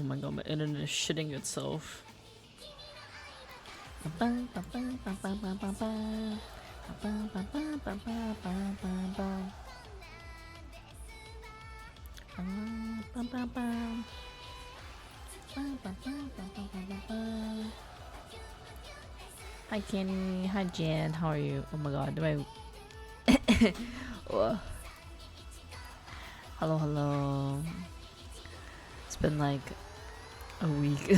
Oh my god, my internet is shitting itself. Hi Kenny, hi Jen, how are you? Oh my god, do I... Hello, hello. It's been like a week.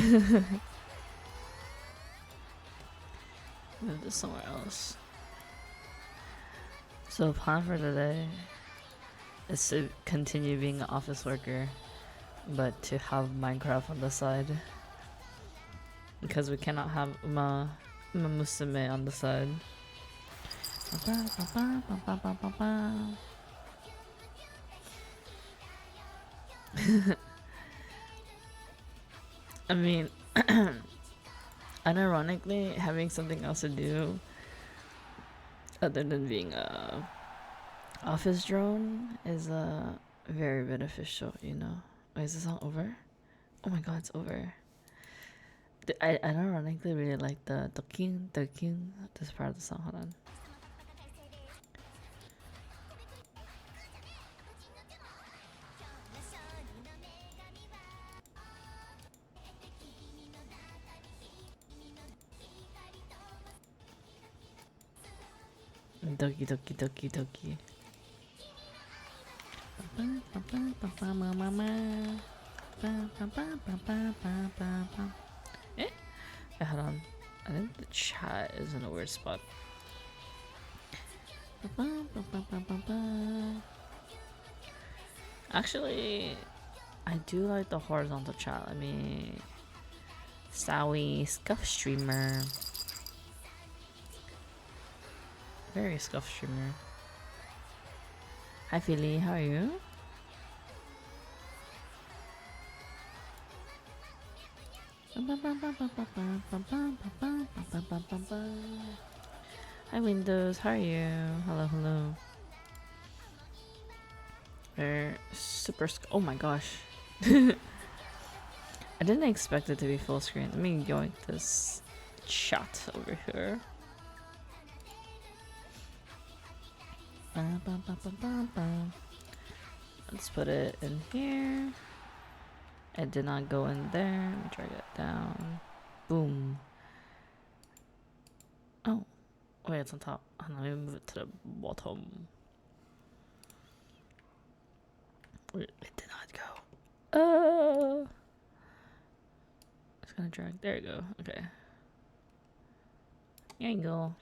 Move this somewhere else. So plan for today is to continue being an office worker, but to have Minecraft on the side. Because we cannot have Uma Musume on the side. I mean, unironically, having something else to do other than being a office drone is very beneficial, you know. Wait, is this all over? Oh my god, it's over. I unironically really like the king, this part of the song. Hold on. Doki doki doki doki. Eh? Hold on. I think the chat is in a weird spot. Actually, I do like the horizontal chat. I mean, Sowie, Scuff Streamer. Very Scuff Streamer. Hi Philly, how are you? Hi Windows, how are you? Hello, hello. They're super. Oh my gosh. I didn't expect it to be full screen. Let me yoink this chat over here. Let's put it in here. It did not go in there. Let me drag it down. Boom. Oh, wait, it's on top. Let me move it to the bottom. Wait, it did not go. It's gonna drag. There you go. Okay. There you go.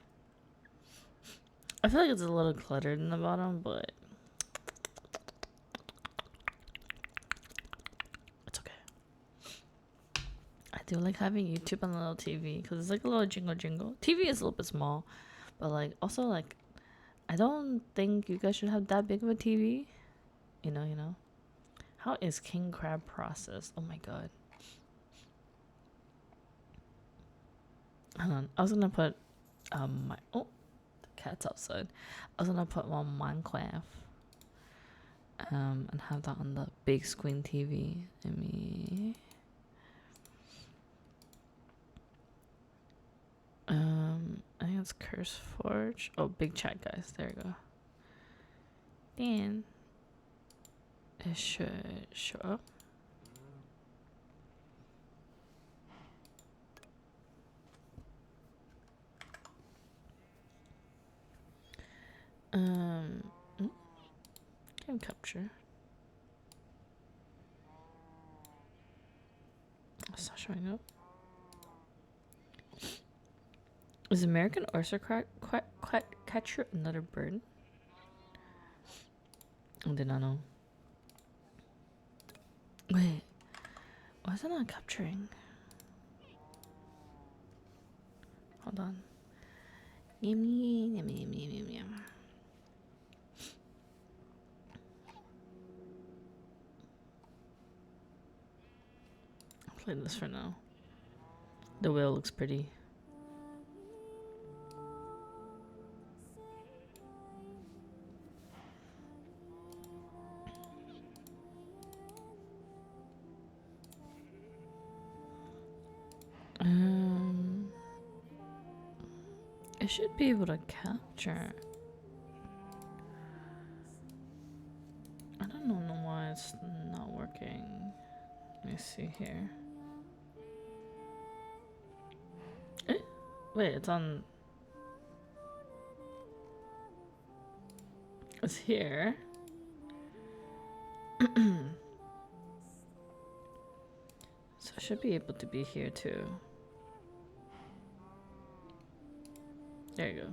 I feel like it's a little cluttered in the bottom, but it's okay. I do like having YouTube on the little TV because it's like a little jingle. TV is a little bit small, but like also like I don't think you guys should have that big of a TV. You know. How is king crab processed? Oh my god. Hold on. I was gonna put my the cat's outside. I was gonna put my Minecraft and have that on the big screen TV. Let me I think it's Curse Forge. Oh, big chat guys. There you go. Then it should show up. Game capture. It's not showing up. Is American oyster catcher another bird? I did not know. Wait, why is it not capturing? Hold on. Yum. I'll play this for now. The whale looks pretty. It should be able to capture. I don't know why it's not working. Let me see here. Wait, it's on. It's here. So it should be able to be here too. There you go.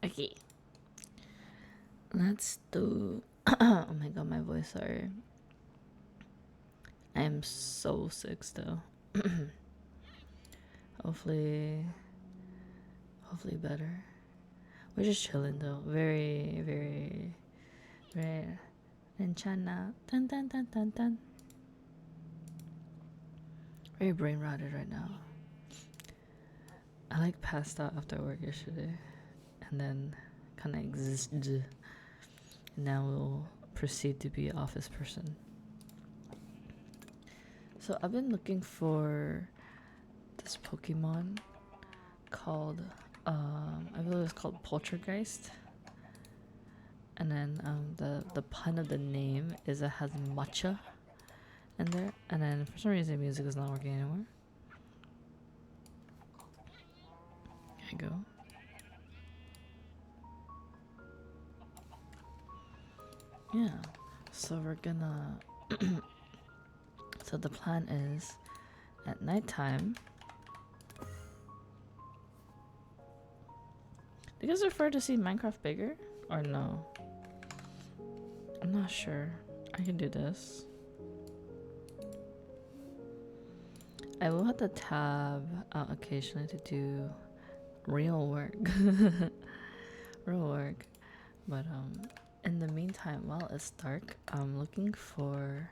Okay. Let's do. Oh my god, my voice, sorry. I am so sick still. Hopefully better. We're just chilling though. Very, very, very. Enchana. Dun dun dun dun dun. Very brain rotted right now. I like passed out after work yesterday. And then kind of existed. Now we'll proceed to be an office person. So I've been looking for this Pokemon called I believe it's called Poltergeist. And then the pun of the name is it has matcha in there. And then for some reason music is not working anymore. There you go. Yeah, so we're gonna so the plan is at nighttime. Do you guys prefer to see Minecraft bigger or no? I'm not sure. I can do this. I will have to tab out occasionally to do real work. Real work. But in the meantime, while it's dark, I'm looking for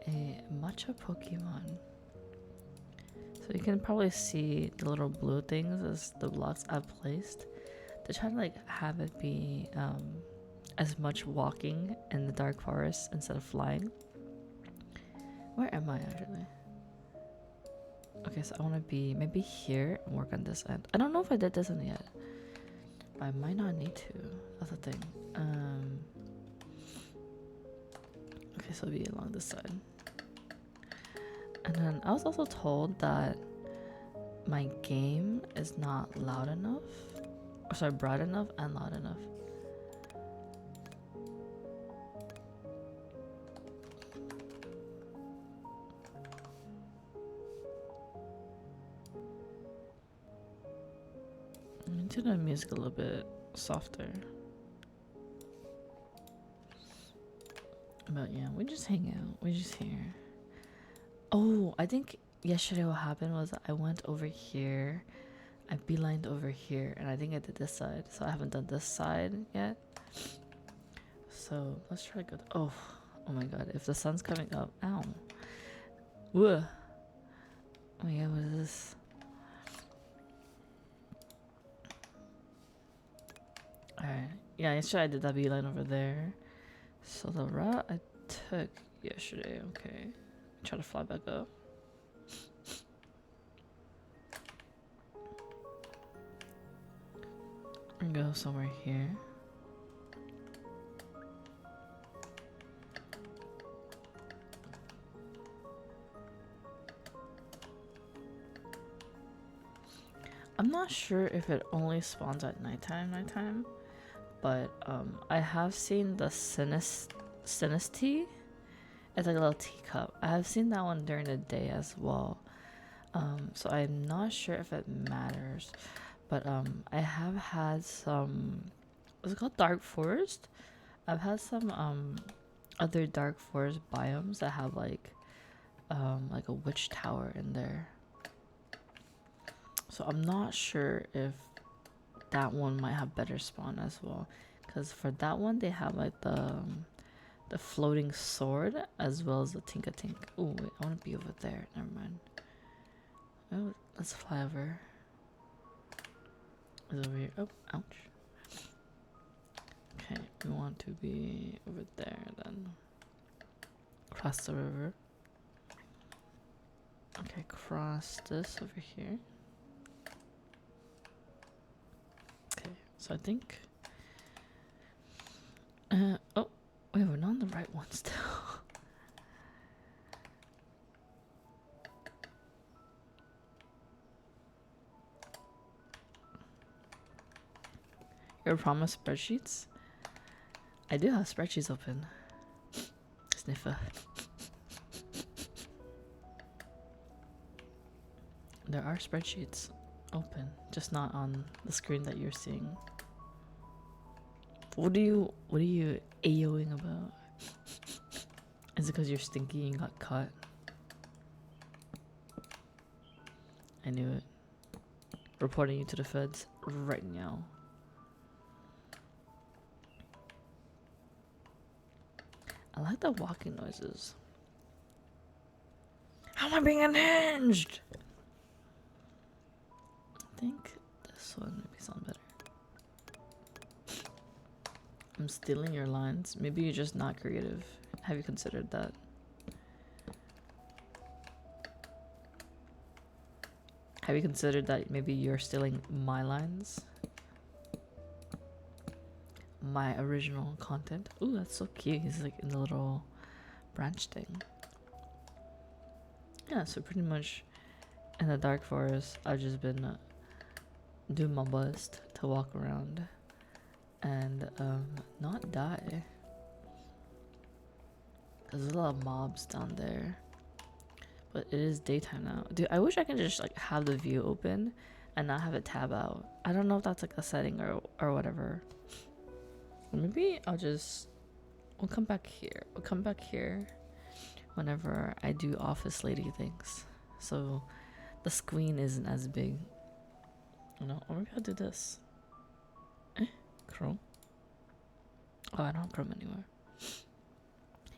a matcha Pokemon. So you can probably see the little blue things as the blocks I've placed. To try to like have it be as much walking in the dark forest instead of flying. Where am I actually? Okay, so I want to be maybe here and work on this end. I don't know if I did this one yet. But I might not need to. That's the thing. Okay, so it'll be along this side. And then I was also told that my game is not loud enough. Or sorry, bright enough and loud enough. I'm into the music a little bit softer. But yeah, we just hang out. We just here. Oh, I think yesterday what happened was I went over here. I beelined over here, and I think I did this side. So I haven't done this side yet. So let's try to go. Oh my god! If the sun's coming up, ow! Whoa! Oh my god, what is this? Alright, yeah, yesterday I did that beeline over there. So the route I took yesterday, okay. Try to fly back up. And go somewhere here. I'm not sure if it only spawns at nighttime, but I have seen the Sinistea. It's like a little teacup. I have seen that one during the day as well. So I'm not sure if it matters, but I have had some. What's it called? Dark forest. I've had some other dark forest biomes that have like a witch tower in there. So I'm not sure if that one might have better spawn as well, because for that one they have like the floating sword as well as the Tinka-Tink. Oh wait, I want to be over there. Never mind. Oh, let's fly over. is over here. Oh, ouch. Okay, we want to be over there then. Cross the river. Okay, cross this over here. Okay, so I think. Oh, wait, we're not on the right one still. Your promise spreadsheets? I do have spreadsheets open. Sniffer. There are spreadsheets open, just not on the screen that you're seeing. What are you AOing about? Is it because you're stinky and got caught? I knew it. Reporting you to the feds right now. I like the walking noises. How am I being unhinged? I think this one maybe sound better. I'm stealing your lines. Maybe you're just not creative. Have you considered that? Have you considered that maybe you're stealing my lines? My original content. Ooh, that's so cute. He's like in the little branch thing. Yeah, so pretty much in the dark forest, I've just been doing my best to walk around and not die. There's a lot of mobs down there, but it is daytime now. Dude, I wish I could just like have the view open and not have it tab out. I don't know if that's like a setting or whatever. Maybe we'll come back here. We'll come back here whenever I do office lady things, so the screen isn't as big, you know. Or maybe I'll do this. Chrome. Oh, I don't have Chrome anymore.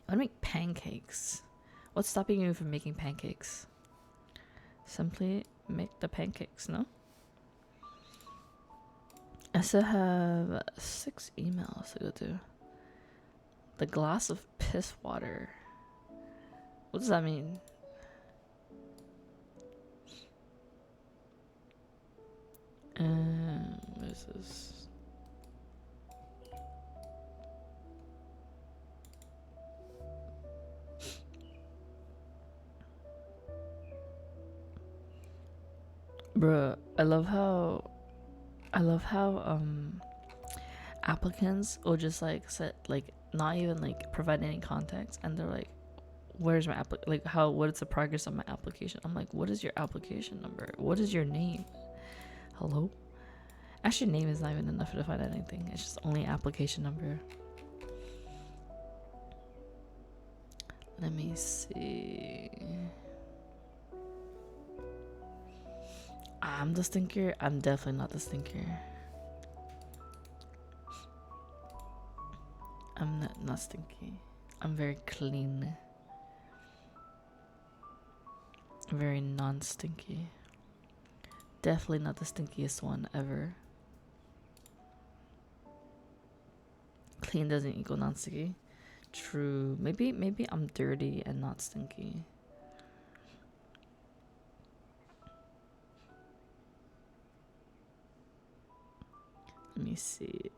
I want to make pancakes. What's stopping you from making pancakes? Simply make the pancakes, no? I still have 6 emails to go to. The glass of piss water. What does that mean? What is this? Bruh, I love how applicants will just like set like not even like provide any context, and they're like, where's my what is the progress of my application? I'm like, what is your application number? What is your name? Hello? Actually, name is not even enough to find anything. It's just only application number. Let me see. I'm the stinker. I'm definitely not the stinker. I'm not stinky. I'm very clean. Very non-stinky. Definitely not the stinkiest one ever. Clean doesn't equal non-stinky. True. Maybe I'm dirty and not stinky. Let me see.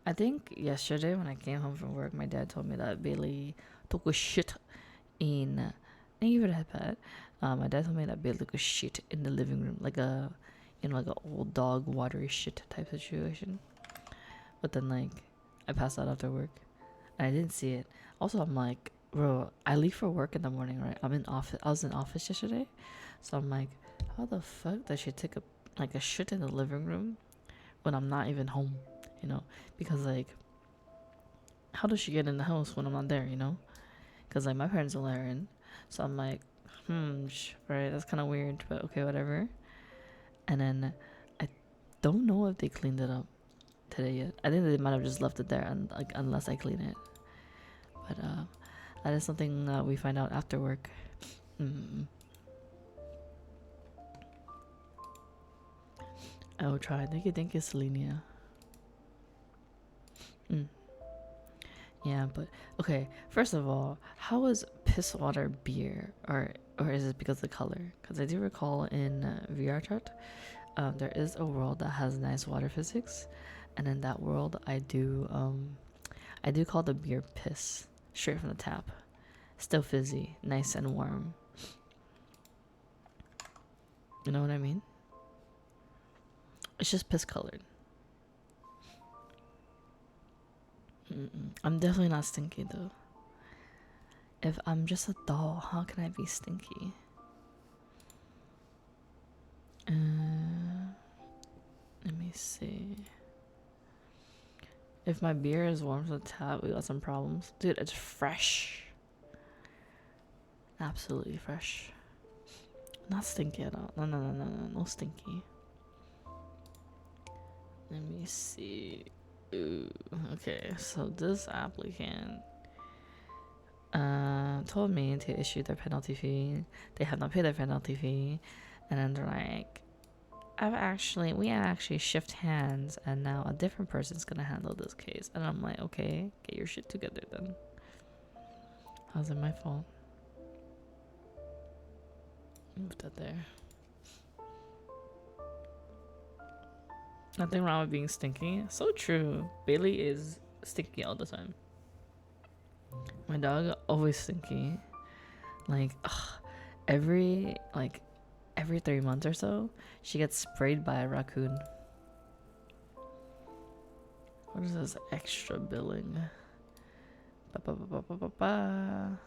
I think yesterday when I came home from work, my dad told me that Bailey took a shit in. Thank you for that, Pat. My dad told me that Bailey took a shit in the living room, like a, like an old dog watery shit type situation. But then like I passed out after work, and I didn't see it. Also, I'm like, bro, I leave for work in the morning, right? I was in office yesterday, so I'm like, how the fuck does she take a shit in the living room when I'm not even home? You know, because like, how does she get in the house when I'm not there? You know, because like my parents don't let her in, so I'm like, right, that's kind of weird, but okay, whatever. And then I don't know if they cleaned it up today yet. I think they might have just left it there, and like unless I clean it. But that is something that we find out after work. I will try. Thank you, Selenia. Mm. Yeah, but okay. First of all, how is piss water beer, or is it because of the color? Because I do recall in VR chart, there is a world that has nice water physics, and in that world, I do call the beer piss straight from the tap, still fizzy, nice and warm. You know what I mean? It's just piss colored. I'm definitely not stinky though. If I'm just a doll, how can I be stinky? Let me see. If my beer is warm from the tap, we got some problems. Dude, it's fresh. Absolutely fresh. Not stinky at all. No stinky. Let me see. Ooh, okay, so this applicant told me to issue their penalty fee. They have not paid their penalty fee, and then they're like, we actually shift hands, and now a different person's gonna handle this case. And I'm like, okay, get your shit together then. How's it my fault? Move that there. Nothing wrong with being stinky. So true. Bailey is stinky all the time. My dog always stinky. Like, every 3 months or so, she gets sprayed by a raccoon. What is this extra billing? Ba-ba-ba-ba-ba-ba.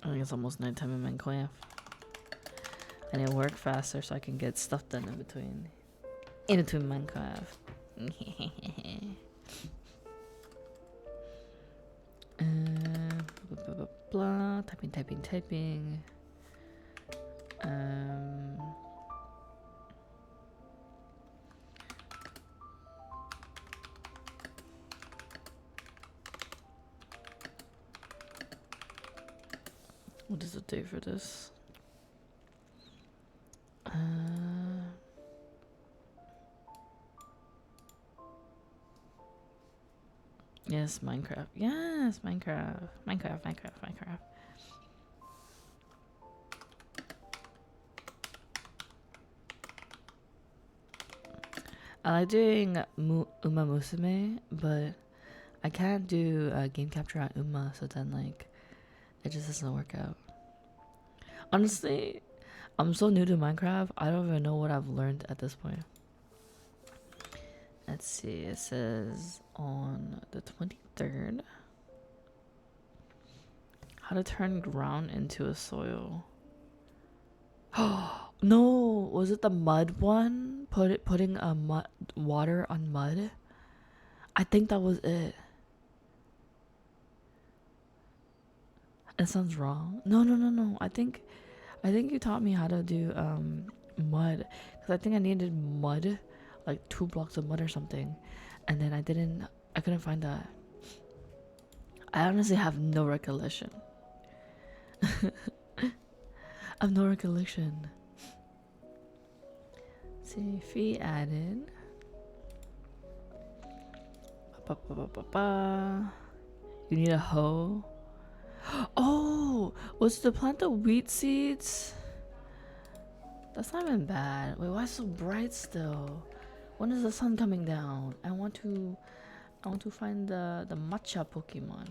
I think it's almost nighttime in Minecraft. I need to work faster so I can get stuff done in between Minecraft. Blah, blah, blah. Typing. What is the date for this? Yes, Minecraft. Yes, Minecraft. I like doing Uma Musume, but I can't do game capture on Uma, so then like it just doesn't work out. Honestly, I'm so new to Minecraft, I don't even know what I've learned at this point. Let's see, it says on the 23rd how to turn ground into a soil. Oh no, was it the mud one? Putting a water on mud? I think that was it. It sounds wrong. No. I think you taught me how to do mud, because I think I needed mud, like 2 blocks of mud or something, and then I couldn't find that. I honestly have no recollection. I have no recollection. Let's see, fee added. You need a hoe. Oh, was to plant the wheat seeds? That's not even bad. Wait, why is it so bright still? When is the sun coming down? I want to find the matcha Pokemon.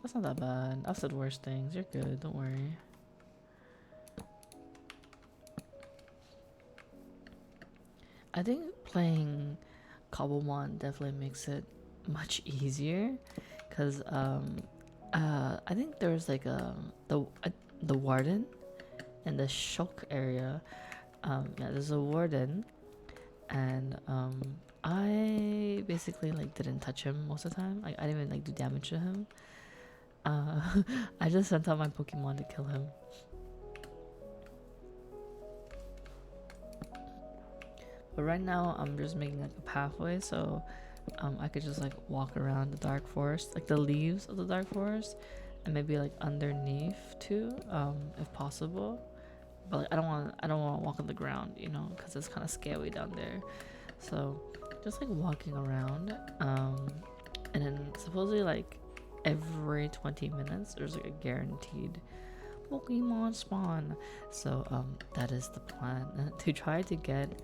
That's not that bad. I've said worse things. You're good, don't worry. I think playing Cobblemon definitely makes it much easier, because I think there's like the warden in the Shulk area. Yeah, there's a warden, and I basically like didn't touch him most of the time. Like I didn't even like do damage to him. I just sent out my Pokemon to kill him. But right now I'm just making like a pathway, so I could just like walk around the dark forest, like the leaves of the dark forest, and maybe like underneath too, if possible. But like, I don't want to walk on the ground, you know, because it's kind of scary down there. So just like walking around, and then supposedly like every 20 minutes there's like a guaranteed Pokemon spawn. So that is the plan, to try to get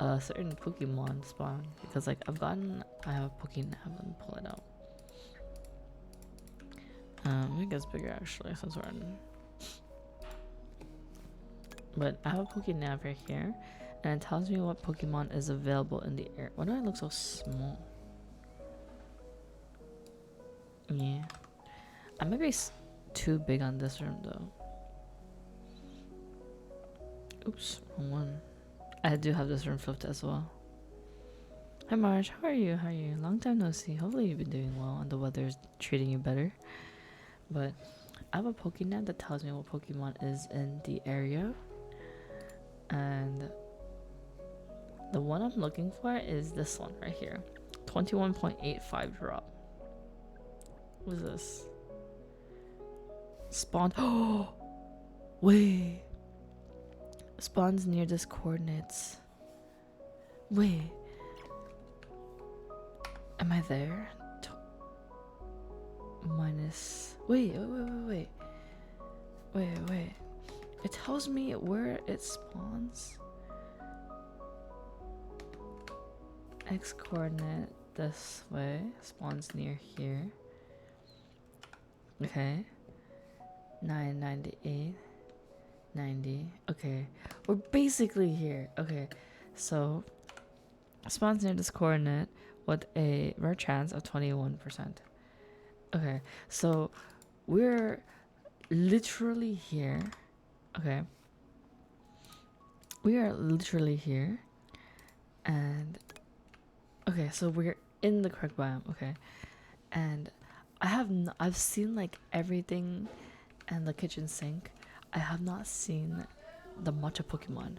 a certain Pokemon spawn, because like I have a Pokénav. Let me pull it out. It gets bigger actually since we're in. But I have a Pokénav right here, and it tells me what Pokemon is available in the area. Why do I look so small? Yeah, I might be too big on this room though. Oops, wrong one. I do have this room flipped as well. Hi Marge, how are you? How are you? Long time no see. Hopefully you've been doing well and the weather is treating you better. But I have a Pokénav that tells me what Pokemon is in the area. And the one I'm looking for is this one right here. 21.85 drop. What is this? Spawn. Oh! Wait. Spawns near this coordinates. Wait. Am I there? Minus. Wait. It tells me where it spawns. X coordinate this way. Spawns near here. Okay. 998. 90. Okay. We're basically here. Okay. So spawns near this coordinate with a rare chance of 21%. Okay. So we're literally here. Okay. We are literally here. And okay, so we're in the correct biome. Okay. And I've seen like everything and the kitchen sink. I have not seen the matcha Pokemon.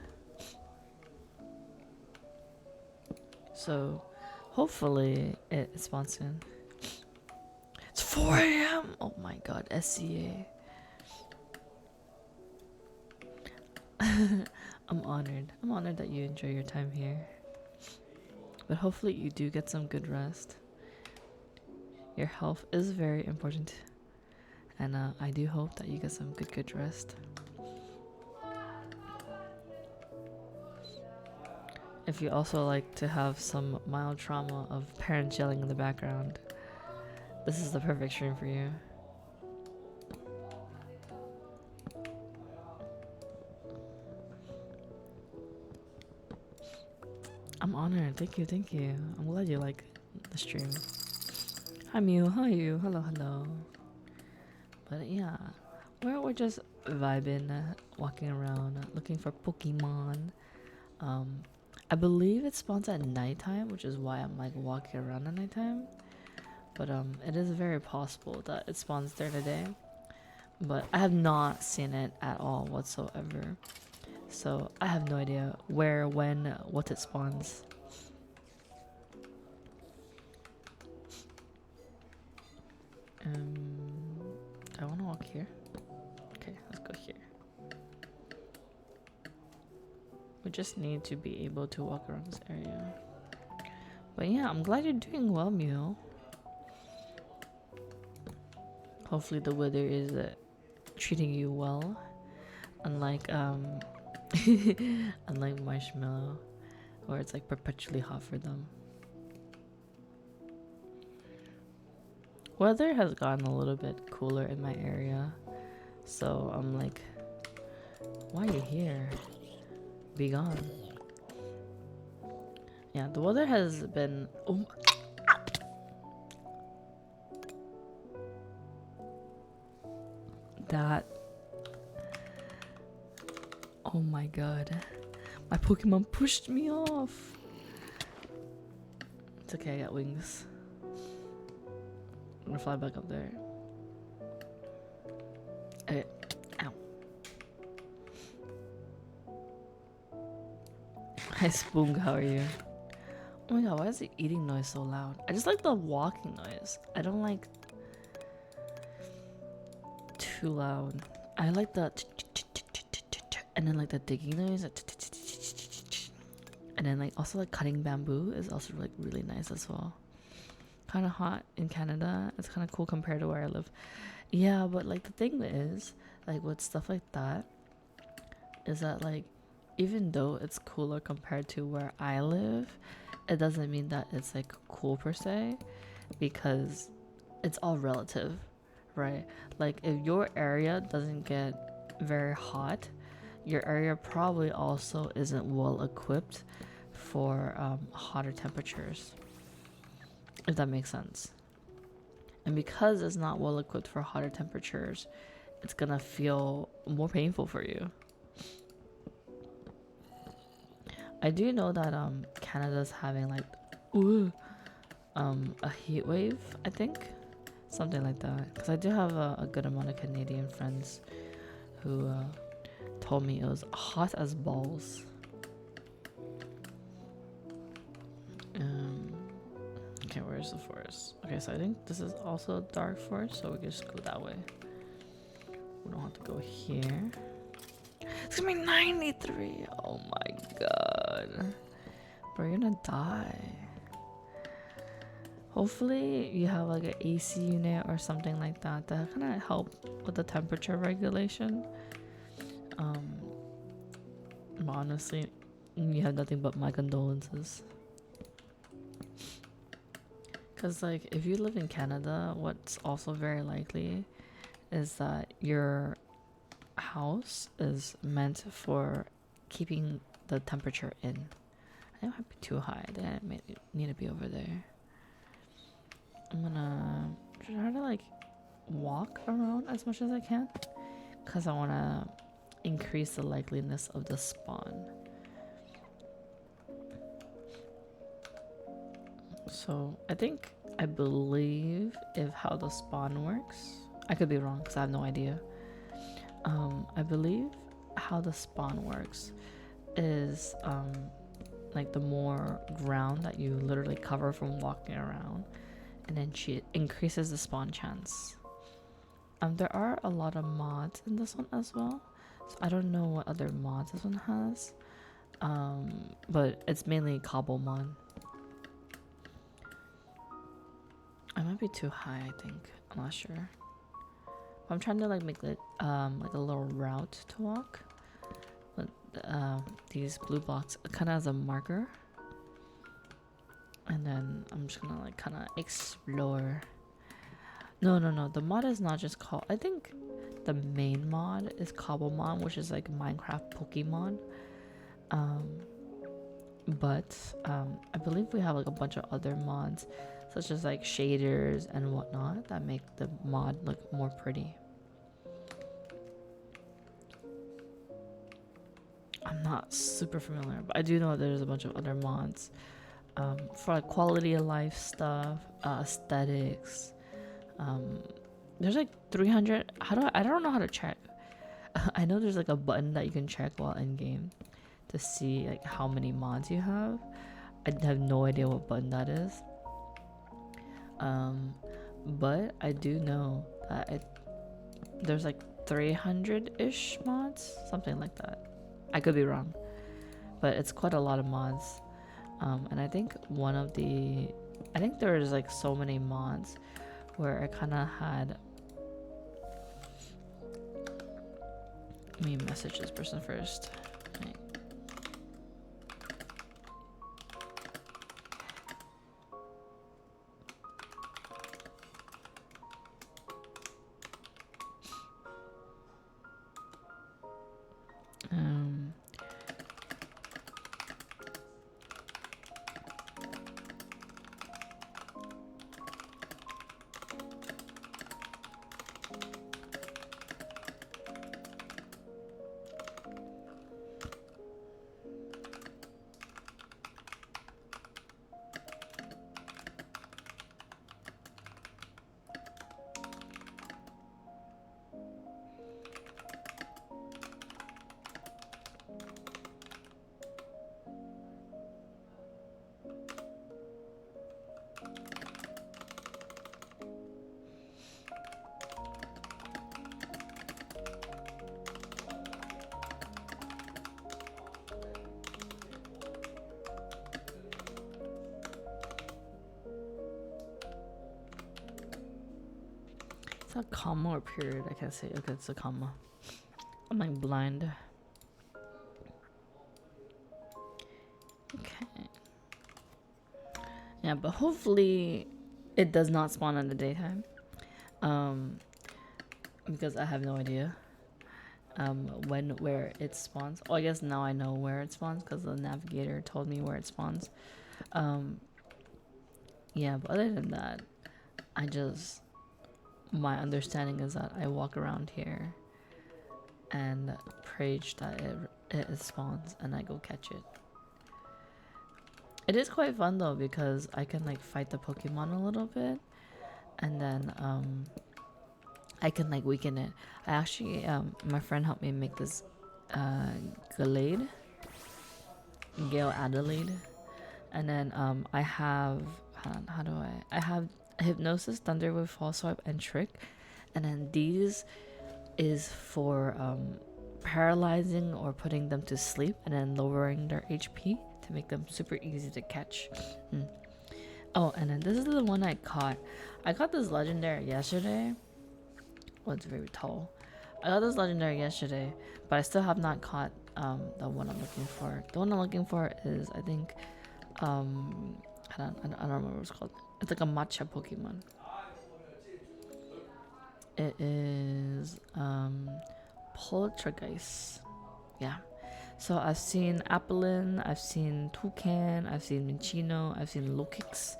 So hopefully it spawns soon. It's 4 a.m. Oh my god, SCA. I'm honored. I'm honored that you enjoy your time here. But hopefully you do get some good rest. Your health is very important. And I do hope that you get some good rest. If you also like to have some mild trauma of parents yelling in the background, this is the perfect stream for you. I'm honored. Thank you. I'm glad you like the stream. Hi Mew, how are you? Hello. But yeah, we're just vibing, walking around, looking for Pokemon. I believe it spawns at nighttime, which is why I'm like walking around at nighttime. But it is very possible that it spawns during the day. But I have not seen it at all whatsoever. So I have no idea where, when, what it spawns. Do I want to walk here? Okay, let's go here. We just need to be able to walk around this area. But yeah, I'm glad you're doing well, Mew. Hopefully the weather is treating you well. Unlike unlike Marshmallow, where it's like perpetually hot for them. Weather has gotten a little bit cooler in my area, so I'm like, why are you here? Be gone. Yeah, the weather has been that. Oh my god, my Pokemon pushed me off. It's okay, I got wings. I'm gonna fly back up there. Okay. Ow. Hi Spoong, how are you? Oh my god, why is the eating noise so loud? I just like the walking noise. I don't like too loud. I like the and then like the digging noise, and then like also like cutting bamboo is also like really nice as well. Kind of hot in Canada. It's kind of cool compared to where I live. Yeah, but like the thing is, like with stuff like that, is that like even though it's cooler compared to where I live, it doesn't mean that it's like cool per se, because it's all relative, right? Like if your area doesn't get very hot, your area probably also isn't well equipped for hotter temperatures, if that makes sense. And because it's not well equipped for hotter temperatures, it's gonna feel more painful for you. I do know that Canada's having like ooh, a heat wave, I think, something like that. Because I do have a good amount of Canadian friends who told me it was hot as balls. Okay, where's the forest? Okay, so I think this is also a dark forest, so we can just go that way. We don't have to go here. It's gonna be 93. Oh my god. We're gonna die. Hopefully you have like an AC unit or something like that that kind of help with the temperature regulation. But honestly, you have nothing but my condolences. Because like if you live in Canada, what's also very likely is that your house is meant for keeping the temperature in. I think it might be too high. That might need to be over there. I'm gonna try to like walk around as much as I can, because I want to increase the likeliness of the spawn. So I believe if how the spawn works, I could be wrong because I have no idea. I believe how the spawn works is like the more ground that you literally cover from walking around, and then she increases the spawn chance. There are a lot of mods in this one as well, so I don't know what other mods this one has, but it's mainly cobble mod. I might be too high, I think. I'm not sure. I'm trying to like make it like a little route to walk with these blue blocks kind of as a marker, and then I'm just gonna like kind of explore. No, the mod is not just called, I think the main mod is Cobblemon, which is like Minecraft Pokemon. But I believe we have like a bunch of other mods, such as like shaders and whatnot, that make the mod look more pretty. I'm not super familiar, but I do know there's a bunch of other mods for like quality of life stuff, aesthetics. There's like 300. I don't know how to check. I know there's like a button that you can check while in game to see like how many mods you have. I have no idea what button that is. But I do know that there's like 300-ish mods, something like that. I could be wrong, but it's quite a lot of mods. And I think there's like so many mods where I kind of had. Let me message this person first. Right. a comma or period? I can't say. Okay, it's a comma. I'm like blind. Okay. Yeah, but hopefully it does not spawn in the daytime. Because I have no idea where it spawns. Oh, I guess now I know where it spawns because the navigator told me where it spawns. Yeah, but other than that, my understanding is that I walk around here and pray that it spawns and I go catch it. It is quite fun though because I can like fight the Pokemon a little bit, and then I can like weaken it. I actually my friend helped me make this Gallade, Gale Adelaide, and then I have how do I have Hypnosis, Thunderwave, False Swipe, and Trick, and then these is for paralyzing or putting them to sleep, and then lowering their HP to make them super easy to catch. Oh, and then this is the one I caught. I caught this legendary yesterday. Oh, it's very tall. I got this legendary yesterday, but I still have not caught the one I'm looking for. The one I'm looking for is, I think, I don't remember what it's called. It's like a matcha Pokemon. It is Poltergeist. Yeah. So I've seen Apelin, I've seen Toucan, I've seen Minchino, I've seen Lokix,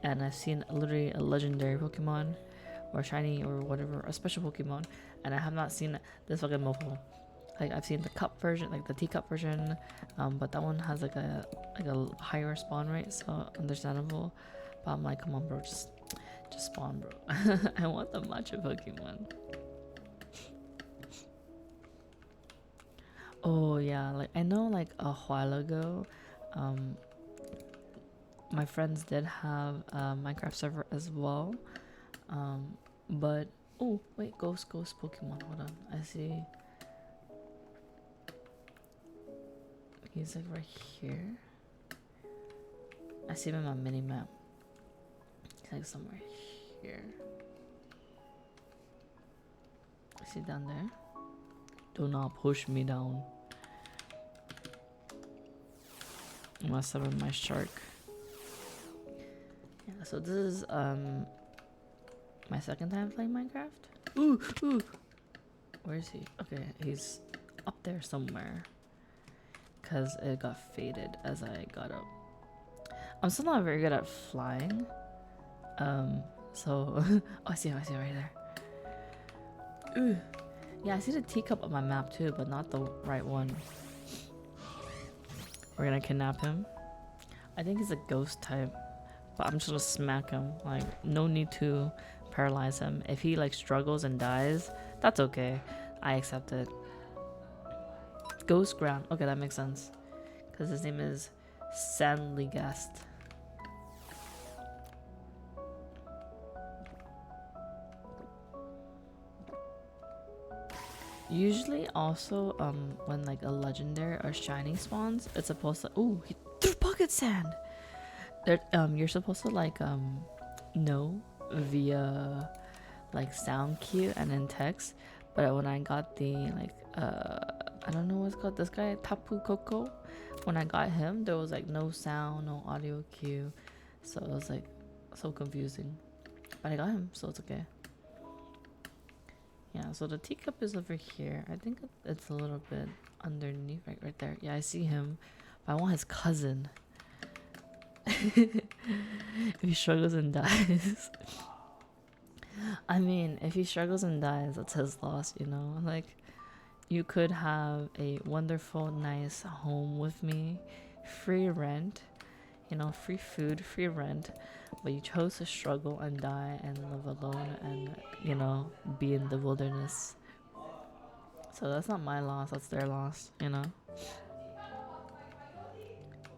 and I've seen literally a legendary Pokemon, or shiny, or whatever, a special Pokemon, and I have not seen this fucking mofo. Like I've seen the cup version, like the teacup version, but that one has like a higher spawn rate, so understandable. But I'm like, come on, bro, just spawn, bro. I want the matcha Pokemon. Oh yeah, like I know like a while ago, my friends did have a Minecraft server as well, but oh wait, ghost Pokemon, hold on, I see he's like right here. I see him on my mini map. He's like somewhere here. Is he down there? Do not push me down. I must summon my shark. Yeah, so this is my second time playing Minecraft. Ooh. Where is he? Okay, he's up there somewhere. Cause it got faded as I got up. I'm still not very good at flying. So oh, I see him right there. Ooh. Yeah, I see the teacup on my map too, but not the right one. We're gonna kidnap him. I think he's a ghost type, but I'm just gonna smack him. Like, no need to paralyze him. If he like struggles and dies, that's okay. I accept it. Ghost ground. Okay, that makes sense. Because his name is Sandligast. Usually also when like a legendary or shiny spawns, it's supposed to ooh, he threw pocket sand. There you're supposed to like know via like sound cue and then text. But when I got the like I don't know what's called, this guy Tapu Koko, when I got him there was like no sound, no audio cue, so it was like so confusing. But I got him, so it's okay. Yeah, so the teacup is over here. I think it's a little bit underneath, right there. Yeah, I see him, but I want his cousin. If he struggles and dies. I mean, if he struggles and dies, that's his loss, you know? Like, you could have a wonderful, nice home with me, free rent, you know, free food, free rent, but you chose to struggle and die and live alone and, you know, be in the wilderness. So that's not my loss, that's their loss, you know?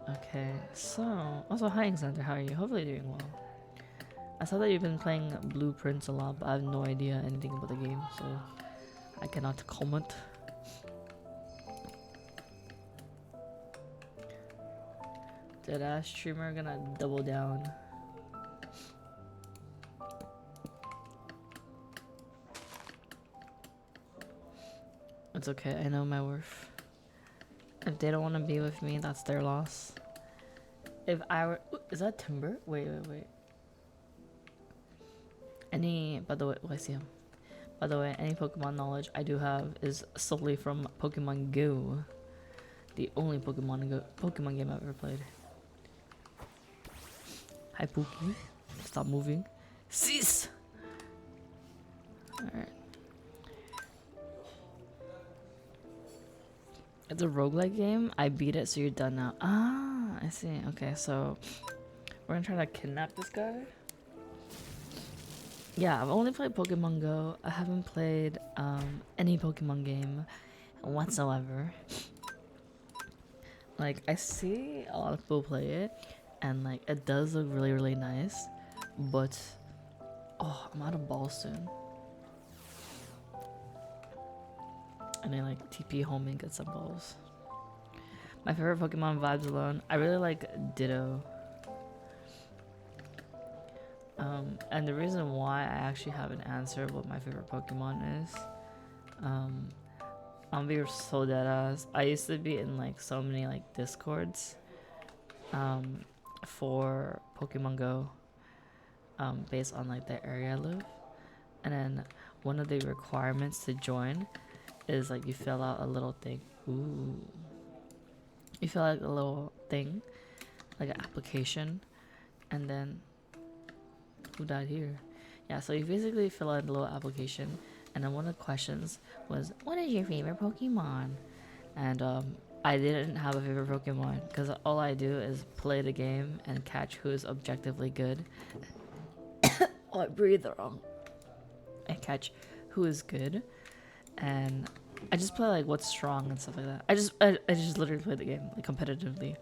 Okay, so, also, hi Alexander, how are you? Hopefully doing well. I saw that you've been playing Blueprints a lot, but I have no idea anything about the game, so I cannot comment. Deadass streamer gonna double down. It's okay. I know my worth. If they don't want to be with me, that's their loss. If I were... Ooh, is that Timber? Wait. By the way... Oh, I see him. By the way, any Pokemon knowledge I do have is solely from Pokemon Go. The only Pokemon game I've ever played. Hi, Pookie. Stop moving. Cease! Alright. It's a roguelike game. I beat it, so you're done now. Ah, I see. Okay, so we're gonna try to kidnap this guy. Yeah, I've only played Pokemon Go. I haven't played any Pokemon game whatsoever. Like, I see a lot of people play it, and like it does look really, really nice, but oh, I'm out of balls soon. And I like TP home and get some balls. My favorite Pokemon vibes alone. I really like Ditto. And the reason why I actually have an answer of what my favorite Pokemon is, I'm being so deadass. I used to be in like so many like Discords, for Pokemon Go, based on like the area I live, and then one of the requirements to join is like you fill out a little thing. Ooh. You fill out a little thing, like an application, and then who died here? Yeah, so you basically fill out a little application, and then one of the questions was, what is your favorite Pokemon? And I didn't have a favorite Pokemon because all I do is play the game and catch who is objectively good. Oh, I breathed wrong. I catch who is good, and I just play like what's strong and stuff like that. I just literally play the game like competitively.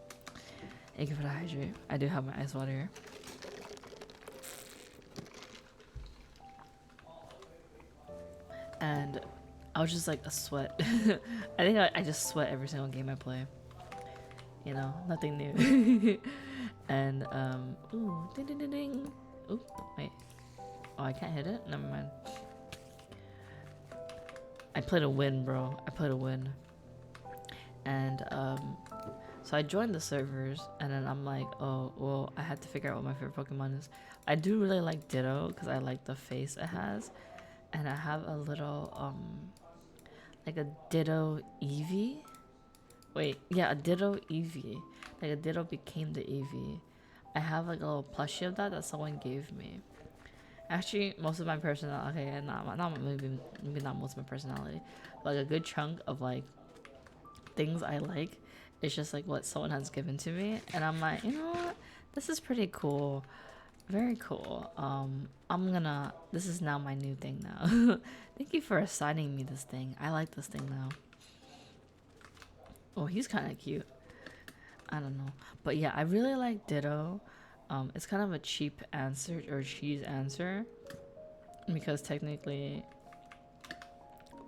Thank you for the hydrate. I do have my ice water here. And I was just like a sweat. I think I just sweat every single game I play. You know, nothing new. And ooh, ding ding ding ding. Ooh, wait. Oh, I can't hit it? Never mind. I played a win, bro. I played a win. And so I joined the servers, and then I'm like, oh, well, I had to figure out what my favorite Pokemon is. I do really like Ditto because I like the face it has. And I have a little, like a Ditto Eevee. Wait, yeah, a Ditto Eevee. Like a Ditto became the Eevee. I have like a little plushie of that someone gave me. Actually, most of my personality, okay, maybe not most of my personality, but like a good chunk of like things I like, it's just like what someone has given to me, and I'm like, you know what, this is pretty cool. Very cool. This is now my new thing now. Thank you for assigning me this thing. I like this thing now. Oh, he's kind of cute. I don't know. But yeah, I really like Ditto. It's kind of a cheap answer or cheese answer. Because technically...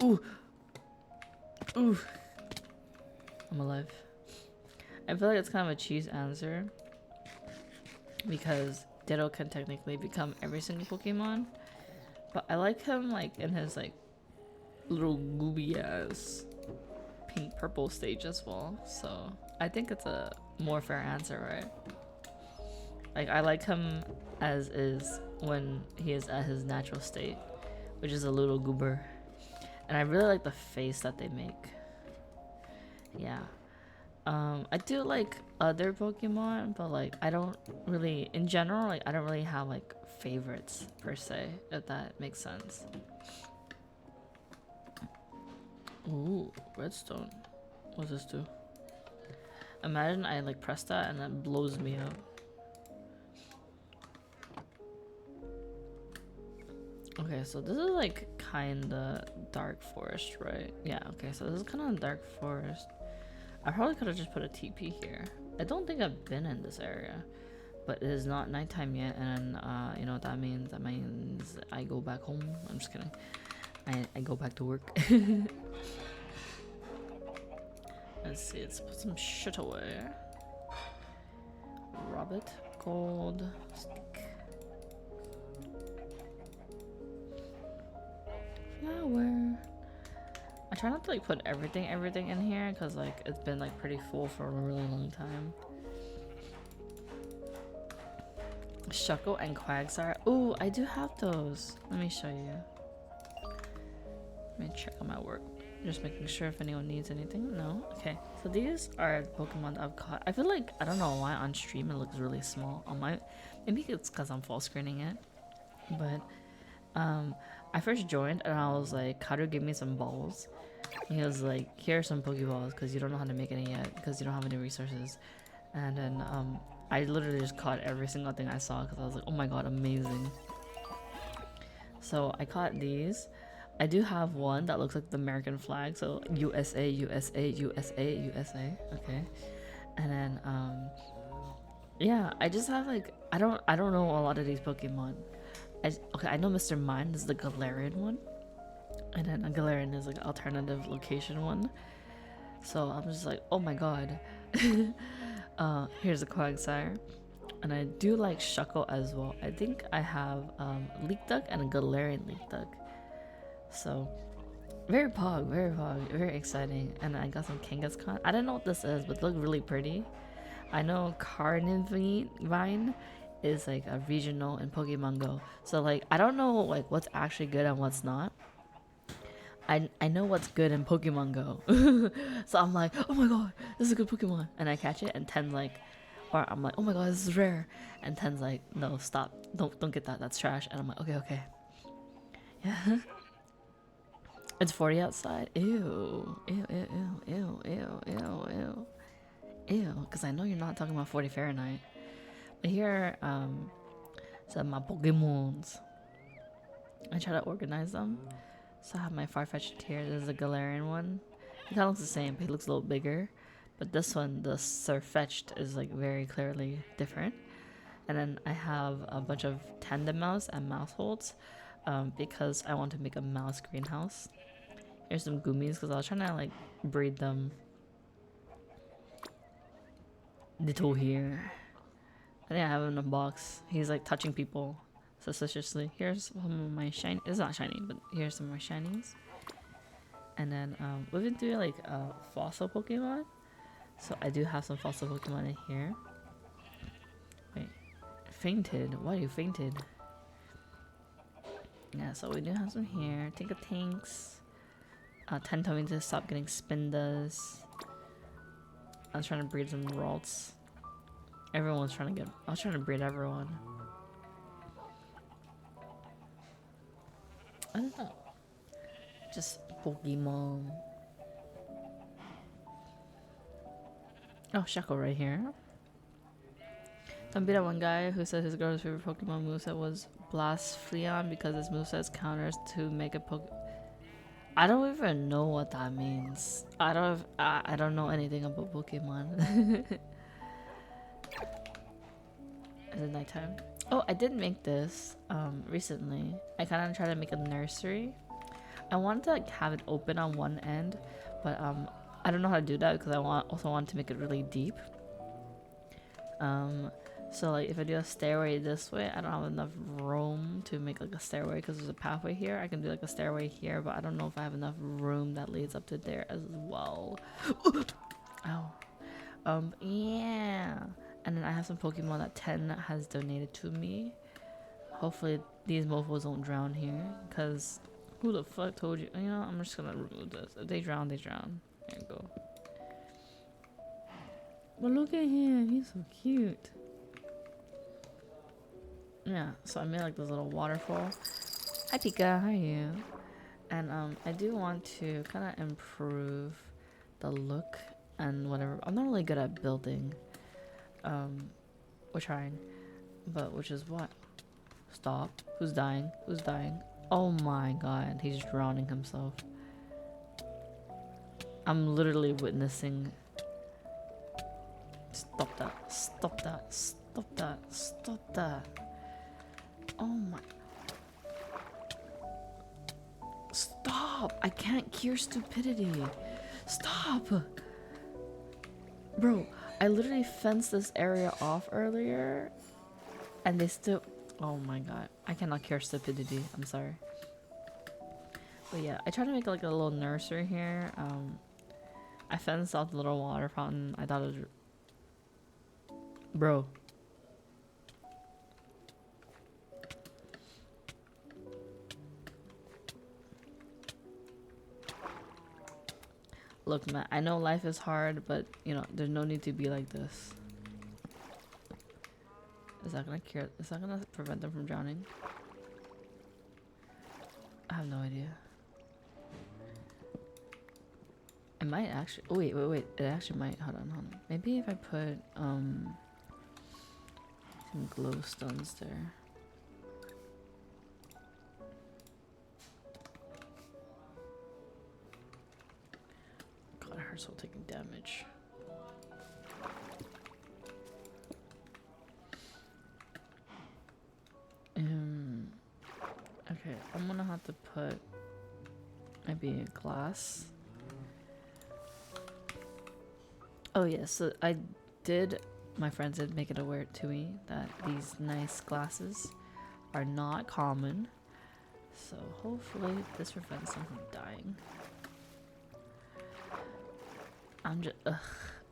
Ooh! I'm alive. I feel like it's kind of a cheese answer. Because Ditto can technically become every single Pokemon, but I like him like in his like little gooby ass pink purple stage as well, so I think it's a more fair answer, right? Like I like him as is when he is at his natural state, which is a little goober, and I really like the face that they make. Yeah. I do like other Pokemon, but like I don't really, in general, like I don't really have like favorites per se, if that makes sense. Ooh, redstone. What does this do? Imagine I like press that and that blows me up. Okay, so this is like kinda dark forest, right? Yeah, okay, so this is kinda dark forest. I probably could have just put a TP here. I don't think I've been in this area, but it is not nighttime yet, and you know what that means? That means I go back home. I'm just kidding. I go back to work. Let's see, let's put some shit away. Rabbit, gold, stick. Flower. I try not to like put everything in here because like it's been like pretty full for a really long time. Shuckle and Quagsire. Ooh, I do have those. Let me show you. Let me check on my work. Just making sure if anyone needs anything. No? Okay. So these are Pokemon that I've caught. I feel like, I don't know why on stream it looks really small. On my, maybe it's because I'm full screening it. But I first joined and I was like, Karu, give me some balls. He was like, here are some Pokeballs because you don't know how to make any yet because you don't have any resources. And then I literally just caught every single thing I saw because I was like, oh my god, amazing. So I caught these. I do have one that looks like the American flag, so USA, USA, USA, USA. Okay. And then yeah, I just have like I don't know a lot of these Pokemon. Okay, I know Mr. Mime is the Galarian one. And then a Galarian is like an alternative location one. So I'm just like, oh my god. Here's a Quagsire. And I do like Shuckle as well. I think I have Leek Duck and a Galarian Leek Duck. So very very exciting. And I got some Kangaskhan. I don't know what this is, but they look really pretty. I know Carnivine is like a regional in Pokemon Go. So like I don't know like what's actually good and what's not. I know what's good in Pokemon Go. So I'm like, oh my god, this is a good Pokemon. And I catch it and 10 like, or I'm like, oh my god, this is rare. And 10's like, no, stop. Don't get that. That's trash. And I'm like, okay. Yeah. It's 40 outside. Ew. Ew. Because I know you're not talking about 40 Fahrenheit. But here, some my Pokemons. I try to organize them. So I have my Farfetch'd here. This is a Galarian one. It kind of looks the same, but he looks a little bigger. But this one, the Surfetch'd, is like very clearly different. And then I have a bunch of Tandemaus and Mouseholds because I want to make a mouse greenhouse. Here's some Goomies because I was trying to like breed them. Little here. I think I have him in a box. He's like touching people suspiciously. Here's some of my shiny. It's not shiny, but here's some of my shinies. And then we've been doing like fossil Pokemon. So I do have some fossil Pokemon in here. Wait, fainted? Why you fainted? Yeah, so we do have some here. Tinkatinks. 10 told me to stop getting Spindas. I was trying to breed some Ralts. Everyone's trying to get. I was trying to breed everyone. I don't know. Just Pokemon. Oh, Shuckle right here. Don't be that one guy who said his girl's favorite Pokemon moveset was Blastfleon because his moveset counters to make a Poke. I don't even know what that means. I don't know anything about Pokemon. Is it nighttime? Oh, I did make this recently. I kind of tried to make a nursery. I wanted to like have it open on one end, but I don't know how to do that because I also want to make it really deep. So like if I do a stairway this way, I don't have enough room to make like a stairway because there's a pathway here. I can do like a stairway here, but I don't know if I have enough room that leads up to there as well. Ow. Yeah. And then I have some Pokemon that 10 has donated to me. Hopefully these mofos don't drown here, because who the fuck told you? You know, I'm just gonna remove this. If they drown, they drown. There you go. But look at him, he's so cute. Yeah, so I made like this little waterfall. Hi Pika, how are you? And I do want to kind of improve the look and whatever. I'm not really good at building. We're trying, but which is what? Stop. Who's dying? Who's dying? Oh my god, he's drowning himself. I'm literally witnessing. Stop that. Stop that. Stop that. Stop that. Oh my. Stop! I can't cure stupidity. Stop! Bro, I literally fenced this area off earlier and they still. Oh my god. I cannot cure stupidity. I'm sorry. But yeah, I tried to make like a little nursery here. I fenced off the little water fountain. I thought it was, bro. Look, man, I know life is hard, but you know, there's no need to be like this. Is that gonna cure? Is that gonna prevent them from drowning? I have no idea. It might actually. Oh wait. It actually might. Hold on. Maybe if I put some glowstones there. God, it hurts while taking damage. Okay, I'm gonna have to put maybe a glass. Oh yeah, so I did. My friends did make it aware to me that these nice glasses are not common. So hopefully this prevents them from dying. I'm just,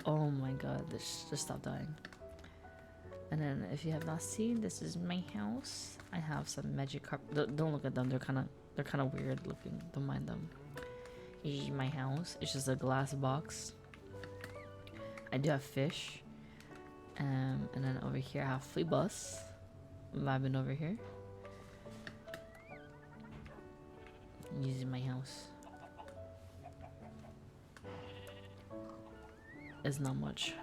oh my god, this just stop dying. And then if you have not seen, this is my house. I have some magic carpet. Don't look at them. They're kind of weird looking. Don't mind them. This is my house. It's just a glass box. I do have fish. And then over here I have Flea Bus vibing over here. Using my house. It's not much.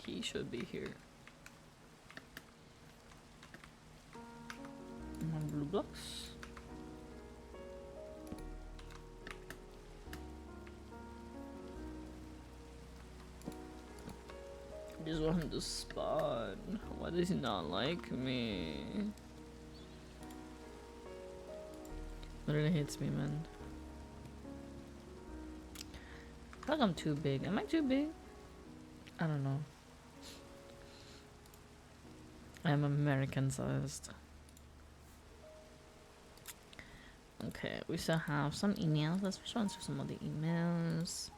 He should be here. More blue blocks. just want him to spawn. Why does he not like me? Literally hates me, man. I feel like I'm too big. Am I too big? I don't know. I'm American sized. Okay, we still have some emails. Let's respond to some of the emails.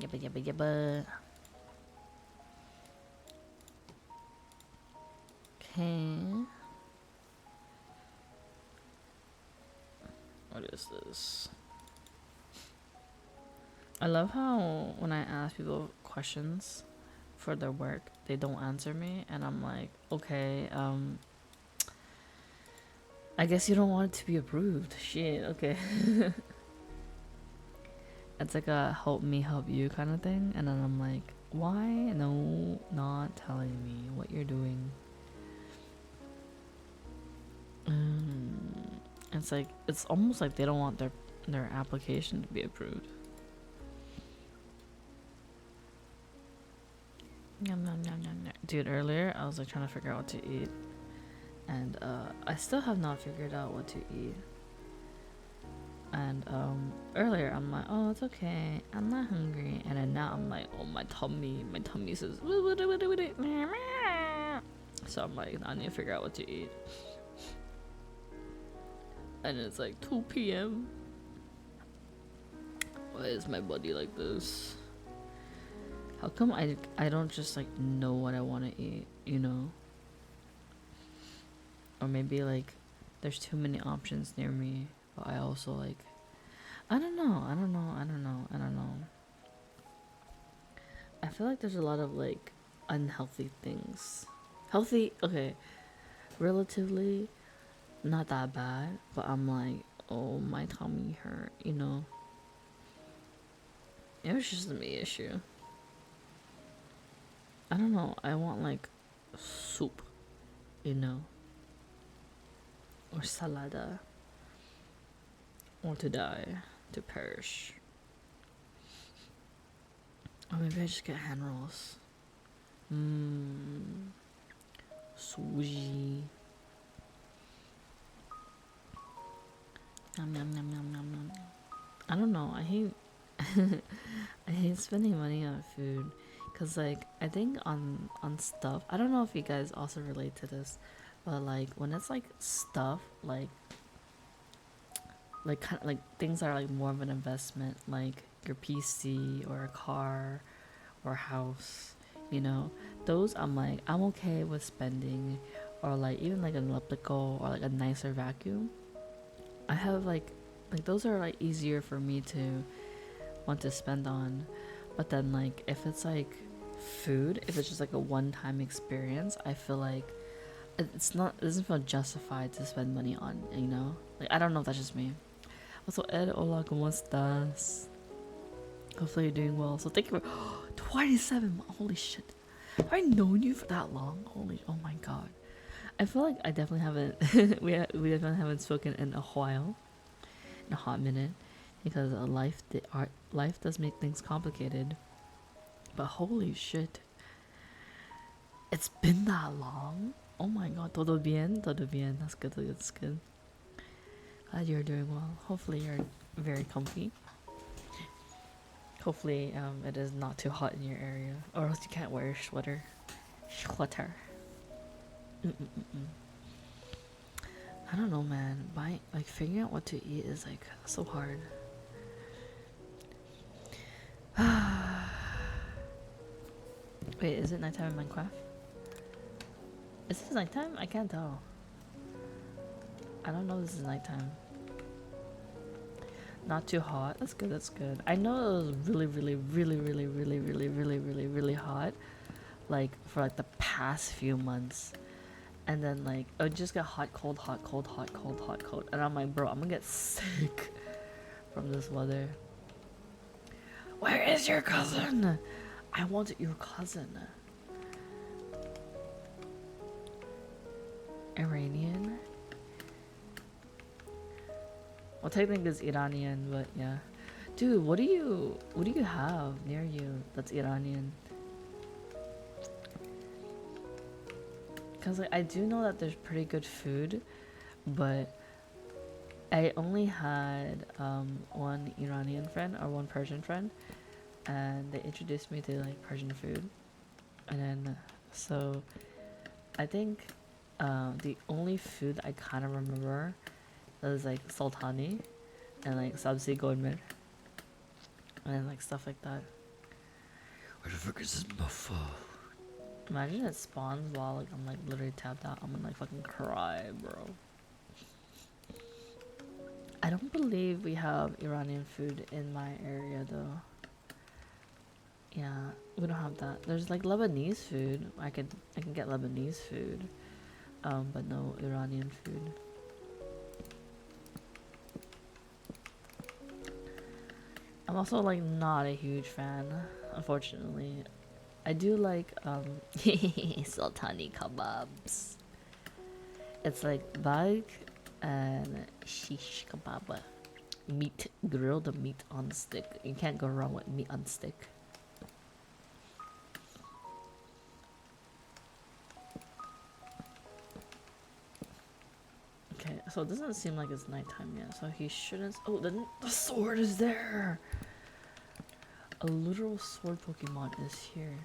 Yabba yabba yabba. Okay. What is this? I love how when I ask people questions for their work, they don't answer me, and I'm like, okay, I guess you don't want it to be approved. Shit, okay. It's like a help me help you kind of thing, and then I'm like, why no not telling me what you're doing? It's like, it's almost like they don't want their application to be approved. Yum, yum, yum, yum, yum. Dude, earlier I was like trying to figure out what to eat, and I still have not figured out what to eat. And earlier I'm like, oh, it's okay, I'm not hungry, and then now I'm like, oh, my tummy says so I'm like, I need to figure out what to eat. And it's like 2 p.m. Why is my body like this? How come I don't just like know what I want to eat, you know? Or maybe like there's too many options near me, but I also like, I don't know. I feel like there's a lot of like unhealthy things. Healthy, okay, relatively not that bad, but I'm like, oh, my tummy hurt, you know? It was just a me issue. I don't know, I want like soup, you know? Or salada. Or to die, to perish. Or maybe I just get hand rolls. Sushi. Nom, nom, nom, nom, nom, nom. I don't know, I hate I hate spending money on food, cause like I think on stuff, I don't know if you guys also relate to this, but like when it's like stuff like kind of like things that are like more of an investment, like your PC or a car or a house, you know, those I'm like, I'm okay with spending, or like even like an elliptical or like a nicer vacuum. I have like those are like easier for me to want to spend on. But then like if it's like food, if it's just like a one-time experience, I feel like it doesn't feel justified to spend money on, you know? Like, I don't know if that's just me. Also, Ed, hola, ¿cómo estás? Hopefully you're doing well. So thank you for 27. Holy shit. Have I known you for that long? Oh my god. I feel like I definitely haven't we definitely haven't spoken in a while. In a hot minute. Because life does make things complicated. But holy shit. It's been that long? Oh my god. Todo bien? Todo bien. That's good. That's good. Glad you're doing well. Hopefully you're very comfy. Hopefully it is not too hot in your area. Or else you can't wear a sweater. Sweater. I don't know, man. Like figuring out what to eat is like so hard. Wait, is it nighttime in Minecraft? Is this nighttime? I can't tell. I don't know if this is nighttime. Not too hot. That's good, that's good. I know it was really hot. Like for like the past few months. And then like it would just get hot, cold, hot, cold, hot, cold, hot, cold. And I'm like, bro, I'm gonna get sick from this weather. Where is your cousin? I want your cousin. Iranian? Well, technically it's Iranian, but yeah. Dude, what do you have near you that's Iranian? because like I do know that there's pretty good food, but I only had one Iranian friend or one Persian friend, and they introduced me to like Persian food, and then so I think the only food I kind of remember is like sultani and like sabzi golmer and like stuff like that. Where the frick is this buffalo? Imagine it spawns while like I'm like literally tapped out. I'm gonna like fucking cry, bro. I don't believe we have Iranian food in my area though. Yeah, we don't have that. There's like Lebanese food. I can get Lebanese food, but no Iranian food. I'm also like not a huge fan, unfortunately. I do like sultani kebabs. It's like bag and shish kebab. Meat, grilled meat on stick. You can't go wrong with meat on stick. Okay, so it doesn't seem like it's nighttime yet, so he shouldn't. Oh, the sword is there! A literal sword Pokemon is here.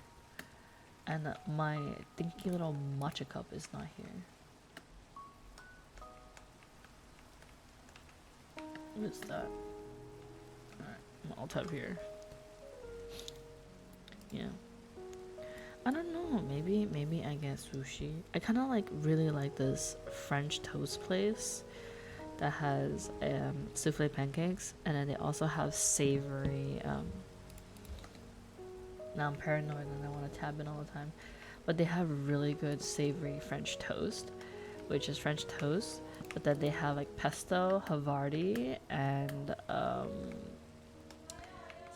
And my dinky little matcha cup is not here. What is that? Alright, I'll type here. Yeah. I don't know, maybe I get sushi. I kind of like really like this French toast place that has souffle pancakes, and then they also have savory now I'm paranoid and I want to tab in all the time, but they have really good savory French toast, which is French toast, but then they have like pesto, Havarti, and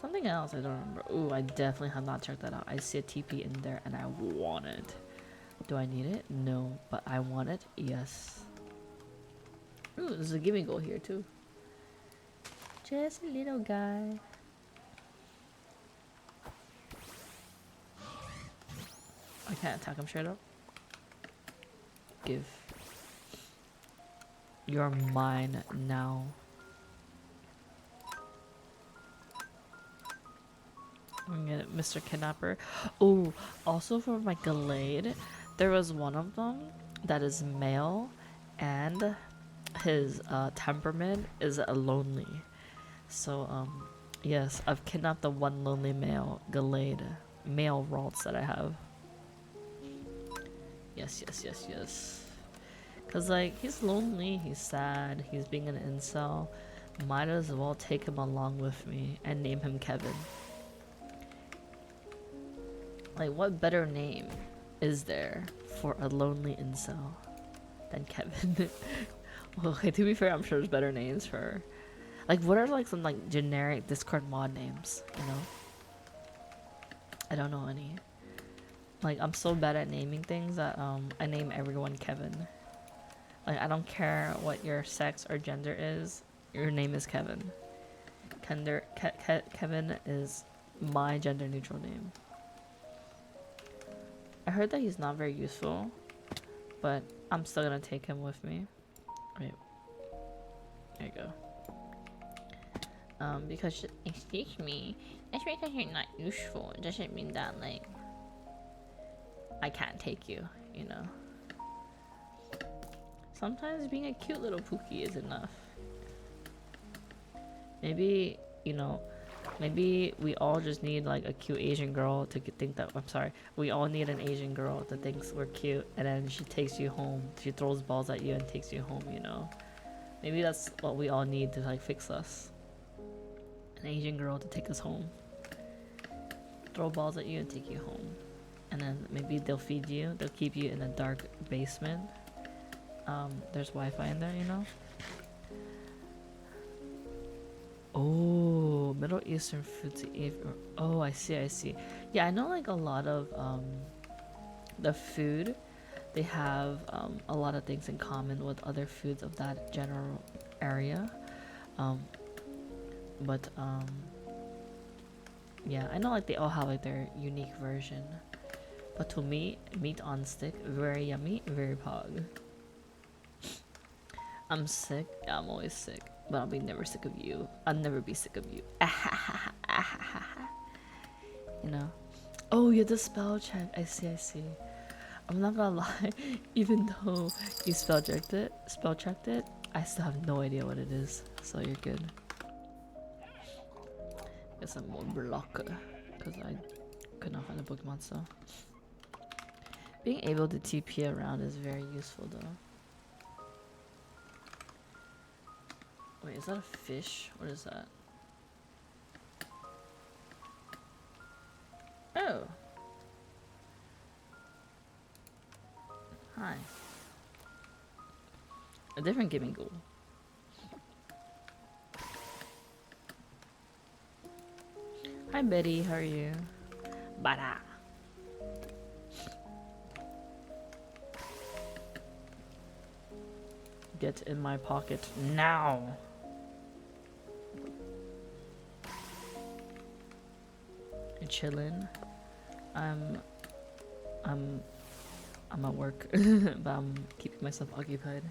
something else I don't remember. Ooh, I definitely have not checked that out. I see a TP in there and I want it. Do I need it? No, but I want it. Yes. Ooh, there's a gimme goal here too. Just a little guy. I can't attack him straight up. Give. You're mine now. I'm gonna get Mr. Kidnapper. Oh, also for my Gallade, there was one of them that is male, and his temperament is a lonely. So yes, I've kidnapped the one lonely male Gallade, male Ralts that I have. Yes. Cause like he's lonely, he's sad, he's being an incel. Might as well take him along with me and name him Kevin. Like, what better name is there for a lonely incel than Kevin? Well, okay, to be fair, I'm sure there's better names for. Like, what are like some like generic Discord mod names? You know, I don't know any. Like, I'm so bad at naming things that I name everyone Kevin. Like, I don't care what your sex or gender is. Your name is Kevin. Kevin is my gender neutral name. I heard that he's not very useful, but I'm still gonna take him with me. Wait. There you go. Because, excuse me, just because you're not useful, it doesn't mean that, like, I can't take you, you know? Sometimes being a cute little Pookie is enough. Maybe, you know, maybe we all just need like a cute Asian girl to think that, I'm sorry, we all need an Asian girl that thinks we're cute, and then she takes you home. She throws balls at you and takes you home, you know? Maybe that's what we all need to like fix us. An Asian girl to take us home. Throw balls at you and take you home. And then maybe they'll feed you, they'll keep you in a dark basement. There's Wi-Fi in there, you know? Oh, Middle Eastern food to eat. Oh, I see. Yeah, I know like a lot of the food, they have a lot of things in common with other foods of that general area. But yeah, I know like they all have like their unique version. But to me, meat on stick, very yummy, very pog. I'm sick. Yeah, I'm always sick. But I'll be never sick of you. I'll never be sick of you. You know? Oh, you have the spell check. I see, I see. I'm not gonna lie. Even though you spell checked it, I still have no idea what it is. So you're good. Guess I'm more blocker. Because I could not find a Pokemon, so. Being able to TP around is very useful though. Wait, is that a fish? What is that? Oh. Hi. A different Gimmighoul. Hi Betty, how are you? Bada. Get in my pocket now. You're chilling. I'm at work, but I'm keeping myself occupied.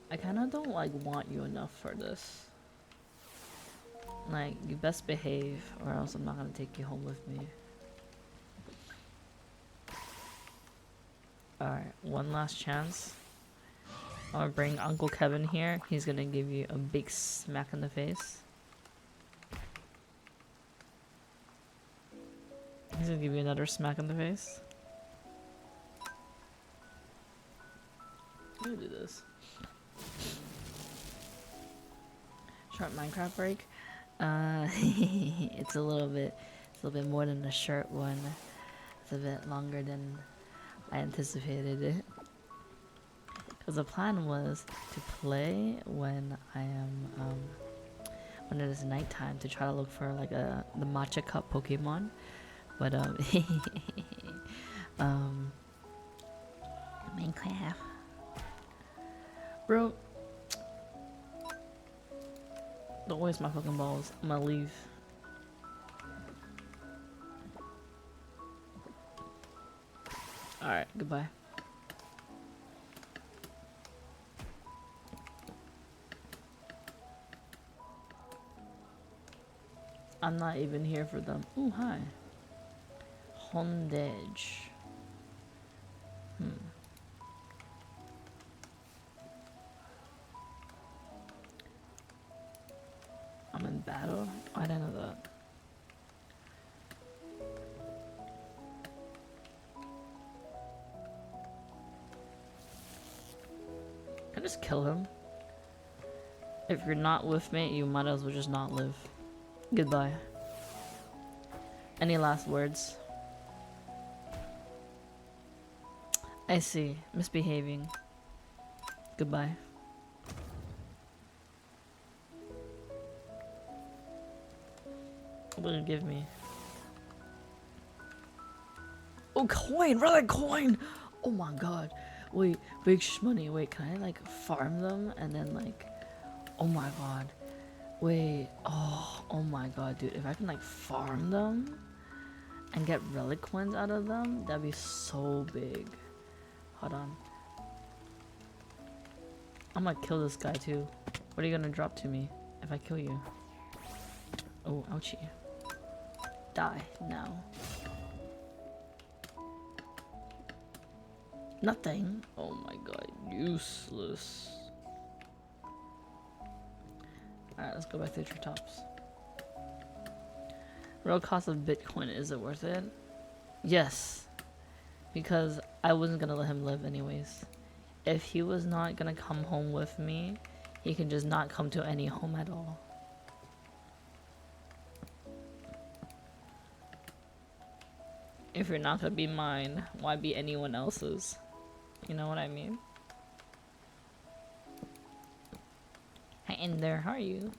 I kind of don't like want you enough for this. Like, you best behave or else I'm not gonna take you home with me. Alright, one last chance. I'm gonna bring Uncle Kevin here. He's gonna give you a big smack in the face. He's gonna give you another smack in the face. I'm gonna do this. Short Minecraft break. It's a little bit more than a short one. It's a bit longer than I anticipated it. Because the plan was to play when I am when it is nighttime to try to look for like the matcha cup Pokemon, but Minecraft, bro. Don't waste my fucking balls. I'm gonna leave. Alright, goodbye. I'm not even here for them. Ooh, hi. Hondage. I'm in battle? I didn't know that. Can I just kill him? If you're not with me, you might as well just not live. Goodbye. Any last words? I see. Misbehaving. Goodbye. What did it give me? Oh, coin! Relic coin! Oh my god. Wait, big money. Wait, can I like farm them and then like... Oh my god. Wait. Oh my god, dude. If I can like farm them and get relic coins out of them, that'd be so big. Hold on. I'm gonna kill this guy too. What are you gonna drop to me if I kill you? Oh, ouchie. Die now. Nothing. Oh my god, useless. Alright, let's go back to the treetops. Real cost of Bitcoin, is it worth it? Yes. Because I wasn't gonna let him live anyways. If he was not gonna come home with me, he can just not come to any home at all. If you're not gonna be mine, why be anyone else's? You know what I mean? Hi in there, how are you?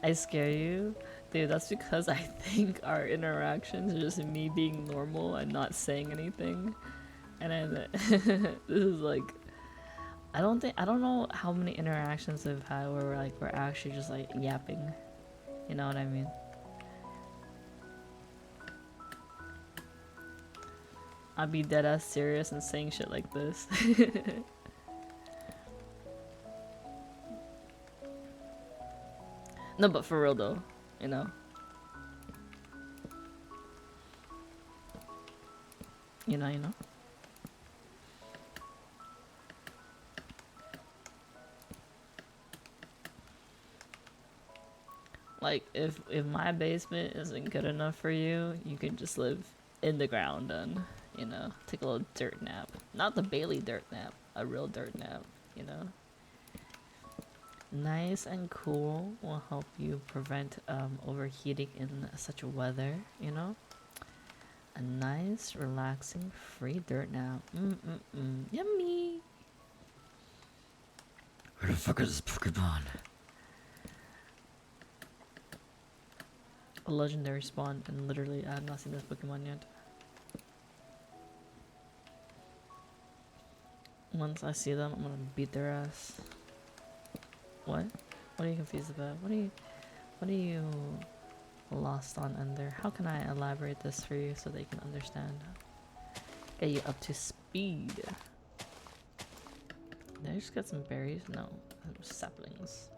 I scare you? Dude, that's because I think our interactions are just me being normal and not saying anything. And then this is like, I don't know how many interactions we've had where we're actually just like yapping. You know what I mean? I'd be dead ass serious and saying shit like this. No, but for real though, you know? You know? Like, if my basement isn't good enough for you, you can just live in the ground and, you know, take a little dirt nap. Not the Bailey dirt nap, a real dirt nap, you know? Nice and cool will help you prevent overheating in such weather, you know? A nice, relaxing, free dirt nap. Yummy! Where the fuck is this Pokemon? A legendary spawn, and literally I have not seen this Pokemon yet. Once I see them, I'm gonna beat their ass. What? What are you confused about? What are you lost on, Ender? How can I elaborate this for you so that you can understand? Get you up to speed. Did I just get some berries? No, saplings.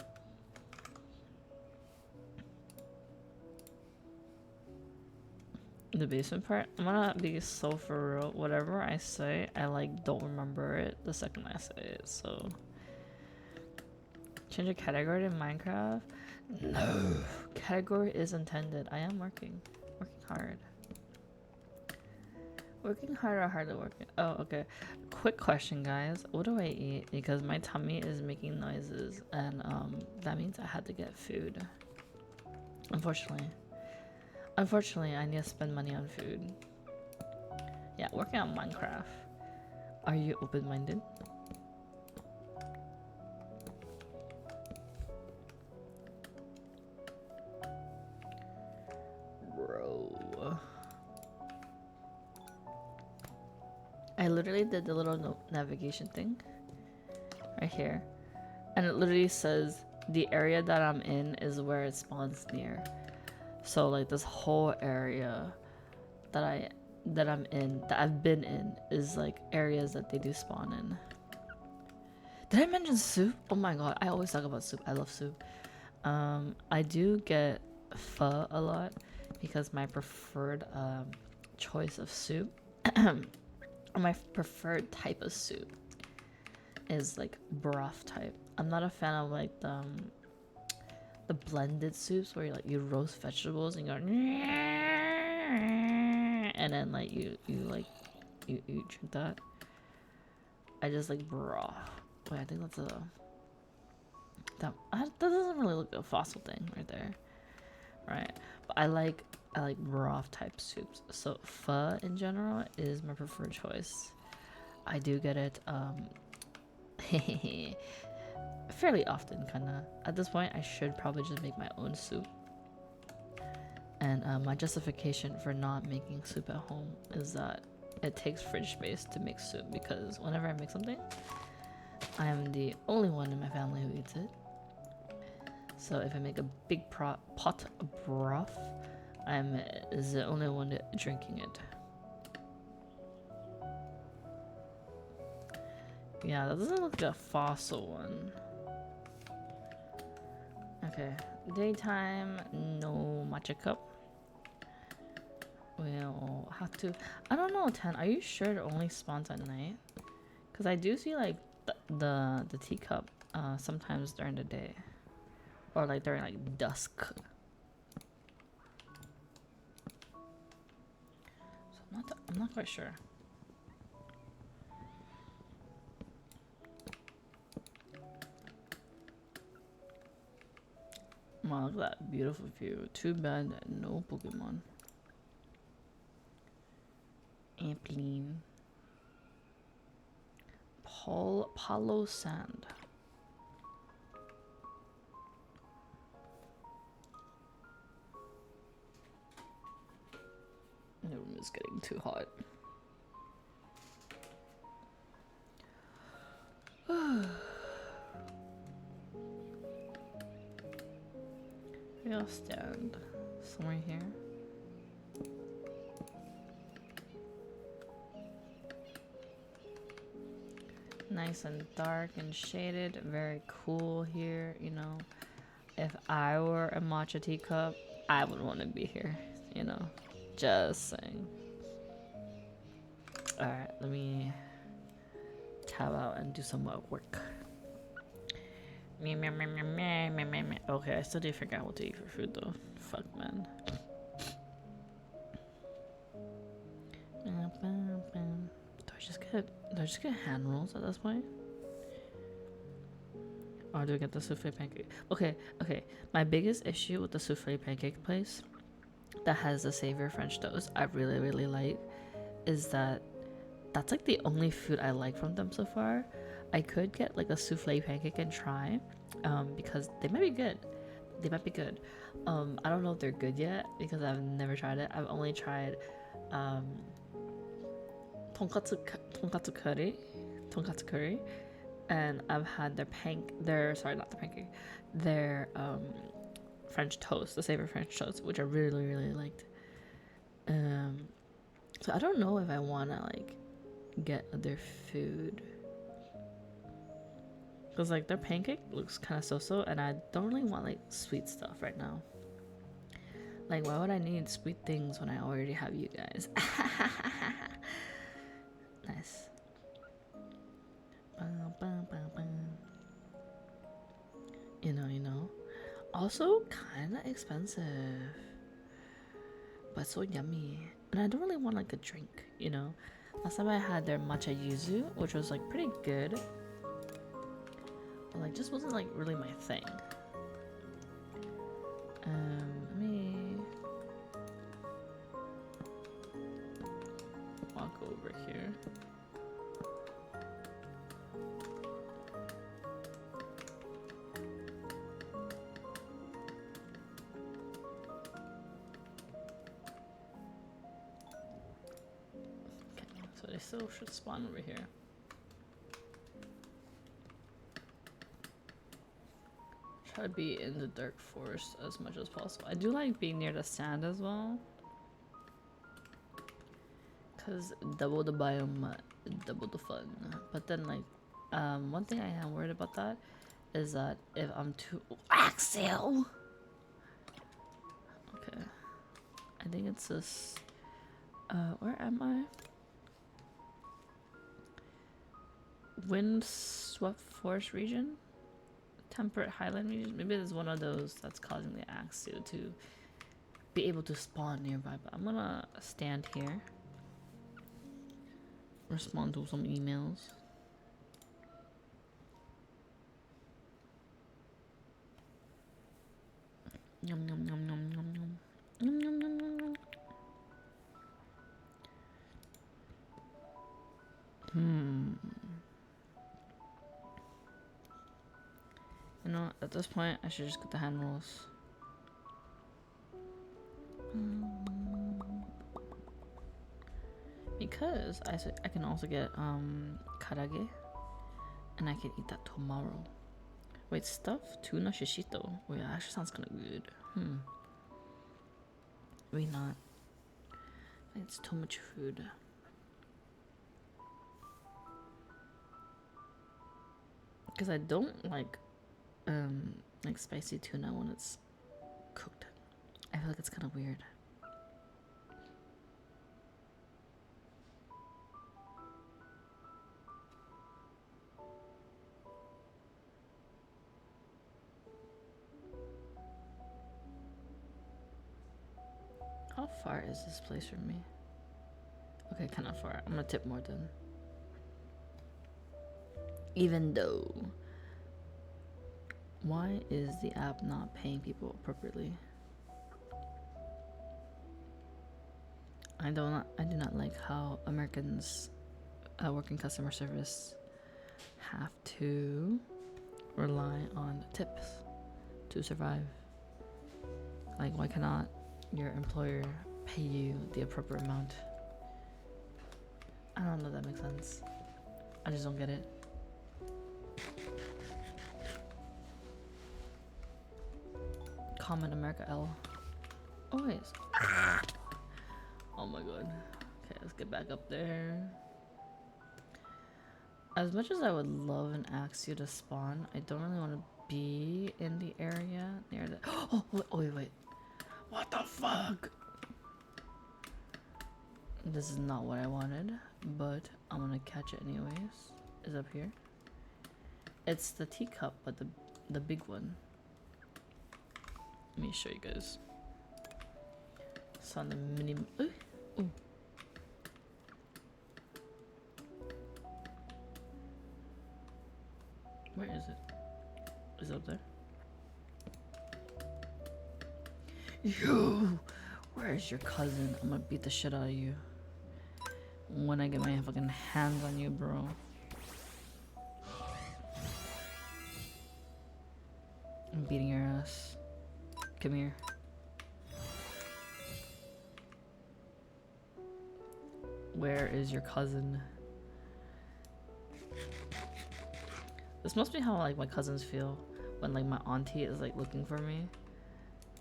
The basement part, I'm gonna be so for real. Whatever I say, I like don't remember it the second I say it. So change a category in Minecraft. No, category is intended. I am working hard. Working hard or hardly working? Oh, okay. Quick question, guys. What do I eat? Because my tummy is making noises, and that means I had to get food. Unfortunately, I need to spend money on food. Yeah, working on Minecraft. Are you open-minded? Bro. I literally did the little navigation thing. Right here. And it literally says the area that I'm in is where it spawns near. So like this whole area that I've been in is like areas that they do spawn in. Did I mention soup? Oh my god, I always talk about soup. I love soup. I do get pho a lot because my preferred choice of soup or my preferred type of soup is like broth type. I'm not a fan of like the blended soups where you roast vegetables and you go and then like you drink that. I just like broth. Wait, I think that's that doesn't really look like a fossil thing right there, right? But I like broth type soups. So pho in general is my preferred choice. I do get it fairly often, kinda. At this point, I should probably just make my own soup. And my justification for not making soup at home is that it takes fridge space to make soup, because whenever I make something, I am the only one in my family who eats it. So if I make a big pot of broth, I'm the only one drinking it. Yeah, that doesn't look like a fossil one. Okay, daytime, no matcha cup. We'll have to. I don't know, Ten. Are you sure it only spawns at night? Because I do see like the teacup sometimes during the day, or like during like dusk. So I'm not quite sure. Wow, look at that beautiful view. Too bad that no Pokemon. Ampline. Palo Sand. is getting too hot. Maybe I'll stand somewhere here. Nice and dark and shaded, very cool here, you know. If I were a matcha teacup, I would want to be here, you know. Just saying. Alright, let me tab out and do some more work. Okay, I still did figure out what to eat for food though. Fuck, man. Do I just get hand rolls at this point? Or do I get the souffle pancake? Okay. My biggest issue with the souffle pancake place that has the Savour French toast I really like is that that's like the only food I like from them so far. I could get like a souffle pancake and try, because they might be good. I don't know if they're good yet because I've never tried it. I've only tried tonkatsu curry, and I've had their French toast, the Savour French toast, which I really liked. So I don't know if I wanna like get other food, because like their pancake looks kind of so, and I don't really want like sweet stuff right now. Like, why would I need sweet things when I already have you guys? Nice. You know. Also, kind of expensive, but so yummy. And I don't really want like a drink, you know. Last time I had their matcha yuzu, which was like pretty good, but like just wasn't like really my thing. Let me walk over here. So they still should spawn over here. Try to be in the dark forest as much as possible. I do like being near the sand as well, cause double the biome, double the fun. But then like, one thing I am worried about that is that if I'm too Axel. Okay, I think it's this. Where am I? Windswept forest region, temperate highland region. Maybe there's one of those that's causing the axe to be able to spawn nearby. But I'm gonna stand here, respond to some emails. Yum yum yum yum yum yum yum yum yum yum. You know, at this point, I should just get the hand rolls. Because I can also get karage, and I can eat that tomorrow. Wait, stuffed tuna shishito. Wait, that actually sounds kind of good. Maybe not. It's too much food. Because I don't like spicy tuna when it's cooked. I feel like it's kind of weird. How far is this place from me? Okay, kind of far. I'm gonna tip more then. Even though, why is the app not paying people appropriately? I do not like how Americans work in customer service have to rely on tips to survive. Like, why cannot your employer pay you the appropriate amount? I don't know if that makes sense. I just don't get it. Common America L. Oh wait. Oh my god. Okay, let's get back up there. As much as I would love an Axio to spawn, I don't really want to be in the area near the. Oh wait. What the fuck? This is not what I wanted, but I'm gonna catch it anyways. Is up here. It's the teacup, but the big one. Let me show you guys. It's on the mini. Ooh. Where is it? Is it up there? You! Where's your cousin? I'm gonna beat the shit out of you. When I get my fucking hands on you, bro. I'm beating your ass. Come here. Where is your cousin? This must be how like my cousins feel when like my auntie is like looking for me,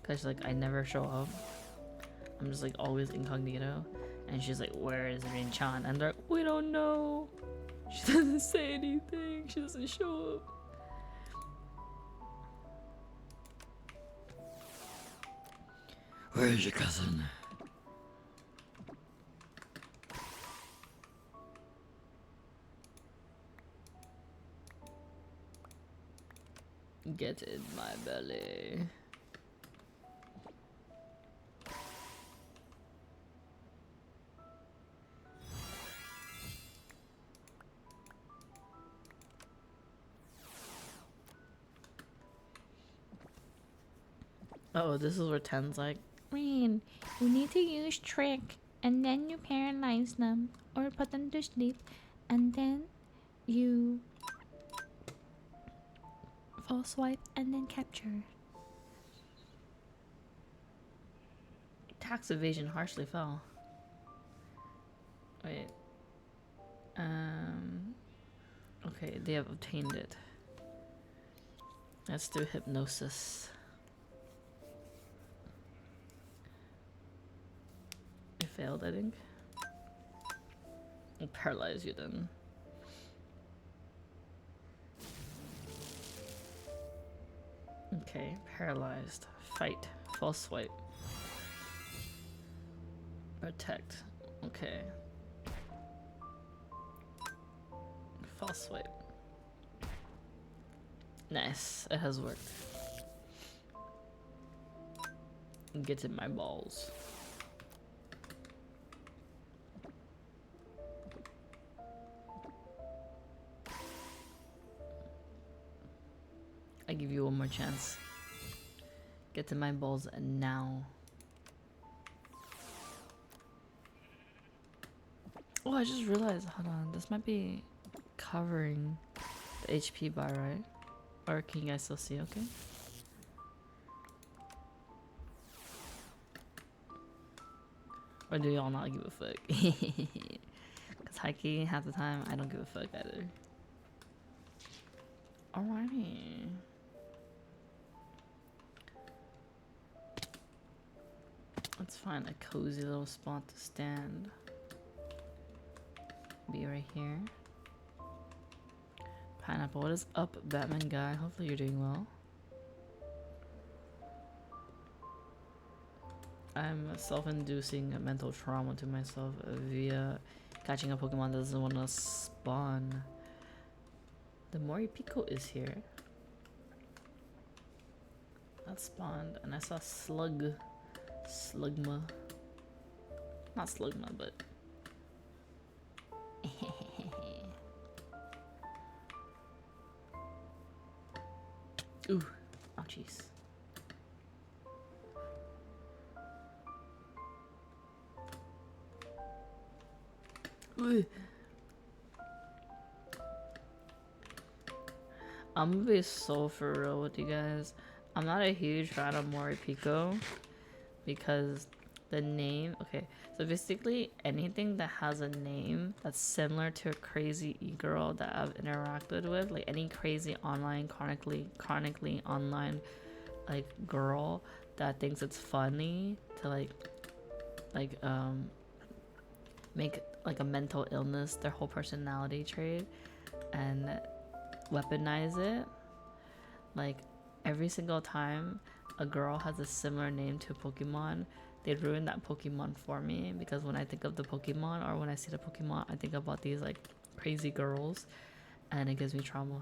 cause like I never show up. I'm just like always incognito, and she's like, "Where is Rin-chan?" And they're like, "We don't know. She doesn't say anything. She doesn't show up." Where is your cousin? Get in my belly. Oh, this is where Ten's like, Rin, you need to use trick, and then you paralyze them, or put them to sleep, and then you false swipe, and then capture. tax evasion harshly fell. Wait. Okay, they have obtained it. Let's do hypnosis. It failed, I think. I'll paralyze you then. Okay, paralyzed. Fight. False swipe. Protect. Okay. False swipe. Nice. It has worked. Get in my balls. I give you one more chance. Get to my balls now. Oh, I just realized, hold on, this might be covering the HP bar, right? Or can you guys still see, okay? Or do y'all not give a fuck? Because Heike, half the time, I don't give a fuck either. Alrighty. Let's find a cozy little spot to stand. Be right here. Pineapple, what is up, Batman guy? Hopefully you're doing well. I'm self-inducing a mental trauma to myself via catching a Pokemon that doesn't want to spawn. The Moripeko is here. That spawned, and I saw Slugma. Not Slugma, but ooh, ouchies. Ooh. I'm gonna be so for real with you guys. I'm not a huge fan of Moripeko because the name. Okay, so basically anything that has a name that's similar to a crazy e-girl that I've interacted with, like any crazy online, chronically online, like girl that thinks it's funny to like make like a mental illness their whole personality trait and weaponize it. Like every single time a girl has a similar name to a Pokemon, they ruin that Pokemon for me, because when I think of the Pokemon or when I see the Pokemon, I think about these like crazy girls and it gives me trauma.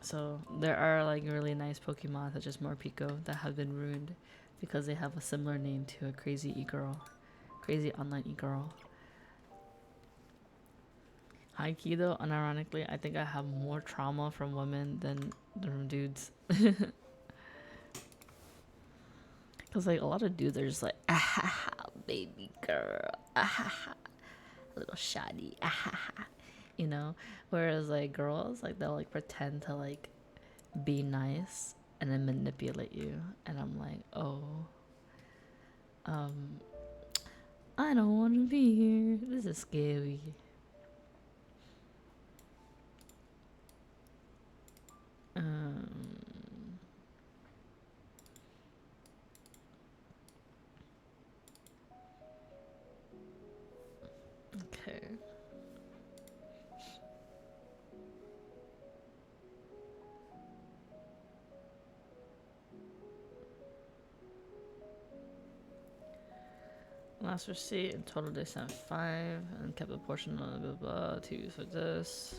So there are like really nice Pokemon such as Morpeko that have been ruined because they have a similar name to a crazy e-girl, crazy online e-girl. High key though, unironically, I think I have more trauma from women than from dudes. Cause like a lot of dudes are just like, ah ha ha, baby girl, ah ha ha, little shoddy, ah ha ha, you know. Whereas like girls, like they'll like pretend to like be nice and then manipulate you, and I'm like, oh, I don't want to be here. This is scary. Okay. Last receipt in total they sent 5 and kept a portion of blah, blah, blah to use for this.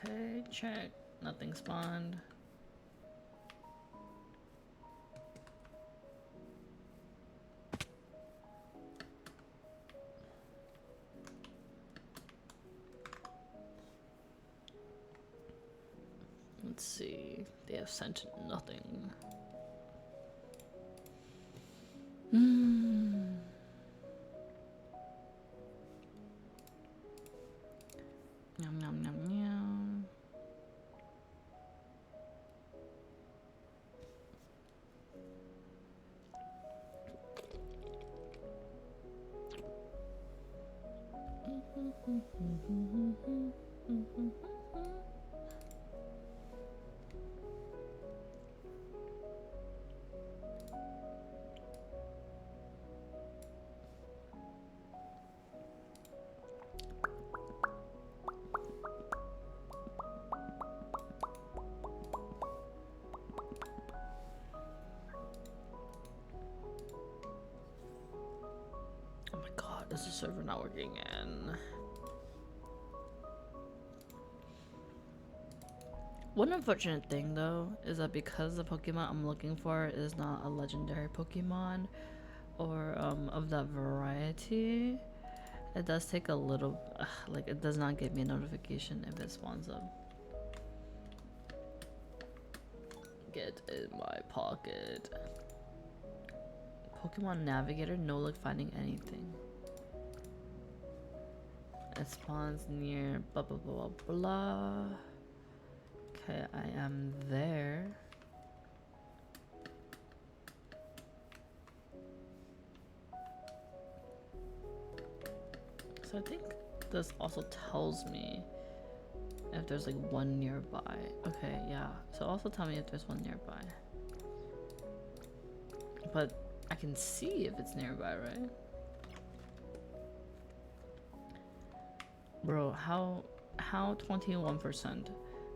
Okay, check. Nothing spawned. Let's see. They have sent nothing. Yum, yum, yum, yum. Oh my god, is the server not working again? One unfortunate thing though is that because the Pokemon I'm looking for is not a legendary Pokemon or of that variety, it does take a little like it does not give me a notification if it spawns up. Get in my pocket. Pokemon Navigator, no luck finding anything. It spawns near blah blah blah blah blah. Okay, I am there. So I think this also tells me if there's like one nearby. Okay, yeah. So also tell me if there's one nearby. But I can see if it's nearby, right? Bro, how 21%?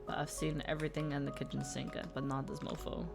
But I've seen everything in the kitchen sink, but not this mofo.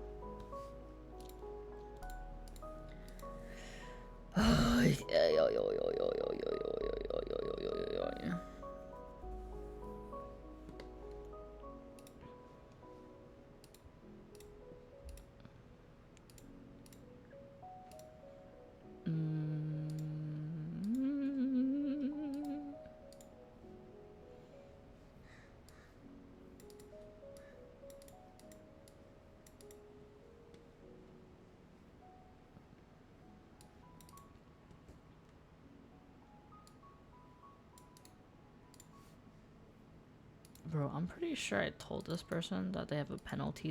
Bro, I'm pretty sure I told this person that they have a penalty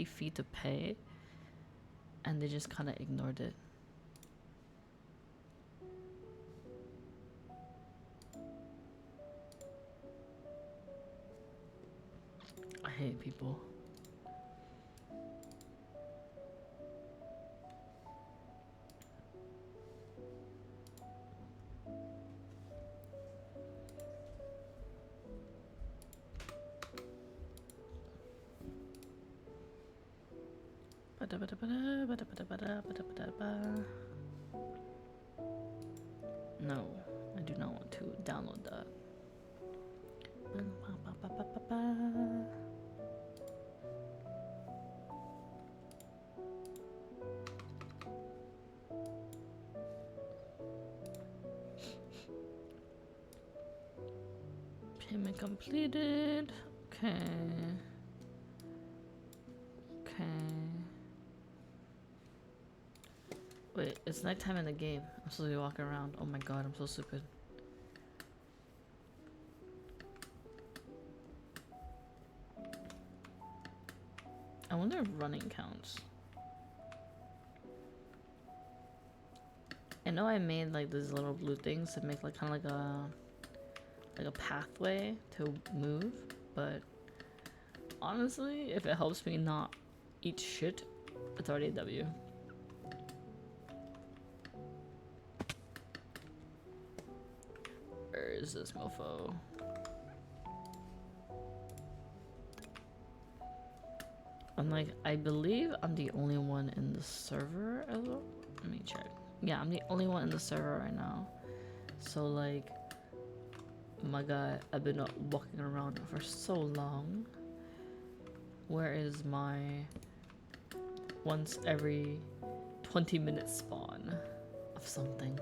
fee to pay, and they just kind of ignored it. I hate people. No, I do not want to download that. Payment completed. Okay. Okay. Wait, it's nighttime in the game. I'm supposed to be walking around. Oh my god, I'm so stupid. I wonder if running counts. I know I made like these little blue things to make like kind of like a pathway to move, but honestly, if it helps me not eat shit, it's already a W. Where is this mofo? I'm like, I believe I'm the only one in the server as well. Let me check. Yeah, I'm the only one in the server right now. So like, my god, I've been walking around for so long. Where is my once every 20 minute spawn of something?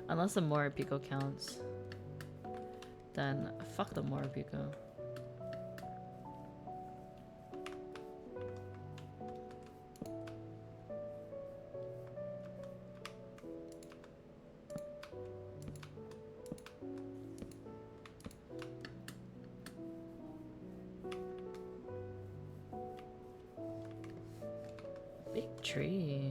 Unless the Moripiko counts, then fuck the Moripiko. Big tree.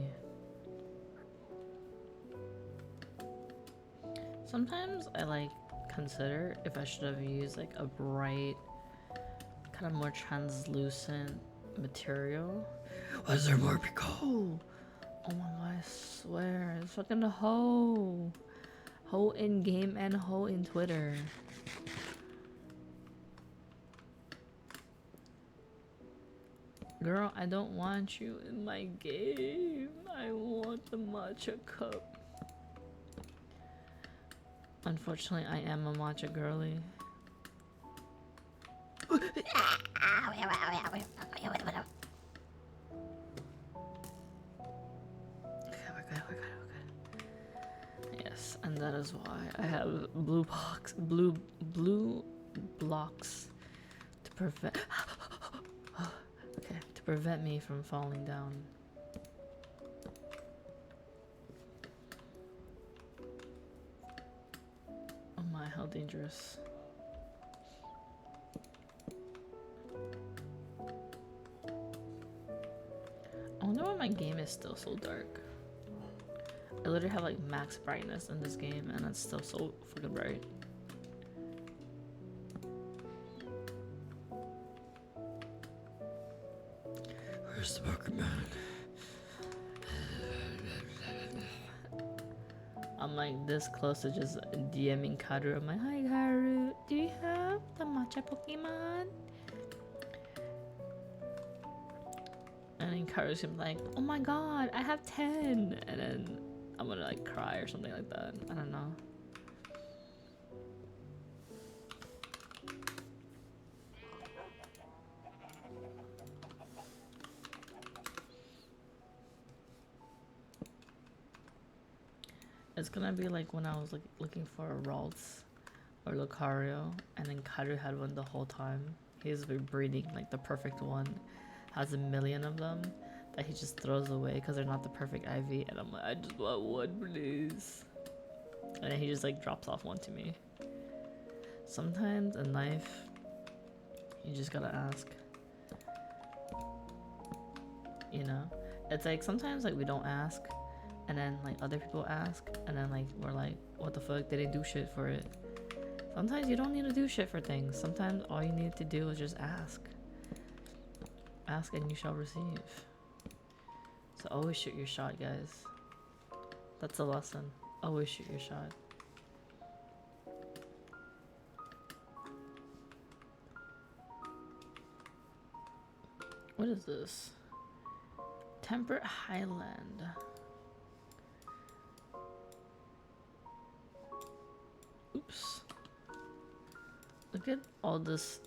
Sometimes I like consider if I should have used like a bright, kind of more translucent material. Why is there more Pico? Oh my god, I swear. It's fucking a hoe. Hoe in game and hoe in Twitter. Girl, I don't want you in my game. I want the matcha cup. Unfortunately, I am a matcha girly. Yes, and that is why I have blue blocks to prevent to prevent me from falling down. Oh my, how dangerous. I wonder why my game is still so dark. I literally have like max brightness in this game and it's still so fucking bright. Where's the Pokemon? I'm like this close to just DMing Karu. I'm like, hi Karu, do you have the matcha Pokemon? And then Karu's gonna be like, oh my god, I have 10. And then I'm gonna like cry or something like that. I don't know. It's gonna be like when I was like looking for a Ralts or Lucario, and then Karu had one the whole time. He's been breeding like the perfect one, has a million of them that he just throws away because they're not the perfect IV. And I'm like, I just want one, please. And then he just like drops off one to me. Sometimes in life, you just gotta ask. You know? It's like sometimes like we don't ask, and then like other people ask, and then like we're like, what the fuck? They didn't do shit for it. Sometimes you don't need to do shit for things. Sometimes all you need to do is just ask. Ask and you shall receive. So always shoot your shot, guys. That's a lesson. Always shoot your shot. What is this? Temperate Highland. Oops. Look at all this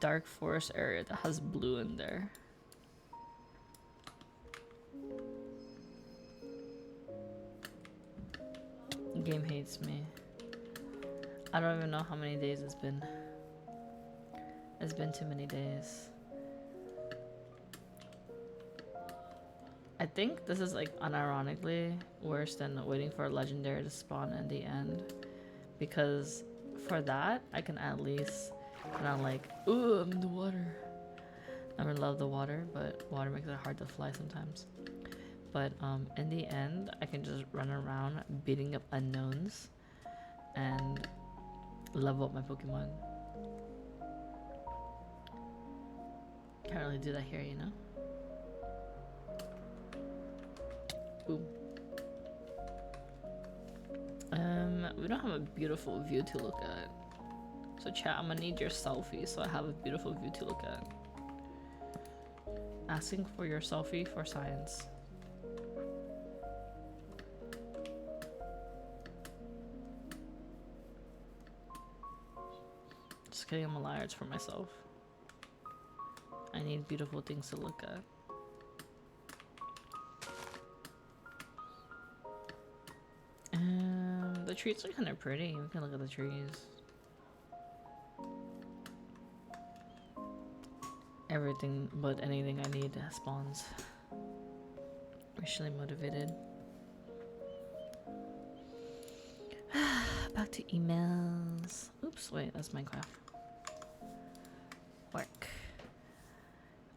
dark forest area that has blue in there. Game hates me. I don't even know how many days it's been. It's been too many days. I think this is like unironically worse than waiting for a legendary to spawn in the end, because for that I can at least kind of like, ooh, I'm in the water. I mean, love the water, but water makes it hard to fly sometimes. But in the end, I can just run around beating up unknowns and level up my Pokemon. Can't really do that here, you know? Boom. We don't have a beautiful view to look at. So chat, I'm gonna need your selfie so I have a beautiful view to look at. Asking for your selfie for science. Just kidding, I'm a liar, it's for myself. I need beautiful things to look at. The trees are kind of pretty. We can look at the trees. Everything but anything I need spawns. Racially motivated. Back to emails. Oops, wait, that's Minecraft. Work.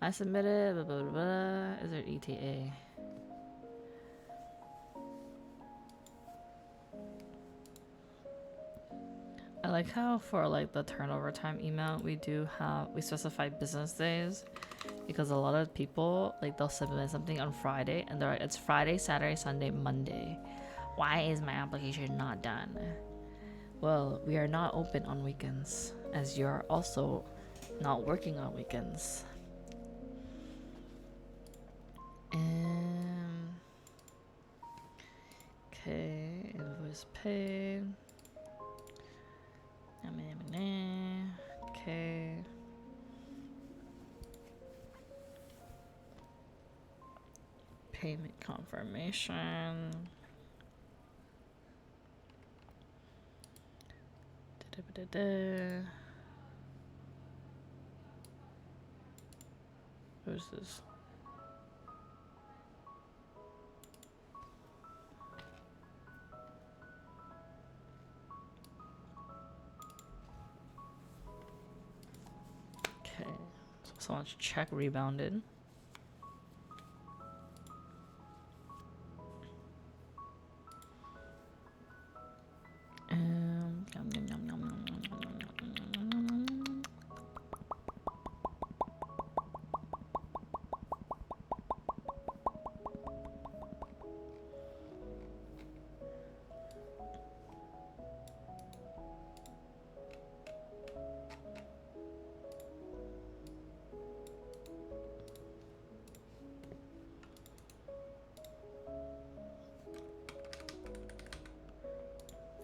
I submitted, blah, blah, blah, blah. Is there ETA? I like how for like the turnover time email we specify business days, because a lot of people like they'll submit something on Friday and they're like, it's Friday, Saturday, Sunday, Monday. Why is my application not done? Well, we are not open on weekends, as you're also not working on weekends. Okay, invoice paid. Okay. Payment confirmation. Who's this? Okay, so someone's check rebounded. Yum, yum, yum, yum, yum, yum, yum, yum, yum, yum.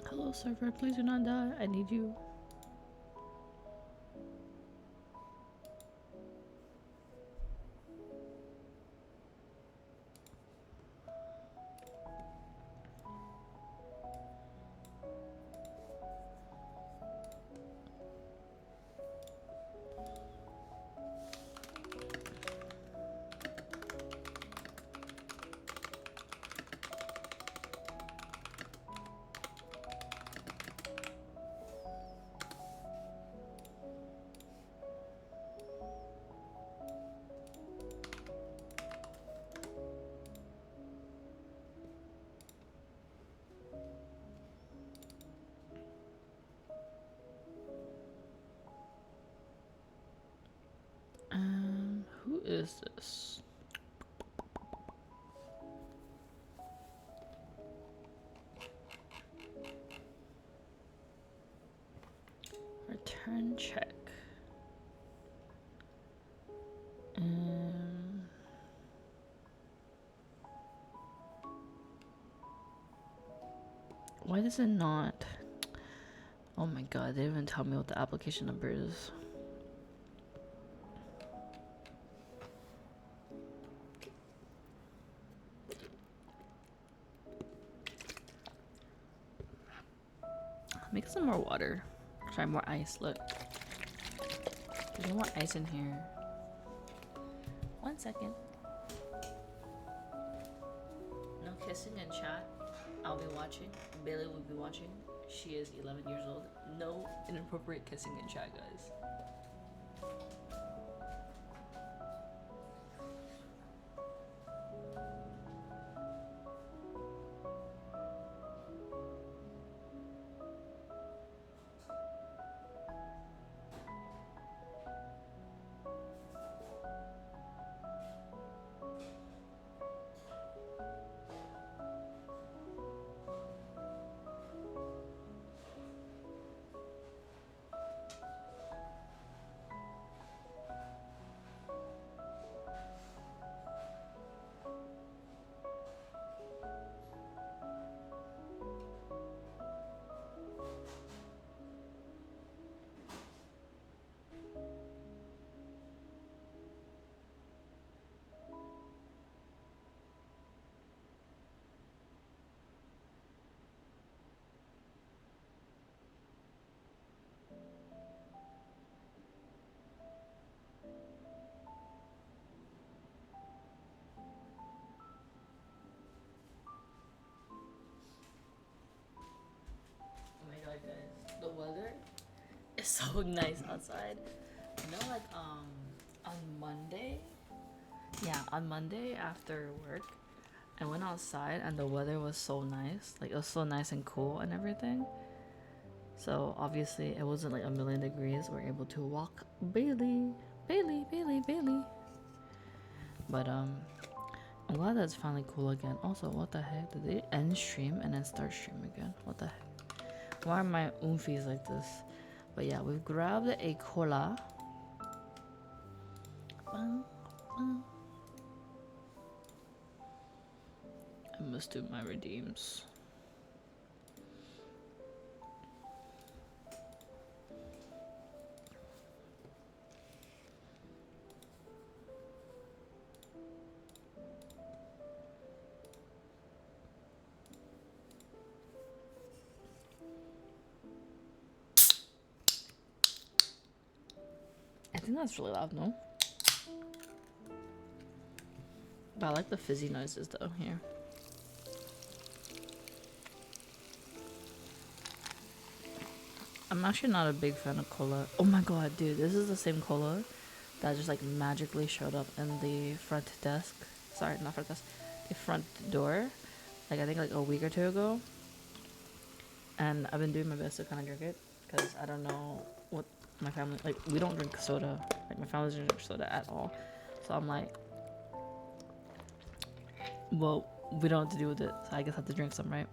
Hello, server. Please do not die. I need you. is this? Return check. Why does it not? Oh my god, they didn't even tell me what the application number is. Make some more water. Try more ice. Look. There's more ice in here. 1 second. No kissing and chat. I'll be watching. Bailey will be watching. She is 11 years old. No inappropriate kissing in chat, guys. Guys, the weather is so nice outside. You know, like on Monday, on Monday after work, I went outside and the weather was so nice. Like it was so nice and cool and everything. So obviously it wasn't like a million degrees. We're able to walk Bailey. But I'm glad that it's finally cool again. Also, what the heck? Did they end stream and then start stream again? What the heck? Why are my oomfies like this? But yeah, we've grabbed a cola. I must do my redeems. I think that's really loud, no? But I like the fizzy noises though here. I'm actually not a big fan of cola. Oh my god, dude, this is the same cola that just like magically showed up in the front desk. Sorry, not front desk. The front door. Like I think like a week or two ago. And I've been doing my best to kind of drink it because I don't know what my family, like we don't drink soda. Like my family doesn't drink soda at all. So I'm like, well, we don't know what to do with it. So I guess I have to drink some, right?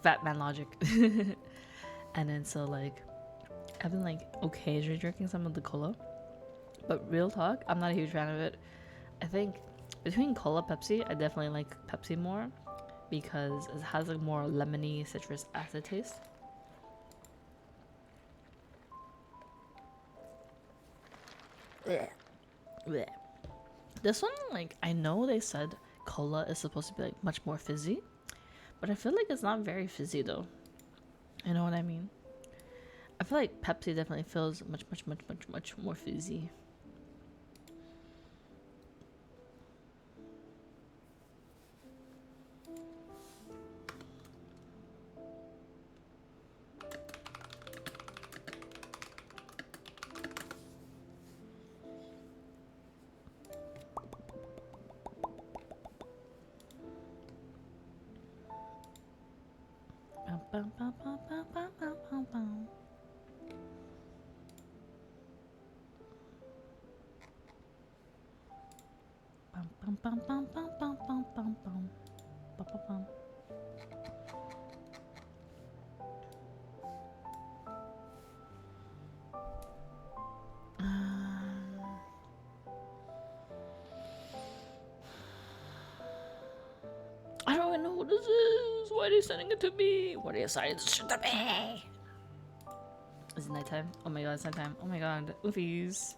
Fat man logic. And then so like I've been like occasionally drinking some of the cola. But real talk, I'm not a huge fan of it. I think between cola Pepsi, I definitely like Pepsi more because it has a more lemony citrus acid taste. Blech. Blech. This one, like, I know they said cola is supposed to be like much more fizzy, but I feel like it's not very fizzy though. You know what I mean? I feel like Pepsi definitely feels much more fizzy. Bum, bum, bum, bum, bum, bum, bum, bum. Bum, bum, bum. I don't even know who this is. Why are they sending it to me? Why are they assigning this shit to me? Is it nighttime? Oh my god, it's nighttime. Oh my god, oofies.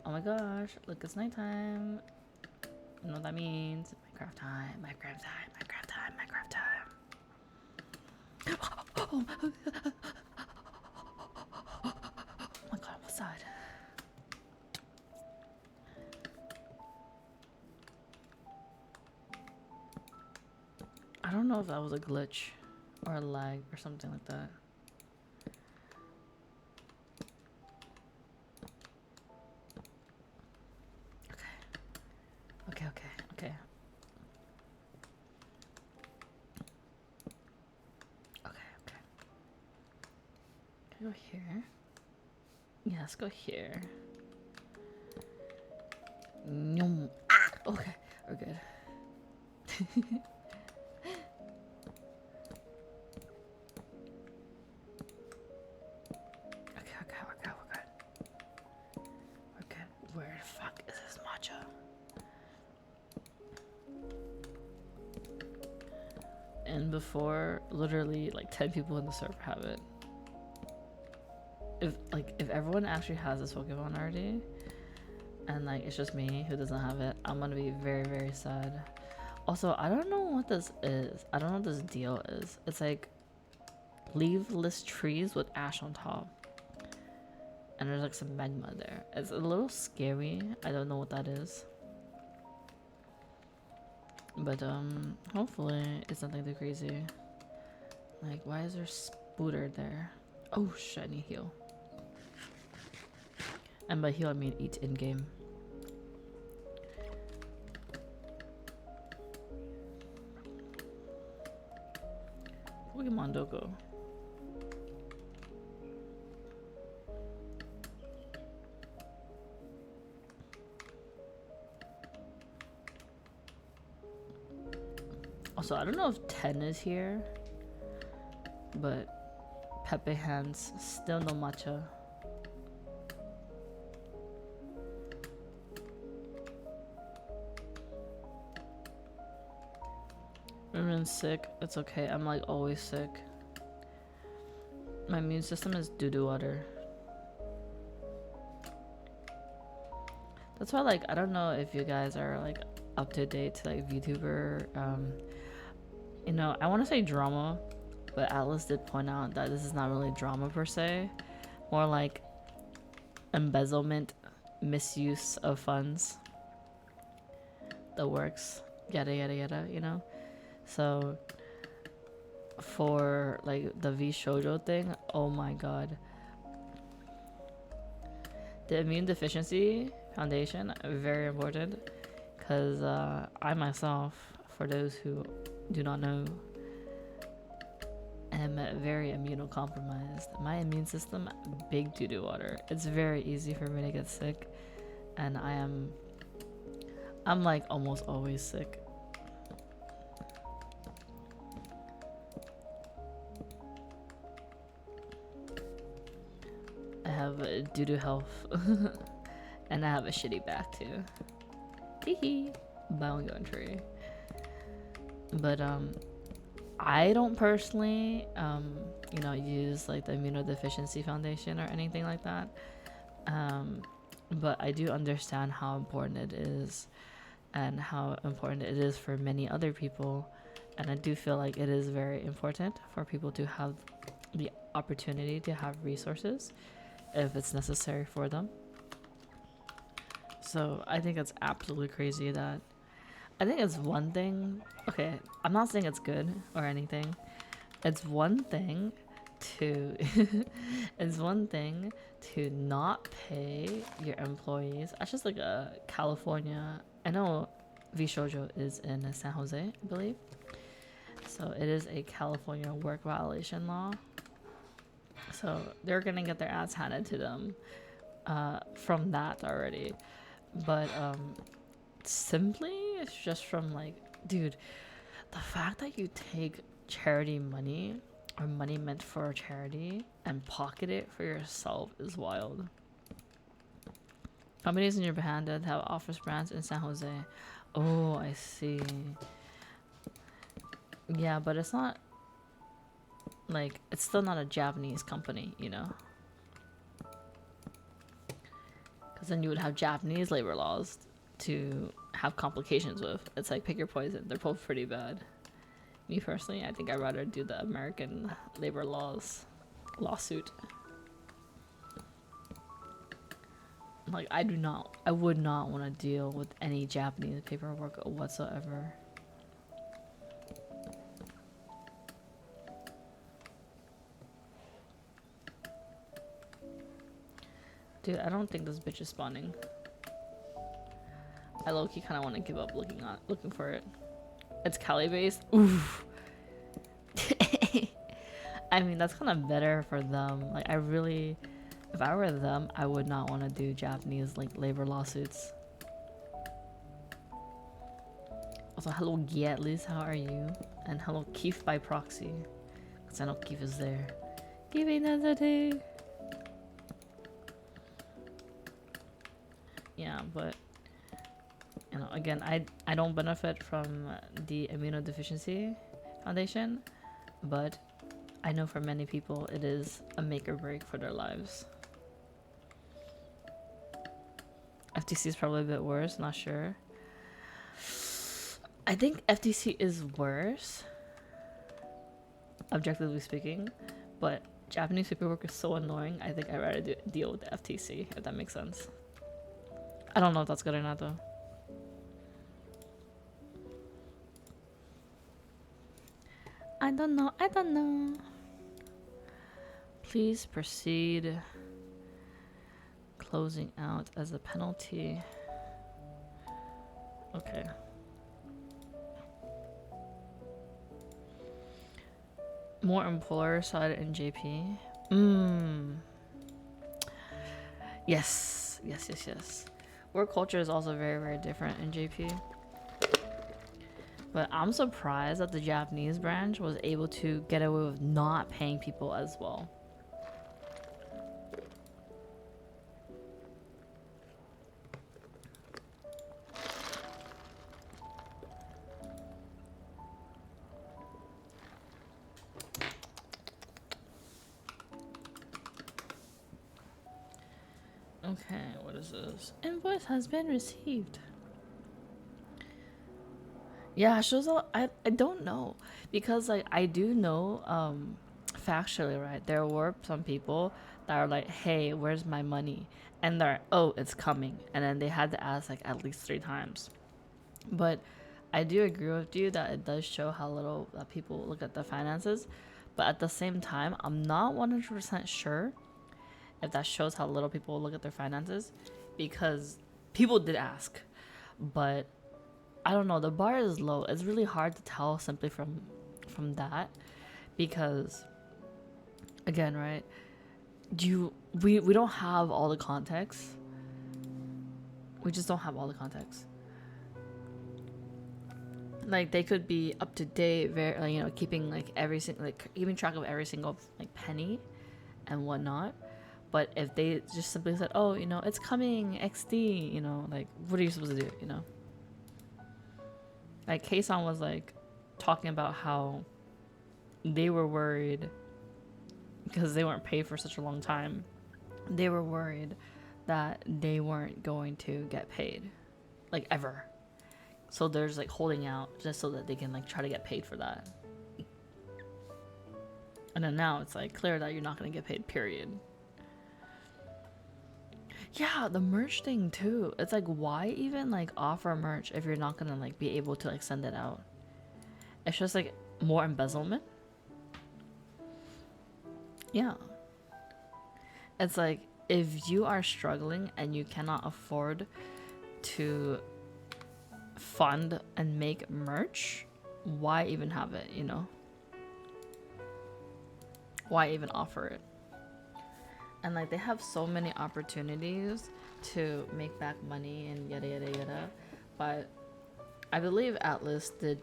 Oh my gosh, look, it's nighttime. You know what that means? Minecraft time, Minecraft time, Minecraft time, Minecraft time. Oh my god, I'm outside. I don't know if that was a glitch or a lag or something like that. Okay, okay, okay. Okay, okay. Can I go here? Yeah, let's go here. Nyum. Ah! Okay, we're good. Okay, we're good. We're good. Where the fuck is this matcha? And before, literally, like 10 people in the server have it. If everyone actually has this Pokemon already, and like it's just me who doesn't have it, I'm gonna be very, very sad. Also, I don't know what this is. I don't know what this deal is. It's like leafless trees with ash on top. And there's like some magma there. It's a little scary. I don't know what that is. But hopefully it's nothing too crazy. Like, why is there Spooter there? Oh shit, I need heal. And by heal I mean eat in game. Pokemon Doko. Also, I don't know if 10 is here, but Pepe hands, still no matcha. I'm sick. It's okay. I'm like always sick. My immune system is doo-doo water. That's why, like, I don't know if you guys are like up to date to like VTuber. You know, I want to say drama, but Atlas did point out that this is not really drama per se, more like embezzlement, misuse of funds, the works, yada yada yada, you know. So for like the V Shoujo thing, oh my god, the Immune Deficiency Foundation, very important, because I myself, for those who do not know, am very immunocompromised. My immune system, big doo-doo water. It's very easy for me to get sick, and I'm like almost always sick. I have doo-doo health, and I have a shitty back too. Hee bound tree. But I don't personally you know, use like the Immunodeficiency Foundation or anything like that, but I do understand how important it is and how important it is for many other people, and I do feel like it is very important for people to have the opportunity to have resources if it's necessary for them. So I think it's absolutely crazy that I think it's one thing. Okay, I'm not saying it's good or anything. It's one thing to it's one thing to not pay your employees. That's just like a California. I know V Shoujo is in San Jose, I believe. So it is a California work violation law. So they're gonna get their ass handed to them from that already. But simply it's just from like, dude, the fact that you take charity money or money meant for charity and pocket it for yourself is wild. Companies in Japan that have office brands in San Jose. Oh, I see. Yeah, but it's not like, it's still not a Japanese company, you know? Because then you would have Japanese labor laws to have complications with. It's like pick your poison. They're both pretty bad. Me personally, I think I'd rather do the American labor laws lawsuit. Like, I would not want to deal with any Japanese paperwork whatsoever. Dude, I don't think this bitch is spawning. I low-key kind of want to give up looking for it. It's Cali based. Oof. I mean, that's kind of better for them. Like, if I were them, I would not want to do Japanese like labor lawsuits. Also, hello Giatlis, how are you? And hello Keith by proxy, because I know Keith is there. Keith identity. Yeah, but you know, again, I don't benefit from the Immunodeficiency Foundation, but I know for many people it is a make or break for their lives. FTC is probably a bit worse, not sure. I think FTC is worse, objectively speaking, but Japanese paperwork is so annoying, I think I'd rather deal with the FTC, if that makes sense. I don't know if that's good or not, though. I don't know. Please proceed. Closing out as a penalty. Okay. More employer side in JP. Yes. Work culture is also very, very different in JP. But I'm surprised that the Japanese branch was able to get away with not paying people as well. Okay, what is this? Invoice has been received. Yeah, shows up. I don't know, because like I do know factually, right, there were some people that are like, hey, where's my money? And they're, oh, it's coming, and then they had to ask like at least 3 times. But I do agree with you that it does show how little that people look at the finances, but at the same time I'm not 100% sure if that shows how little people look at their finances, because people did ask, but I don't know, the bar is low. It's really hard to tell simply from that, because again, right, we don't have all the context. We just don't have all the context. Like, they could be up to date, very like, you know, keeping like keeping track of every single like penny and whatnot. But if they just simply said, oh, you know, it's coming XD, you know, like, what are you supposed to do, you know? Like, Keisan was like talking about how they were worried because they weren't paid for such a long time. They were worried that they weren't going to get paid, like, ever. So they're just like holding out just so that they can like try to get paid for that. And then now it's like clear that you're not going to get paid, period. Yeah, the merch thing too. It's like, why even like offer merch if you're not gonna like be able to like send it out? It's just like more embezzlement. Yeah. It's like, if you are struggling and you cannot afford to fund and make merch, why even have it, you know? Why even offer it? And like, they have so many opportunities to make back money and yada yada yada, but I believe Atlas did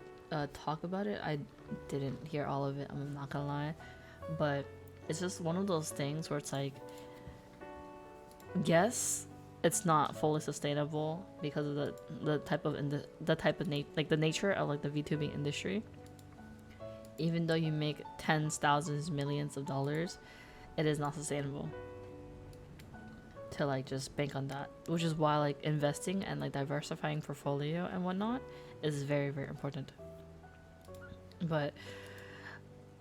talk about it. I didn't hear all of it, I'm not gonna lie, but it's just one of those things where it's like, yes, it's not fully sustainable because of the type of like the nature of like the VTubing industry. Even though you make tens, thousands, millions of dollars, it is not sustainable to like just bank on that, which is why like investing and like diversifying portfolio and whatnot is very, very important. But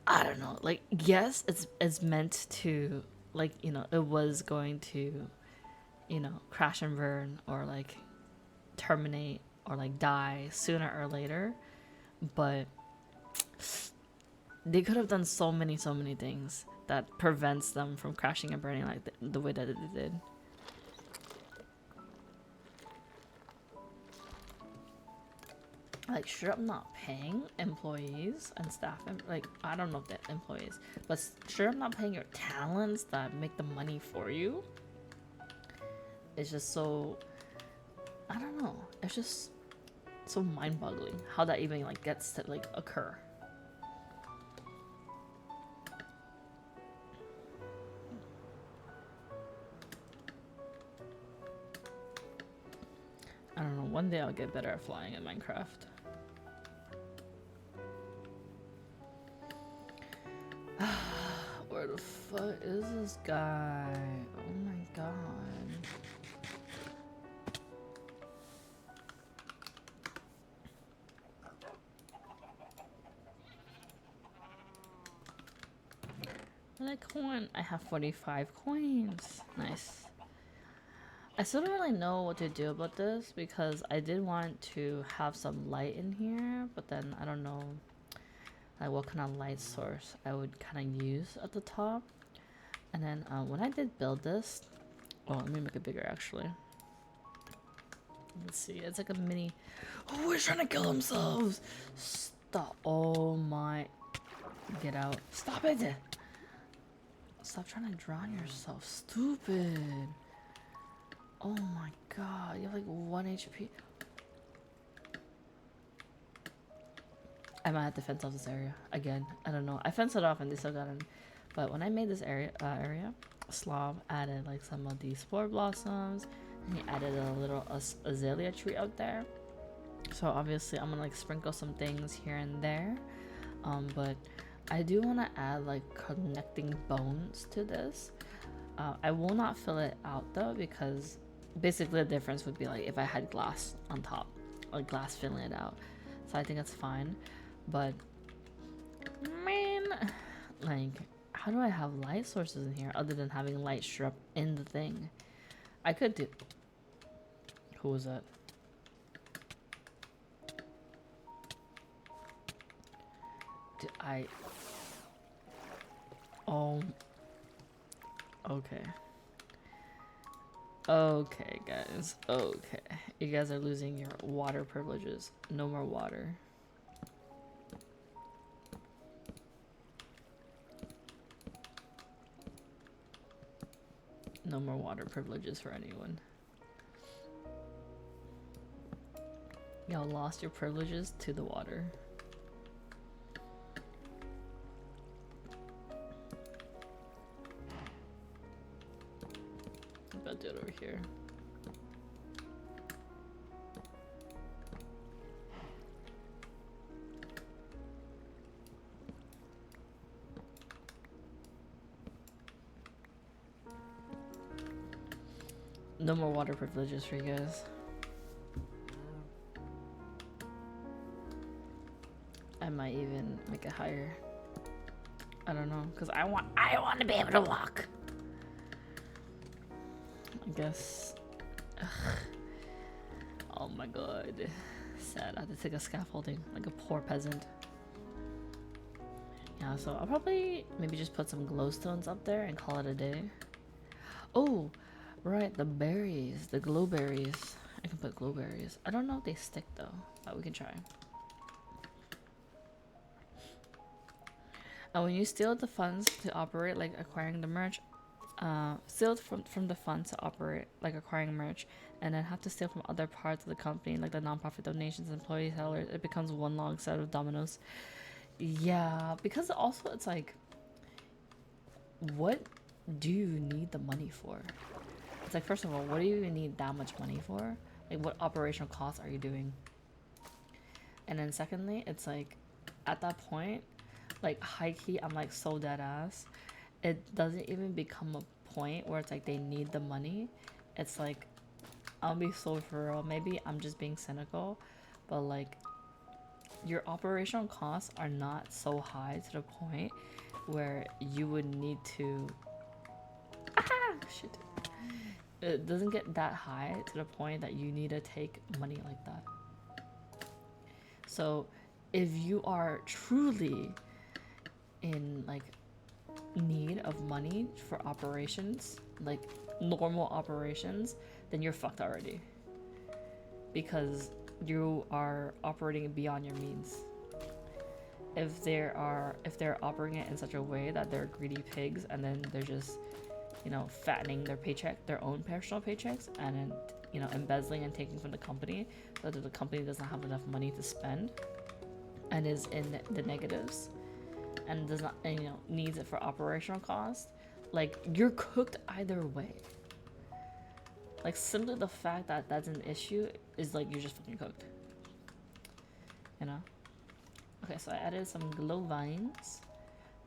I don't know, like, yes, it's meant to, like, you know, it was going to, you know, crash and burn or like terminate or like die sooner or later, but they could have done so many things that prevents them from crashing and burning like the way that it did. Like, sure, I'm not paying employees and staff, and like, I don't know if they're employees, but sure, I'm not paying your talents that make the money for you. It's just so, I don't know, it's just so mind-boggling how that even like gets to like occur. I don't know, one day I'll get better at flying in Minecraft. Where the fuck is this guy? Oh my god. Like coin. I have 45 coins. Nice. I still don't really know what to do about this because I did want to have some light in here, but then I don't know like what kind of light source I would kind of use at the top. And then when I did build this, oh, let me make it bigger actually. Let's see, it's like a mini. Oh, we're trying to kill themselves. Stop. Oh my. Get out. Stop it. Stop trying to drown yourself. Stupid. Oh my god, you have like 1 HP. I might have to fence off this area again. I don't know. I fenced it off and they still got in. But when I made this area, Slav added like some of these spore blossoms, and he added a little azalea tree out there. So obviously I'm gonna like sprinkle some things here and there. But I do want to add like connecting bones to this. I will not fill it out though, because basically the difference would be like if I had glass on top, like glass filling it out. So I think that's fine. But man, like, how do I have light sources in here other than having light strip in the thing? I could do. Who was that? Did I? Oh. Okay. Okay, guys. Okay. You guys are losing your water privileges. No more water. No more water privileges for anyone. Y'all lost your privileges to the water. I'll do it over here. No more water privileges for you guys. I might even make it higher. I don't know, because I want to be able to walk. I guess. Ugh. Oh my god. Sad. I have to take a scaffolding like a poor peasant. Yeah, so I'll probably maybe just put some glowstones up there and call it a day. Oh, right, the berries, the glowberries. I can put glowberries. I don't know if they stick though, but we can try. And when you steal the funds to operate, like acquiring the merch, steal from the fund to operate, like acquiring merch, and then have to steal from other parts of the company, like the nonprofit donations, employee sellers. It becomes one long set of dominoes. Yeah, because also it's like, what do you need the money for? It's like, first of all, what do you even need that much money for? Like, what operational costs are you doing? And then secondly, it's like, at that point, like high key, I'm like so dead ass. It doesn't even become a point where it's like they need the money. It's like, I'll be so for real. Maybe I'm just being cynical, but like, your operational costs are not so high to the point where you would need to. Shit. It doesn't get that high to the point that you need to take money like that. So, if you are truly in like need of money for operations, like normal operations, then you're fucked already. Because you are operating beyond your means. If they're operating it in such a way that they're greedy pigs and then they're just, you know, fattening their own personal paychecks, and then, you know, embezzling and taking from the company so that the company doesn't have enough money to spend and is in the negatives and does not, and, you know, needs it for operational costs, like, you're cooked either way. Like, simply the fact that that's an issue is like, you're just fucking cooked, you know. Okay, so I added some glow vines,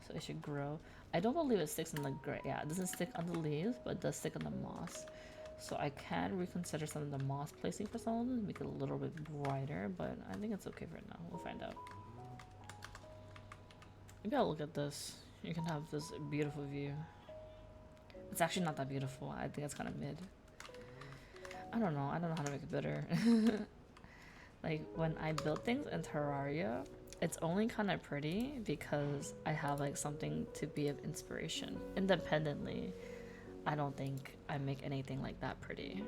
so it should grow. I don't believe it sticks on the yeah, it doesn't stick on the leaves, but it does stick on the moss. So I can reconsider some of the moss placing for some of them, make it a little bit brighter, but I think it's okay for now. We'll find out. Maybe I'll look at this. You can have this beautiful view. It's actually not that beautiful. I think it's kind of mid. I don't know how to make it better. Like, when I build things in Terraria, it's only kind of pretty because I have like something to be of inspiration. Independently, I don't think I make anything like that pretty.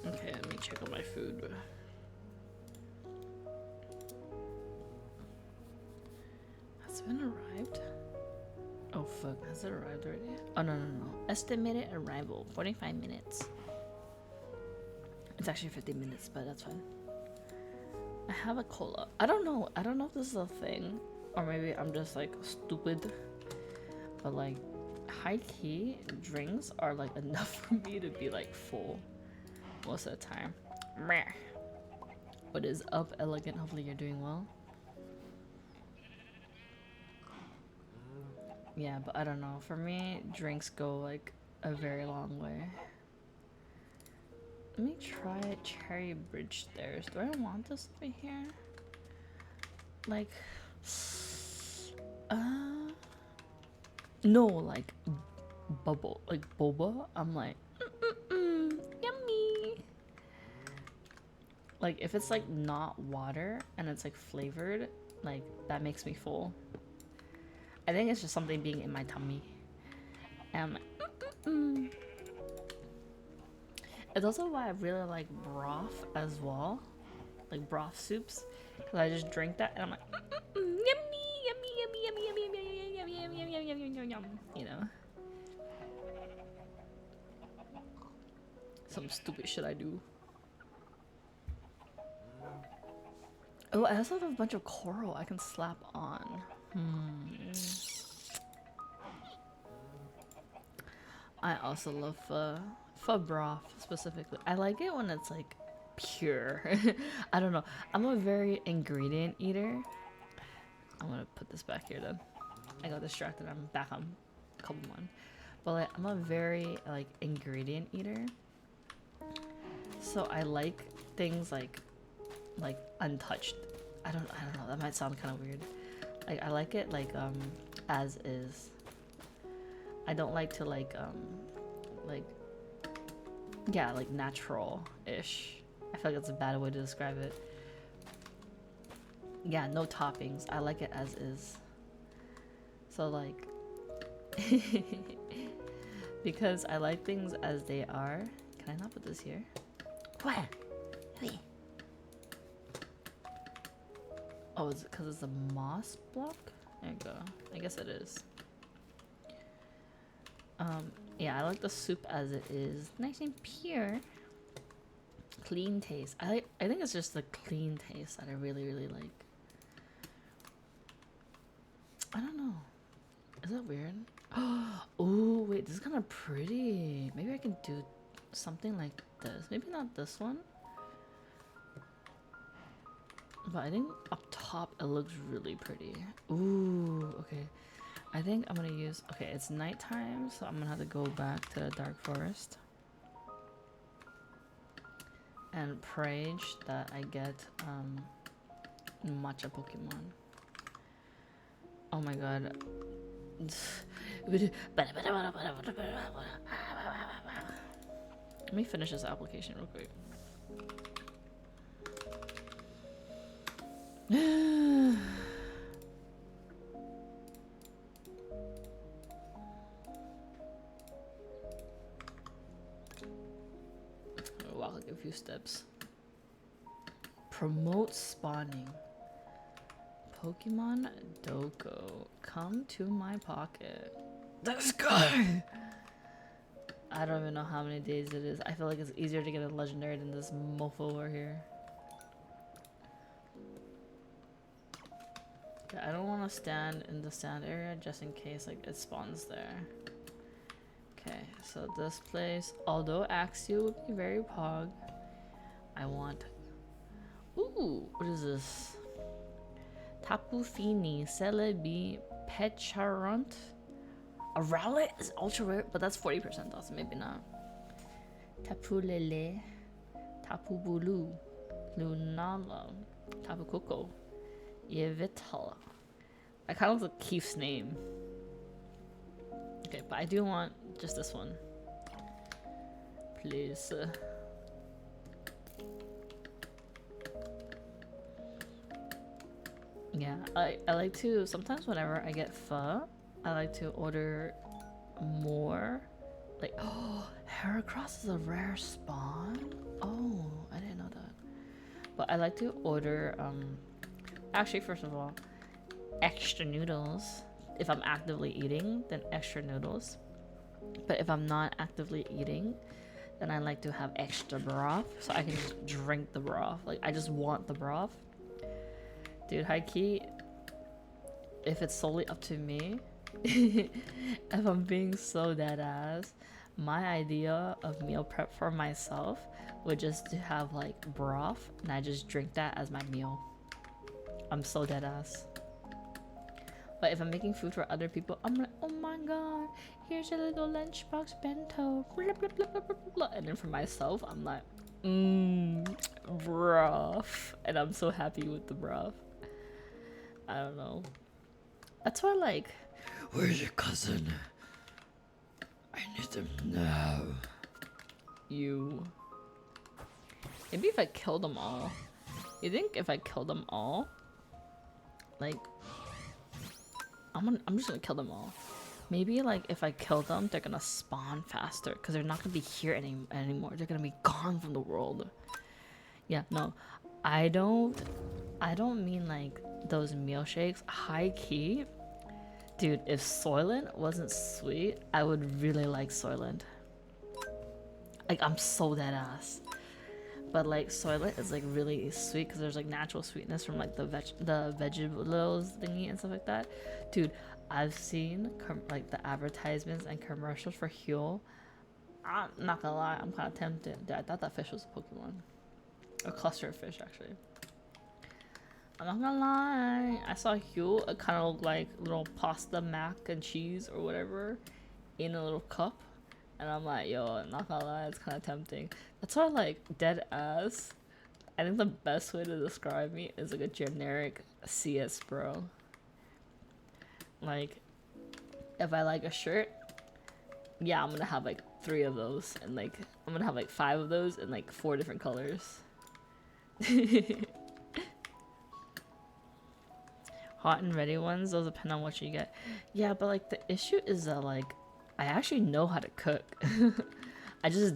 Okay, let me check on my food. Has it been arrived? Oh fuck, has it arrived already? Oh no. Estimated arrival, 45 minutes. It's actually 50 minutes, but that's fine. I have a cola. I don't know if this is a thing, or maybe I'm just like stupid, but like, high key drinks are like enough for me to be like full most of the time. Meh. What is up, Elegant? Hopefully you're doing well. Yeah, but I don't know. For me, drinks go like a very long way. Let me try Cherry Bridge Stairs. Do I want this over here? Like, no, like bubble, like boba. I'm like, yummy. Like, if it's like not water and it's like flavored, like that makes me full. I think it's just something being in my tummy. It's also why I really like broth as well, like broth soups, because I just drink that and I'm like, yum, you know. Some stupid shit I do. Oh, I also have a bunch of coral I can slap on. I also love pho broth specifically. I like it when it's like pure. I don't know. I'm a very ingredient eater. I'm gonna put this back here then. I got distracted. I'm back on couple one. But like, I'm a very like ingredient eater. So I like things like untouched. I don't know. That might sound kind of weird. Like, I like it like as is. I don't like to like yeah, like natural-ish. I feel like that's a bad way to describe it. Yeah, no toppings. I like it as is. So like, Because I like things as they are. Can I not put this here? What? Wait. Oh, is it because it's a moss block? There you go. I guess it is. Yeah, I like the soup as it is. Nice and pure. Clean taste. I think it's just the clean taste that I really, really like. I don't know. Is that weird? Oh, wait, this is kind of pretty. Maybe I can do something like this. Maybe not this one. But I think up top it looks really pretty. Ooh, okay. I think I'm gonna use, okay, it's nighttime, so I'm gonna have to go back to the dark forest and pray that I get matcha Pokemon. Oh my god. Let me finish this application real quick. Walk like a few steps. Promote spawning. Pokemon Doko, come to my pocket. Let's go! I don't even know how many days it is. I feel like it's easier to get a legendary than this mofo over here. Yeah, I don't want to stand in the sand area just in case like it spawns there. Okay, so this place, although Axio would be very pog, I want... Ooh, what is this? Tapu Fini, Celebi, Pecharunt. A Rowlet is ultra rare, but that's 40% off, so maybe not. Tapu Lele, Tapu Bulu, Lunala, Tapu Koko, Yevitala. I kind of like Keith's name. Okay, but I do want just this one. Please. Yeah, I like to, sometimes whenever I get pho, I like to order more. Like, oh, Heracross is a rare spawn? Oh, I didn't know that. But I like to order, actually, first of all, extra noodles. If I'm actively eating, then extra noodles. But if I'm not actively eating, then I like to have extra broth so I can just drink the broth. Like, I just want the broth. Dude, high key, if it's solely up to me, if I'm being so dead ass, my idea of meal prep for myself would just to have like broth and I just drink that as my meal. I'm so dead ass. But if I'm making food for other people, I'm like, oh my god, here's a little lunchbox bento. Blah, blah, blah, blah, blah, blah. And then for myself, I'm like, broth. And I'm so happy with the broth. I don't know. That's why, like, where's your cousin? I need them now. You. Maybe if I kill them all. You think if I kill them all, like, I'm just gonna kill them all. Maybe like if I kill them, they're gonna spawn faster because they're not gonna be here anymore. They're gonna be gone from the world. Yeah, no, I don't mean like those meal shakes. High key, dude. If Soylent wasn't sweet, I would really like Soylent. Like I'm so dead ass. But like Soylent is like really sweet because there's like natural sweetness from like the vegetables thingy and stuff like that. Dude, I've seen like the advertisements and commercials for Huel. I'm not gonna lie, I'm kind of tempted. Dude, I thought that fish was a Pokemon. A cluster of fish, actually. I'm not gonna lie, I saw Huel. It kind of looked like little pasta, mac and cheese or whatever in a little cup. And I'm like, yo, I'm not gonna lie, it's kind of tempting. That's why, like, dead ass, I think the best way to describe me is like a generic CS bro. Like, if I like a shirt, yeah, I'm gonna have like 3 of those. And like, I'm gonna have like 5 of those in like 4 different colors. Hot and ready ones, those depend on what you get. Yeah, but like the issue is that like I actually know how to cook. I just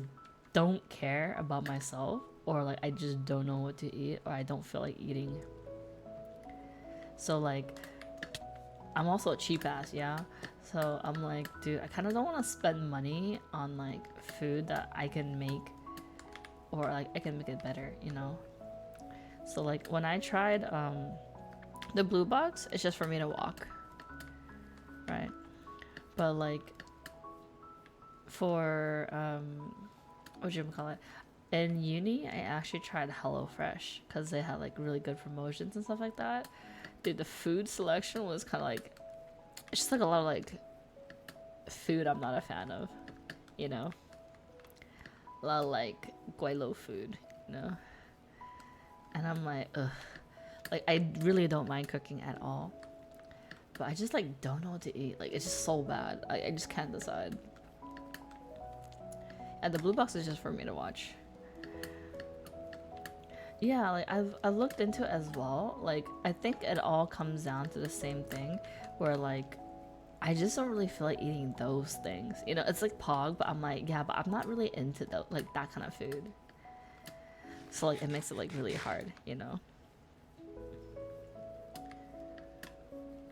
don't care about myself, or like I just don't know what to eat, or I don't feel like eating. So like I'm also a cheap ass, yeah. So I'm like, dude, I kind of don't want to spend money on like food that I can make, or like I can make it better, you know. So like when I tried the blue box, it's just for me to walk, right? But like for what you call it, in uni, I actually tried HelloFresh because they had like really good promotions and stuff like that. Dude, the food selection was kind of like, it's just like a lot of like food I'm not a fan of, you know. A lot of like guaylo food, you know. And I'm like, ugh. Like I really don't mind cooking at all, but I just like don't know what to eat. Like it's just so bad. I just can't decide. And the blue box is just for me to watch. Yeah, like I've looked into it as well. Like I think it all comes down to the same thing, where like I just don't really feel like eating those things. You know, it's like pog, but I'm like, yeah, but I'm not really into like that kind of food. So like it makes it like really hard, you know.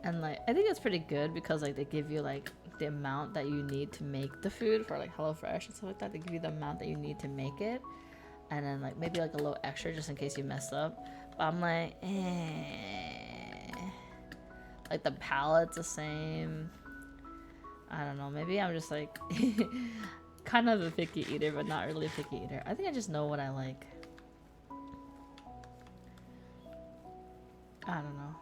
And like I think it's pretty good because like they give you like the amount that you need to make the food for like HelloFresh and stuff like that. They give you the amount that you need to make it, and then like maybe like a little extra just in case you mess up. But I'm like, like the palette's the same. I don't know. Maybe I'm just like kind of a picky eater, but not really a picky eater. I think I just know what I like. I don't know.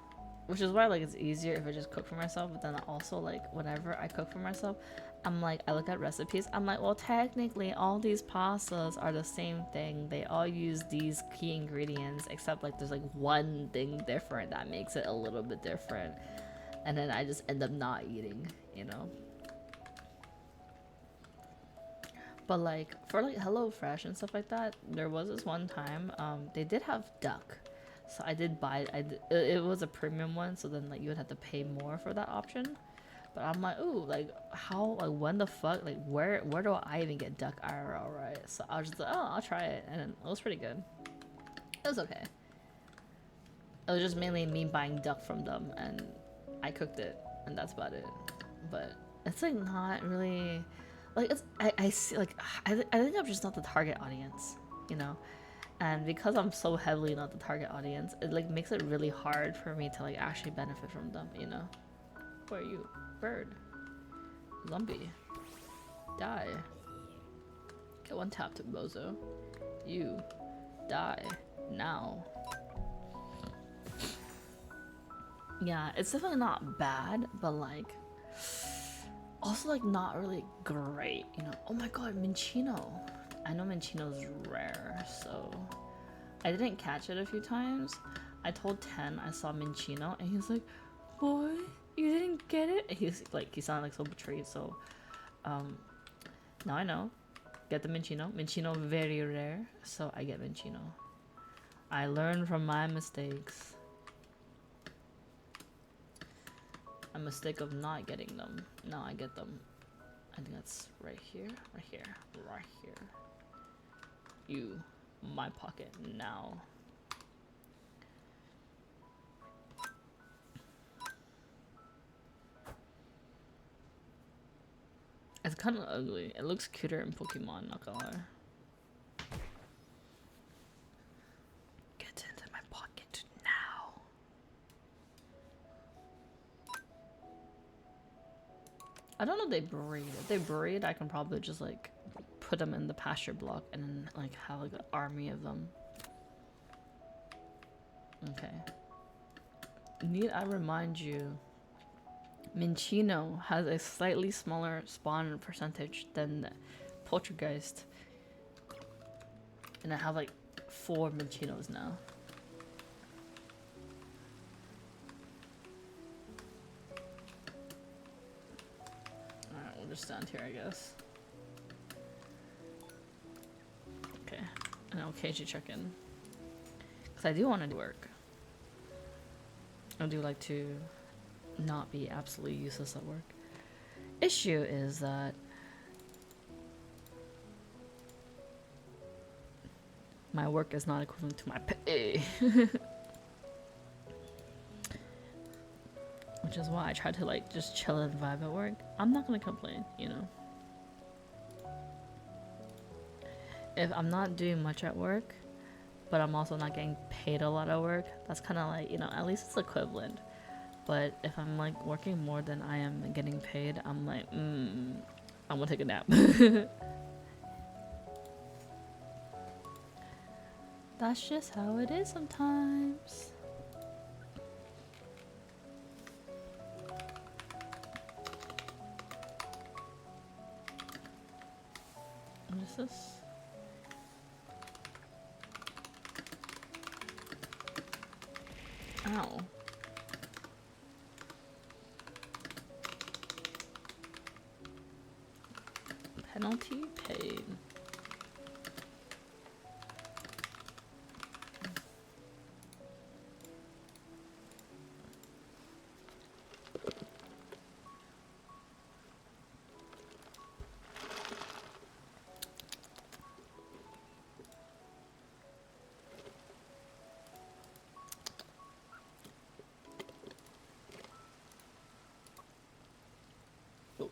Which is why like it's easier if I just cook for myself. But then also like whenever I cook for myself, I'm like I look at recipes. I'm like, well, technically all these pastas are the same thing. They all use these key ingredients, except like there's like one thing different that makes it a little bit different. And then I just end up not eating, you know. But like for like HelloFresh and stuff like that, there was this one time they did have duck. So I did buy it was a premium one, so then like you would have to pay more for that option. But I'm like, ooh, like how, like when the fuck, like where do I even get duck IRL, right? So I was just like, oh, I'll try it, and it was pretty good. It was okay. It was just mainly me buying duck from them, and I cooked it, and that's about it. But it's like not really, like it's I see like I think I'm just not the target audience, you know. And because I'm so heavily not the target audience, it like makes it really hard for me to like actually benefit from them, you know. Where are you? Bird. Lumpy. Die. Get one tap to bozo. You. Die. Now. Yeah, it's definitely not bad, but like also like not really great, you know. Oh my god, Minchino. I know Minchino's rare, so I didn't catch it a few times. I told Ten I saw Minchino, and he's like, "Boy, you didn't get it?" And he's like, he sounded like so betrayed. So, now I know. Get the Minchino. Minchino very rare, so I get Minchino. I learn from my mistakes. A mistake of not getting them. Now I get them. I think that's right here, right here, right here. You, my pocket now. It's kind of ugly. It looks cuter in Pokemon, not gonna lie. Get into my pocket now. I don't know if they breed. If they breed, I can probably just like put them in the pasture block and then like have like an army of them. Okay. Need I remind you, Minchino has a slightly smaller spawn percentage than Poltergeist. And I have like 4 Minchinos now. Alright, we'll just stand here, I guess. Okay. And I'll occasionally check in. Because I do want to do work. I do like to not be absolutely useless at work. Issue is that my work is not equivalent to my pay. Which is why I try to like just chill and vibe at work. I'm not gonna complain, you know. If I'm not doing much at work, but I'm also not getting paid a lot at work, that's kind of like, you know, at least it's equivalent. But if I'm like working more than I am getting paid, I'm like, I'm gonna take a nap. That's just how it is sometimes. What is this? Ow. Penalty paid.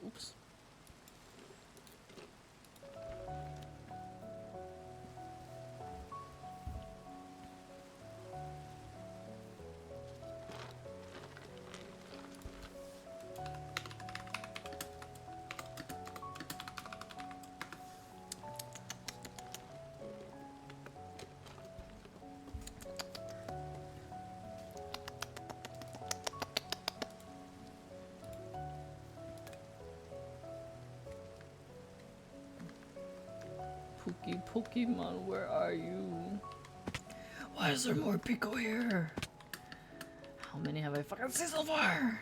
Oops. Pokemon, where are you? Why is there more Pico here? How many have I fucking seen so far?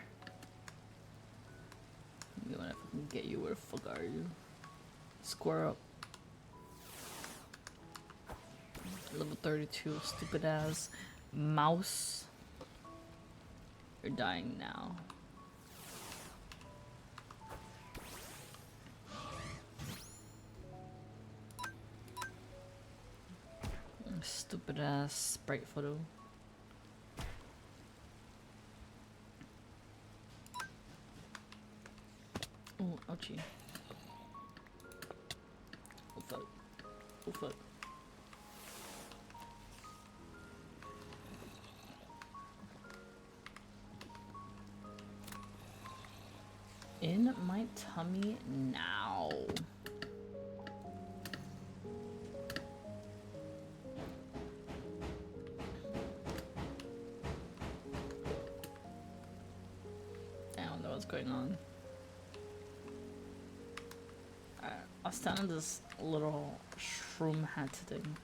Maybe when I fucking get you, where the fuck are you? Square up. Level 32, stupid ass mouse. You're dying now. Stupid ass sprite photo. Oh, ouchie. Oh fuck. Oh fuck. In my tummy now. What's going on? I'll stand on this little shroom hat thing.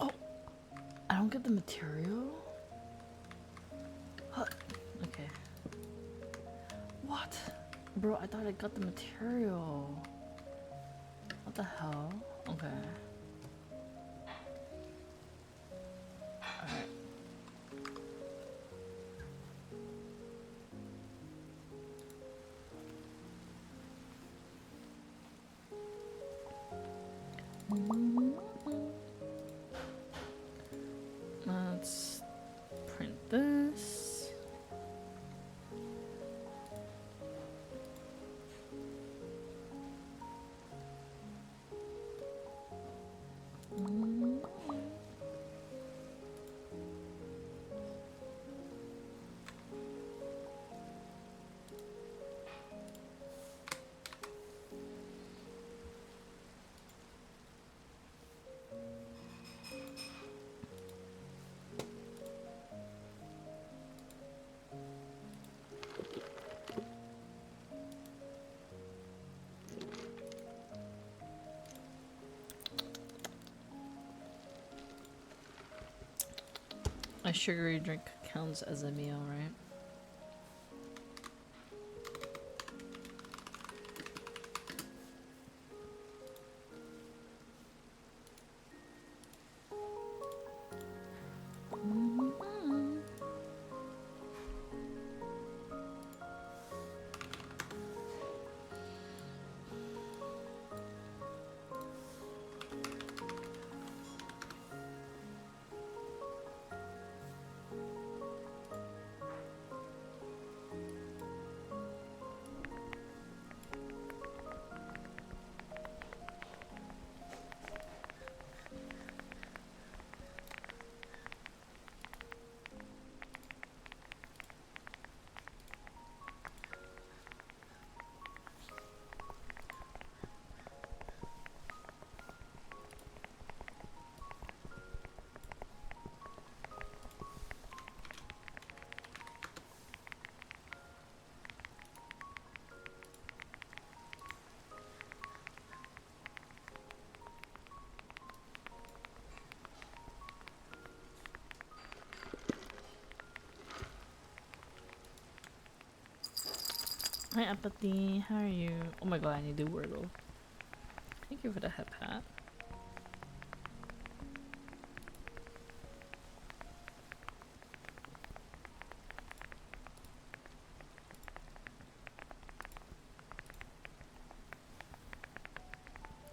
Oh, I don't get the material? Huh. Okay. What? Bro, I thought I got the material. What the hell? Okay. Let's print this. A sugary drink counts as a meal, right? Hi, Apathy. How are you? Oh my god, I need to do Wordle. Thank you for the head pat.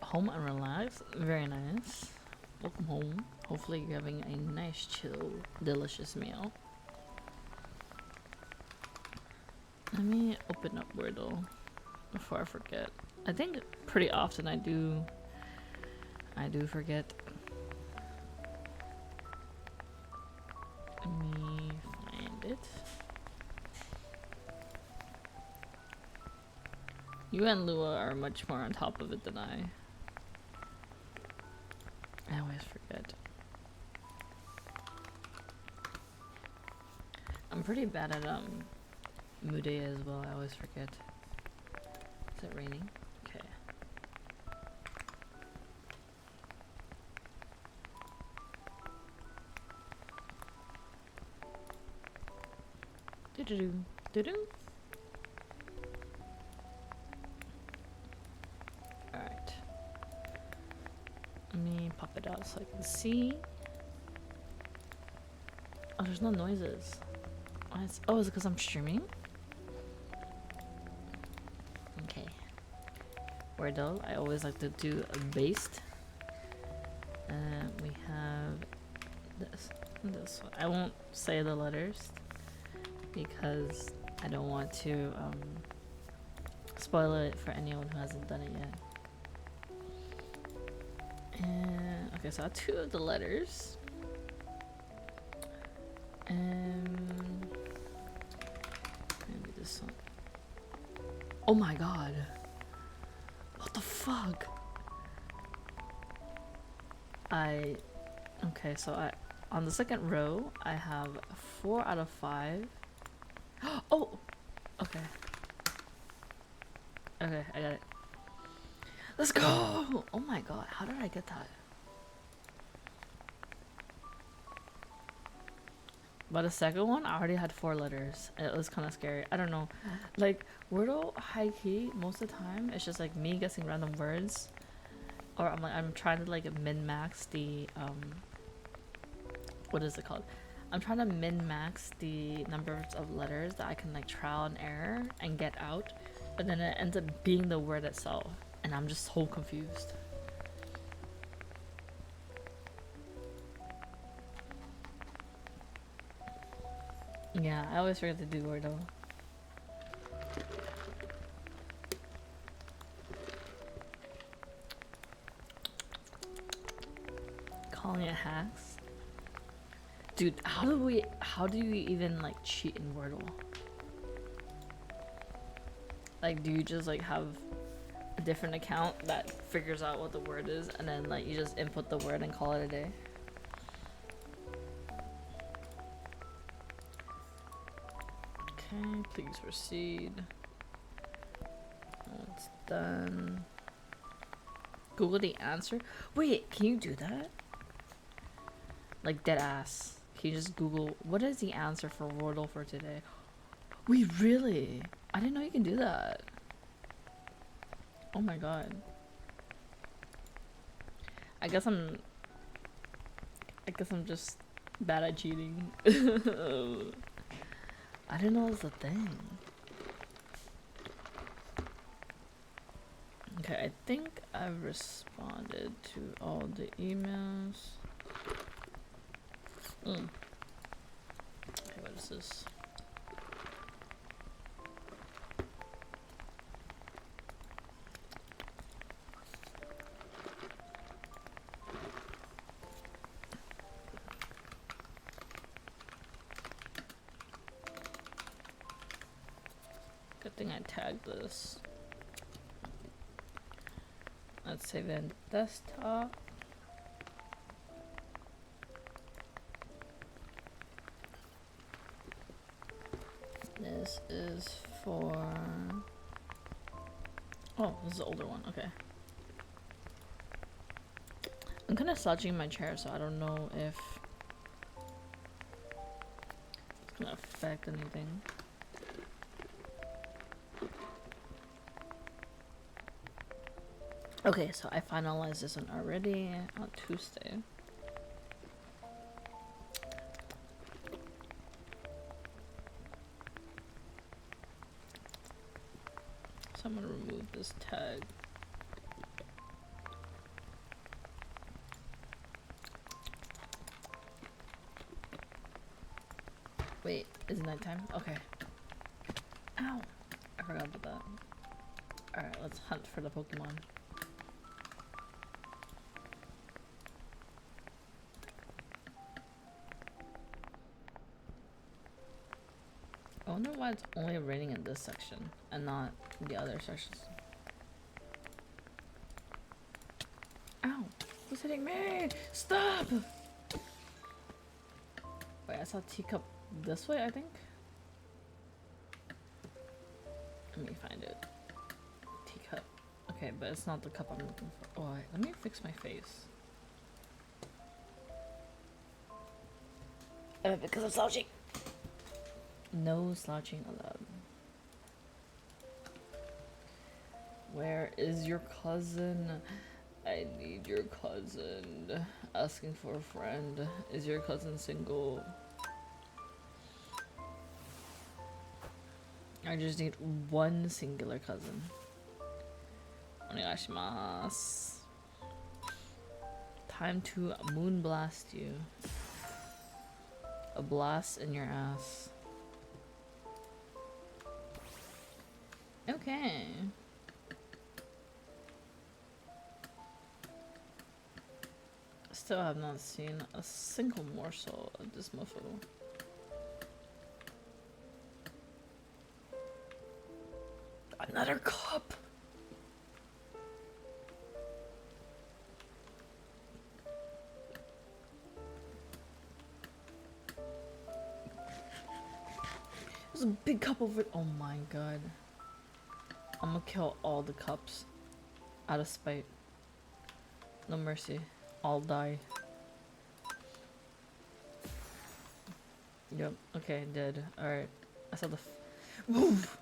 Home and relax. Very nice. Welcome home. Hopefully you're having a nice, chill, delicious meal. Let me open up Wordle before I forget. I think pretty often I do forget. Let me find it. You and Lua are much more on top of it than I. I always forget. I'm pretty bad at Mude as well. I always forget. Is it raining? Okay. Do-do-do. Do-do. Alright. Let me pop it out so I can see. Oh, there's no noises. Oh, is it because I'm streaming? Okay. Wordle, I always like to do a based. We have this one. I won't say the letters because I don't want to spoil it for anyone who hasn't done it yet. And okay, so I have 2 of the letters. Maybe this one. Oh my god. What the fuck? Okay, so on the second row, I have 4 out of 5. Oh! Okay. Okay, I got it. Let's go! Oh my god, how did I get that? But the second one, I already had 4 letters. It was kind of scary. I don't know. Like, Wordle, high key, most of the time, it's just like me guessing random words. Or I'm trying to like min-max the, what is it called? I'm trying to min-max the numbers of letters that I can like trial and error and get out. But then it ends up being the word itself. And I'm just so confused. Yeah, I always forget to do Wordle. Calling it hacks. Dude, how do you even like cheat in Wordle? Like, do you just like have a different account that figures out what the word is and then like you just input the word and call it a day? Okay, please proceed. It's done. Google the answer? Wait, can you do that? Like dead ass. Can you just Google what is the answer for Wordle for today? Wait, really? I didn't know you can do that. Oh my god. I guess I'm just bad at cheating. I didn't know it was a thing. Okay, I think I've responded to all the emails. Okay, what is this? Good thing I tagged this. Let's save it in desktop. This is for... Oh, this is the older one. Okay. I'm kind of slouching in my chair, so I don't know if it's gonna affect anything. Okay, so I finalized this one already on Tuesday. So I'm gonna remove this tag. Wait, is it nighttime? Okay. Ow! I forgot about that. Alright, let's hunt for the Pokemon. I wonder why it's only raining in this section and not the other sections. Ow! Who's hitting me? Stop! Wait, I saw Teacup this way, I think? Let me find it. Teacup. Okay, but it's not the cup I'm looking for. Oh, wait, let me fix my face. Because I'm slouching. No slouching allowed. Where is your cousin? I need your cousin. Asking for a friend. Is your cousin single? I just need one singular cousin. Onegashimasu. Time to moon blast you. A blast in your ass. Okay. Still have not seen a single morsel of this mofo. Another cup! There's a big cup over it. Oh my god. I'm gonna kill all the cups. Out of spite. No mercy. All die. Yep. Okay, dead. Alright. I saw the Move!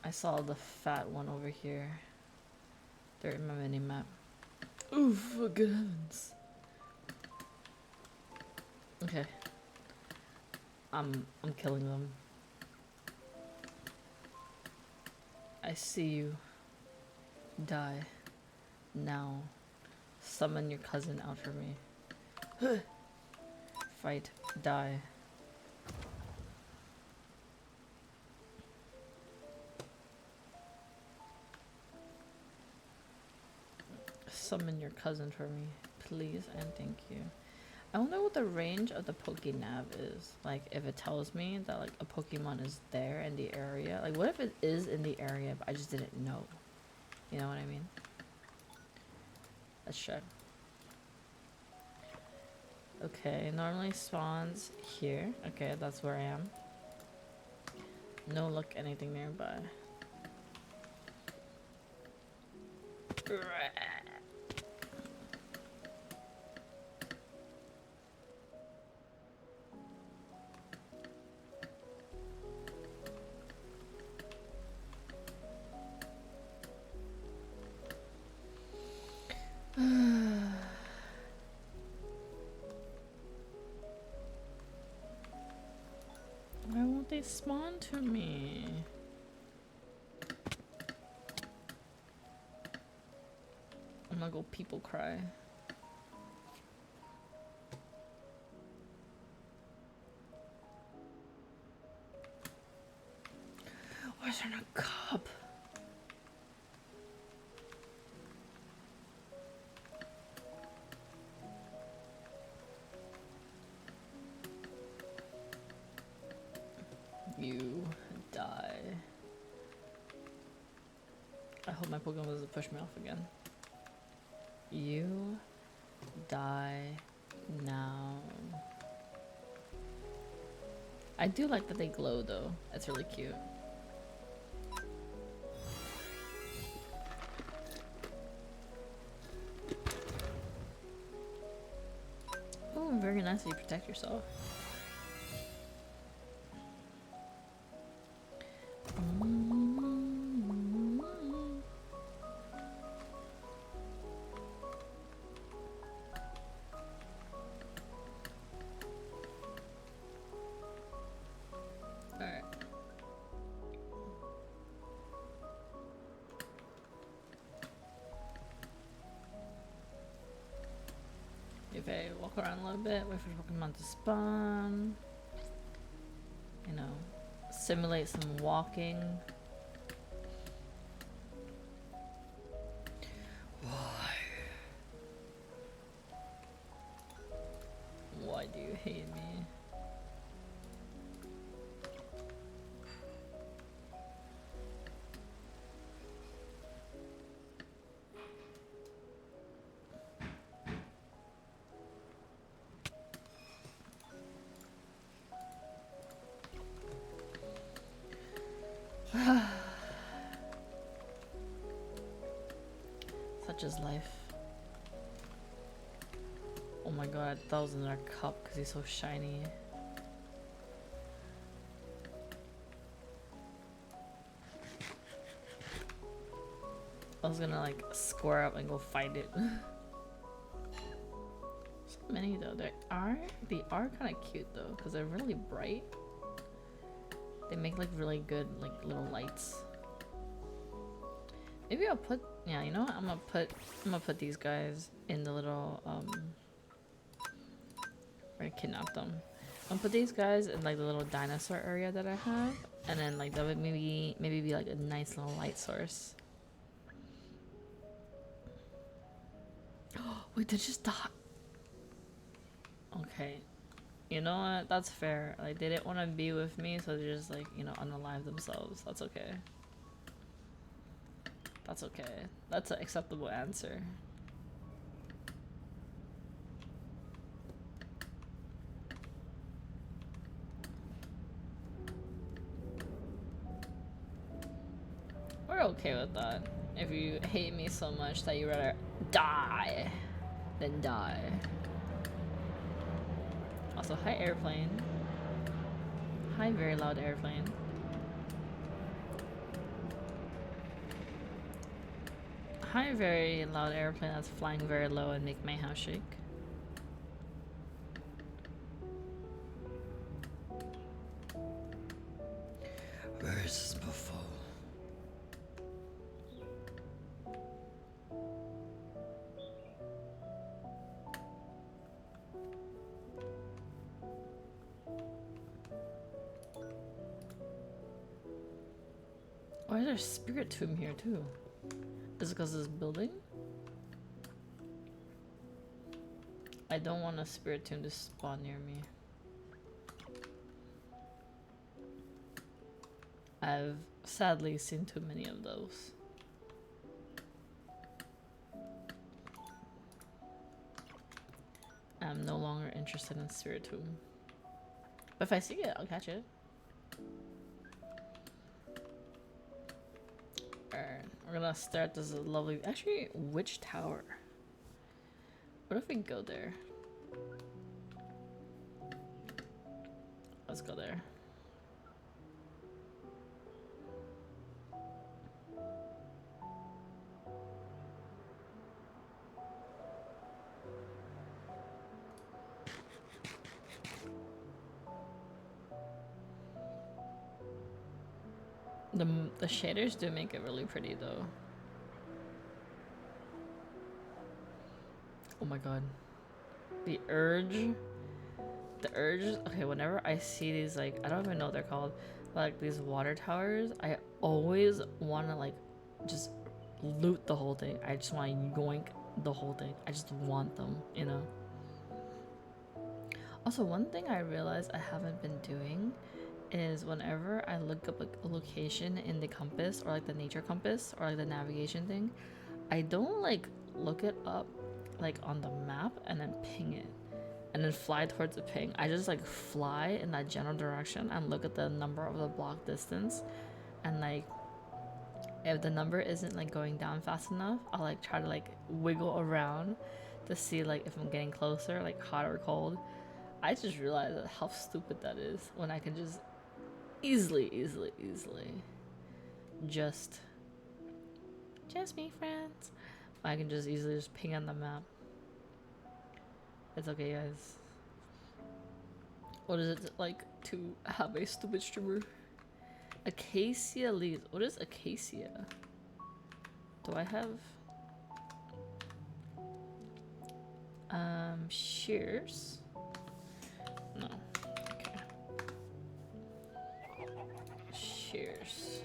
I saw the fat one over here. They're in my mini-map. Oof, for good heavens. Okay. I'm killing them. I see you. Die. Now. Summon your cousin out for me. Fight. Die. Summon your cousin for me, please and thank you. I wonder what the range of the Pokénav is. Like, if it tells me that, like, a Pokemon is there in the area. Like, what if it is in the area, but I just didn't know? You know what I mean? Let's check. Okay, normally spawns here. Okay, that's where I am. No look anything nearby. Why won't they spawn to me? I'm gonna go people cry. Why is there no cup? You die. I hope my Pokemon doesn't push me off again. You die now. I do like that they glow though. It's really cute. Oh, very nice that you protect yourself. Okay, walk around a little bit, wait for Pokemon to spawn. You know, simulate some walking. Why? Why do you hate me? Such is life. Oh my god, that was in our cup because he's so shiny. I was gonna like square up and go find it. So many though. They are kind of cute though because they're really bright. They make like really good like little lights. Maybe I'll put, yeah, you know what? I'm gonna put these guys in the little where I kidnapped them. I'm gonna put these guys in like the little dinosaur area that I have, and then like that would maybe be like a nice little light source. Wait, they just die. Okay, you know what? That's fair. Like they didn't want to be with me, so they just like, you know, unalive themselves. That's okay. That's okay. That's an acceptable answer. We're okay with that. If you hate me so much that you rather die than die. Also, hi airplane. Hi very loud airplane. Hi very loud airplane that's flying very low and make my house shake. Where is this buffalo? Why is there a spirit tomb here too? Is it because of this building? I don't want a spirit tomb to spawn near me. I've sadly seen too many of those. I'm no longer interested in spirit tomb. But if I see it, I'll catch it. Alright, we're gonna start this lovely. Actually, which tower? What if we go there? Let's go there. The shaders do make it really pretty though. Oh my god. The urge. The urge. Okay, whenever I see these, like, I don't even know what they're called, but like these water towers, I always want to like just loot the whole thing. I just want to yoink the whole thing. I just want them, you know? Also, one thing I realized I haven't been doing is whenever I look up a location in the compass or like the nature compass or like the navigation thing, I don't like look it up like on the map and then ping it and then fly towards the ping. I just like fly in that general direction and look at the number of the block distance, and like if the number isn't like going down fast enough, I'll like try to like wiggle around to see like if I'm getting closer, like hot or cold. I just realized how stupid that is when I can just easily just make friends. I can just easily just ping on the map. It's okay, guys. What is it like to have a stupid streamer? Acacia leaves. What is acacia? Do I have Shears. No. Okay. Shears.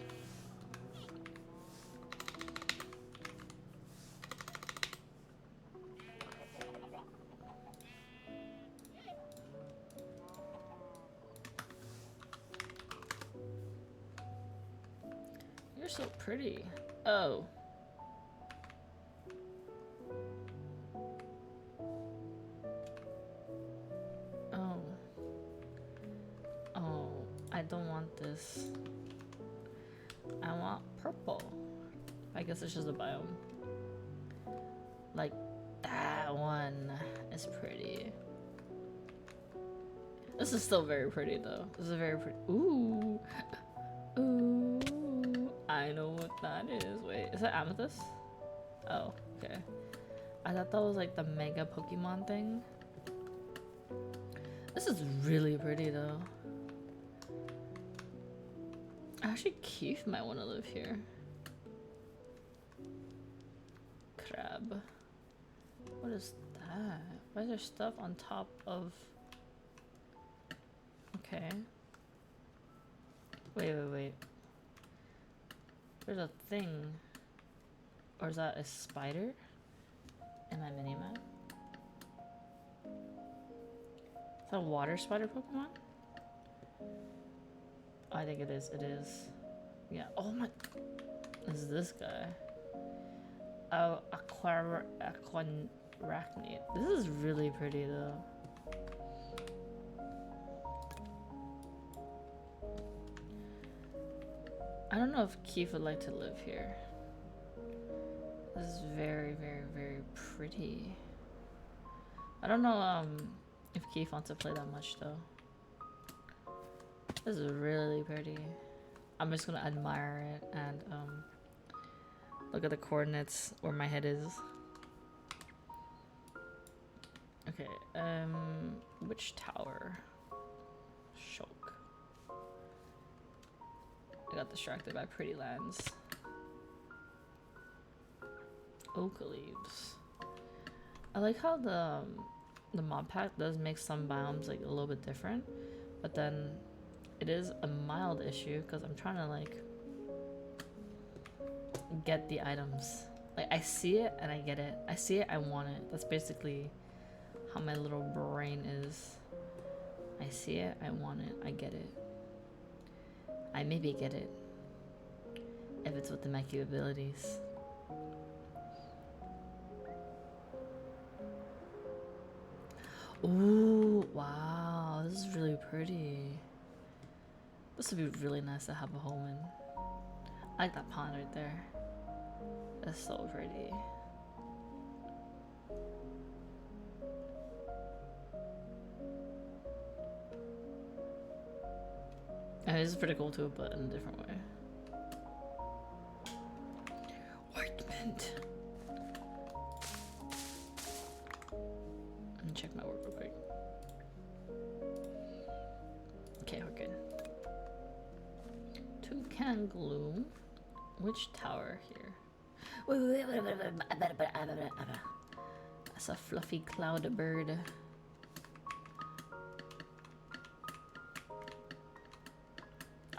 You're so pretty. Oh. Oh. Oh, I don't want this. I want purple. I guess it's just a biome. Like that one is pretty. This is still very pretty though. This is very pretty. Ooh. Ooh. I know what that is. Wait, is that amethyst? Oh, okay. I thought that was like the mega Pokemon thing. This is really pretty though. Actually, Keith might want to live here. Crab. What is that? Why is there stuff on top of... Okay. Wait. There's a thing. Or is that a spider? In my mini-map? Is that a water spider Pokemon? I think it is. It is. Yeah. Oh my. Is this guy? Oh, Aquarachnid. This is really pretty though. I don't know if Keith would like to live here. This is very pretty. I don't know if Keith wants to play that much though. This is really pretty. I'm just gonna admire it and look at the coordinates where my head is. Okay, which tower? Shulk. I got distracted by Pretty Lands. Oak leaves. I like how the mod pack does make some biomes like a little bit different, but then it is a mild issue because I'm trying to like get the items. Like I see it and I get it. I see it, I want it. That's basically how my little brain is. I see it, I want it, I get it. I maybe get it if it's within my capabilities. Ooh, wow, this is really pretty. This would be really nice to have a home in. I like that pond right there. That's so pretty. And this is pretty cool too, but in a different way. White mint. Let me check my work real quick. Okay, we're good. Toucan Gloom. Which tower here? Wait. That's a fluffy cloud bird.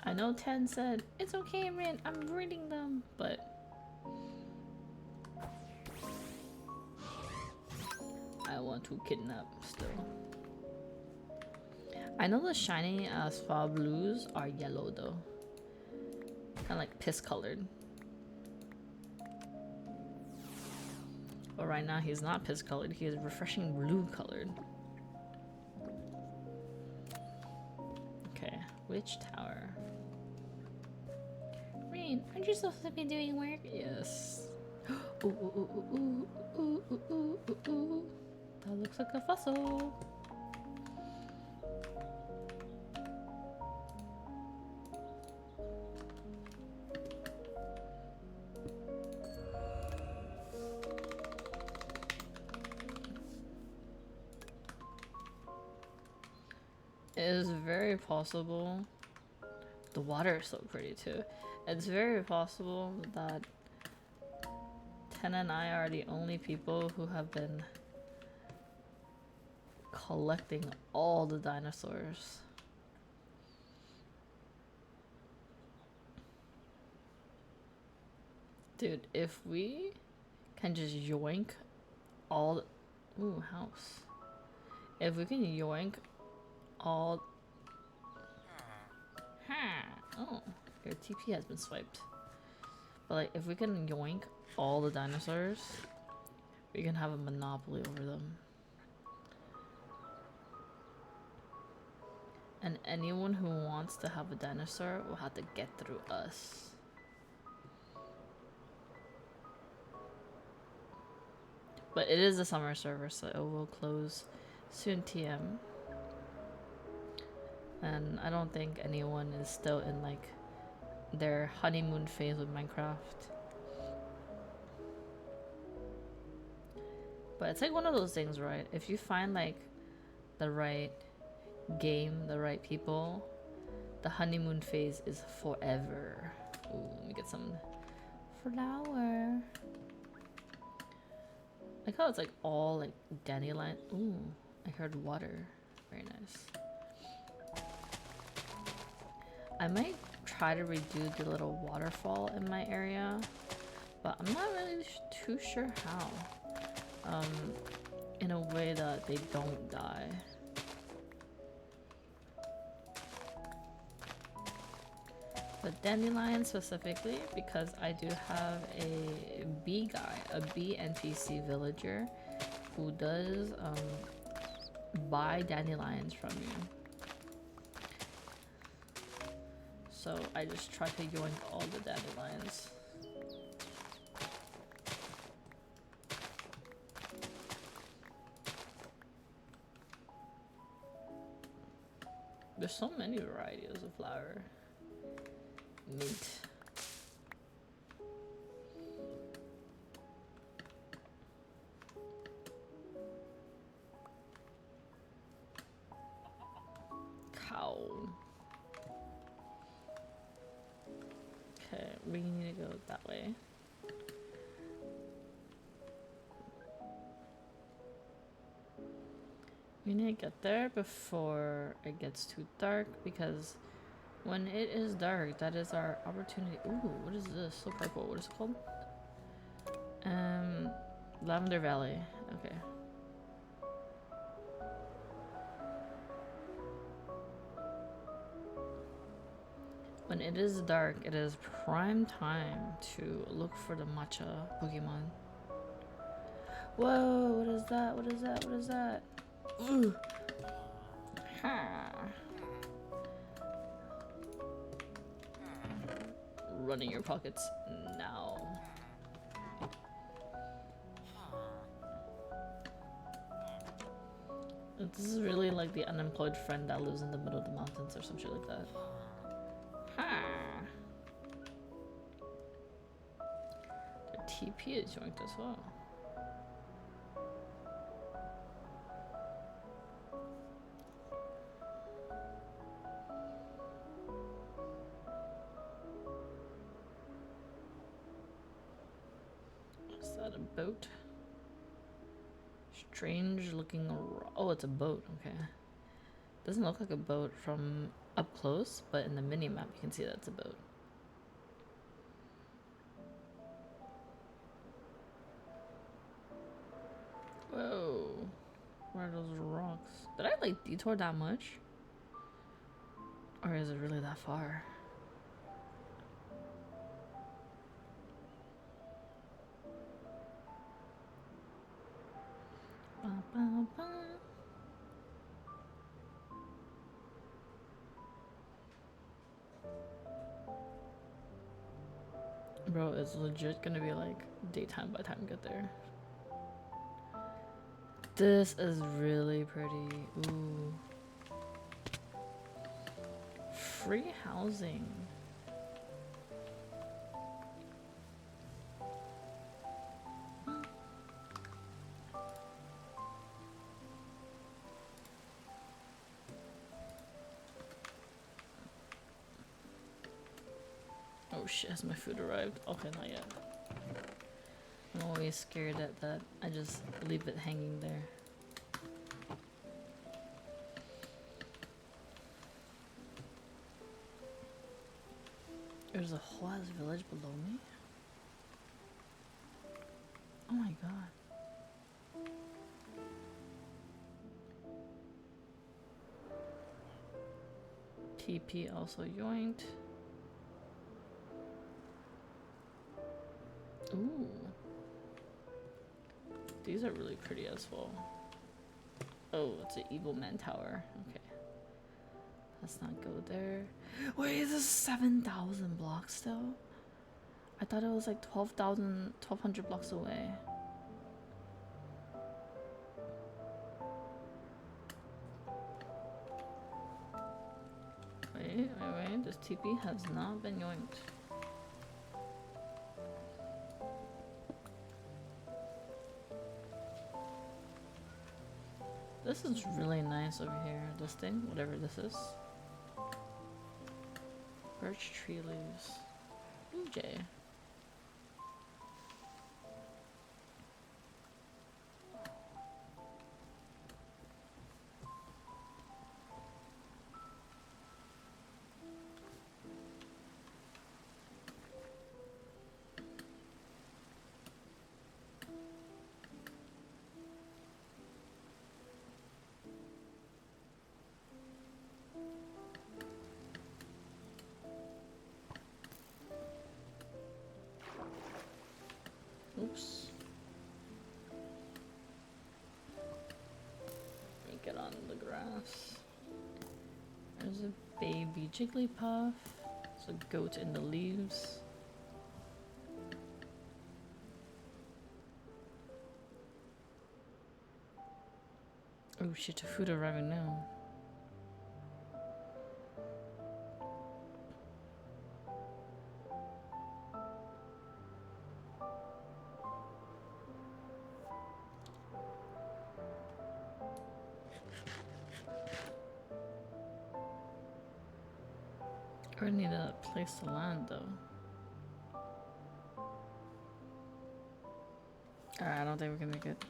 I know Ten said, it's okay, Rin, I'm reading them, but... I want to kidnap still. I know the shiny Swablues are yellow though. Kinda like piss colored. But right now he's not piss colored, he is refreshing blue colored. Okay, which tower? Rain, aren't you supposed to be doing work? Yes. Ooh. That looks like a fossil. It is very possible. The water is so pretty too. It's very possible that Ten and I are the only people who have been collecting all the dinosaurs. Dude, if we can just yoink all the, ooh, house. If we can yoink all, oh, your TP has been swiped. But like, if we can yoink all the dinosaurs, we can have a monopoly over them. And anyone who wants to have a dinosaur will have to get through us. But it is a summer server, so it will close soon TM. And I don't think anyone is still in like their honeymoon phase with Minecraft. But it's like one of those things, right? If you find like the right game, the right people, the honeymoon phase is forever. Ooh, let me get some flour. Like how it's like all like dandelion. Ooh, I heard water. Very nice. I might try to redo the little waterfall in my area, but I'm not really too sure how. In a way that they don't die. But dandelion specifically, because I do have a bee guy, a bee NPC villager who does buy dandelions from you. So I just try to yoink all the dandelions. There's so many varieties of flour. Mint. Cow. Okay, we need to go that way. We need to get there before it gets too dark, because when it is dark, that is our opportunity. Ooh, what is this? So purple. What is it called? Lavender Valley. Okay. When it is dark, it is prime time to look for the matcha Pokemon. Whoa, what is that? What is that? What is that? Ooh. Ha. Running your pockets now. This is really like the unemployed friend that lives in the middle of the mountains or some shit like that. Ha! Their TP is joined as well. Is that a boat? Strange looking. Oh, it's a boat. Okay. Doesn't look like a boat from up close, but in the mini map you can see that it's a boat. Whoa. What are those rocks? Did I like detour that much? Or is it really that far? Ba, ba, ba. Bro, it's legit gonna be like daytime by the time we get there. This is really pretty. Ooh. Free housing. Oh shit, has my food arrived? Okay, not yet. I'm always scared at that. I just leave it hanging there. there's a whole ass village below me? Oh my god. TP also yoinked. Ooh. These are really pretty as well. Oh, it's an Evil Man Tower. Okay. Let's not go there. Wait, is this 7,000 blocks still? I thought it was like 1,200 blocks away. Wait. This TP has not been yoinked. This is really nice over here. This thing, whatever this is. Birch tree leaves. Blue jay. Oops. Let me get on the grass. There's a baby Jigglypuff. There's a goat in the leaves. Oh shit, food arriving now. I need a place to land though. Alright, I don't think we can make it.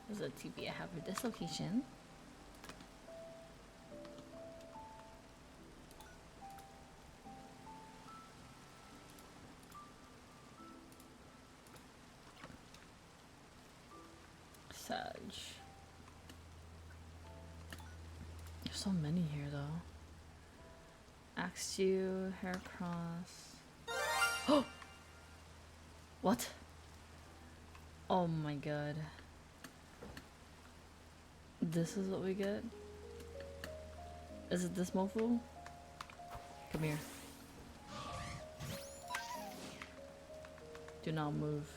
There's a TP I have for this location. Sag. There's so many here though. Axew, Heracross. Oh! What? Oh my god. This is what we get? Is it this mofo? Come here. Do not move.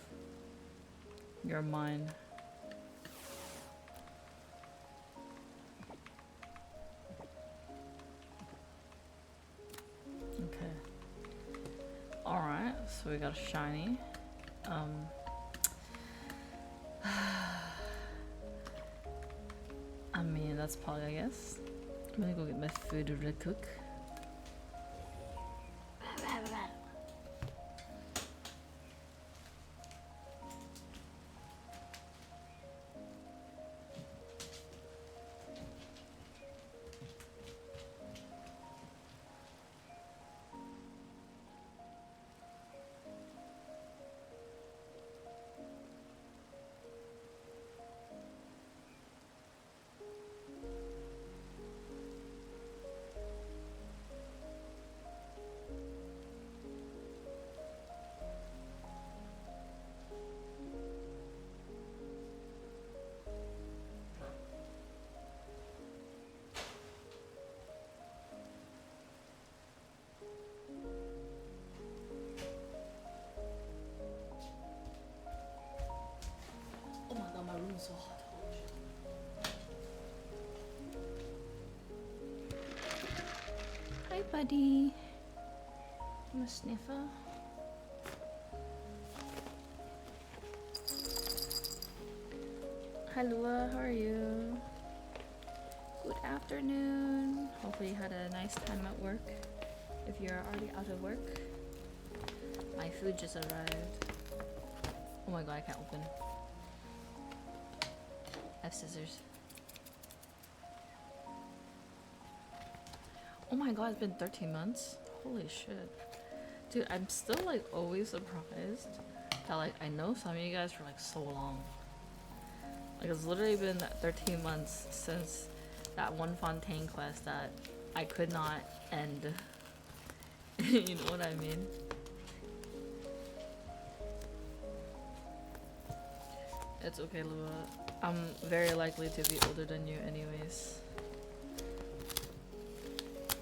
You're mine. Okay. Alright, so we got a shiny. I mean, that's probably, I guess. I'm gonna go get my food real quick. Oh my god, my room is so hot. Holy shit. Hi, buddy. I'm a sniffer. Hi Lua, how are you? Good afternoon. Hopefully you had a nice time at work. If you're already out of work. My food just arrived. Oh my god, I can't open. I have scissors. Oh my god, it's been 13 months? Holy shit. Dude, I'm still like always surprised that like I know some of you guys for like so long. Like it's literally been 13 months since that one Fontaine quest that I could not end. You know what I mean? It's okay, Lua. I'm very likely to be older than you anyways.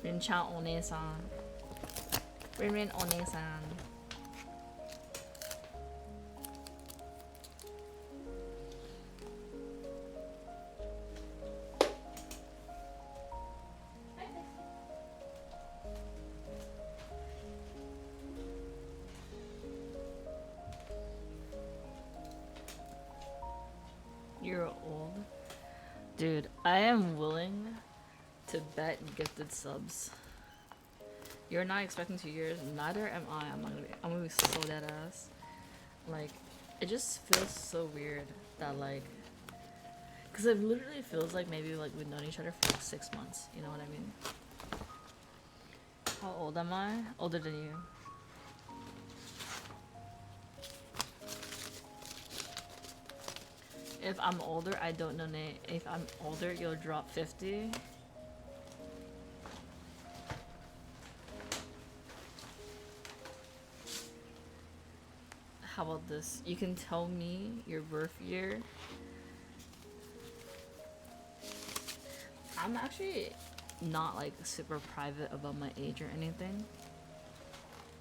Rin-chan One-san. Rin One-san. You're old. Dude, I am willing to bet gifted subs. You're not expecting 2 years, neither am I. I'm gonna be so dead ass. Like, it just feels so weird that like, cause it literally feels like maybe like we've known each other for like 6 months. You know what I mean? How old am I? Older than you. If I'm older, I don't know, Nate. If I'm older, you'll drop 50. How about this? You can tell me your birth year. I'm actually not like super private about my age or anything.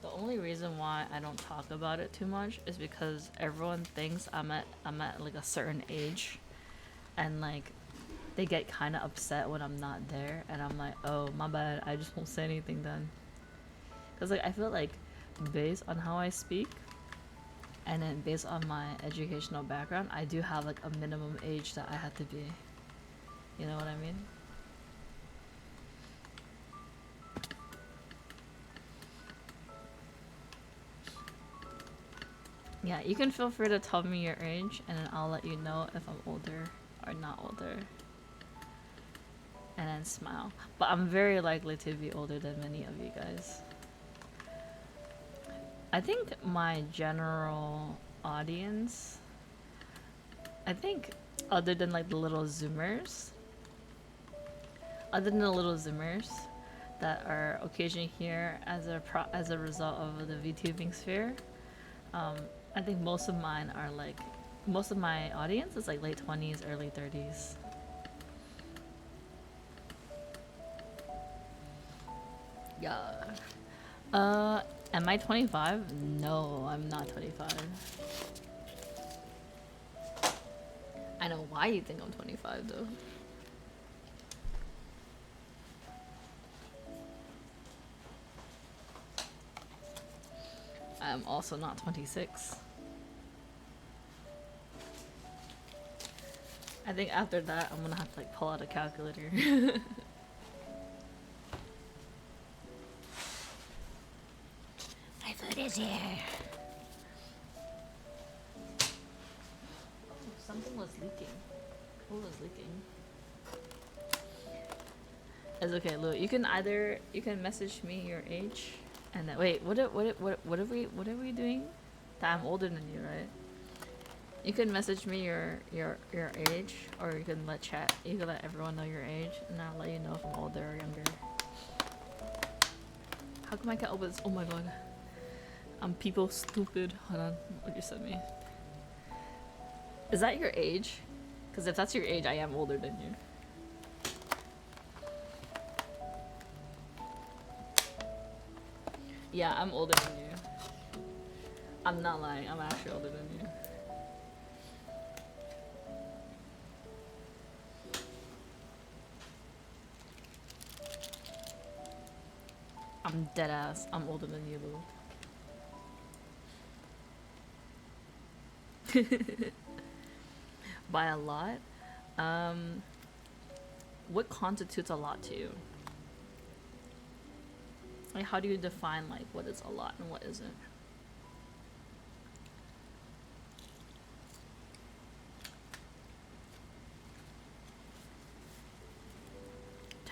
The only reason why I don't talk about it too much is because everyone thinks I'm at like a certain age, and like they get kind of upset when I'm not there, and I'm like, oh my bad, I just won't say anything then. Cause like I feel like based on how I speak, and then based on my educational background, I do have like a minimum age that I have to be. You know what I mean? Yeah, you can feel free to tell me your age, and then I'll let you know if I'm older or not older. And then smile. But I'm very likely to be older than many of you guys. I think my general audience, I think other than like the little zoomers, that are occasionally here as a result of the VTubing sphere, I think most of my audience is like late 20s, early 30s. Yeah. Am I 25? No, I'm not 25. I know why you think I'm 25 though. I'm also not 26. I think after that I'm gonna have to like pull out a calculator. My food is here. Oh, something was leaking. What was leaking? It's okay, Lou. You can message me your age, and then wait. What are we doing? That I'm older than you, right? You can message me your age, or you can let everyone know your age, and I'll let you know if I'm older or younger. How come I can't open this? Oh my god. I'm people stupid. Hold on. What you sent me? Is that your age? Because if that's your age, I am older than you. Yeah, I'm older than you. I'm not lying. I'm actually older than you. I'm dead ass. I'm older than you, Lou. By a lot? What constitutes a lot to you? Like, how do you define like what is a lot and what isn't?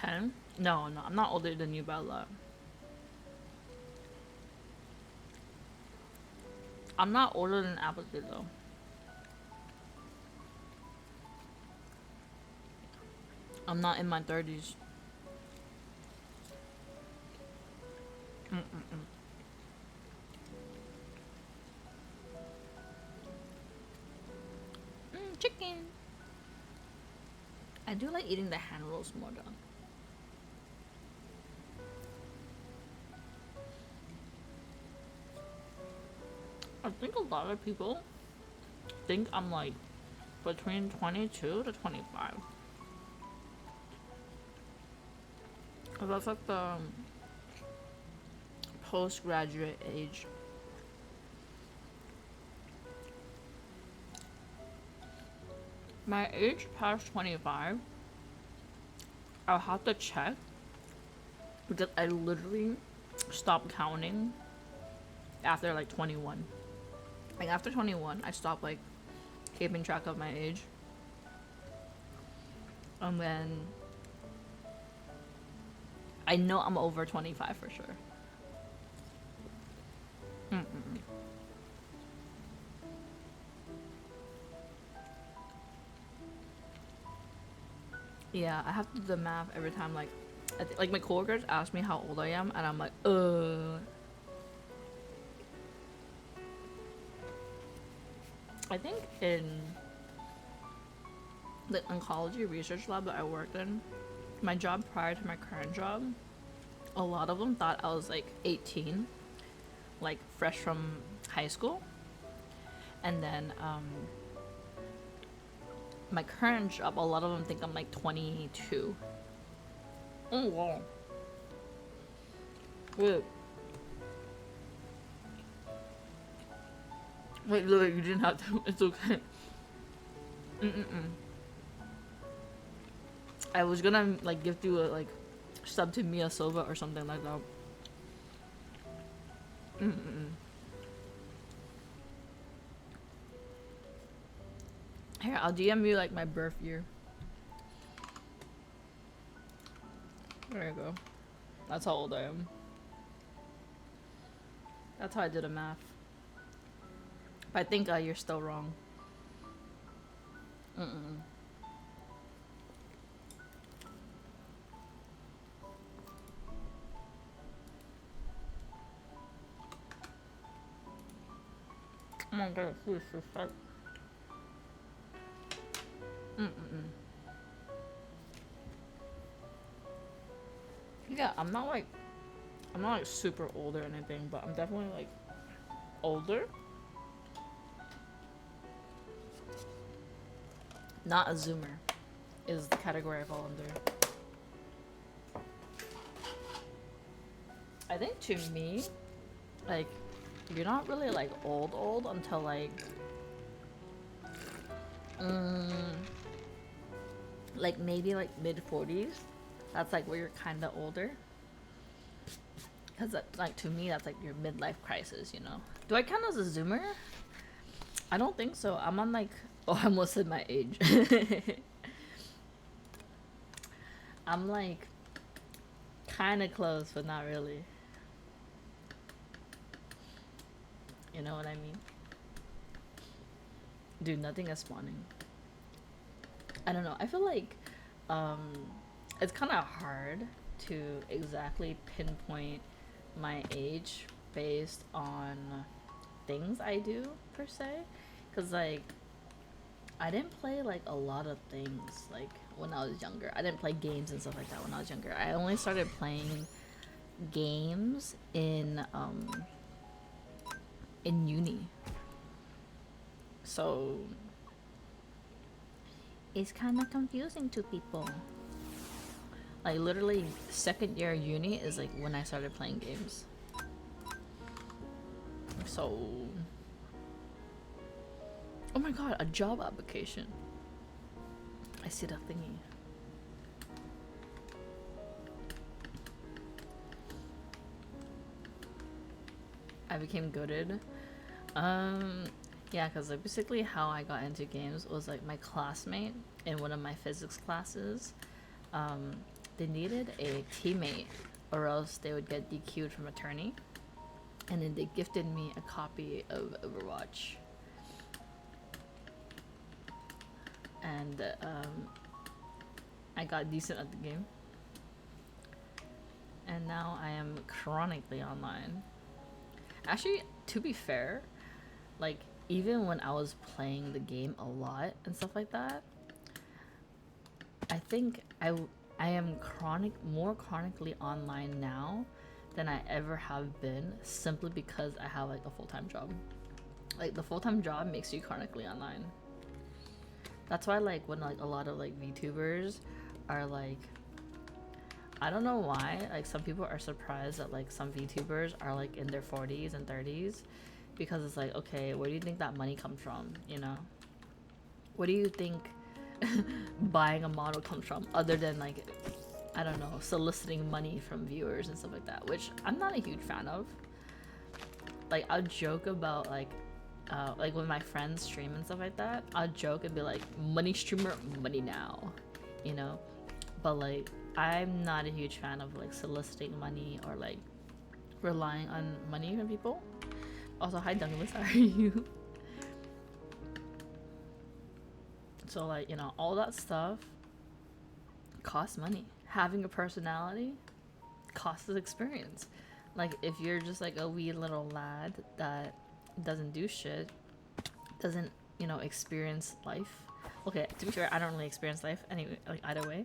10? No, I'm not older than you by a lot. I'm not older than Apathy though. I'm not in my 30s. Mm-mm-mm. Chicken. I do like eating the hand rolls more though. I think a lot of people think I'm like between 22 to 25. That's like the postgraduate age. My age past 25, I'll have to check because I literally stopped counting after like 21. Like after 21, I stopped like keeping track of my age. And then I know I'm over 25 for sure. Mm-mm. Yeah, I have to do the math every time. Like, like my coworkers ask me how old I am, and I'm like, I think in the oncology research lab that I worked in, my job prior to my current job, a lot of them thought I was like 18, like fresh from high school. And then my current job, a lot of them think I'm like 22. Oh wow. Wait. Wait, Louis, you didn't have to. It's okay. Mm-mm-mm. I was gonna like give you a like sub to Mia Silva or something like that. Mm-mm. Here, I'll DM you like my birth year. There you go. That's how old I am. That's how I did the math. But I think you're still wrong. Mm-mm. Oh my god, food is so sharp. Mm-mm. Yeah, I'm not like super old or anything, but I'm definitely like older. Not a zoomer is the category I fall under. I think to me, like, you're not really like old until like maybe like mid 40s. That's like where you're kind of older. Because like to me, that's like your midlife crisis, you know. Do I count as a zoomer? I don't think so. I'm on like I almost said my age. I'm like kind of close, but not really. You know what I mean? Dude, nothing is spawning. I don't know. I feel like um, it's kind of hard to exactly pinpoint my age based on things I do per se, because like I didn't play like a lot of things like when I was younger. I didn't play games and stuff like that when I was younger. I only started playing games in uni. So it's kind of confusing to people. Like literally second year uni is like when I started playing games. So oh my god, a job application. I see the thingy. I became goated. Yeah, because like basically how I got into games was like my classmate in one of my physics classes they needed a teammate, or else they would get DQ'd from a tourney. And then they gifted me a copy of Overwatch. And I got decent at the game. And now I am chronically online. Actually, to be fair, like, even when I was playing the game a lot and stuff like that, I think I am more chronically online now than I ever have been, simply because I have like a full-time job. Like, the full-time job makes you chronically online. That's why, like, when like a lot of like VTubers are like, I don't know why, like, some people are surprised that like some VTubers are like in their 40s and 30s, because it's like, okay, where do you think that money comes from, you know? What do you think buying a model comes from, other than like, I don't know, soliciting money from viewers and stuff like that, which I'm not a huge fan of. Like, I'll joke about like when my friends stream and stuff like that, I'll joke and be like, money streamer, money now, you know? But like, I'm not a huge fan of like soliciting money or like relying on money from people. Also, hi Douglas, how are you? So like, you know, all that stuff costs money. Having a personality costs experience. Like, if you're just like a wee little lad that doesn't do shit, doesn't, you know, experience life. Okay, to be fair, I don't really experience life anyway, like, either way.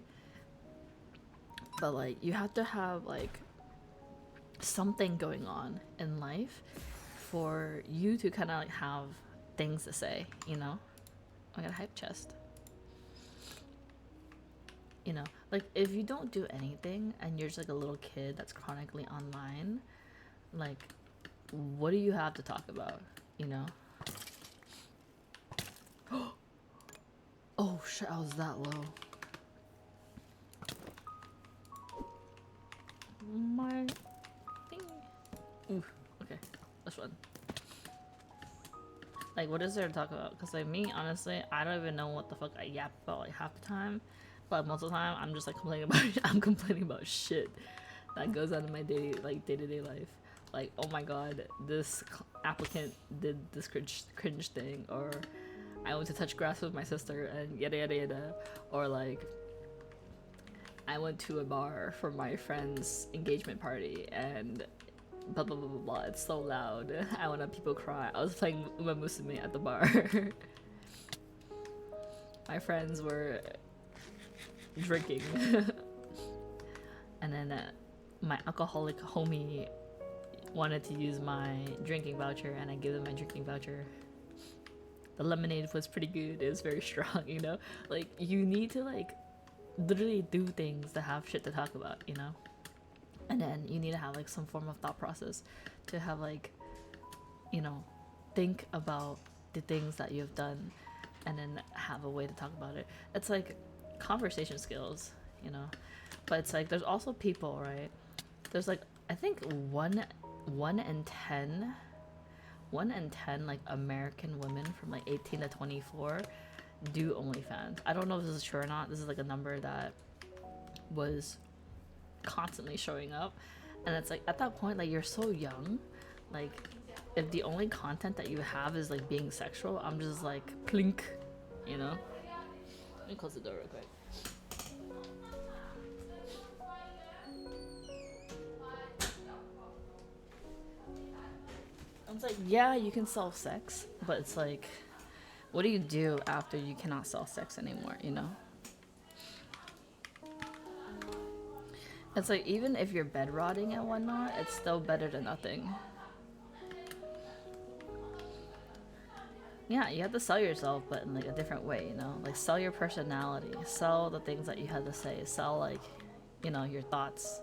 But like, you have to have like something going on in life for you to kind of like have things to say, you know? I got a hype chest. You know, like, if you don't do anything and you're just like a little kid that's chronically online, like, what do you have to talk about, you know? Oh shit, I was that low. My thing. Ooh, okay, let's run. Like, what is there to talk about? Because like, me, honestly, I don't even know what the fuck I yap about like half the time. But most of the time, I'm just like complaining about I'm complaining about shit that goes on in my day-to-day life. Like, oh my god, this applicant did this cringe thing, or I went to touch grass with my sister and yada yada yada, or like, I went to a bar for my friend's engagement party and blah blah blah blah blah. It's so loud. I want to people cry. I was playing Uma Musume at the bar. My friends were drinking. And then my alcoholic homie wanted to use my drinking voucher, and I gave them my drinking voucher. The lemonade was pretty good. It was very strong, you know? Like, you need to like literally do things to have shit to talk about, you know? And then you need to have like some form of thought process to have like, you know, think about the things that you've done and then have a way to talk about it. It's like conversation skills, you know? But it's like, there's also people, right? There's like, I think one in 10 like American women from like 18 to 24 do OnlyFans. I don't know if this is true or not. This is like a number that was constantly showing up, and it's like, at that point, like, you're so young, like, if the only content that you have is like being sexual, I'm just like, plink, you know? Let me close the door real quick. It's like, yeah, you can sell sex, but it's like, what do you do after you cannot sell sex anymore, you know? It's like, even if you're bed rotting and whatnot, it's still better than nothing. Yeah, you have to sell yourself, but in like a different way, you know? Like, sell your personality, sell the things that you had to say, sell like, you know, your thoughts.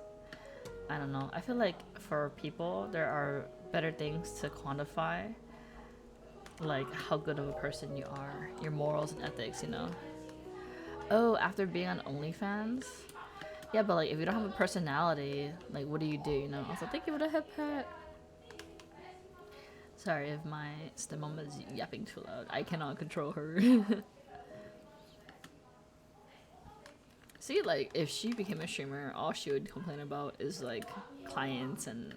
I don't know. I feel like for people, there are better things to quantify, like how good of a person you are, your morals and ethics, you know? Oh, after being on OnlyFans? Yeah, but like, if you don't have a personality, like, what do, you know? Also, thank you for the hip hat. Sorry if my stepmom is yapping too loud. I cannot control her. See, like, if she became a streamer, all she would complain about is, like, clients and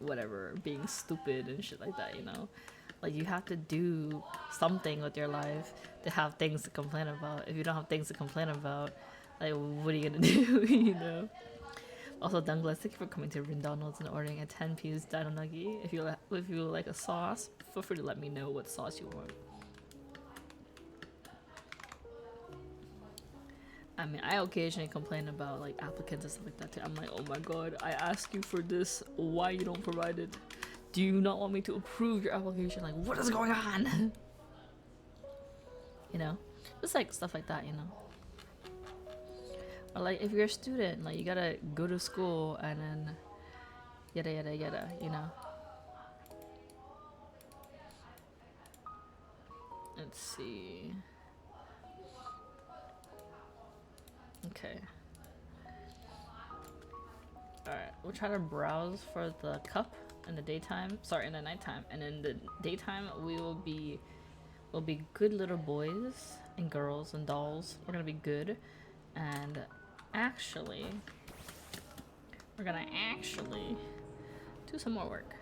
whatever, being stupid and shit like that, you know? Like, you have to do something with your life to have things to complain about. If you don't have things to complain about, like, what are you gonna do, you know? Also, Douglas, thank you for coming to Rindonald's and ordering a 10-piece Dino Nugget. If you like a sauce, feel free to let me know what sauce you want. I mean, I occasionally complain about like applicants and stuff like that too. I'm like, oh my god, I asked you for this, why you don't provide it? Do you not want me to approve your application? Like, what is going on? You know, just like stuff like that, you know. Or like if you're a student, like you gotta go to school and then yada yada yada, you know. Let's see. Okay. Alright, we'll try to browse for the cup in the daytime. Sorry, in the nighttime. And in the daytime, we'll be good little boys and girls and dolls. We're gonna be good. And actually, we're gonna actually do some more work.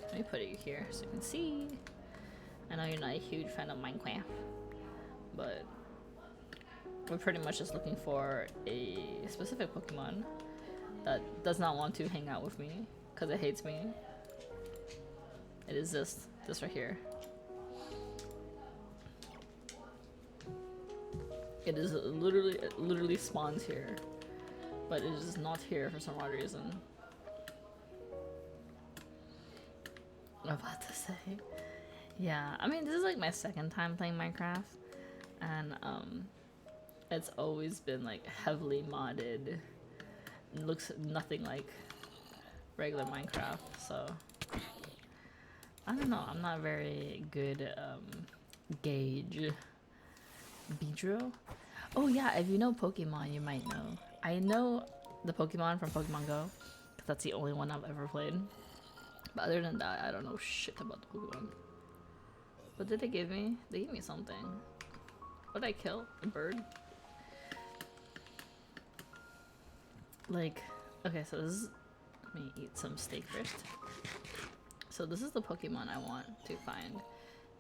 Let me put it here so you can see. I know you're not a huge fan of Minecraft, but we're pretty much just looking for a specific Pokemon that does not want to hang out with me because it hates me. It is this right here. It is literally spawns here, but it is not here for some odd reason. I'm about to say, yeah. I mean, this is like my second time playing Minecraft, and it's always been like heavily modded. It looks nothing like regular Minecraft, so I don't know. I'm not very good gauge. Beedrill? Oh yeah, if you know Pokemon, you might know. I know the Pokemon from Pokemon Go, because that's the only one I've ever played. But other than that, I don't know shit about the Pokemon. What did they give me? They gave me something. What did I kill? A bird? Like, okay, so this is, let me eat some steak first. So this is the Pokemon I want to find.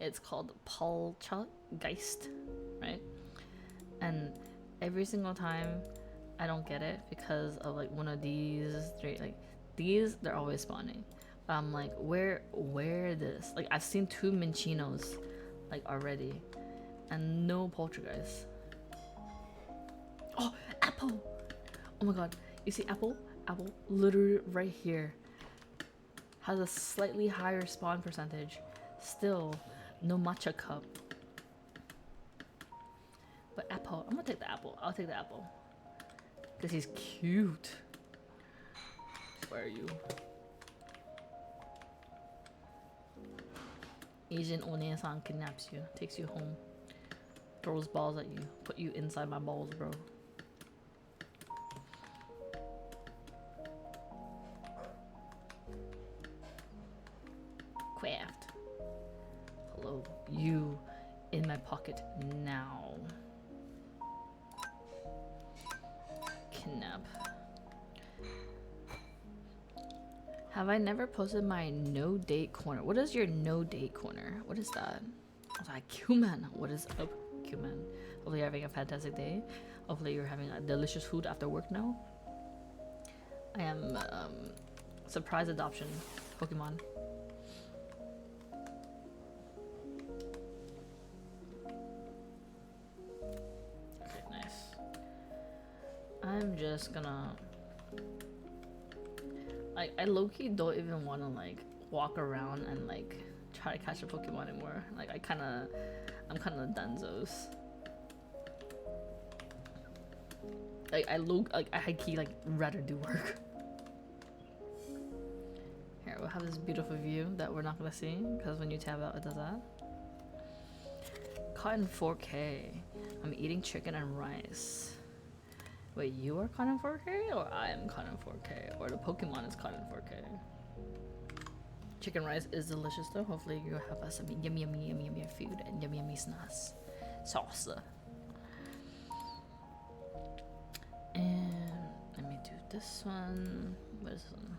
It's called Poltergeist, right? And every single time I don't get it because of like one of these three, like these, they're always spawning. But I'm like, where this? Like I've seen 2 Minchinos like already and no Poltergeist. Oh, Apple! Oh my god, you see Apple? Apple literally right here has a slightly higher spawn percentage. Still no matcha cup. But Apple, I'm gonna take the Apple. I'll take the Apple. Because he's cute. Where are you? Asian One-san kidnaps you, takes you home, throws balls at you, put you inside my balls, bro. Craft. Hello, you in my pocket now. Kidnap. Have I never posted my no date corner? What is your no date corner? What is that? I was like, Q-Man, what is up, Q-Man? Hopefully you're having a fantastic day. Hopefully you're having a delicious food after work now. I am surprise adoption Pokemon. Okay, nice. I'm just gonna like, I low-key don't even want to like walk around and like try to catch a Pokemon anymore. Like I'm kind of dunzos. Like I high-key like rather do work. Here, we'll have this beautiful view that we're not gonna see because when you tab out, it does that. Caught in 4K. I'm eating chicken and rice. Wait, you are caught in 4K or I am caught in 4K? Or the Pokemon is caught in 4K? Chicken rice is delicious though. Hopefully you have some yummy food and yummy sauce. This one, what is this one?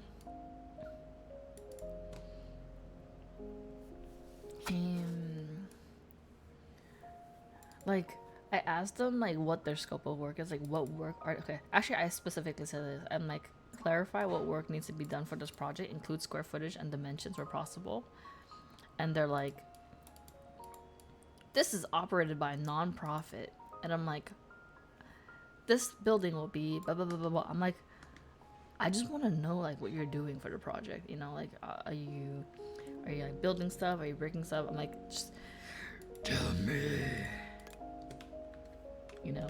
Like, I asked them like what their scope of work is, like what work are okay. Actually, I specifically said this. I'm like, clarify what work needs to be done for this project, include square footage and dimensions where possible. And they're like, this is operated by a non-profit, and I'm like, this building will be blah blah blah blah blah. I'm like, I just want to know like what you're doing for the project. You know, like are you like building stuff? Are you breaking stuff? I'm like, just tell me. You know.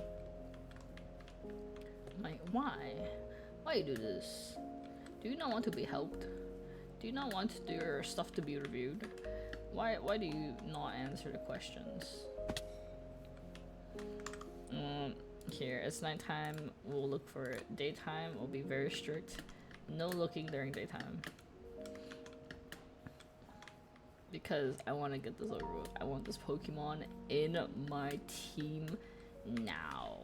I'm like, why? Why you do this? Do you not want to be helped? Do you not want your stuff to be reviewed? Why do you not answer the questions? Here, it's nighttime. We'll look for it. Daytime will be very strict. No looking during daytime. Because I want to get this over with. I want this Pokemon in my team now.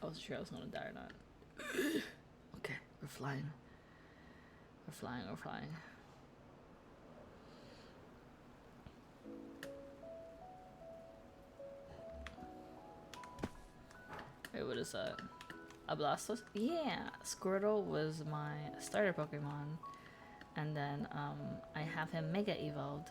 I wasn't sure I was gonna die or not. Okay, we're flying. We're flying. Wait, what is that? A Blastoise? Yeah, Squirtle was my starter Pokemon. And then I have him Mega Evolved.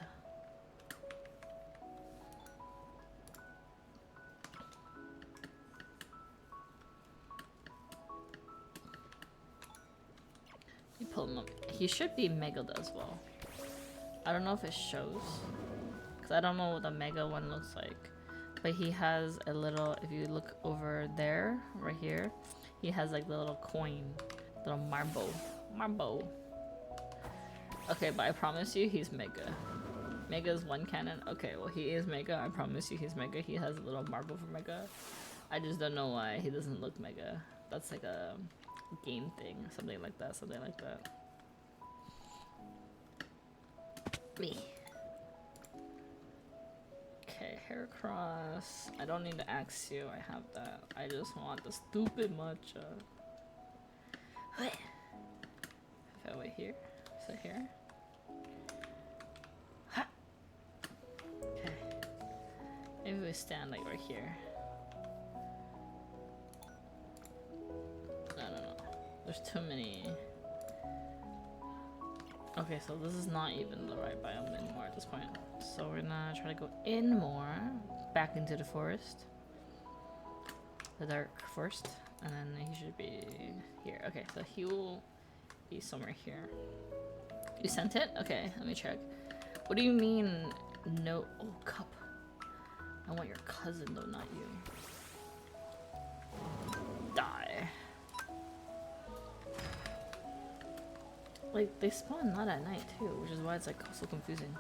You pull him up. He should be Mega'd as well. I don't know if it shows. Because I don't know what the Mega one looks like. But he has a little, if you look over there, right here, he has like the little coin, little marble. Okay, but I promise you he's Mega. Mega is one cannon. Okay, well he is Mega. I promise you he's Mega. He has a little marble for Mega. I just don't know why he doesn't look Mega. That's like a game thing, something like that. Me. Okay, Heracross. I don't need to ask you. I have that. I just want the stupid matcha. What? If I wait here, is it here? Ha! Okay. Maybe we stand like right here. I don't know. There's too many. Okay, so this is not even the right biome anymore at this point. So we're gonna try to go in more, back into the forest. The dark forest. And then he should be here. Okay, so he will be somewhere here. You sent it? Okay, let me check. What do you mean, no? Oh, cup. I want your cousin though, not you. Die. Like, they spawn not at night too, which is why it's like so confusing.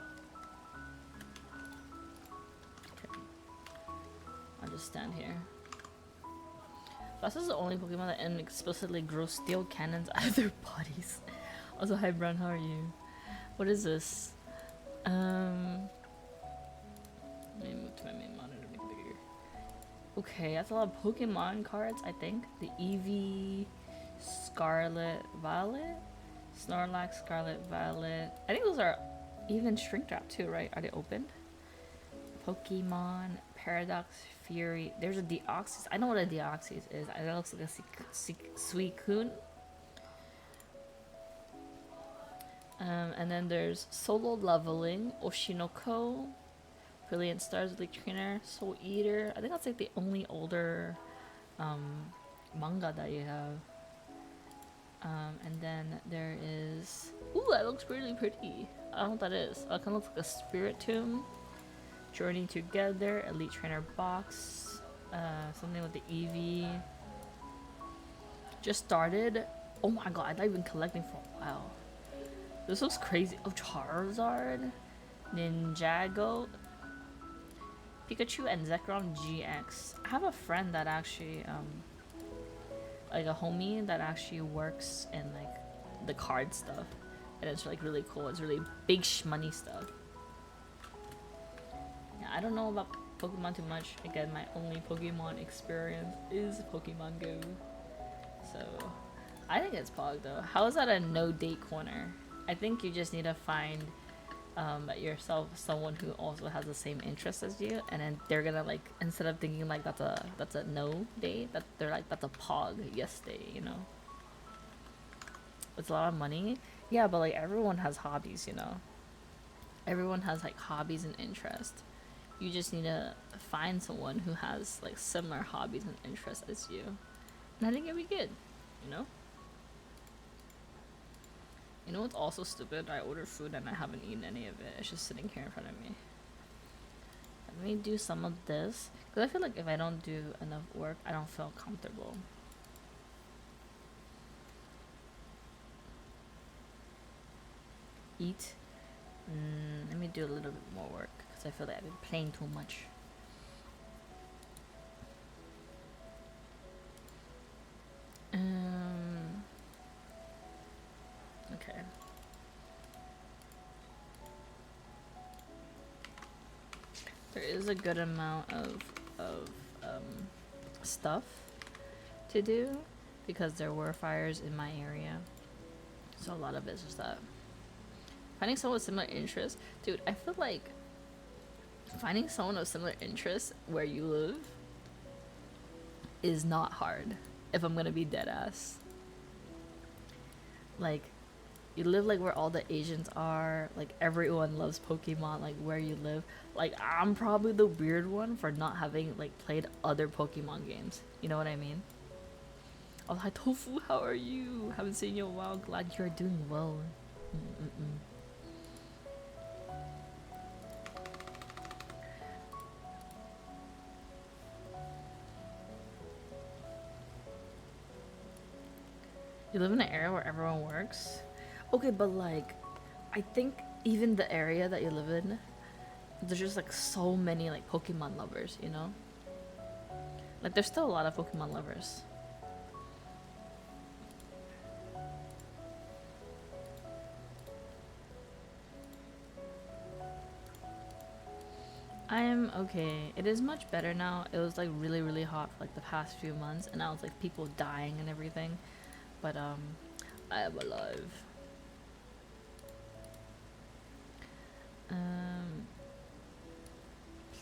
Okay. I'll just stand here. Blastoise is the only Pokemon that explicitly grows steel cannons out of their bodies. Also, hi Brown, how are you? What is this? Let me move to my main monitor to make it bigger. Okay, that's a lot of Pokemon cards, I think. The Eevee, Scarlet Violet? Snorlax, Scarlet Violet. I think those are even shrink wrap too, right? Are they opened? Pokemon, Paradox, Fury. There's a Deoxys. I know what a Deoxys is. It looks like a Suicune. And then there's Solo Leveling, Oshinoko, Brilliant Stars, Elite Trainer, Soul Eater. I think that's like the only older manga that you have. And then there is... Ooh, that looks really pretty. I don't know what that is. It kind of looks like a Spiritomb. Journey Together, Elite Trainer box. Something with the Eevee. Just started. Oh my god, I've been collecting for a while. This looks crazy. Oh, Charizard, Ninjago, Pikachu, and Zekrom GX. I have a friend that actually, like a homie that actually works in like the card stuff, and it's like really cool. It's really big money stuff. Yeah, I don't know about Pokemon too much. Again, my only Pokemon experience is Pokemon Go. So, I think it's Pog though. How is that a no date corner? I think you just need to find yourself someone who also has the same interests as you, and then they're gonna like, instead of thinking like that's a no date, that they're like that's a Pog yes date, you know? It's a lot of money. Yeah, but like everyone has hobbies, you know? Everyone has like hobbies and interests. You just need to find someone who has like similar hobbies and interests as you. And I think it'll be good, you know? You know what's also stupid? I ordered food and I haven't eaten any of it. It's just sitting here in front of me. Let me do some of this. Because I feel like if I don't do enough work, I don't feel comfortable. Eat. Let me do a little bit more work. Because I feel like I've been playing too much. Okay. There is a good amount of stuff to do because there were fires in my area. So a lot of it's just that. Finding someone with similar interests. Dude, I feel like finding someone with similar interests where you live is not hard, if I'm gonna be dead ass. Like, you live like where all the Asians are, like everyone loves Pokemon, like where you live. Like, I'm probably the weird one for not having like played other Pokemon games. You know what I mean? I was like, Tofu, how are you? Haven't seen you in a while. Glad you're doing well. Mm-mm-mm. You live in an area where everyone works? Okay, but like, I think even the area that you live in, there's just like so many like Pokemon lovers, you know? Like, there's still a lot of Pokemon lovers. I am okay. It is much better now. It was like really, really hot for like the past few months, and now it's like people dying and everything. But I am alive.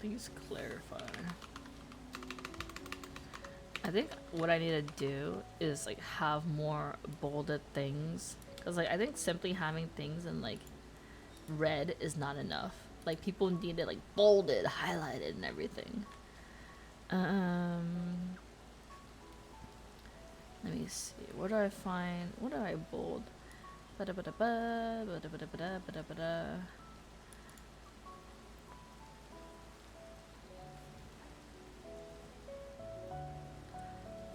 Please clarify. I think what I need to do is like have more bolded things, because like I think simply having things in like red is not enough. Like, people need it like bolded, highlighted, and everything. Let me see. Where do I find? What do I bold? Ba-da-ba-da-ba, ba-da-ba-da-ba-da, ba-da-ba-da.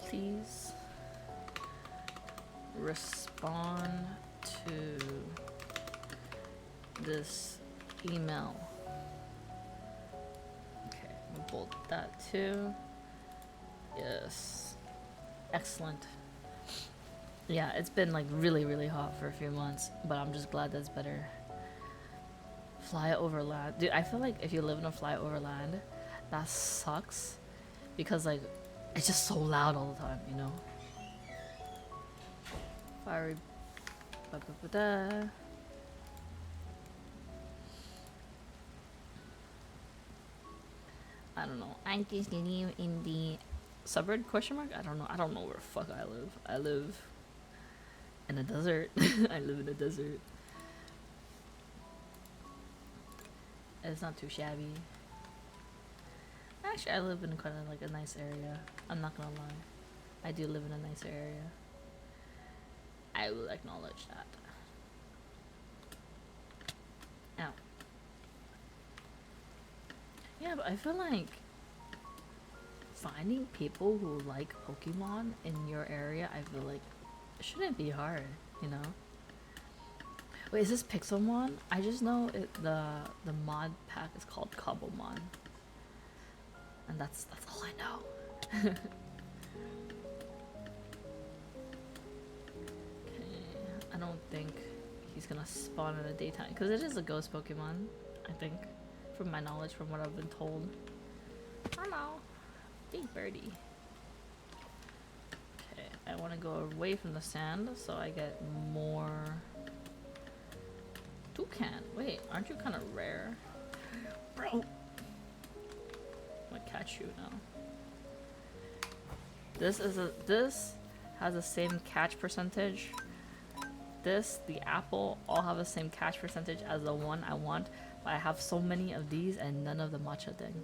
Please respond to this email. Okay, we'll bold that too. Yes. Excellent. Yeah, it's been like really, really hot for a few months, but I'm just glad that's better. Fly over land. Dude, I feel like if you live in a flyover land, that sucks. Because like, it's just so loud all the time, you know? Fiery. Ba-ba-ba-da. I don't know. I'm just living in the suburb? Question mark? I don't know. I don't know where the fuck I live. I live in a desert. I live in a desert. It's not too shabby. Actually, I live in kind of like a nice area. I'm not gonna lie. I do live in a nice area. I will acknowledge that. Ow. Yeah, but I feel like finding people who like Pokemon in your area, I feel like it shouldn't be hard, you know? Wait, is this Pixelmon? I just know the mod pack is called Cobblemon. And that's all I know. Okay, I don't think he's gonna spawn in the daytime because it is a ghost Pokemon, I think, from my knowledge, from what I've been told. Hello. Big birdie. Okay, I want to go away from the sand so I get more toucan. Wait, aren't you kind of rare? Bro! I'm gonna catch you now. This has the same catch percentage. This, the apple, all have the same catch percentage as the one I want, but I have so many of these and none of the matcha thing.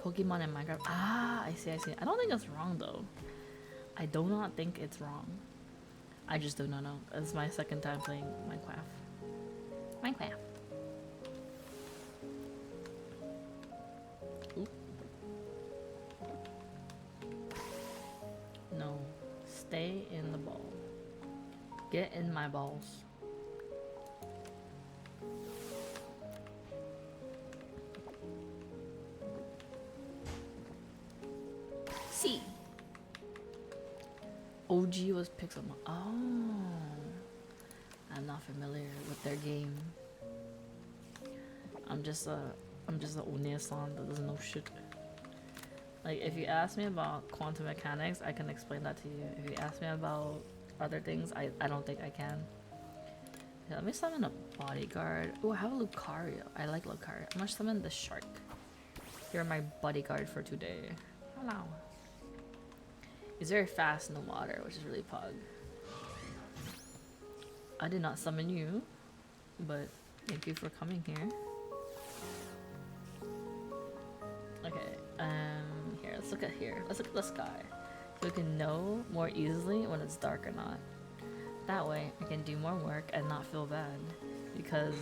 Pokemon and Minecraft. Ah, I see, I see. I don't think it's wrong though. I do not think it's wrong. I just do not know. It's my second time playing Minecraft. Minecraft. Oop. No. Stay in the ball. Get in my balls. C. OG was Pixelmon. Oh. I'm not familiar with their game. I'm just a Onesan that doesn't know shit. Like, if you ask me about quantum mechanics, I can explain that to you. If you ask me about other things, I don't think I can. Yeah, let me summon a bodyguard. Oh, I have a Lucario. I like Lucario. I'm gonna summon the shark. You're my bodyguard for today. Hello. He's very fast in the water, which is really pug. I did not summon you, but thank you for coming here. Okay, here, let's look at here. Let's look at the sky. So we can know more easily when it's dark or not. That way, I can do more work and not feel bad. Because,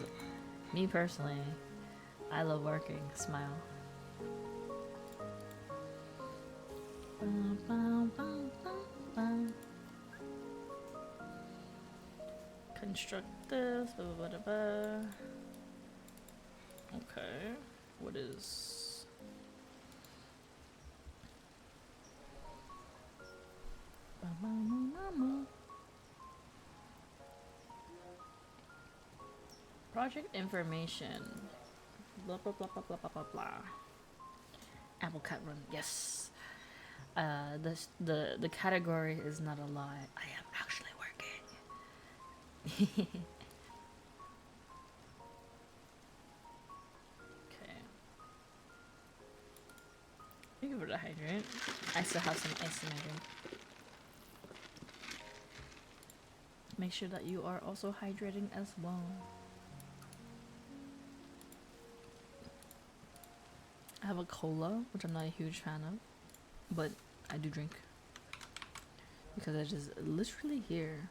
me personally, I love working. Smile. Construct this. Blah, blah, blah, blah. Okay. What is... Project information. Blah blah blah blah blah blah blah blah. Apple Cat Run. Yes. The category is not a lie. I am actually working. Okay. Thank you for the hydrant. I still have some ice in my drink. Make sure that you are also hydrating as well. I have a cola, which I'm not a huge fan of, but I do drink because it is literally here.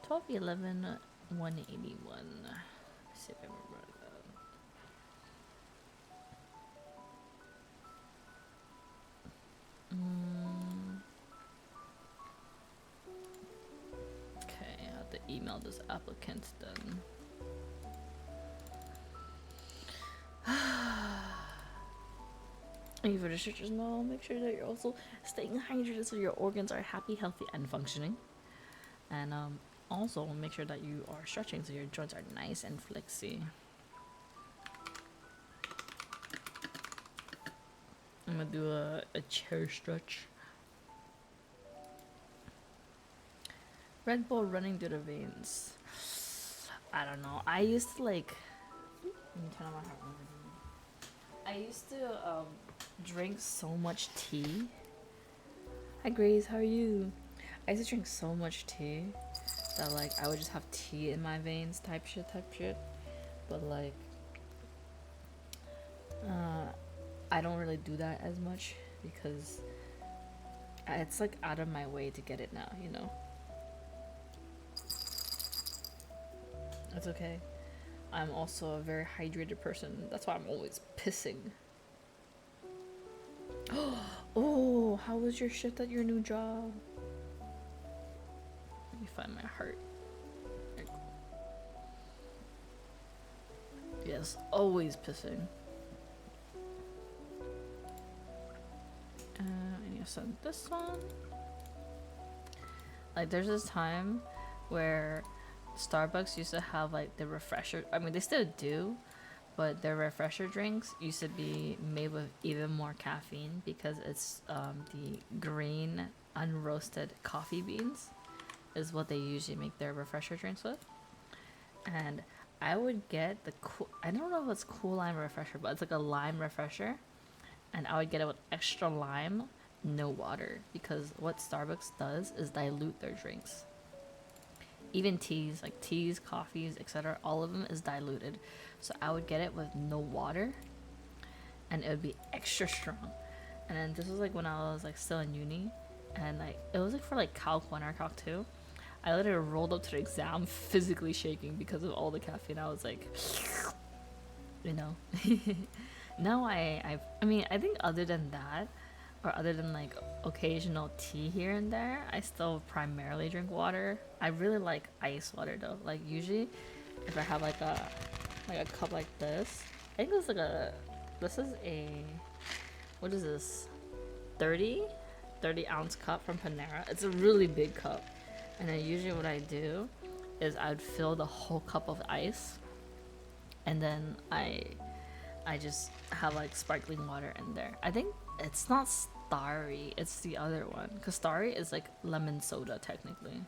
12/11/181. Let's see if I remember that. Okay, I have to email this applicant then. Thank you for the search as well. Make sure that you're also staying hydrated so your organs are happy, healthy, and functioning. And also make sure that you are stretching so your joints are nice and flexy. I'm gonna do a chair stretch. Red Bull running through the veins. I don't know. I used to like... Let me turn on my heart monitor. I used to drink so much tea. Hi Grace, how are you? I used to drink so much tea that like I would just have tea in my veins type shit. But like I don't really do that as much because it's like out of my way to get it now, you know? It's okay. I'm also a very hydrated person. That's why I'm always pissing. Oh, how was your shift at your new job? Let me find my heart. There you go. Yes, always pissing. I need to send this one. Like, there's this time where Starbucks used to have like the refresher. I mean, they still do, but their refresher drinks used to be made with even more caffeine because it's the green unroasted coffee beans is what they usually make their refresher drinks with. And I would get the cool, I don't know if it's cool lime refresher, but it's like a lime refresher. And I would get it with extra lime, no water, because what Starbucks does is dilute their drinks. Even teas, like teas, coffees, etc., all of them is diluted. So I would get it with no water, and it would be extra strong. And then this was like when I was like still in uni, and like it was like for like Calc 1 or Calc 2. I literally rolled up to the exam physically shaking because of all the caffeine. I was like, you know. Now I mean, I think other than that, or other than like occasional tea here and there, I still primarily drink water. I really like ice water though. Like usually, if I have like a cup like this, I think it's like this is a, what is this, 30 ounce cup from Panera. It's a really big cup, and then usually what I do is I'd fill the whole cup of ice, and then I just have like sparkling water in there. I think it's not Starry, it's the other one. Because Starry is like lemon soda technically.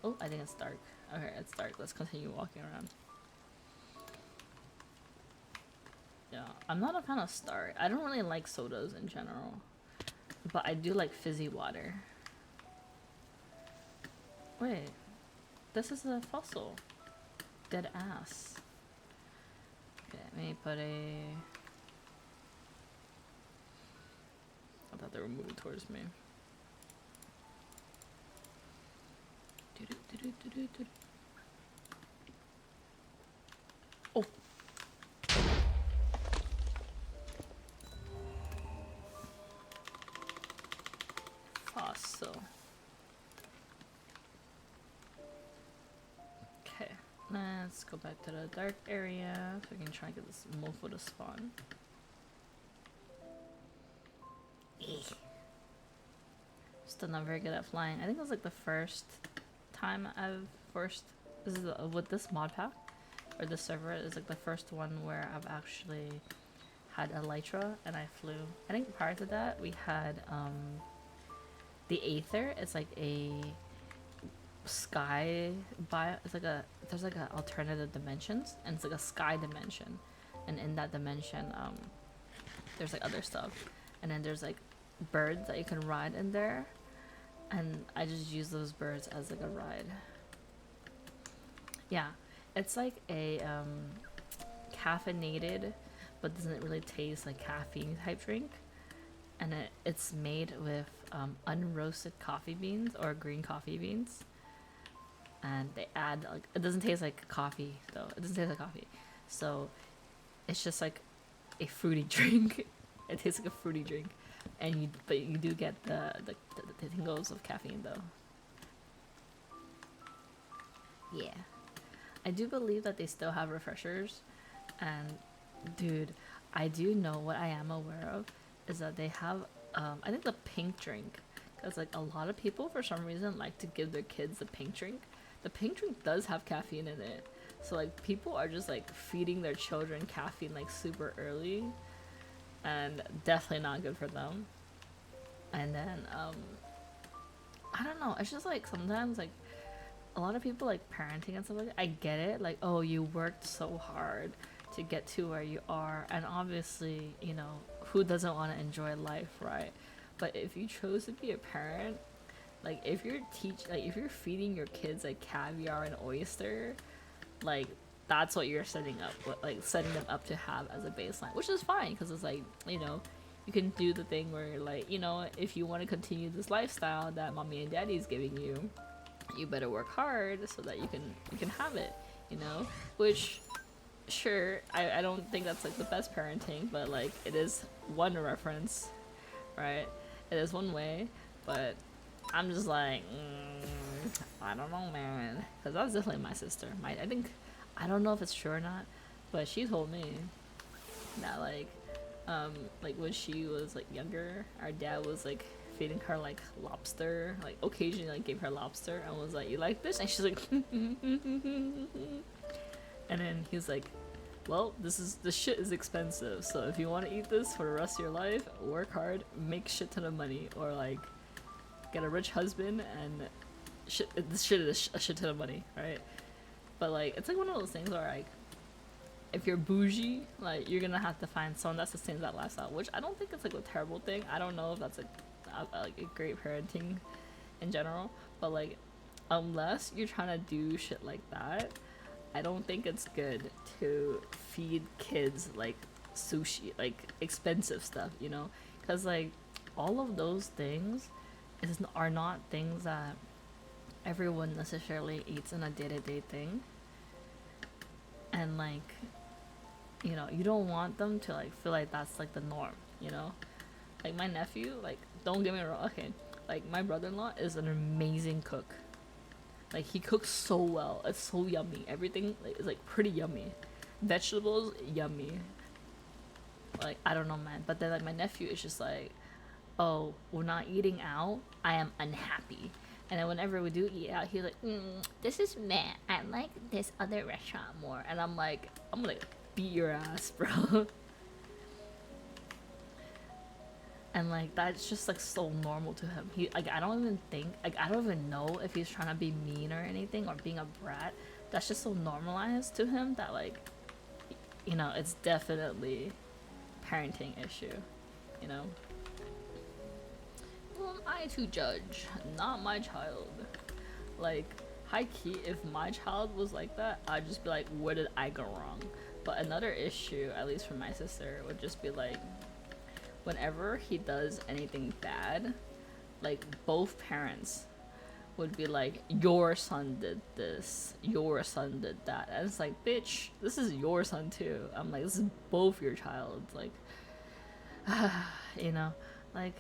Oh, I think it's dark. Okay, it's dark. Let's continue walking around. Yeah, I'm not a fan of Starry. I don't really like sodas in general. But I do like fizzy water. Wait, this is a fossil. Dead ass. Okay, let me put a... I thought they were moving towards me. Oh! Fossil. Okay, let's go back to the dark area so we can try and get this mofo to spawn. Still not very good at flying. I think it was like the first time I've this is with this mod pack or this server is like the first one where I've actually had Elytra and I flew. I think prior to that we had the Aether. It's like a sky bio. It's like there's like a alternative dimensions, and it's like a sky dimension, and in that dimension there's like other stuff, and then there's like birds that you can ride in there, and I just use those birds as like a ride. Yeah, it's like a caffeinated but doesn't really taste like caffeine type drink, and it's made with unroasted coffee beans or green coffee beans, and they add like, it doesn't taste like coffee though, it doesn't taste like coffee, so it's just like a fruity drink. It tastes like a fruity drink, and but you do get the tingles of caffeine though. Yeah, I do believe that they still have refreshers, and dude, I do know what I am aware of is that they have I think the pink drink, because like a lot of people for some reason like to give their kids the pink drink. The pink drink does have caffeine in it, so like people are just like feeding their children caffeine like super early, and definitely not good for them. And then I don't know, it's just like sometimes like a lot of people like parenting and stuff like that, I get it, like, oh, you worked so hard to get to where you are, and obviously, you know, who doesn't want to enjoy life, right? But if you chose to be a parent, like if you're if you're feeding your kids like caviar and oyster, like that's what you're setting up, like setting them up to have as a baseline, which is fine because it's like, you know, you can do the thing where like, you know, if you want to continue this lifestyle that mommy and daddy is giving you, you better work hard so that you can have it, you know, which sure, I don't think that's like the best parenting, but like it is one reference, right? It is one way, but I'm just like, I don't know, man, because that's definitely my sister. I think, I don't know if it's true or not, but she told me that like when she was like younger, our dad was like feeding her like lobster, like occasionally like gave her lobster and was like, you like this? And she's like and then he's like, well, this shit is expensive. So if you want to eat this for the rest of your life, work hard, make shit ton of money, or like get a rich husband and shit. This shit is a shit ton of money, right? But like, it's like one of those things where like, if you're bougie, like you're gonna have to find someone that sustains that lifestyle, which I don't think it's like a terrible thing. I don't know if that's like a great parenting in general, but like, unless you're trying to do shit like that, I don't think it's good to feed kids like sushi, like expensive stuff, you know? Because like all of those things are not things that everyone necessarily eats in a day-to-day thing. And like, you know, you don't want them to like feel like that's like the norm, you know? Like my nephew, like don't get me wrong, okay, like my brother-in-law is an amazing cook. Like he cooks so well. It's so yummy. Everything is like pretty yummy. Vegetables, yummy. Like I don't know, man. But then like my nephew is just like, oh, we're not eating out. I am unhappy. And then whenever we do eat out, he's like, this is meh. I like this other restaurant more. And I'm like, I'm gonna beat your ass, bro. And like that's just like so normal to him. He like I don't even think like I don't even know if he's trying to be mean or anything or being a brat. That's just so normalized to him that like, you know, it's definitely parenting issue, you know. Who am I to judge? Not my child. Like high key, if my child was like that, I'd just be like, where did I go wrong? But another issue, at least for my sister, would just be like, whenever he does anything bad, like both parents would be like, your son did this, your son did that. And it's like, bitch, this is your son too. I'm like, this is both your child. Like, you know, like,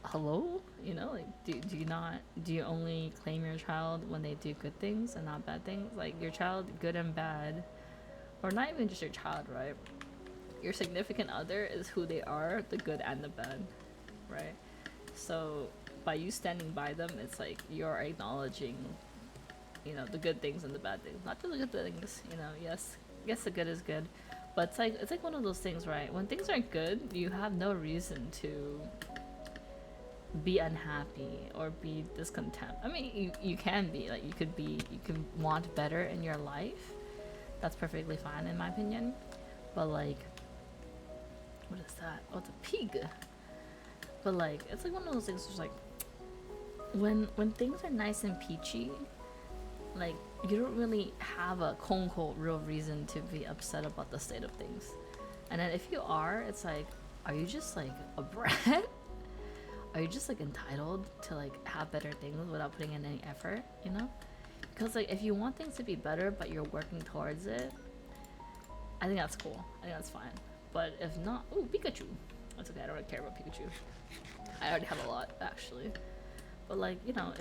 hello? You know, like, do you only claim your child when they do good things and not bad things? Like, your child, good and bad, or not even just your child, right? Your significant other is who they are, the good and the bad, right? So by you standing by them, it's like you're acknowledging, you know, the good things and the bad things. Not just the good things, you know. Yes, the good is good, but it's like one of those things, right? When things aren't good, you have no reason to be unhappy or be discontent. I mean, you can be like you can want better in your life. That's perfectly fine in my opinion, but like, what is that? Oh, it's a pig. But like, it's like one of those things where like, when things are nice and peachy, like you don't really have a quote unquote real reason to be upset about the state of things. And then if you are, it's like, are you just like a brat? Are you just like entitled to like have better things without putting in any effort, you know? Because like if you want things to be better but you're working towards it, I think that's cool. I think that's fine. But if not, oh, Pikachu. That's okay, I don't really care about Pikachu. I already have a lot, actually. But like, you know,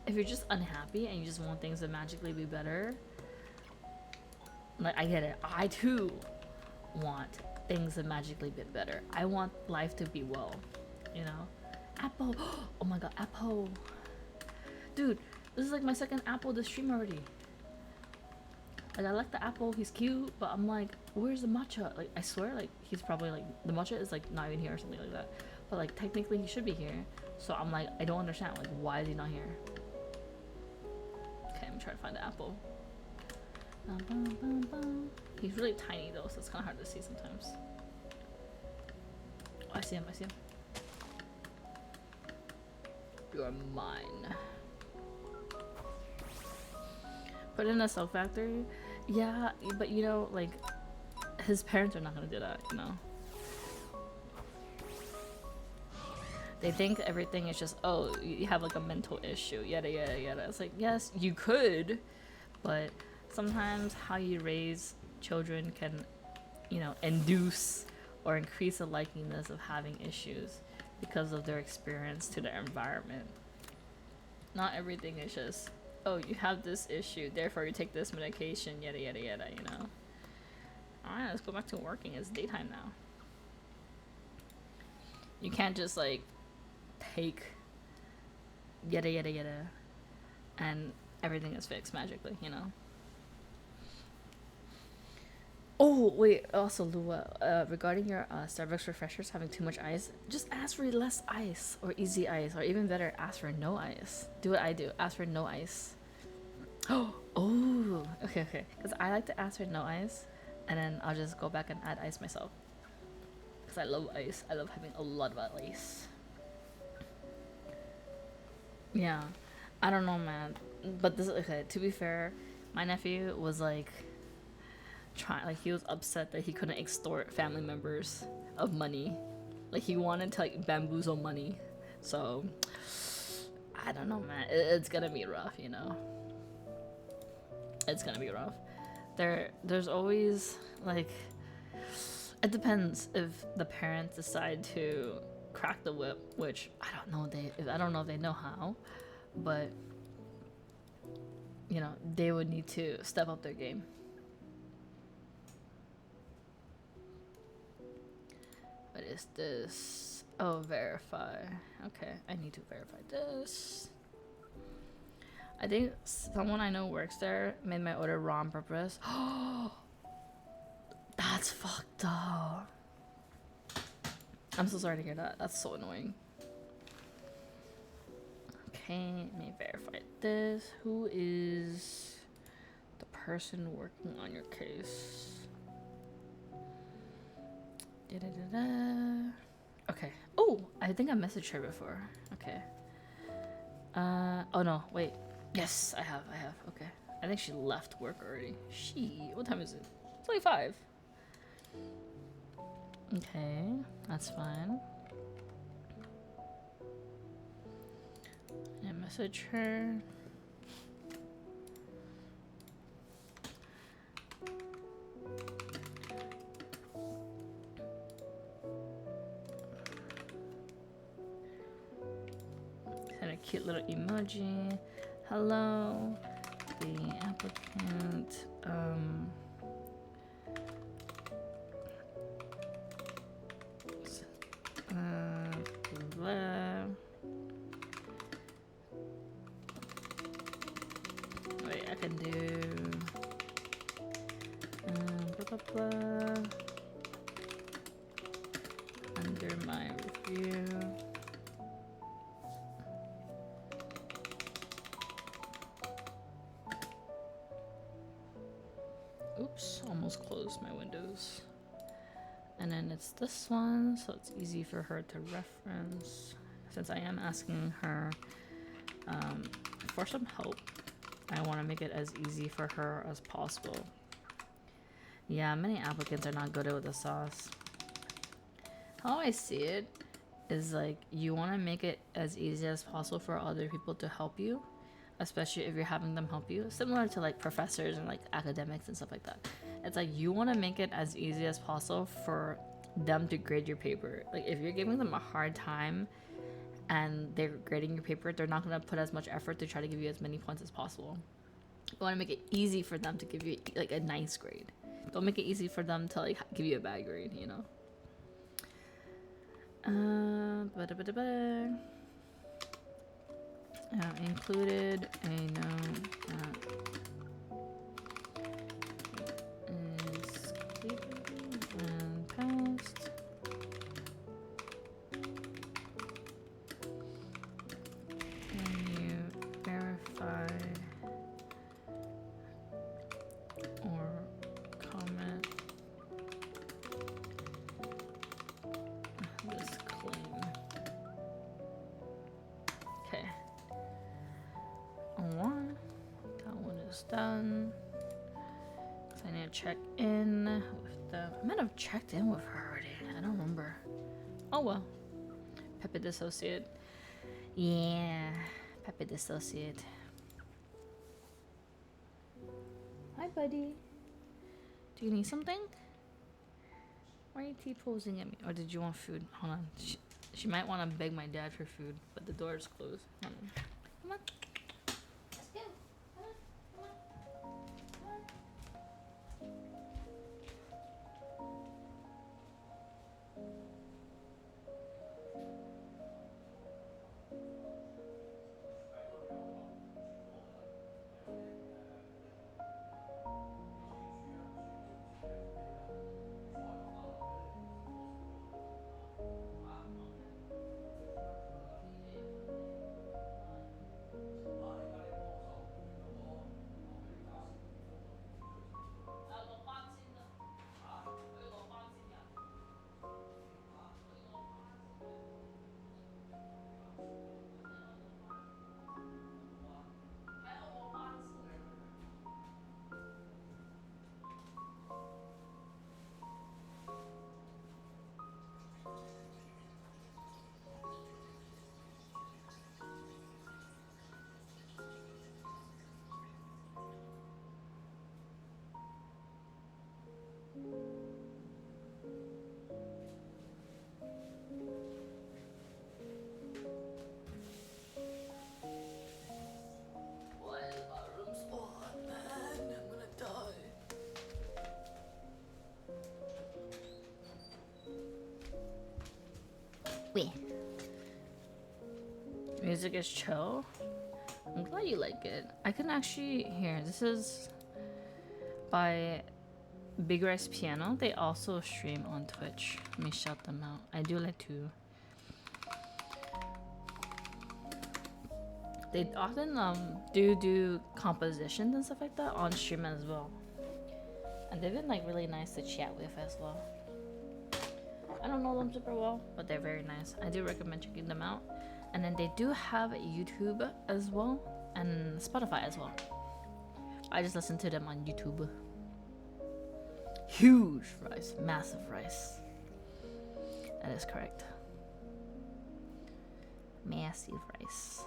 if you're just unhappy and you just want things to magically be better, like I get it. I too want things to magically be better. I want life to be well, you know? Apple. Oh my god, Apple. Dude, this is like my second Apple this stream already. Like I like the apple, he's cute, but I'm like, where's the matcha? Like I swear, like he's probably like the matcha is like not even here or something like that. But like technically he should be here. So I'm like, I don't understand. Like why is he not here? Okay, I'm trying to find the apple. He's really tiny though, so it's kind of hard to see sometimes. Oh, I see him. You're mine. But in a Soul Factory, yeah, but you know, like, his parents are not gonna do that, you know? They think everything is just, oh, you have like a mental issue, yada yada yada. It's like, yes, you could, but sometimes how you raise children can, you know, induce or increase the likeliness of having issues because of their experience to their environment. Not everything is just, oh, you have this issue, therefore you take this medication, yada yada yada, you know? Alright, let's go back to working. It's daytime now. You can't just like take yada yada yada and everything is fixed magically, you know? Oh wait, also Lua, regarding your Starbucks refreshers having too much ice, just ask for less ice or easy ice, or even better, ask for no ice. Do what I do, ask for no ice. Oh, okay. Because I like to ask for no ice, and then I'll just go back and add ice myself. Because I love ice. I love having a lot of ice. Yeah, I don't know, man. But this okay. To be fair, my nephew was like trying, like he was upset that he couldn't extort family members of money. Like he wanted to like bamboozle money. So I don't know, man. It's gonna be rough, you know. It's gonna be rough. There's always like it depends if the parents decide to crack the whip, which I don't know if they know how, but you know they would need to step up their game. What is this? Oh, verify. Okay, I need to verify this. I think someone I know works there made my order raw on purpose. That's fucked up. I'm so sorry to hear that. That's so annoying. Okay, let me verify this. Who is the person working on your case? Da-da-da-da. Okay. Oh, I think I messaged her before. Okay. Oh no, wait. Yes, I have. Okay. I think she left work already. What time is it? It's only 5. Okay, that's fine. I message her. Send a cute little emoji. Hello, the applicant. Blah. Wait, I can do blah blah blah under my review. Oops, almost closed my windows. And then it's this one, so it's easy for her to reference. Since I am asking her for some help, I want to make it as easy for her as possible. Yeah, many applicants are not good with the sauce. How I see it is like you want to make it as easy as possible for other people to help you, especially if you're having them help you. Similar to like professors and like academics and stuff like that. It's like you want to make it as easy as possible for them to grade your paper. Like if you're giving them a hard time and they're grading your paper, they're not going to put as much effort to try to give you as many points as possible. You want to make it easy for them to give you like a nice grade. Don't make it easy for them to like give you a bad grade, you know. Included a note that is clear and passed. Can you verify or comment this claim? Okay. That one is done. So I need to check in with the. I might have checked in with her already. I don't remember. Oh well. Pepe Dissociate. Yeah. Pepe Dissociate. Hi, buddy. Do you need something? Why are you T-posing at me? Or did you want food? Hold on. She might want to beg my dad for food, but the door is closed. Hold on. Come on. Let's go. Come on. Come on. Music is chill. I'm glad you like it. I can actually hear. This is by Big Rice Piano. They also stream on Twitch. Let me shout them out. I do like to. They often do compositions and stuff like that on stream as well. And they've been like really nice to chat with as well. I don't know them super well, but they're very nice. I do recommend checking them out. And then they do have YouTube as well and Spotify as well. I just listen to them on YouTube. Huge rice, massive rice. That is correct. Massive rice.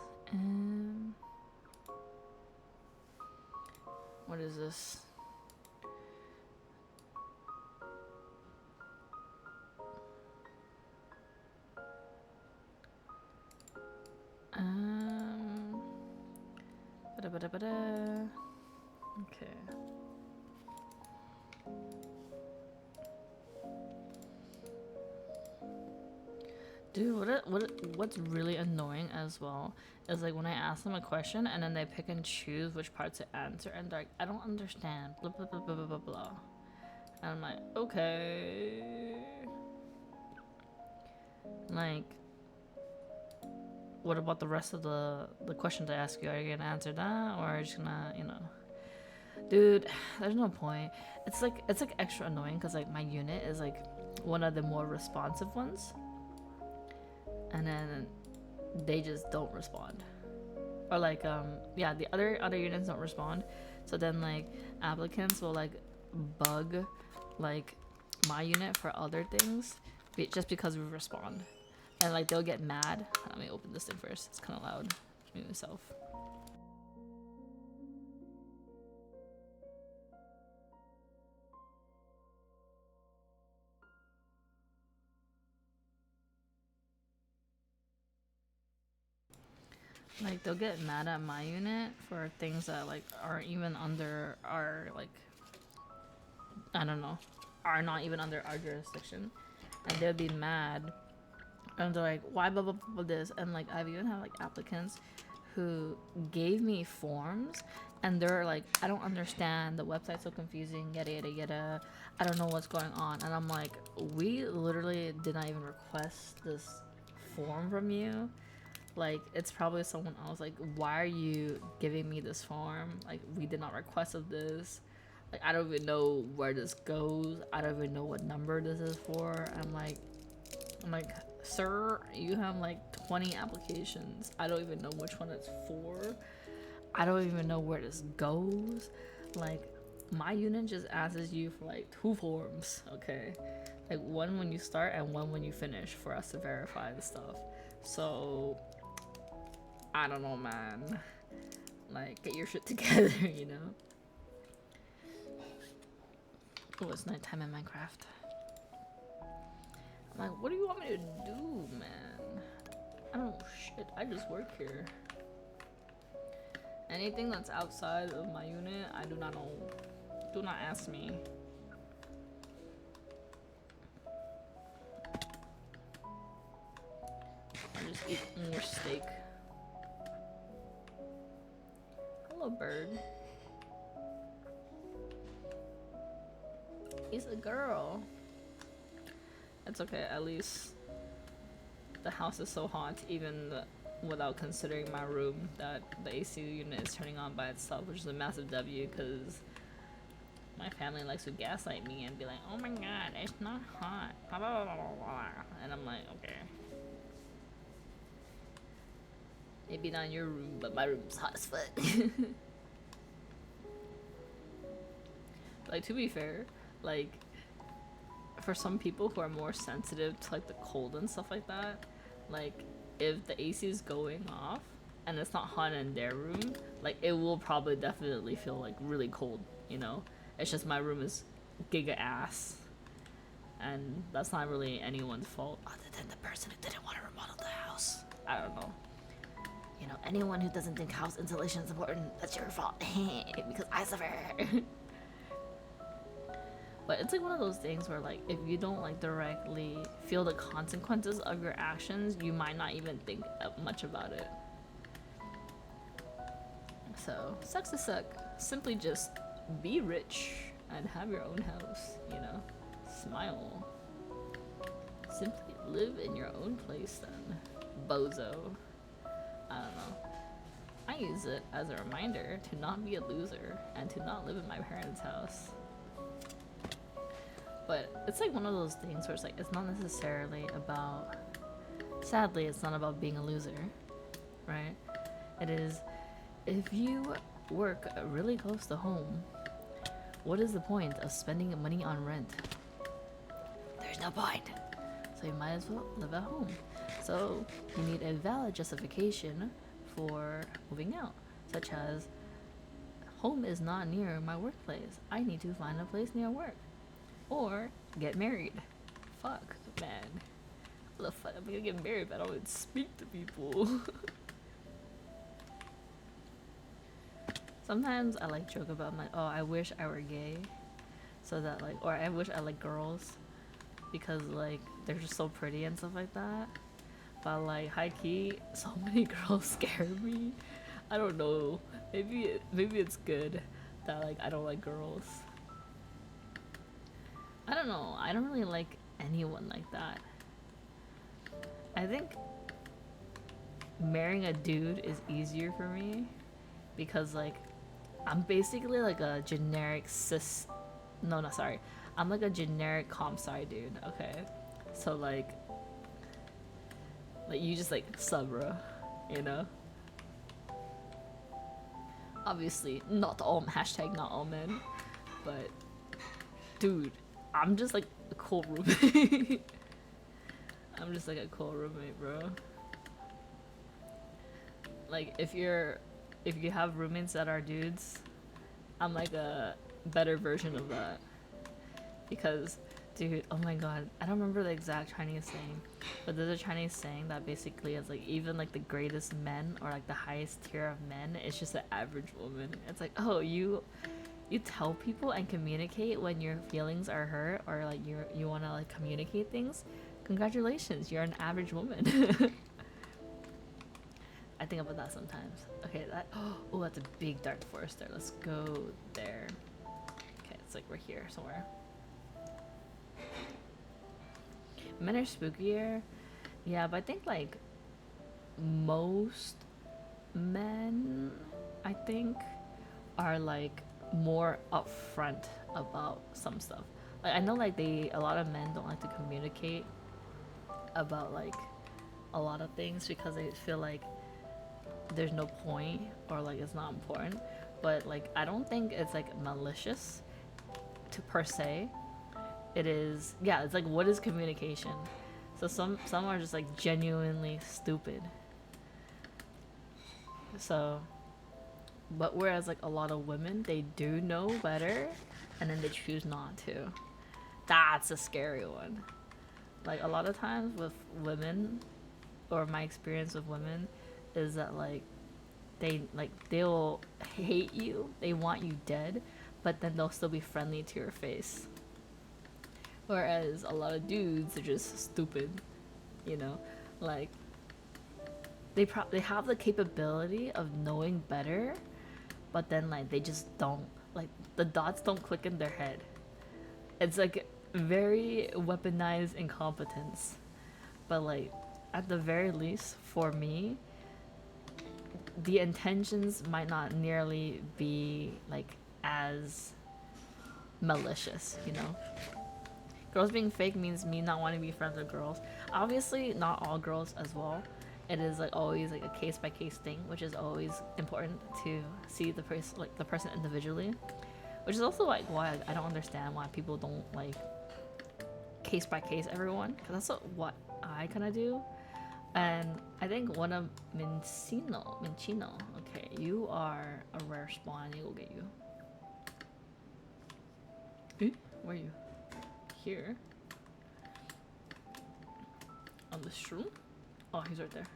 What is this? Okay. Dude, what's really annoying as well is like when I ask them a question and then they pick and choose which part to answer and they're like, I don't understand, blah blah blah blah blah blah blah. And I'm like, okay. Like, what about the rest of the questions I ask you? Are you gonna answer that, or are you just gonna, you know? Dude, there's no point. It's like extra annoying because like my unit is like one of the more responsive ones, and then they just don't respond, or like yeah, the other units don't respond. So then like applicants will like bug like my unit for other things just because we respond. And like they'll get mad. Let me open this thing first. It's kind of loud. Mute myself. Like they'll get mad at my unit for things that like aren't even under our like, I don't know, are not even under our jurisdiction, and they'll be mad. And they're like, why blah blah blah, blah this? And like I've even had like applicants who gave me forms and they're like, I don't understand, the website's so confusing, yada yada yada, I don't know what's going on. And I'm like, we literally did not even request this form from you. Like, it's probably someone else. Like, why are you giving me this form? Like, we did not request of this. Like, I don't even know where this goes. I don't even know what number this is for. I'm like, sir, you have like 20 applications. I don't even know which one it's for. I don't even know where this goes. Like, my unit just asks you for like 2 forms, okay? Like, one when you start and one when you finish for us to verify the stuff. So, I don't know, man. Like, get your shit together, you know? Oh, it's nighttime in Minecraft. Like, what do you want me to do, man? I don't shit. I just work here. Anything that's outside of my unit, I do not know. Do not ask me. I just eat more steak. Hello, bird. He's a girl. It's okay, at least the house is so hot, even without considering my room, that the AC unit is turning on by itself, which is a massive W, because my family likes to gaslight me and be like, oh my god, it's not hot, blah, blah, blah, blah, blah. And I'm like, okay. Maybe not in your room, but my room's hot as fuck. Like, to be fair, like, for some people who are more sensitive to like the cold and stuff like that, like if the AC is going off and it's not hot in their room, like it will probably definitely feel like really cold, you know? It's just my room is giga ass, and that's not really anyone's fault other than the person who didn't want to remodel the house. I don't know. You know, anyone who doesn't think house insulation is important, that's your fault. Because I suffer. But it's like one of those things where like if you don't like directly feel the consequences of your actions, you might not even think much about it. So, sucks to suck. Simply just be rich and have your own house, you know? Smile. Simply live in your own place then. Bozo. I don't know. I use it as a reminder to not be a loser and to not live in my parents' house. But it's like one of those things where it's like, it's not necessarily about, sadly, it's not about being a loser, right? It is, if you work really close to home, what is the point of spending money on rent? There's no point. So you might as well live at home. So you need a valid justification for moving out, such as home is not near my workplace. I need to find a place near work. Or get married. Fuck, man. What the fuck? I'm gonna get married, but I don't even speak to people. Sometimes I like joke about my, oh, I wish I were gay. So that like, or I wish I like girls. Because like, they're just so pretty and stuff like that. But like, high key, so many girls scare me. I don't know. Maybe it's good that like, I don't like girls. I don't know. I don't really like anyone like that. I think marrying a dude is easier for me because like I'm basically like a generic cis. No, sorry. I'm like a generic comp sci dude. Okay, so like you just like subra, you know. Obviously, not all hashtag not all men, but dude. I'm just like a cool roommate. I'm just like a cool roommate, bro. Like if you have roommates that are dudes, I'm like a better version of that. Because, dude, oh my god, I don't remember the exact Chinese saying, but there's a Chinese saying that basically is like even like the greatest men or like the highest tier of men, it's just an average woman. It's like, oh, you tell people and communicate when your feelings are hurt or like you want to like communicate things. Congratulations, you're an average woman. I think about that sometimes. Okay, oh, that's a big dark forest there. Let's go there. Okay, it's like we're here somewhere. Men are spookier. Yeah, but I think like most men, I think, are like more upfront about some stuff. Like I know like a lot of men don't like to communicate about like a lot of things because they feel like there's no point or like it's not important. But like I don't think it's like malicious to per se. It is, yeah, it's like what is communication? So some are just like genuinely stupid. So but whereas like a lot of women, they do know better and then they choose not to. That's a scary one. Like a lot of times with women, or my experience with women, is that like they'll hate you, they want you dead, but then they'll still be friendly to your face. Whereas a lot of dudes are just stupid, you know? Like they have the capability of knowing better, but then like they just don't, like the dots don't click in their head. It's like very weaponized incompetence. But like at the very least for me, the intentions might not nearly be like as malicious, you know? Girls being fake means me not wanting to be friends with girls. Obviously not all girls as well. It is like always like a case by case thing, which is always important to see the person individually. Which is also like why I don't understand why people don't like case by case everyone, because that's what I kind of do. And I think one of Minchino. Okay, you are a rare spawn. I will get you. Eh? Where are you? Here. On the shroom? Oh, he's right there.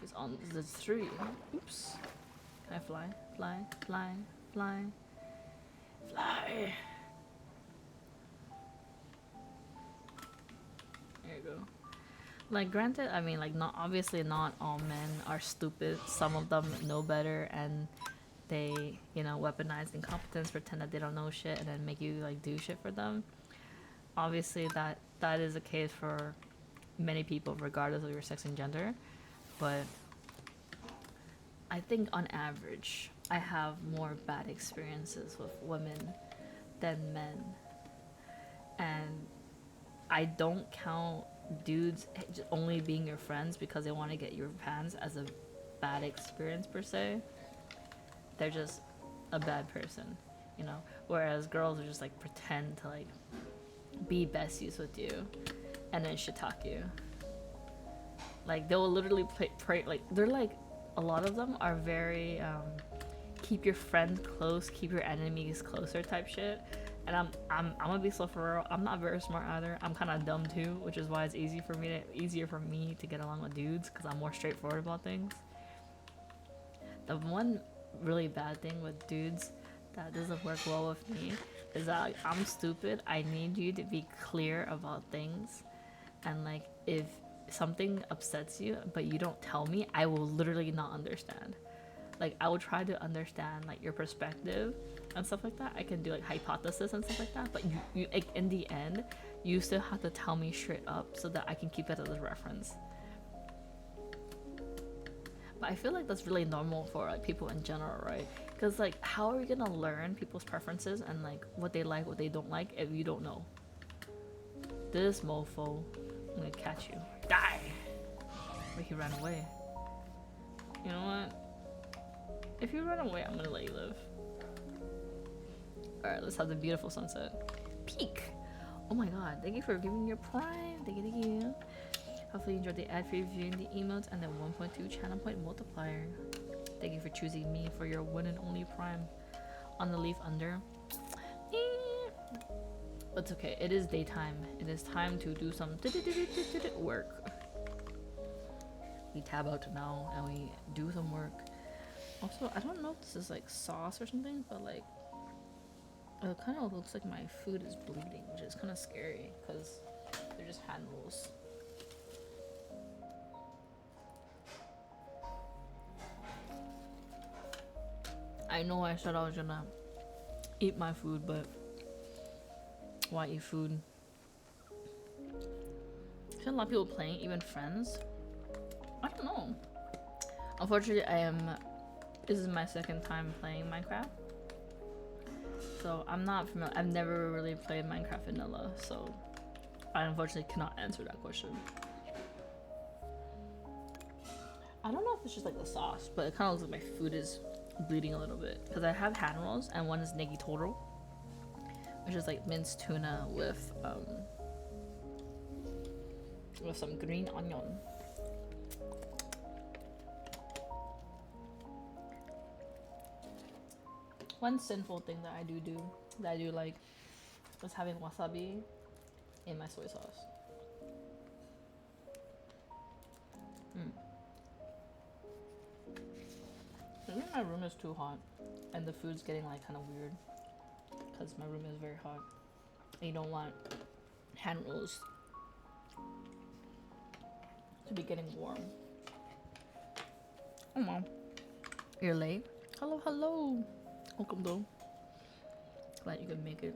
He's on the tree. Oops. Can I fly? Fly, fly, fly, fly. There you go. Like, granted, I mean, like, not obviously not all men are stupid. Some of them know better, and they, you know, weaponize incompetence, pretend that they don't know shit, and then make you like do shit for them. Obviously, that is the case for many people, regardless of your sex and gender. But I think on average, I have more bad experiences with women than men, and I don't count dudes only being your friends because they want to get your pants as a bad experience per se. They're just a bad person, you know. Whereas girls are just like pretend to like be besties with you, and then shit talk you. Like they will literally pray. Like they're like a lot of them are very keep your friends close, keep your enemies closer type shit. And I'm gonna be so for real. I'm not very smart either. I'm kind of dumb too, which is why it's easier for me to get along with dudes because I'm more straightforward about things. The one really bad thing with dudes that doesn't work well with me is that like, I'm stupid. I need you to be clear about things, and like if something upsets you but you don't tell me, I will literally not understand. Like I will try to understand like your perspective and stuff like that. I can do like hypothesis and stuff like that, but you like, in the end you still have to tell me straight up so that I can keep it as a reference. But I feel like that's really normal for like people in general, right? Because like how are we gonna learn people's preferences and like what they like, what they don't like if you don't know? This mofo, I'm gonna catch you. Die! But he ran away. You know what? If you run away, I'm gonna let you live. Alright, let's have the beautiful sunset. Peak! Oh my god, thank you for giving your prime. Thank you. Hopefully you enjoyed the ad free viewing the emotes and the 1.2 channel point multiplier. Thank you for choosing me for your one and only prime. On the leaf under. It's okay, it is daytime. It is time to do some work. We tab out now and we do some work. Also, I don't know if this is like sauce or something, but like it kind of looks like my food is bleeding, which is kind of scary because they're just hand rolls. I know I said I was gonna eat my food, but why eat food? I feel a lot of people playing, even friends. I don't know. Unfortunately, this is my second time playing Minecraft. So I'm not familiar. I've never really played Minecraft vanilla, so I unfortunately cannot answer that question. I don't know if it's just like the sauce, but it kind of looks like my food is bleeding a little bit because I have hand rolls and one is negitoro, which is like minced tuna with some green onion. One sinful thing that I do like is having wasabi in my soy sauce. I think my room is too hot and the food's getting like kind of weird because my room is very hot and you don't want hand rolls to be getting warm. Oh mom, you're late. Hello. Welcome though. Glad you could make it.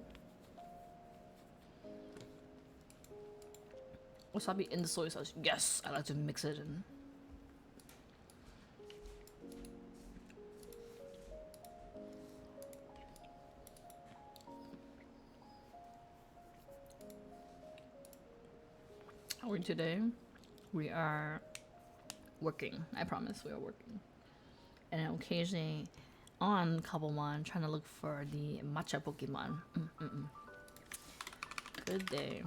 Wasabi in the soy sauce. Yes, I like to mix it in. How are we today? We are working. I promise we are working. And occasionally on Cobblemon trying to look for the matcha Pokemon. Good day.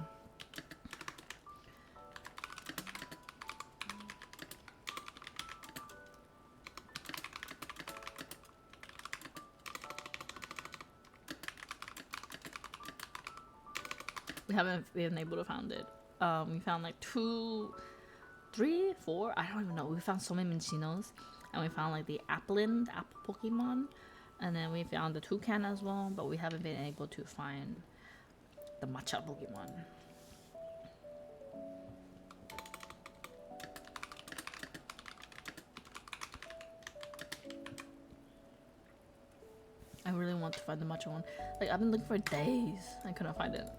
We haven't been able to find it. We found like 2, 3, 4. I don't even know. We found so many Minchinos. And we found like the Applin, the apple Pokemon. And then we found the Toucan as well. But we haven't been able to find the matcha Pokemon. out to find the matcha one. Like, I've been looking for days. I couldn't find it.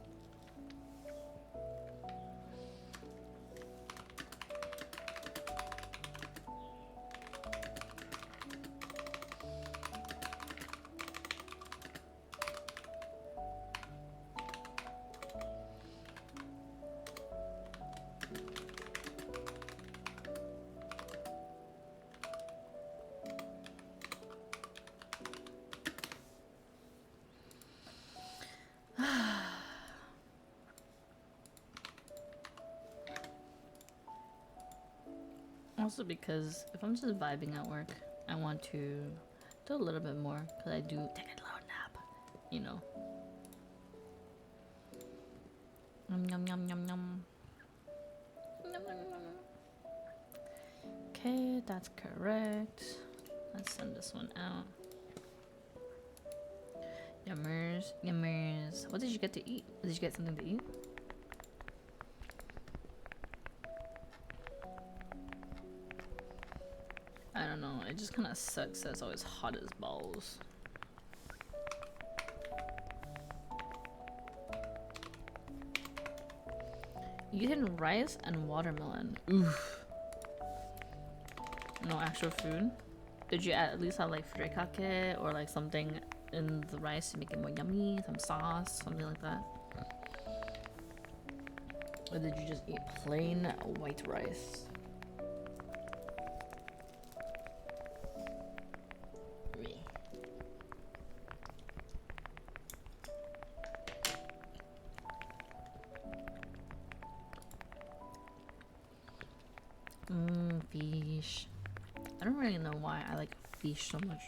Also because if I'm just vibing at work, I want to do a little bit more because I do take a little nap, you know. Yum yum yum yum yum. Okay, that's correct. Let's send this one out. Yummers, yummers. What did you get to eat? Did you get something to eat? I don't know, it just kind of sucks that it's always hot as balls. Eating rice and watermelon. Oof. No actual food? Did you at least have like furikake or like something in the rice to make it more yummy? Some sauce, something like that? Or did you just eat plain white rice? Fish. I don't really know why I like fish so much.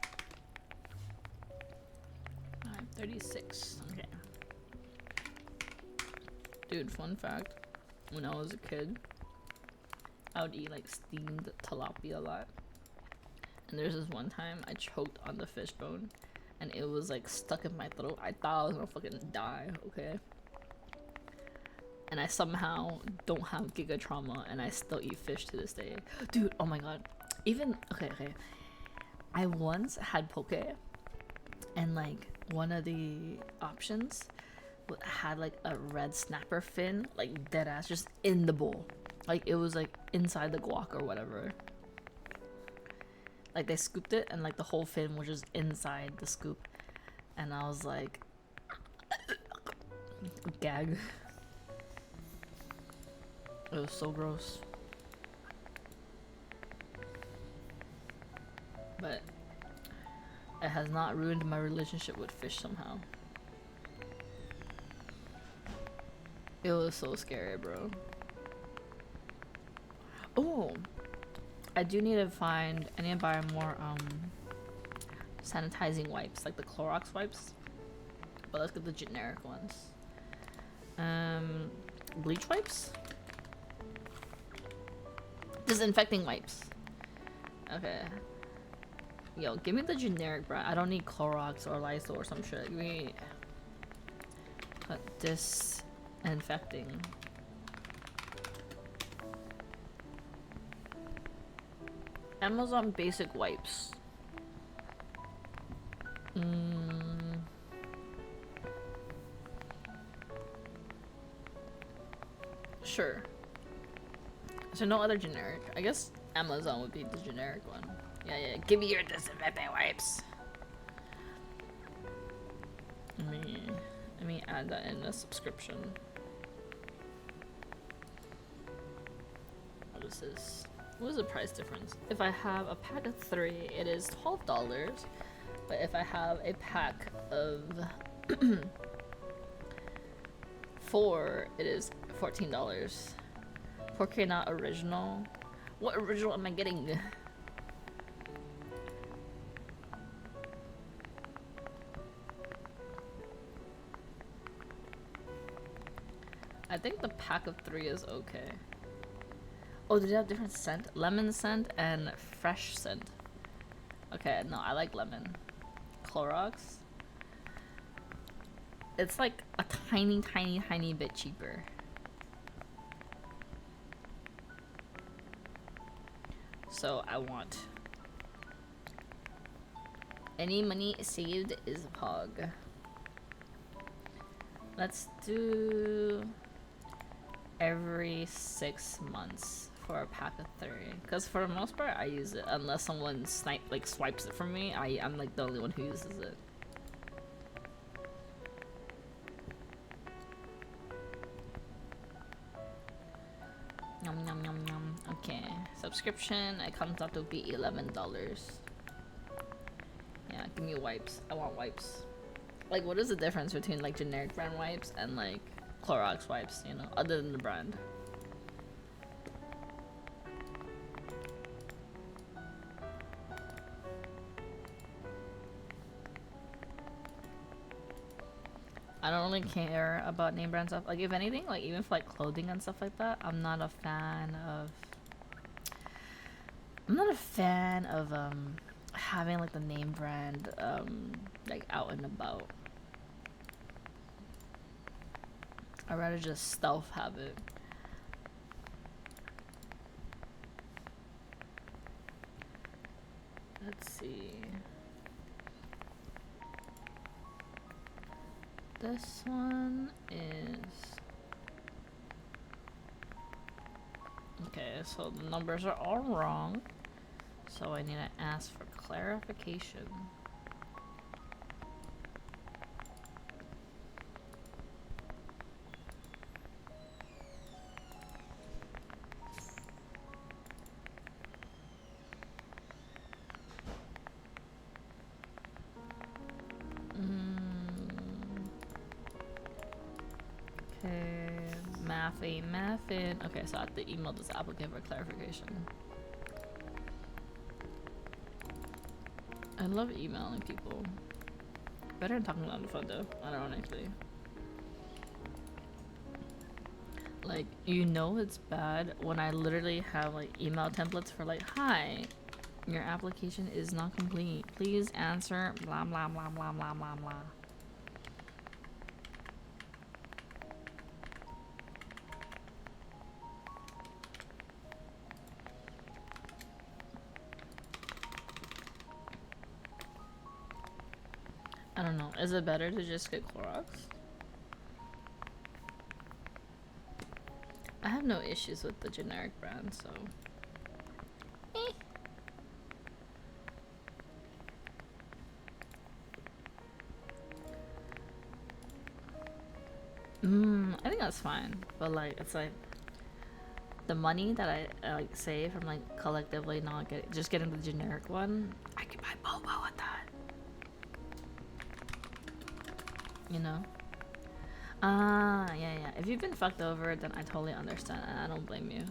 I'm 36. Okay. Dude, fun fact. When I was a kid, I would eat like steamed tilapia a lot. And there's this one time I choked on the fish bone and it was like stuck in my throat. I thought I was gonna fucking die, okay? And I somehow don't have giga trauma and I still eat fish to this day. Dude, oh my god. Even, okay. I once had poke and like one of the options had like a red snapper fin, like dead ass, just in the bowl. Like it was like inside the guac or whatever. Like they scooped it and like the whole fin was just inside the scoop. And I was like, gag. It was so gross. But it has not ruined my relationship with fish somehow. It was so scary, bro. Oh, I do need to find, I need to buy more sanitizing wipes, like the Clorox wipes. But let's get the generic ones. Bleach wipes? Disinfecting wipes. Okay. Yo, give me the generic brand. I don't need Clorox or Lysol or some shit. Give me disinfecting. Amazon basic wipes. Sure. So no other generic. I guess Amazon would be the generic one. Yeah. Give me your disinfecting wipes. Let me add that in the subscription. What is this? What is the price difference? If I have a pack of 3, it is $12. But if I have a pack of 4, it is $14. Porque not original. What original am I getting? I think the pack of 3 is okay. Oh, do they have different scent? Lemon scent and fresh scent. Okay, no, I like lemon. Clorox. It's like a tiny bit cheaper. So I want Any money saved is pog. Let's do every 6 months for a pack of 30. Because for the most part, I use it unless someone swipes it from me. I'm like the only one who uses it. Yum yum yum yum. Okay, subscription. It comes up to be $11. Yeah, give me wipes. I want wipes. Like, what is the difference between like generic brand wipes and like Clorox wipes? You know, other than the brand. I don't really care about name brand stuff. Like, if anything, like even for like clothing and stuff like that, I'm not a fan of. Having like the name brand like out and about. I'd rather just stealth have it. Let's see. This one is... Okay, so the numbers are all wrong. So I need to ask for clarification. Okay, math. Okay, so I have to email this applicant for clarification. I love emailing people. Better than talking on the phone though, ironically. Like, you know it's bad when I literally have like email templates for like, hi, your application is not complete. Please answer blah blah blah blah blah blah blah. I don't know. Is it better to just get Clorox? I have no issues with the generic brand, so. I think that's fine, but like, it's like the money that I like save from like collectively not getting the generic one. I could buy boba with that. You know? Yeah. If you've been fucked over, then I totally understand, and I don't blame you.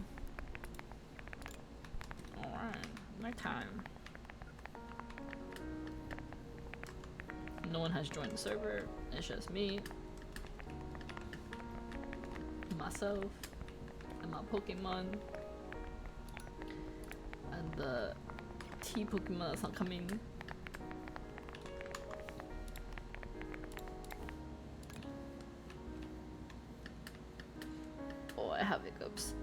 Alright, my time. No one has joined the server. It's just me, myself, and my Pokemon, and the T Pokemon that's not coming. Oh, I have hiccups.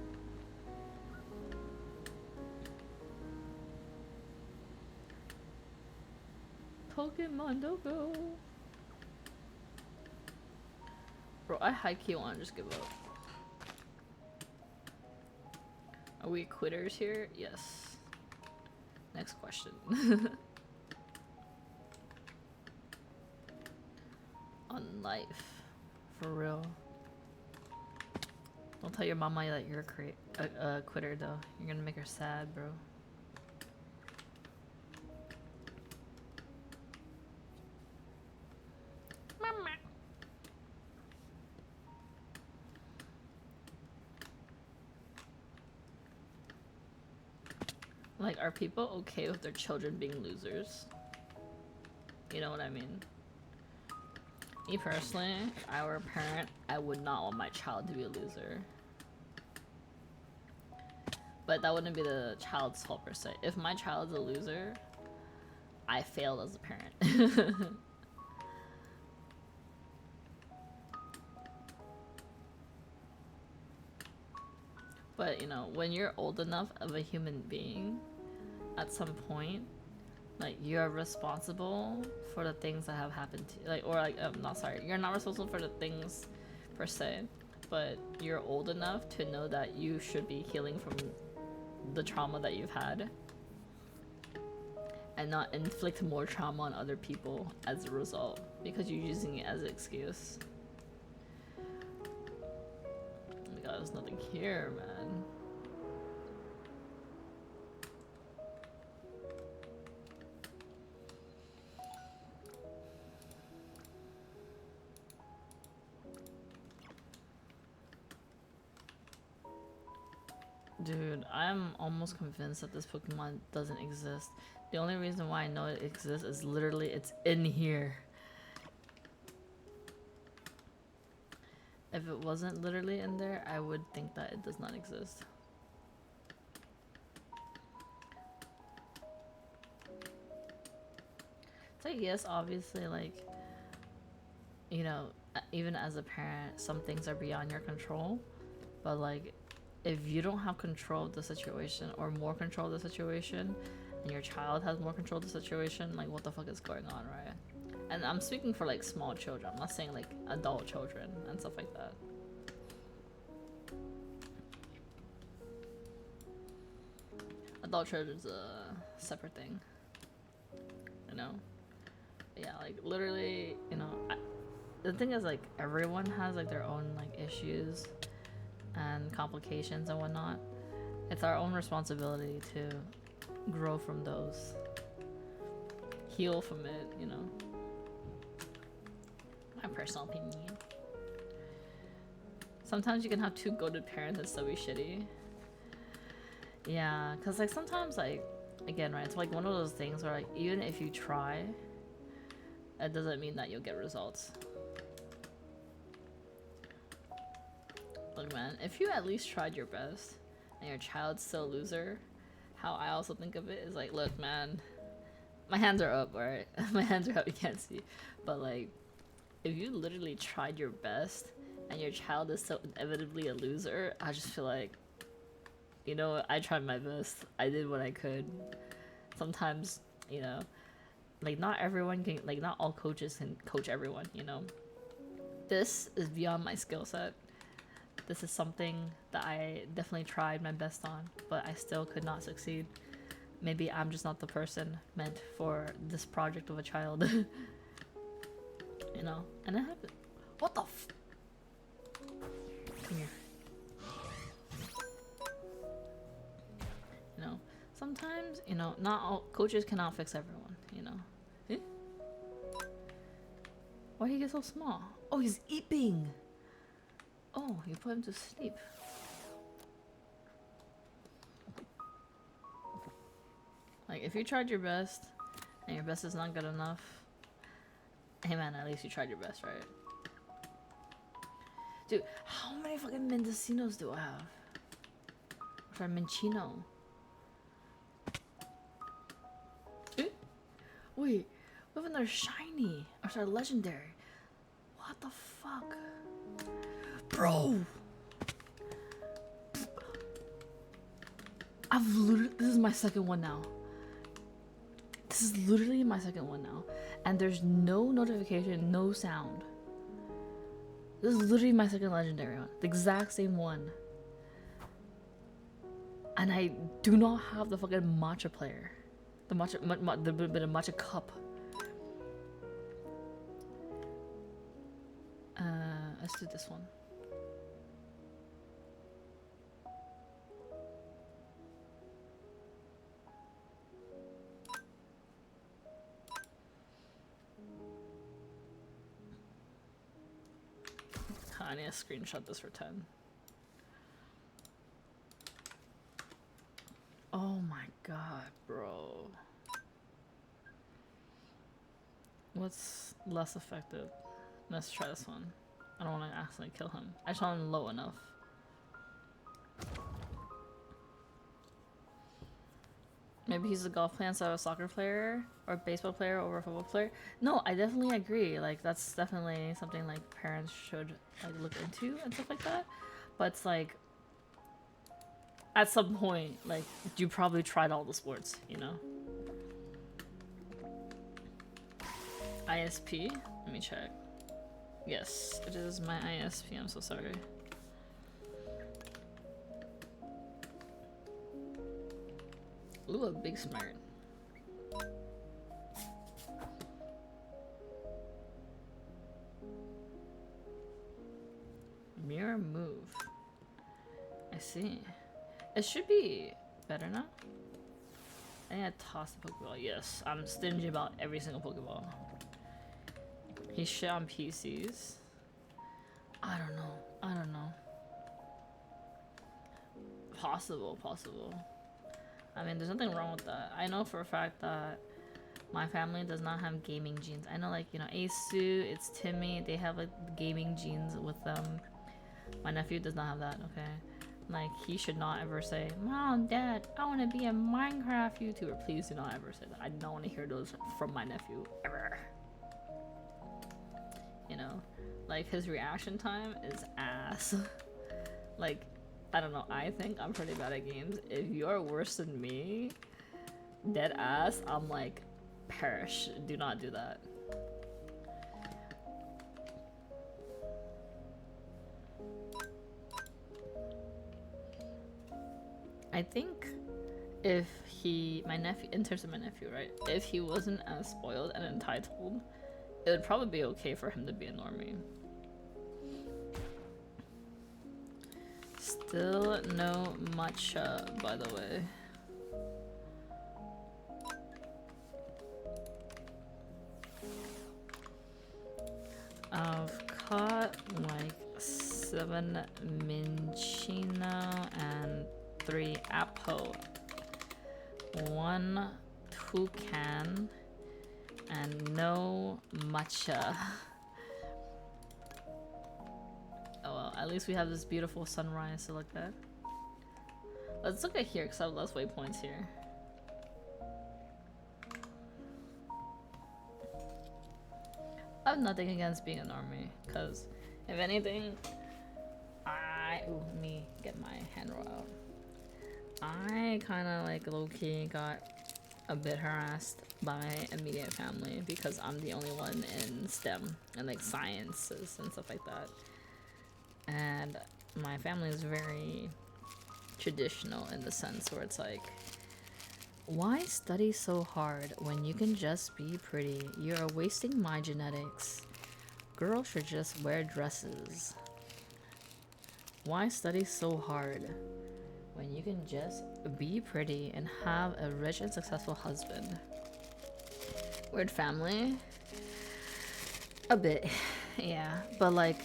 Pokemon Go. Bro, I high-key wanna just give up. Are we quitters here? Yes. Next question. On life. For real. Don't tell your mama that you're a quitter though. You're gonna make her sad, bro. Mama. Like, are people okay with their children being losers? You know what I mean? Me personally, if I were a parent, I would not want my child to be a loser. But that wouldn't be the child's fault per se. If my child's a loser, I failed as a parent. But you know, when you're old enough of a human being, at some point, Like, you're responsible for the things that have happened to you. Like, or like, not sorry, you're not responsible for the things per se, but you're old enough to know that you should be healing from the trauma that you've had and not inflict more trauma on other people as a result because you're using it as an excuse. Oh my god, there's nothing here, man. Dude, I'm almost convinced that this Pokemon doesn't exist. The only reason why I know it exists is literally it's in here. If it wasn't literally in there, I would think that it does not exist. It's like, yes, obviously, like, you know, even as a parent, some things are beyond your control, but like, if you don't have control of the situation or more control of the situation and your child has more control of the situation, like, what the fuck is going on, right? And I'm speaking for like small children, I'm not saying like adult children and stuff like that. Adult children's a separate thing, you know? Yeah, like literally, you know, the thing is, like, everyone has like their own like issues and complications and whatnot. It's our own responsibility to grow from those, heal from it, you know. My personal opinion. Sometimes you can have two goated parents and still be shitty. Yeah, cause like sometimes, like, again, right, it's like one of those things where like even if you try, it doesn't mean that you'll get results. Look, man, if you at least tried your best and your child's still a loser, how I also think of it is like, look, man, my hands are up, alright? My hands are up, you can't see. But like, if you literally tried your best and your child is so inevitably a loser, I just feel like, you know what, I tried my best. I did what I could. Sometimes, you know, like not everyone can, like not all coaches can coach everyone, you know? This is beyond my skill set. This is something that I definitely tried my best on, but I still could not succeed. Maybe I'm just not the person meant for this project of a child. You know? And it happened. What the f- Come here. You know? Sometimes, you know, not all coaches cannot fix everyone, you know? Eh? Why did he get so small? Oh, he's eating! Oh, you put him to sleep. Like, if you tried your best, and your best is not good enough, hey man, at least you tried your best, right? Dude, how many fucking Mendocinos do I have? Or Minccino? Wait, we have another shiny. Or sorry, legendary. What the fuck? Bro! I've literally, this is my second one now. This is literally my second one now. And there's no notification, no sound. This is literally my second legendary one. The exact same one. And I do not have the fucking matcha player. The matcha, the bit of matcha cup. Let's do this one. I need to screenshot this for 10. Oh my god, bro. What's less effective? Let's try this one. I don't want to accidentally kill him. I shot him low enough. Maybe he's a golf player instead of a soccer player, or a baseball player over a football player. No, I definitely agree. Like, that's definitely something like parents should like look into and stuff like that. But it's like, at some point, like, you probably tried all the sports, you know? ISP? Let me check. Yes, it is my ISP. I'm so sorry. Ooh, a big smart. Mirror move. I see. It should be better now. I think I tossed the Pokeball. Yes, I'm stingy about every single Pokeball. He's shit on PCs. I don't know. I don't know. Possible. I mean, there's nothing wrong with that. I know for a fact that my family does not have gaming genes. I know, like, you know, Asu, it's Timmy, they have like gaming genes with them. My nephew does not have that, okay? Like, he should not ever say, Mom, Dad, I want to be a Minecraft YouTuber. Please do not ever say that. I don't want to hear those from my nephew, ever. You know? Like, his reaction time is ass. Like, I don't know, I think I'm pretty bad at games. If you're worse than me, dead ass, I'm like, perish. Do not do that. I think if my nephew, in terms of my nephew, right? If he wasn't as spoiled and entitled, it would probably be okay for him to be a normie. Still no matcha, by the way. I've caught like 7 Minccino and 3 Apo, 1 Toucan, and no matcha. Oh well, at least we have this beautiful sunrise to look at. Let's look at here because I have less waypoints here. I have nothing against being a normie, because if anything, ooh, let me get my hand roll out. I kind of like low-key got a bit harassed by my immediate family because I'm the only one in STEM and like sciences and stuff like that. And my family is very traditional in the sense where it's like, why study so hard when you can just be pretty? You're wasting my genetics. Girls should just wear dresses. Why study so hard when you can just be pretty and have a rich and successful husband? Weird family. A bit. Yeah. But like,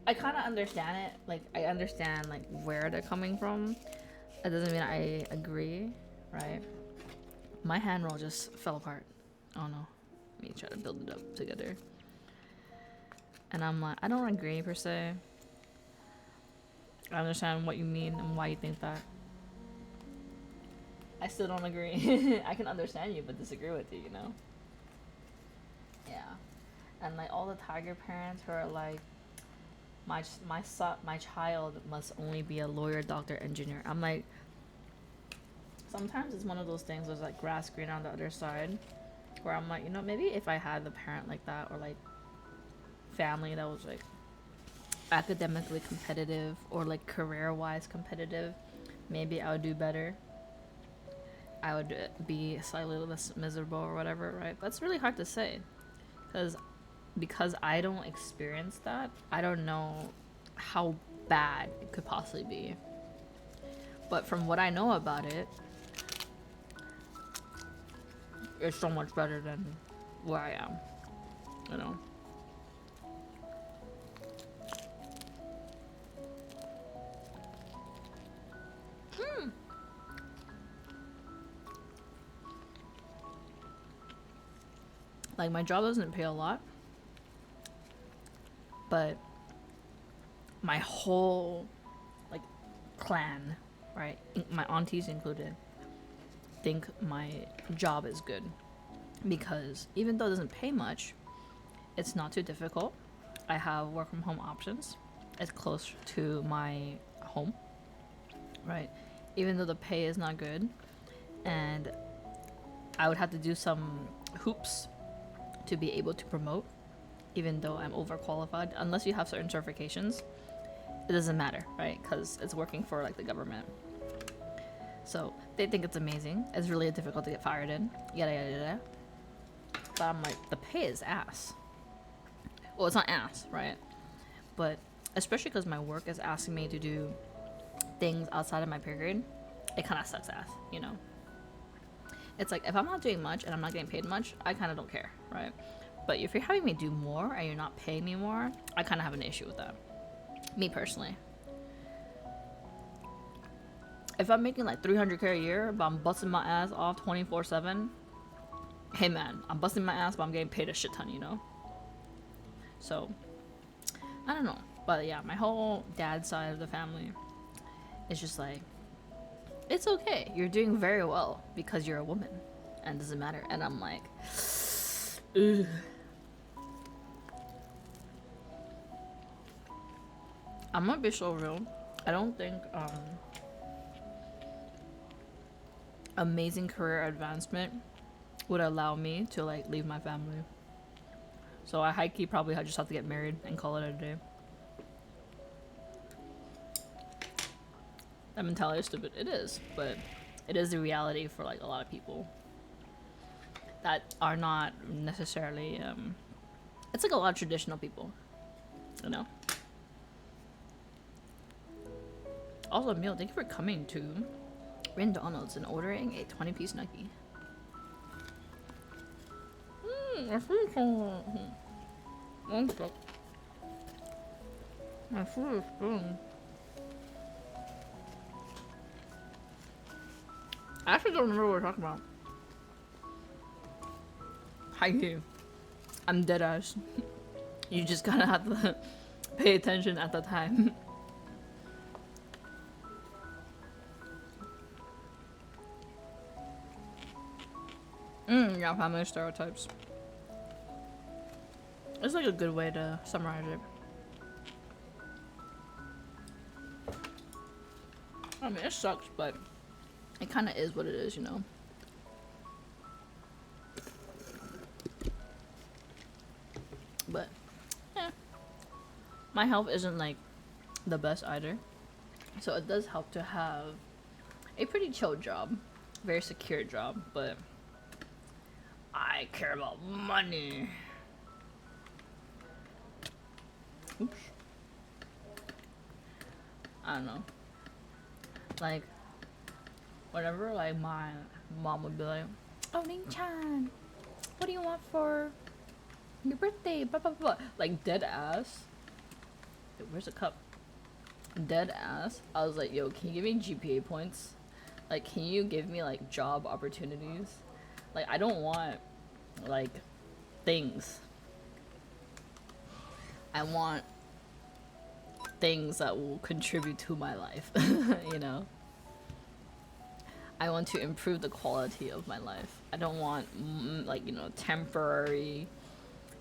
I kind of understand it. Like, I understand like where they're coming from. It doesn't mean I agree, right? My hand roll just fell apart. Oh no. Let me try to build it up together. And I'm like, I don't agree per se. I understand what you mean and why you think that. I still don't agree. I can understand you, but disagree with you, you know? Yeah. And like all the tiger parents who are like, my child must only be a lawyer, doctor, engineer. I'm like, sometimes it's one of those things where it's like grass greener on the other side, where I'm like, you know, maybe if I had a parent like that, or like family that was like academically competitive or like career-wise competitive, maybe I would do better. I would be slightly less miserable or whatever, right? That's really hard to say, because I don't experience that. I don't know how bad it could possibly be. But from what I know about it, it's so much better than where I am, you know? Like, my job doesn't pay a lot, but my whole like clan, right, my aunties included, think my job is good because even though it doesn't pay much, it's not too difficult. I have work from home options. It's close to my home, right? Even though the pay is not good, and I would have to do some hoops to be able to promote, even though I'm overqualified. Unless you have certain certifications, it doesn't matter, right? Because it's working for like the government. So they think it's amazing. It's really difficult to get fired in. Yada yada yada. But I'm like, the pay is ass. Well, it's not ass, right? But especially because my work is asking me to do things outside of my pay grade, it kind of sucks ass, you know? It's like, if I'm not doing much and I'm not getting paid much, I kind of don't care, right? But if you're having me do more and you're not paying me more, I kind of have an issue with that. Me personally. If I'm making like 300K a year, but I'm busting my ass off 24/7, hey man, I'm busting my ass, but I'm getting paid a shit ton, you know? So, I don't know. But yeah, my whole dad side of the family is just like, it's okay. You're doing very well because you're a woman. And it doesn't matter. And I'm like, ugh. I'm gonna be so real. I don't think amazing career advancement would allow me to like leave my family. So I high key probably just have to get married and call it a day. That mentality is stupid. It is, but it is the reality for like a lot of people that are not necessarily it's like a lot of traditional people, you know. Also, Emil, thank you for coming to McDonald's and ordering a 20-piece nugget. My food is one sec. My food is done. I actually don't remember what we're talking about. Hi, you. I'm dead ass. You just kind of have to pay attention at the time. Yeah, family stereotypes. It's like a good way to summarize it. I mean, it sucks, but it kind of is what it is, you know? But, yeah. My health isn't, like, the best either. So it does help to have a pretty chill job. Very secure job, but I care about money. Oops. I don't know. Like, whenever like my mom would be like, "Oh, Ning-chan, what do you want for your birthday?" Blah blah blah. Like dead ass. Wait, where's the cup? Dead ass. I was like, "Yo, can you give me GPA points? Like, can you give me like job opportunities? Like, I don't want like things. I want things that will contribute to my life." You know? I want to improve the quality of my life. I don't want like, you know, temporary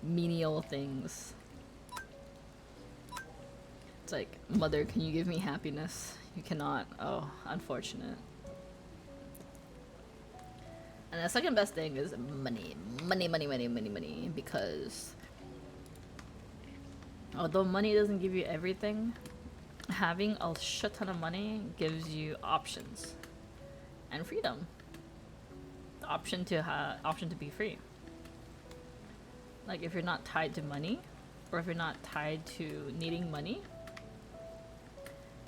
menial things. It's like, mother, can you give me happiness? You cannot. Oh, unfortunate. And the second best thing is money. Money, money, money, money, money. Because although money doesn't give you everything, having a shit ton of money gives you options and freedom. The option to be free. Like, if you're not tied to money, or if you're not tied to needing money,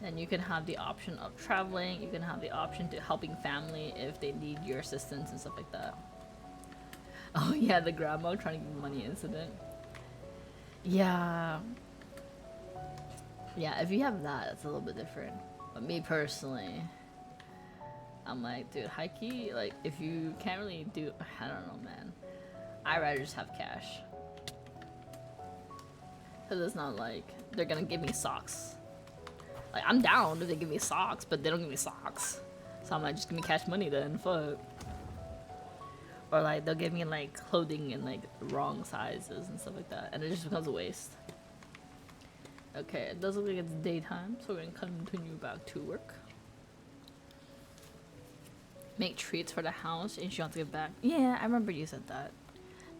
then you can have the option of traveling. You can have the option to helping family if they need your assistance and stuff like that. Oh yeah, the grandma trying to give money incident. Yeah. Yeah, if you have that, it's a little bit different. But me personally, I'm like, dude, high key, like, if you can't really do, I don't know, man. I'd rather just have cash. Because it's not like they're gonna give me socks. Like, I'm down if they give me socks, but they don't give me socks. So I'm like, just give me cash money then, fuck. Or like, they'll give me like clothing in like wrong sizes and stuff like that. And it just becomes a waste. Okay, it does look like it's daytime, so we're gonna continue back to work. Make treats for the house and she wants to give back. Yeah, I remember you said that.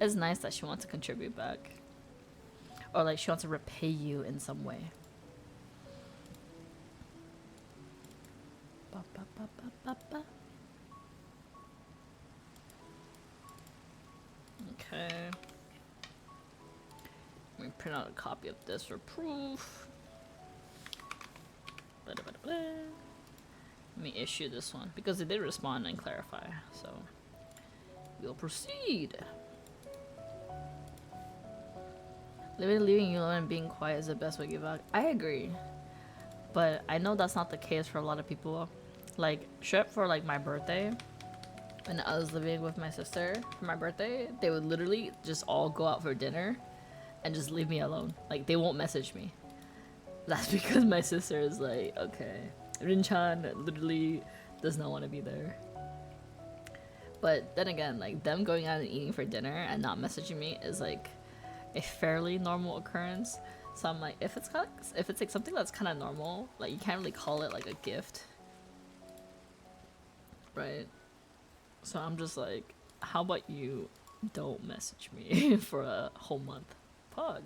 It's nice that she wants to contribute back. Or like she wants to repay you in some way. Ba, ba, ba, ba, ba, ba. Okay. Let me print out a copy of this for proof. Bada, bada, bada. Let me issue this one because they did respond and clarify, so we'll proceed. Leaving you alone and being quiet is the best way to give out. I agree, but I know that's not the case for a lot of people. Like, shit, for like my birthday, when I was living with my sister for my birthday, they would literally just all go out for dinner and just leave me alone. Like, they won't message me. That's because my sister is like, okay, Rinchan literally does not want to be there. But then again, like, them going out and eating for dinner and not messaging me is like a fairly normal occurrence. So I'm like, if it's like something that's kind of normal, like, you can't really call it like a gift, right? So I'm just like, how about you don't message me for a whole month? Pug.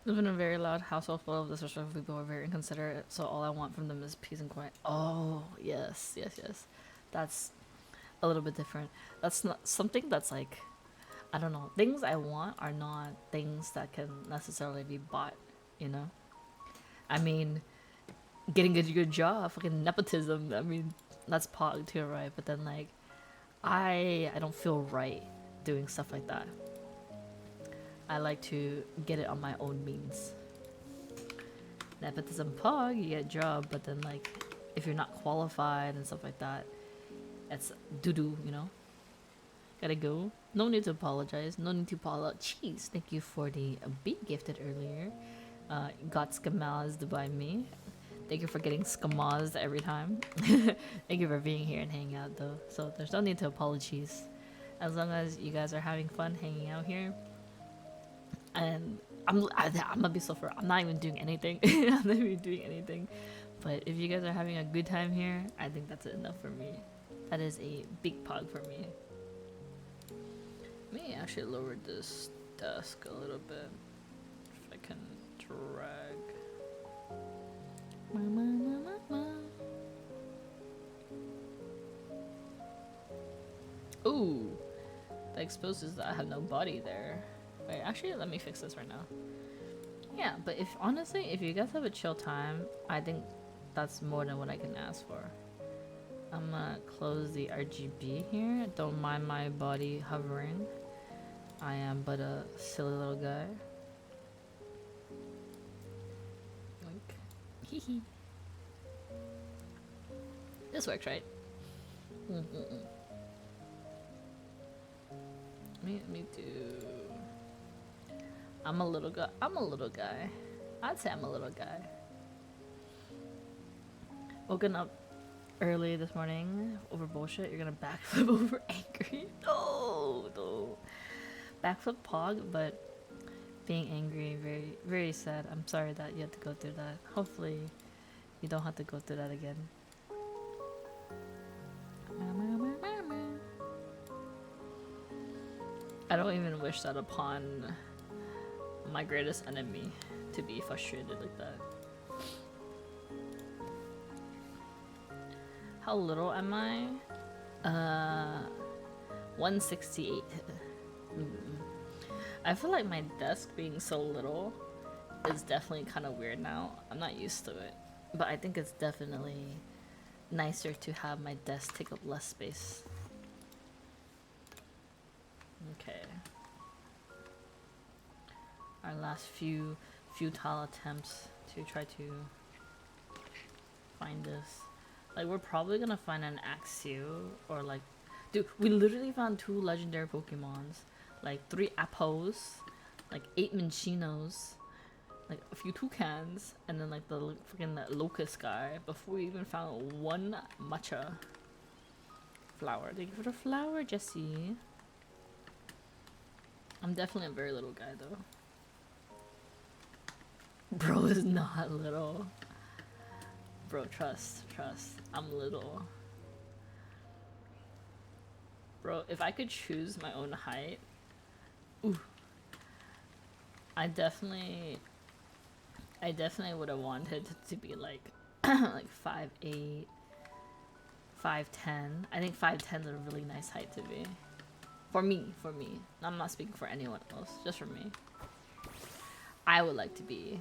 Live in a very loud household full of disrespectful people who are very inconsiderate, so all I want from them is peace and quiet. Oh, yes, yes, yes. That's a little bit different. That's not something that's like, I don't know. Things I want are not things that can necessarily be bought, you know? I mean, getting a good job, fucking nepotism, I mean, that's pog too, right? But then, like, I don't feel right doing stuff like that. I like to get it on my own means. Nepotism pog, you get a job, but then like, if you're not qualified and stuff like that, it's doo-doo, you know? Gotta go. No need to apologize. No need to apologize. Jeez, thank you for the being gifted earlier. Got skamazed by me. Thank you for getting skamazed every time. Thank you for being here and hanging out though. So there's no need to apologies. As long as you guys are having fun hanging out here. And I'm gonna be so for I'm not even doing anything. I'm not even doing anything. But if you guys are having a good time here, I think that's enough for me. That is a big pog for me. Let me actually lower this desk a little bit. If I can drag. Ooh, that exposes that I have no body there. Wait, actually, let me fix this right now. Yeah, but if honestly, if you guys have a chill time, I think that's more than what I can ask for. I'm gonna close the RGB here. Don't mind my body hovering. I am but a silly little guy. Hee hee. This works, right? Me do. I'm a little guy. I'd say I'm a little guy. Woken up early this morning over bullshit. You're gonna backflip over angry. No. Backflip pog, but being angry, very, very sad. I'm sorry that you had to go through that. Hopefully, you don't have to go through that again. I don't even wish that upon my greatest enemy to be frustrated like that. How little am I? 168. I feel like my desk being so little is definitely kind of weird now. I'm not used to it. But I think it's definitely nicer to have my desk take up less space. Okay. Our last few futile attempts to try to find this. Like, we're probably gonna find an Axew or like, dude, we literally found 2 legendary Pokemons, like 3 Appos, like 8 Minchinos, like a few Toucans, and then like the freaking Locust guy before we even found 1 Matcha flower. Thank you for the flower, Jessie. I'm definitely a very little guy though. Bro is not little. Bro, trust. I'm little. Bro, if I could choose my own height, ooh, I definitely would have wanted to be like like 5'8", 5'10". I think 5'10" is a really nice height to be. For me. I'm not speaking for anyone else, just for me. I would like to be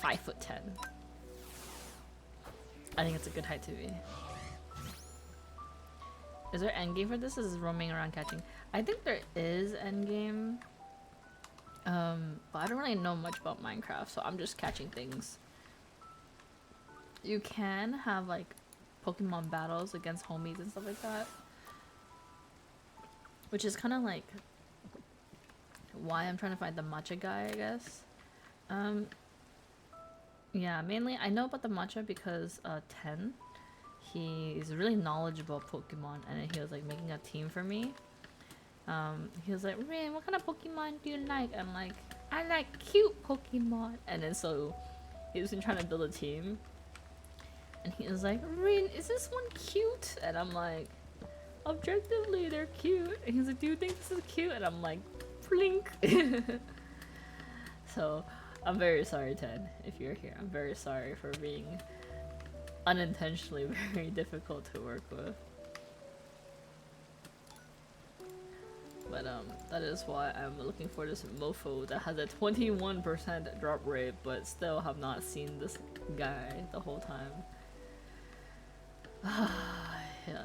5'10". I think it's a good height to be. Is there endgame for this? Is roaming around catching? I think there is endgame. But I don't really know much about Minecraft, so I'm just catching things. You can have like Pokemon battles against homies and stuff like that. Which is kind of like why I'm trying to find the matcha guy, I guess. Yeah, mainly I know about the matcha because Ten, he's really knowledgeable about Pokemon, and he was like making a team for me. He was like, Rin, what kind of Pokemon do you like? I'm like, I like cute Pokemon. And then so he's been trying to build a team, and he was like, Rin, is this one cute? And I'm like, objectively they're cute. And he's like, do you think this is cute? And I'm like, blink. So I'm very sorry, Ted, if you're here. I'm very sorry for being unintentionally very difficult to work with. But that is why I'm looking for this mofo that has a 21% drop rate, but still have not seen this guy the whole time. Yeah.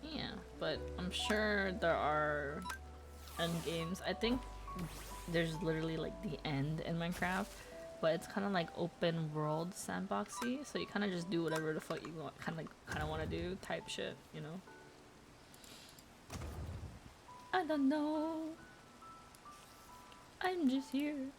Yeah, but I'm sure there are end games. I think there's literally like the end in Minecraft, but it's kind of like open world sandboxy, so you kind of just do whatever the fuck you want, kind of want to do type shit, you know. I don't know. I'm just here.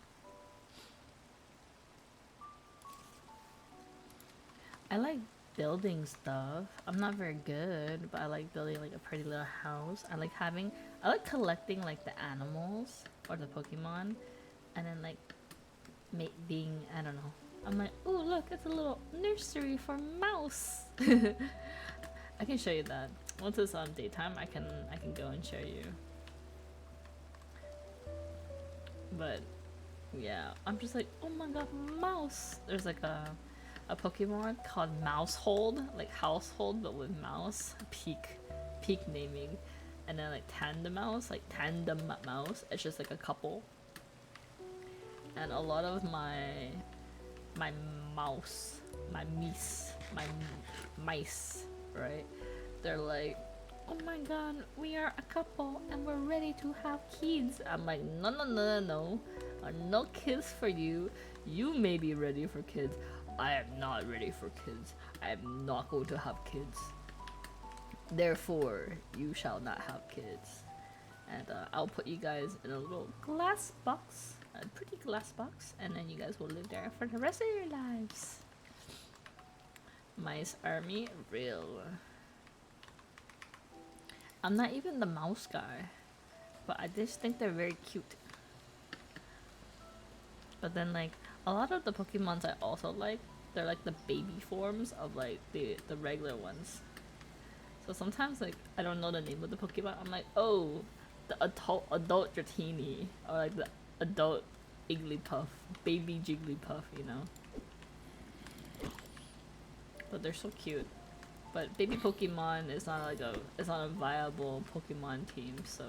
I like building stuff. I'm not very good, but I like building like a pretty little house. I like collecting like the animals or the Pokemon, and then like being, I don't know. I'm like, oh look, it's a little nursery for mouse. I can show you that once it's on daytime. I can go and show you. But yeah, I'm just like, oh my god, mouse. There's like a Pokemon called Mousehold, like household but with mouse. Peak naming. And then like Tandem Mouse. It's just like a couple. And a lot of my mice, right? They're like, oh my god, we are a couple and we're ready to have kids. I'm like, no. No kids for you. You may be ready for kids. I am not ready for kids. I am not going to have kids. Therefore, you shall not have kids. And I'll put you guys in a little glass box. A pretty glass box, and then you guys will live there for the rest of your lives. Mice army, real. I'm not even the mouse guy, but I just think they're very cute. But then like a lot of the Pokemons I also like, they're like the baby forms of like the regular ones. So sometimes like I don't know the name of the Pokemon. I'm like, oh, the adult Dratini, or like the adult Igglypuff, baby Jigglypuff, you know. But they're so cute. But baby Pokemon is not like it's not a viable Pokemon team, so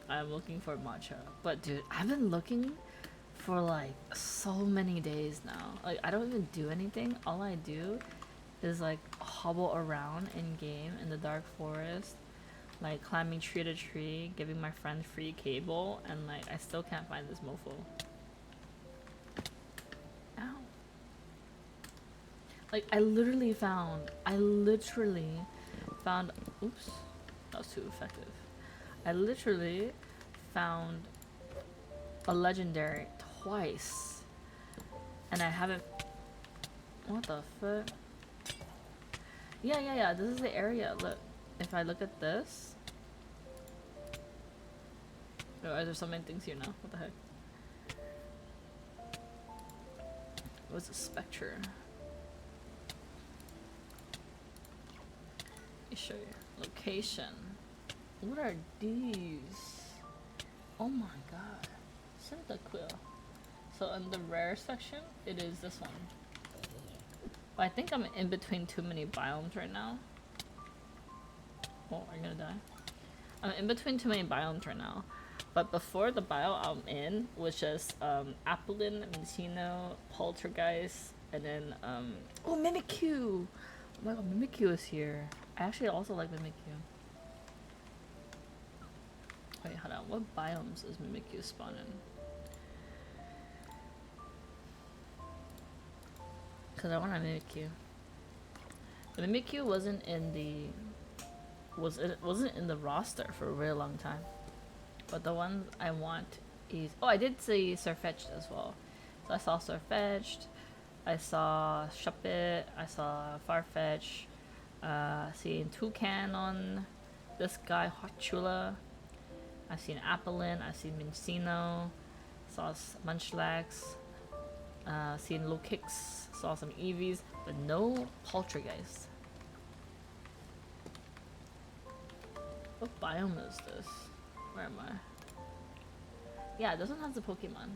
I'm looking for Matcha. But dude, I've been looking for like so many days now. Like I don't even do anything. All I do is like hobble around in game in the dark forest, like climbing tree to tree, giving my friend free cable, and like I still can't find this mofo. Ow. Like I literally found oops, that was too effective. I literally found a legendary twice, and I haven't, what the fuck? Yeah. This is the area. Look, if I look at this. Oh, are there so many things here now? What the heck? What's a spectre? Let me show you. Location. What are these? Oh my god. Cyndaquil. So in the rare section, it is this one. But I think I'm in between too many biomes right now. Oh, I'm gonna die. I'm in between too many biomes right now. But before the bio I'm in was just Apelin, Minccino, Poltergeist, and then oh, Mimikyu! Oh my god, Mimikyu is here. I actually also like Mimikyu. Wait, hold on. What biomes is Mimikyu spawn in? Cause I want a Mimikyu. The Mimikyu wasn't in the wasn't in the roster for a really long time. But the ones I want is oh, I did see Sirfetch'd as well. So I saw Sirfetch'd, I saw Shuppet, I saw Farfetch, seen Toucan on this guy Hotchula. I've seen Apelin, I've seen Minccino, saw Munchlax, seen Lokix, saw some Eevees, but no Poltergeist. What biome is this? Where am I? Yeah, this one has the Pokemon.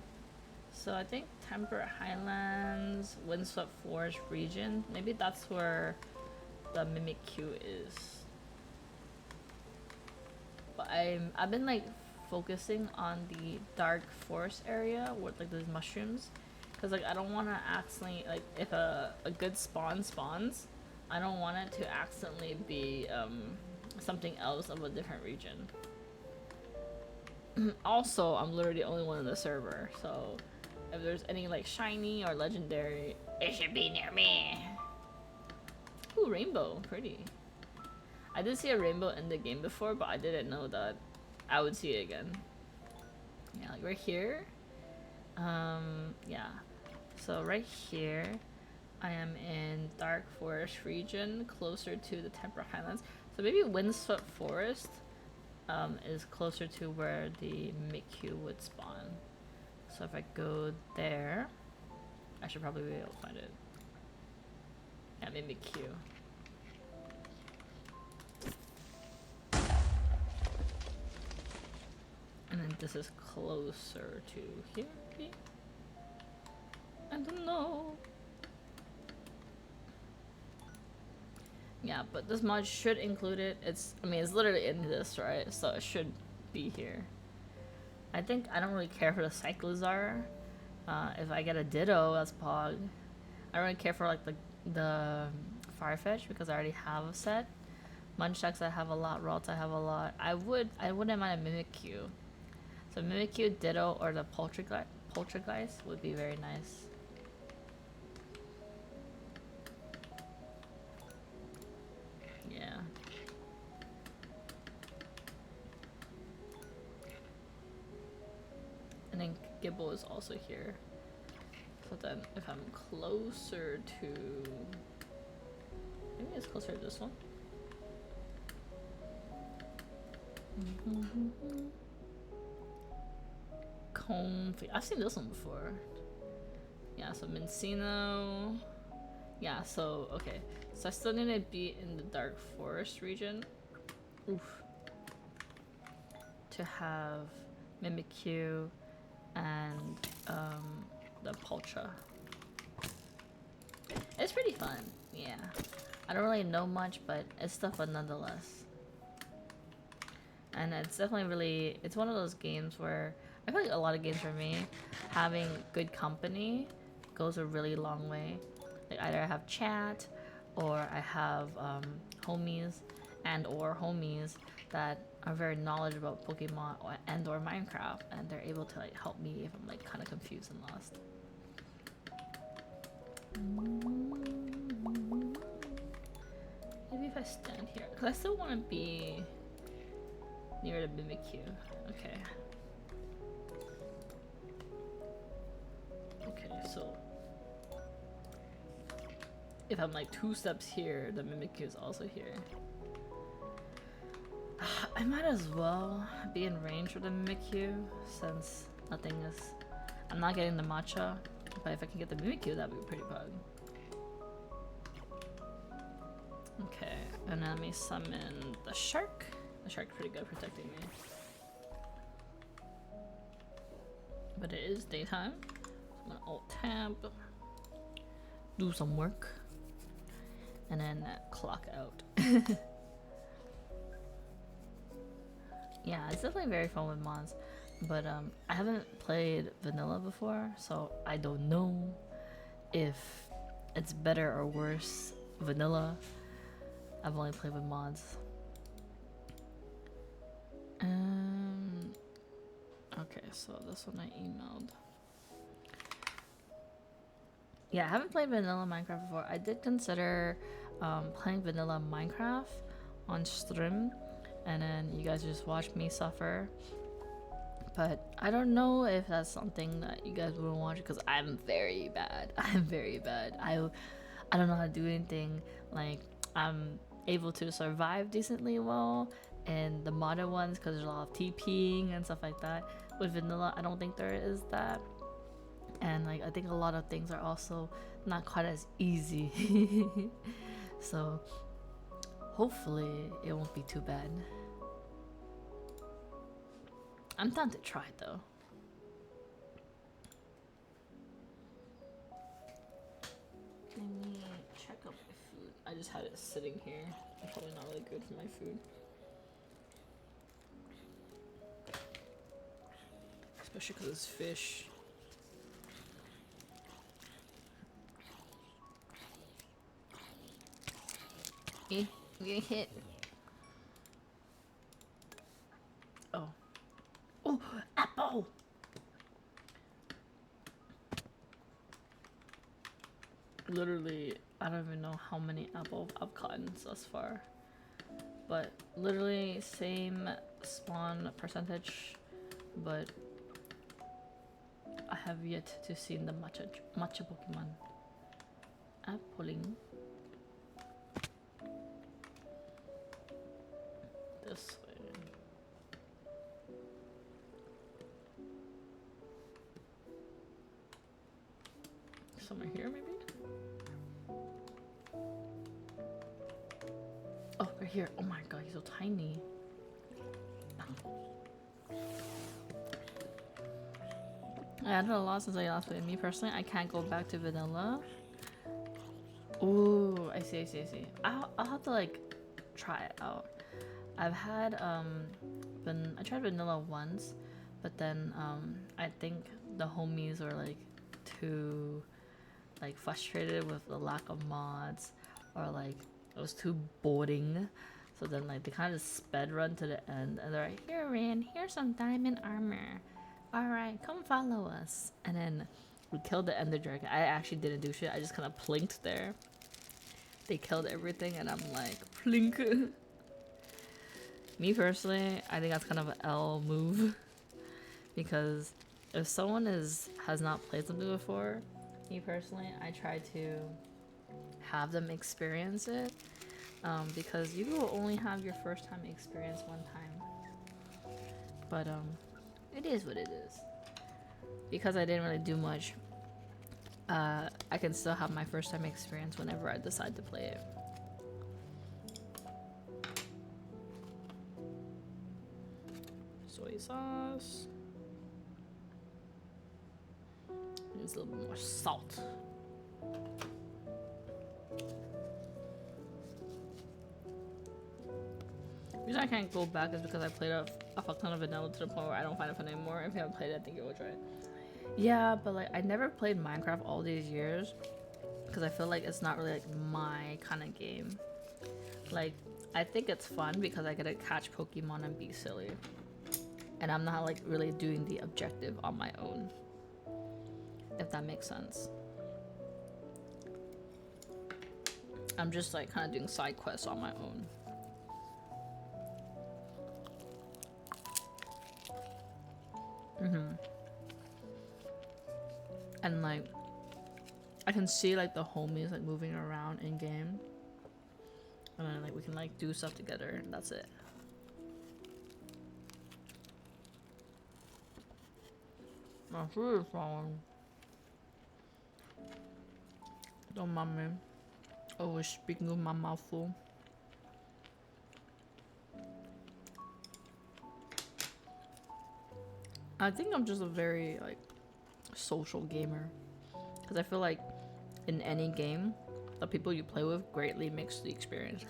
So I think Temperate Highlands, Windswept Forest region. Maybe that's where the Mimikyu is. But I've been like focusing on the dark forest area with like those mushrooms, cause like I don't want to accidentally like if a good spawn spawns, I don't want it to accidentally be something else of a different region. Also, I'm literally the only one in the server, so if there's any like shiny or legendary, it should be near me. Ooh, rainbow, pretty. I did see a rainbow in the game before, but I didn't know that I would see it again. Yeah, like right here. Yeah. So right here, I am in Dark Forest region, closer to the Temperate Highlands. So maybe Windswept Forest is closer to where the Mimikyu would spawn. So if I go there, I should probably be able to find it. Yeah, Mimikyu. And then this is closer to here, maybe? I don't know. Yeah, but this mod should include it. I mean, it's literally in this, right? So it should be here. I think I don't really care for the Cyclizar. If I get a Ditto, that's Pog. I don't really care for like the Farfetch because I already have a set. Munchlax I have a lot, Ralts I have a lot. I wouldn't mind a Mimikyu. So Mimikyu, Ditto, or the Poltergeist would be very nice. Yeah. And then Gibble is also here. So then if I'm closer to... Maybe it's closer to this one. Comfy. I've seen this one before. Yeah, so Minccino. Yeah, so, okay. So I still need to be in the Dark Forest region. Oof. To have Mimikyu and the Poltra. It's pretty fun, yeah. I don't really know much, but it's stuff fun nonetheless. And it's definitely really, it's one of those games where, I feel like a lot of games for me, having good company goes a really long way. Like either I have chat, or I have homies or homies that are very knowledgeable about Pokemon or Minecraft, and they're able to like help me if I'm like kind of confused and lost. Maybe if I stand here, because I still want to be near the Mimikyu. Okay. Okay, so if I'm like 2 steps here, the Mimikyu is also here. I might as well be in range with the Mimikyu since nothing is. I'm not getting the matcha, but if I can get the Mimikyu, that'd be pretty bug. Okay, and then let me summon the shark. The shark's pretty good at protecting me. But it is daytime. So I'm gonna alt tab, do some work, and then clock out. Yeah, it's definitely very fun with mods, but I haven't played vanilla before, so I don't know if it's better or worse vanilla. I've only played with mods. Okay, so this one I emailed. Yeah, I haven't played vanilla Minecraft before. I did consider playing vanilla Minecraft on stream, and then you guys just watch me suffer. But I don't know if that's something that you guys would watch because I'm very bad. I'm very bad. I don't know how to do anything. Like, I'm able to survive decently well in the modded ones because there's a lot of TPing and stuff like that. With vanilla, I don't think there is that. And like, I think a lot of things are also not quite as easy. So hopefully it won't be too bad. I'm down to try though. Let me check out my food. I just had it sitting here. It's probably not really good for my food. Especially because it's fish. Eh, I'm getting hit. Oh. Oh, apple! Literally, I don't even know how many apples I've gotten thus far. But literally same spawn percentage, but I have yet to see the matcha Pokemon. Appling. This way. Somewhere here, maybe? Oh, right here. Oh my god, he's so tiny. I added a lot since I last played. Me personally, I can't go back to vanilla. Ooh, I see. I'll have to like try it out. I've had I tried vanilla once, but then I think the homies were like too like frustrated with the lack of mods, or like it was too boring. So then like they kind of just sped run to the end, and they're like, "Here, Rand, here's some diamond armor. All right, come follow us." And then we killed the Ender Dragon. I actually didn't do shit. I just kind of plinked there. They killed everything, and I'm like, plink. Me personally, I think that's kind of an L move, because if someone has not played something before, me personally, I try to have them experience it, because you will only have your first time experience one time. But it is what it is. Because I didn't really do much, I can still have my first time experience whenever I decide to play it. Soy sauce. Needs a little bit more salt. The reason I can't go back is because I played a fuck ton of vanilla to the point where I don't find it fun anymore. If you haven't played it, I think you will try it. Yeah, but like I never played Minecraft all these years because I feel like it's not really like my kind of game. Like I think it's fun because I get to catch Pokemon and be silly, and I'm not like really doing the objective on my own, if that makes sense. I'm just like kind of doing side quests on my own. And like I can see like the homies like moving around in game, and then like we can like do stuff together, and that's it. My food is falling. Don't mind me. Always speaking with my mouth full. I think I'm just a very like social gamer, because I feel like in any game, the people you play with greatly makes the experience.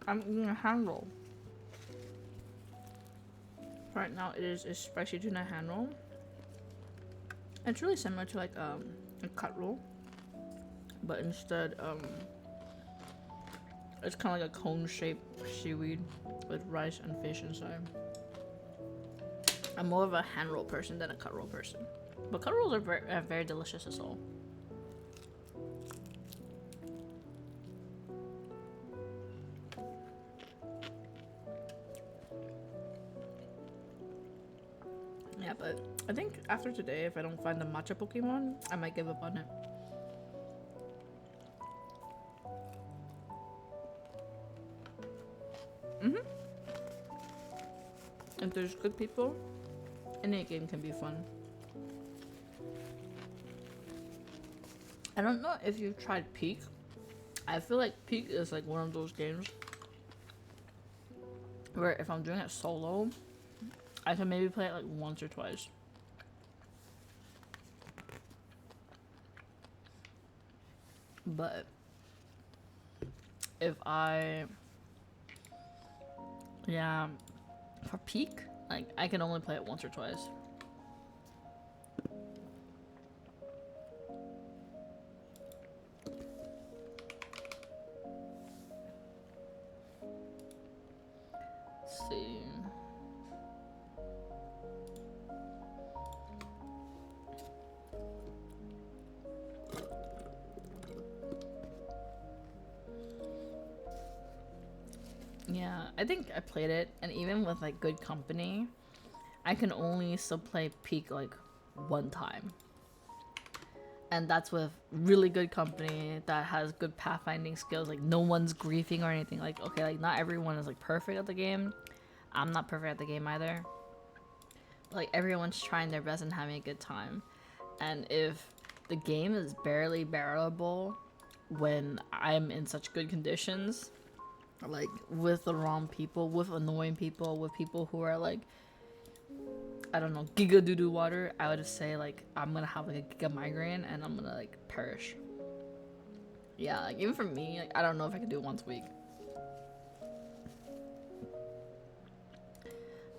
I'm eating a hand roll. Right now it is a spicy tuna hand roll. It's really similar to like a cut roll, but instead it's kind of like a cone-shaped seaweed with rice and fish inside. I'm more of a hand roll person than a cut roll person, but cut rolls are very delicious as well. Yeah, but I think after today, if I don't find the matcha Pokemon, I might give up on it. If there's good people, any game can be fun. I don't know if you've tried Peak. I feel like Peak is like one of those games where if I'm doing it solo, I can maybe play it like once or twice. But if for Peak, like I can only play it once or twice. Let's see. Yeah, I think I played it, and even with like good company, I can only still play Peak like one time. And that's with really good company that has good pathfinding skills. Like no one's griefing or anything. Like okay, like not everyone is like perfect at the game. I'm not perfect at the game either. Like everyone's trying their best and having a good time. And if the game is barely bearable when I'm in such good conditions, like with the wrong people, with annoying people, with people who are like, I don't know, giga doo doo water, I would just say like I'm gonna have like a giga migraine and I'm gonna like perish. Yeah, like even for me, like I don't know if I could do it once a week.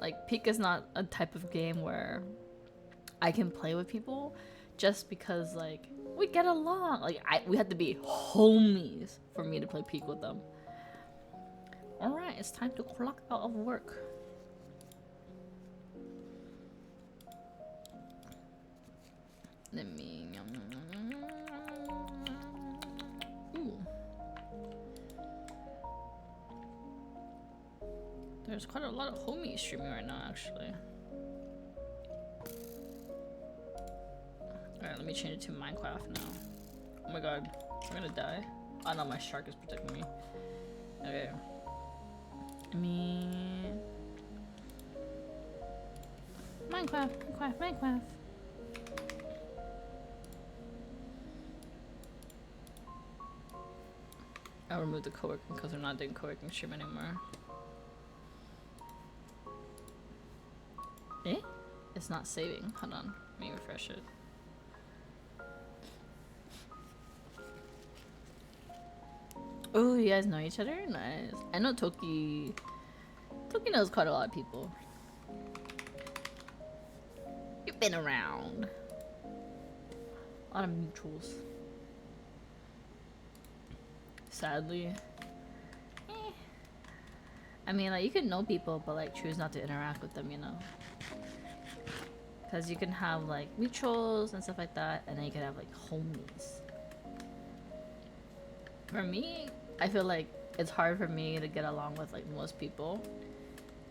Like Peak is not a type of game where I can play with people just because like we get along. Like we had to be homies for me to play Peak with them. Alright, it's time to clock out of work. Let me... Ooh. There's quite a lot of homies streaming right now, actually. Alright, let me change it to Minecraft now. Oh my god, I'm gonna die. Oh no, my shark is protecting me. Okay. Minecraft. I'll remove the co-working because we're not doing co-working stream anymore. Eh? It's not saving. Hold on. Let me refresh it. Oh, you guys know each other? Nice. I know Toki. Toki knows quite a lot of people. You've been around. A lot of mutuals. Sadly. I mean, like, you can know people, but, like, choose not to interact with them, you know? Because you can have, like, mutuals and stuff like that, and then you can have, like, homies. For me, I feel like it's hard for me to get along with, like, most people.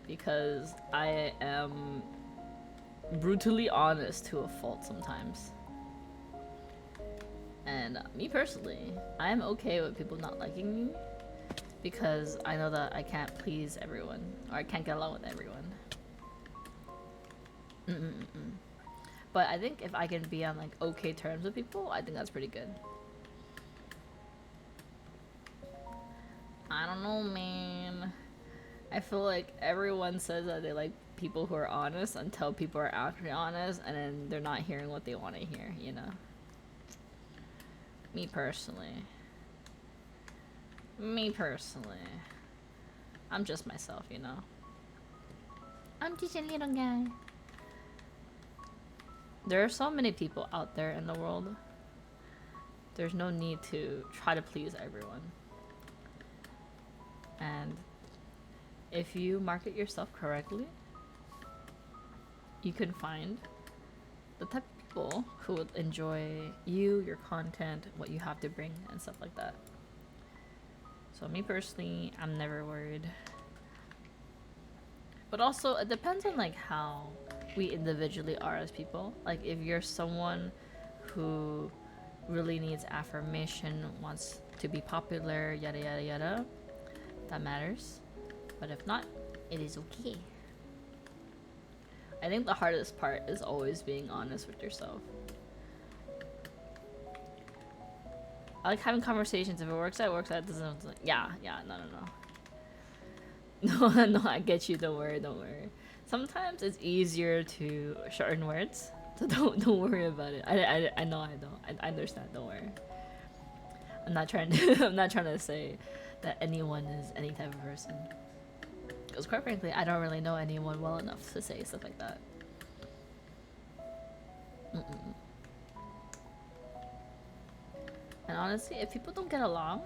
Because I am brutally honest to a fault sometimes. And me personally, I'm okay with people not liking me because I know that I can't please everyone or I can't get along with everyone. But I think if I can be on like okay terms with people, I think that's pretty good. I don't know, man. I feel like everyone says that they like people who are honest until people are actually honest and then they're not hearing what they want to hear, you know? Me personally. I'm just myself, you know? I'm just a little guy. There are so many people out there in the world. There's no need to try to please everyone. And if you market yourself correctly, you can find the type of people who would enjoy you, your content, what you have to bring, and stuff like that. So me personally, I'm never worried. But also, it depends on like how we individually are as people. Like if you're someone who really needs affirmation, wants to be popular, yada yada yada, that matters. But if not, it is okay. I think the hardest part is always being honest with yourself. I like having conversations. If it works out, it works out. It doesn't. Yeah, no. No, I get you. Don't worry. Sometimes it's easier to shorten words, so don't worry about it. I know I don't. I understand. Don't worry. I'm not trying to say that anyone is any type of person. Because quite frankly, I don't really know anyone well enough to say stuff like that. And honestly, if people don't get along,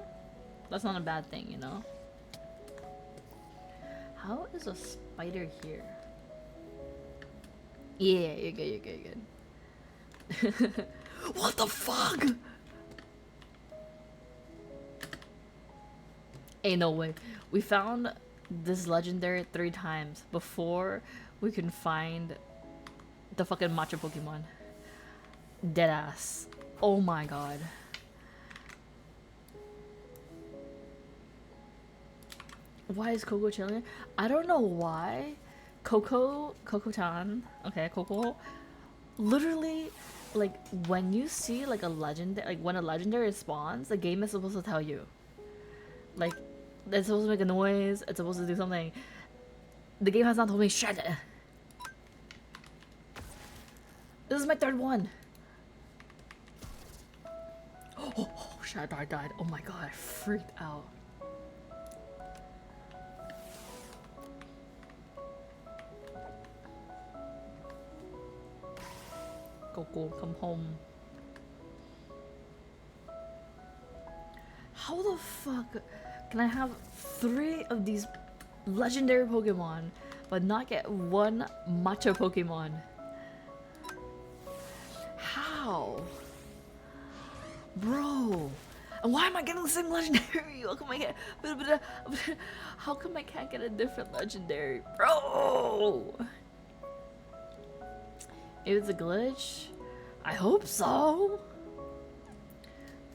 that's not a bad thing, you know? How is a spider here? Yeah, you're good. What the fuck? Ain't no way. We found this legendary 3 times before we can find the fucking matcha Pokemon. Deadass. Oh my god. Why is Coco chilling? I don't know why. Coco-chan, okay, Coco, literally, like, when you see, like, when a legendary spawns, the game is supposed to tell you. Like, it's supposed to make a noise, it's supposed to do something. The game has not told me shit. This is my 3rd one. Oh shit, I died. Oh my god, I freaked out. Coco, come home. How the fuck can I have 3 of these legendary Pokemon but not get 1 matcha Pokemon? How? Bro. And why am I getting the same legendary? How come I can't get a different legendary? Bro! Maybe it's a glitch? I hope so!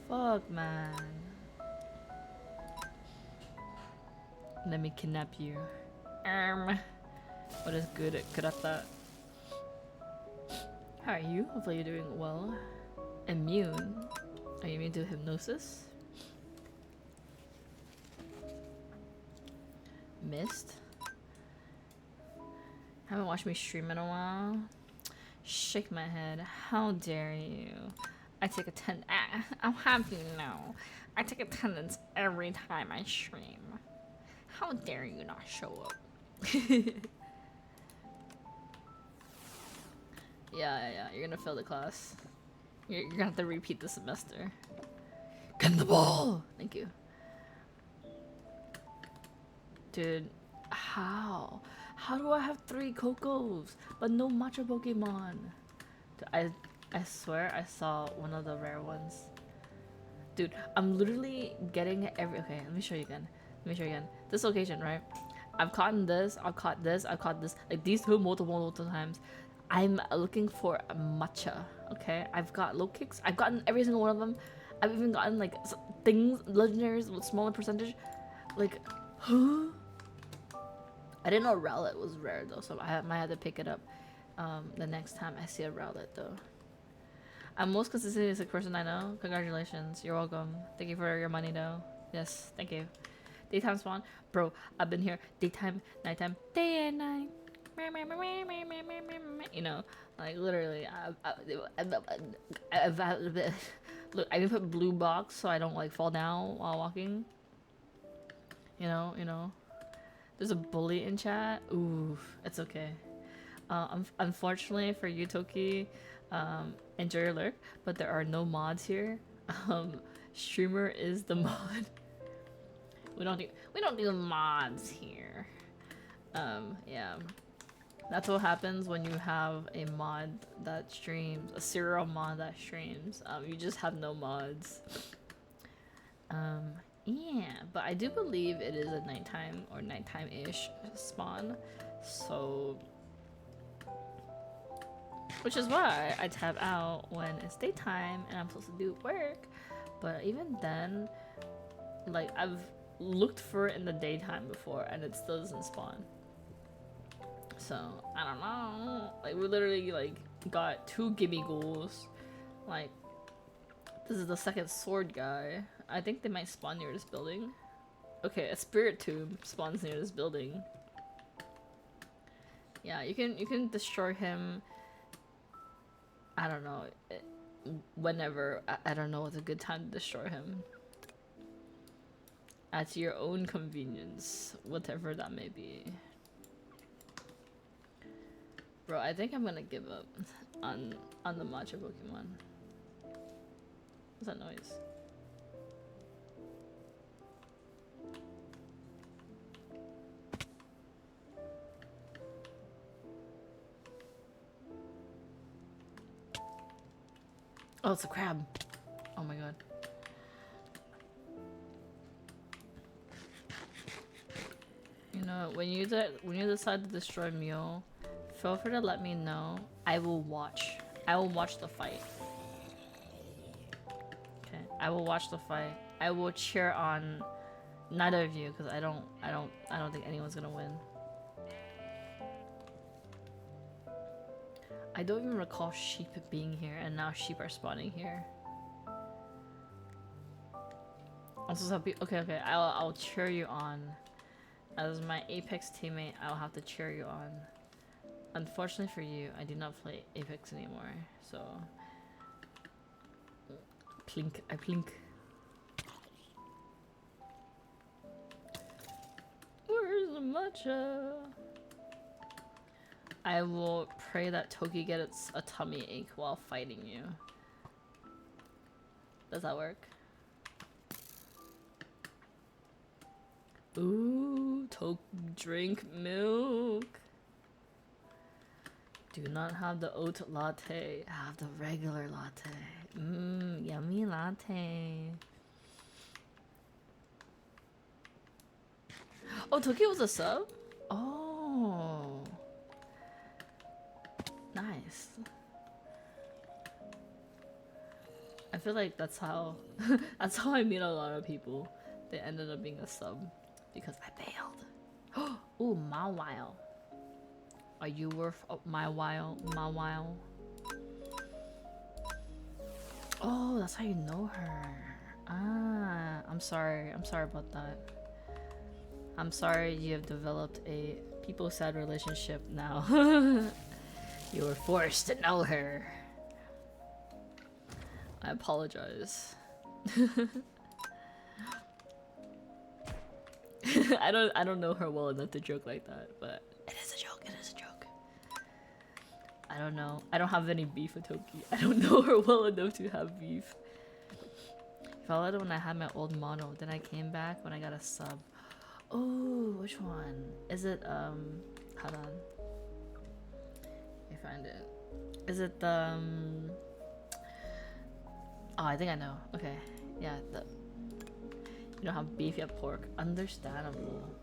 Fuck, man. Let me kidnap you. What is good at that? How are you? Hopefully you're doing well. Immune? Are you immune to hypnosis? Mist? Haven't watched me stream in a while. Shake my head. How dare you? I take attendance. I'm happy now. I take attendance every time I stream. How dare you not show up? Yeah. You're gonna fail the class. You're gonna have to repeat the semester. Get the ball! Thank you. Dude, how? How do I have 3 Cocos but no matcha Pokemon? Dude, I swear I saw one of the rare ones. Dude, I'm literally getting every. Okay, let me show you again. This location, right? I've caught this. I've caught this. Like these 2 multiple times. I'm looking for a matcha. Okay, I've got low kicks. I've gotten every single one of them. I've even gotten like things, legendaries with smaller percentage. Like, huh? I didn't know Rowlet was rare though, so I might have to pick it up the next time I see a Rowlet though. I'm most consistently sick person I know. Congratulations, you're welcome. Thank you for your money though. Yes, thank you. Daytime spawn, bro. I've been here daytime, nighttime, day and night. You know, like literally. Look, I even put blue box so I don't like fall down while walking. You know. There's a bully in chat. Ooh, it's okay. Unfortunately for you, Toki, enjoy your lurk, but there are no mods here. Streamer is the mod. We don't do mods here. Yeah. That's what happens when you have a mod that streams, a serial mod that streams. You just have no mods. Yeah, but I do believe it is a nighttime or nighttime-ish spawn, so... Which is why I tab out when it's daytime and I'm supposed to do work. But even then, like, I've looked for it in the daytime before and it still doesn't spawn. So, I don't know. Like, we literally, like, got 2 gimme ghouls. Like, this is the second sword guy. I think they might spawn near this building. Okay, a spirit tomb spawns near this building. Yeah, you can destroy him. I don't know. Whenever. I don't know what's a good time to destroy him. At your own convenience. Whatever that may be. Bro, I think I'm gonna give up on the matcha Pokemon. What's that noise? Oh, it's a crab. Oh my god. You know, when you decide to destroy Mew, feel free to let me know. I will watch. I will watch the fight. Okay, I will watch the fight. I will cheer on neither of you because I don't think anyone's gonna win. I don't even recall sheep being here, and now sheep are spawning here. I'm so happy. Okay, I'll cheer you on. As my Apex teammate, I'll have to cheer you on. Unfortunately for you, I do not play Apex anymore, so... Plink, I plink. Where's the matcha? I will pray that Toki gets a tummy ache while fighting you. Does that work? Ooh, drink milk. Do not have the oat latte. Have the regular latte. Mmm, yummy latte. Oh, Toki was a sub? Oh. Nice. I feel like that's how that's how I meet a lot of people. They ended up being a sub because I bailed. Ooh, Mawile. Are you worth my while? Mawile? Oh, that's how you know her. Ah, I'm sorry. I'm sorry about that. I'm sorry you have developed a people-sad relationship now. You were forced to know her. I apologize. I don't know her well enough to joke like that, but it is a joke. It is a joke. I don't know. I don't have any beef with Toki. I don't know her well enough to have beef. Followed when I had my old mono. Then I came back when I got a sub. Oh, which one? Is it hold on. Let me find it. Is it the oh, I think I know. Okay. Yeah, you don't have beef yet, pork. Understandable.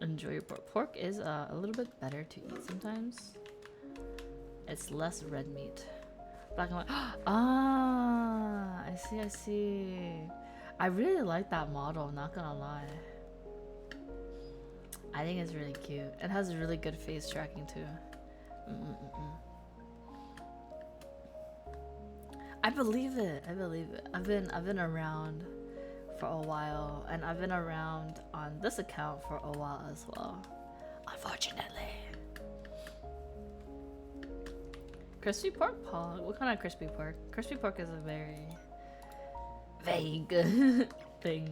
Enjoy your pork. Pork is a little bit better to eat sometimes. It's less red meat. Black and white. Ah, I see, I see. I really like that model, not gonna lie. I think it's really cute. It has really good face tracking too. I believe it. I believe it. I've been around for a while, and I've been around on this account for a while as well. Unfortunately. Crispy pork pog? What kind of crispy pork? Crispy pork is a very vague thing.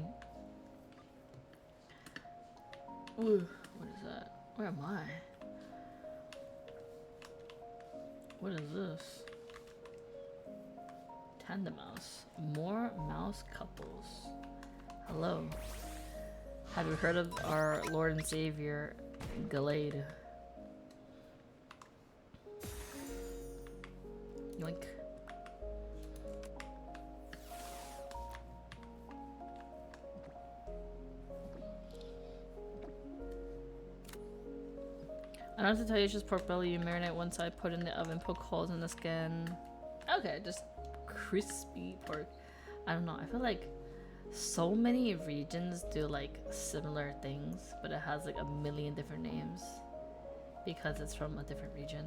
Ooh, what is that? Where am I? What is this? Tandem mouse. More mouse couples. Hello. Have you heard of our Lord and Savior, Gallade? Yoink. I don't have to tell you, it's just pork belly. You marinate one side, put in the oven, poke holes in the skin. Okay, just crispy pork. I don't know. I feel like so many regions do like similar things, but it has like a million different names because it's from a different region.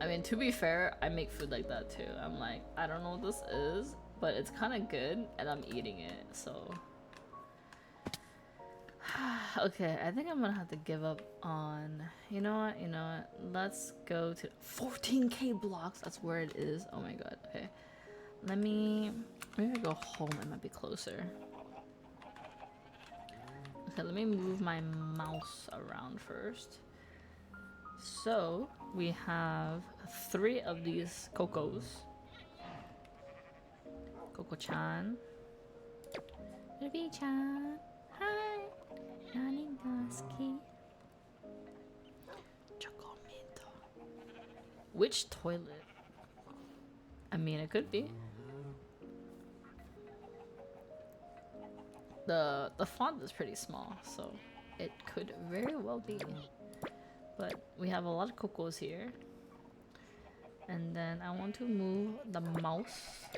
I mean, to be fair, I make food like that too. I'm like, I don't know what this is, but it's kind of good and I'm eating it, so. Okay, I think I'm gonna have to give up on, you know what, let's go to 14k blocks. That's where it is. Oh my god. Okay, maybe I go home. It might be closer. Okay, let me move my mouse around first. So we have 3 of these Cocos. Coco-chan, Ruby-chan, hi. Naningaski. Chocomento. Which toilet? I mean, it could be. The font is pretty small, so it could very well be. But we have a lot of Cocos here. And then I want to move the mouse.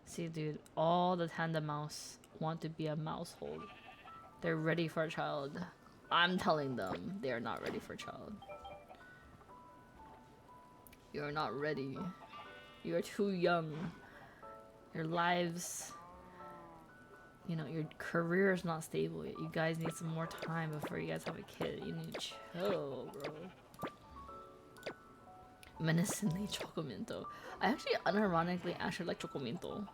See, dude, all the tandem mouse want to be a mousehold. They're ready for a child. I'm telling them they are not ready for a child. You're not ready. You're too young. Your lives, you know, your career is not stable yet. You guys need some more time before you guys have a kid. You need to chill, bro. Menacingly Chocominto. I actually unironically like Chocominto.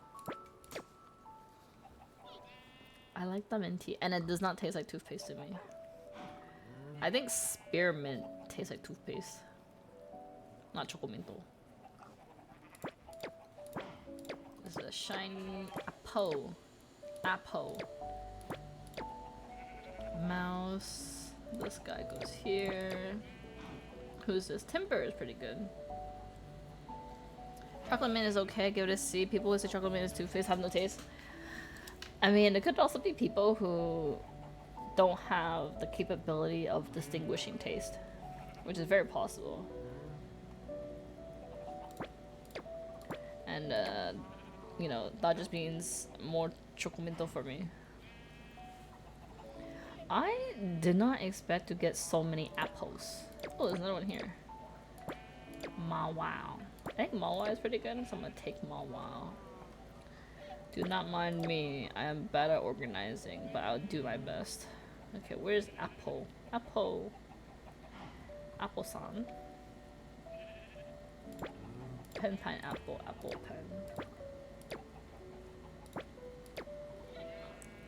I like the minty, and it does not taste like toothpaste to me. I think spearmint tastes like toothpaste, not Chocominto. This is a shiny apple. Mouse. This guy goes here. Who's this? Timber is pretty good. Chocolate mint is okay. Give it a C. People who say chocolate mint is toothpaste have no taste. I mean, it could also be people who don't have the capability of distinguishing taste, which is very possible. And, you know, that just means more Chocominto for me. I did not expect to get so many apples. Oh, there's another one here. Mawao. I think Mawao is pretty good, so I'm gonna take Mawao. Do not mind me. I am bad at organizing, but I'll do my best. Okay, where's Apple? Apple. Apple-san. Pen, pineapple, apple, pen.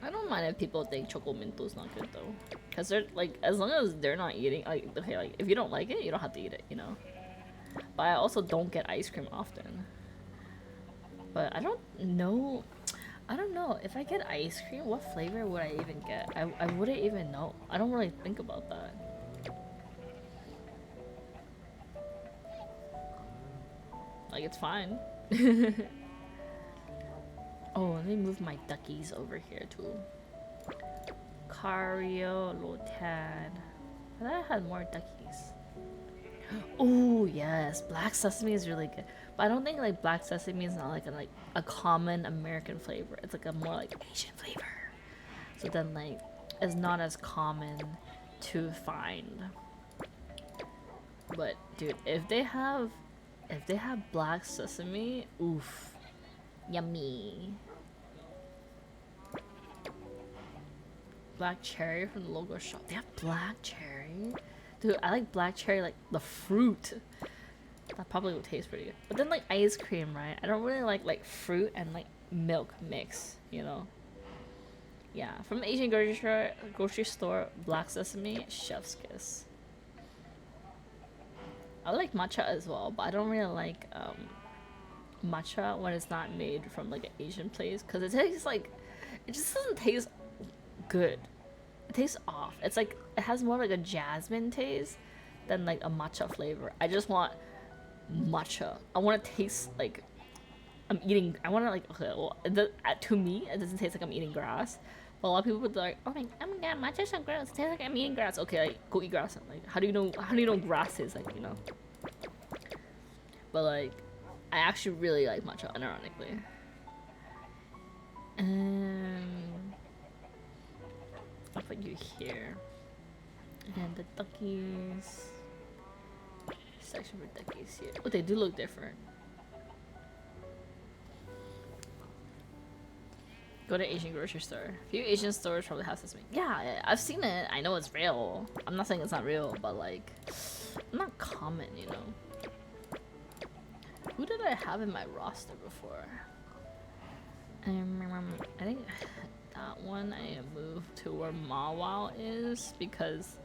I don't mind if people think Chocominto's not good though. Cause they're like, as long as they're not eating, like, okay, like, if you don't like it, you don't have to eat it, you know? But I also don't get ice cream often. But I don't know, if I get ice cream, what flavor would I even get? I wouldn't even know. I don't really think about that. Like, it's fine. Oh, let me move my duckies over here too. Cario, Lotad. I thought I had more duckies. Oh yes, black sesame is really good. But I don't think like black sesame is not like a common American flavor. It's like a more like Asian flavor. So then like it's not as common to find. But dude, if they have black sesame, oof. Yummy. Black cherry from the local shop. They have black cherry? Dude, I like black cherry, like the fruit. That probably would taste pretty good. But then like ice cream, right? I don't really like fruit and like milk mix, you know? Yeah, from the Asian grocery store, black sesame, chef's kiss. I like matcha as well, but I don't really like matcha when it's not made from like an Asian place because it tastes like it just doesn't taste good. It tastes off. It's like it has more like a jasmine taste than like a matcha flavor. I just want matcha. I want to taste like I'm eating. I want to like okay. Well, to me, it doesn't taste like I'm eating grass. But a lot of people would be like, oh my god, matcha's so gross. It tastes like I'm eating grass. Okay, like go eat grass. Like how do you know? How do you know grass is like you know? But like, I actually really like matcha, unironically. I'll put you here. And the duckies. Section for duckies here. Oh, they do look different. Go to Asian grocery store. A few Asian stores probably have sesame. Yeah, I've seen it. I know it's real. I'm not saying it's not real, but like, not common, you know. Who did I have in my roster before? I think that one I moved to where Mawao is because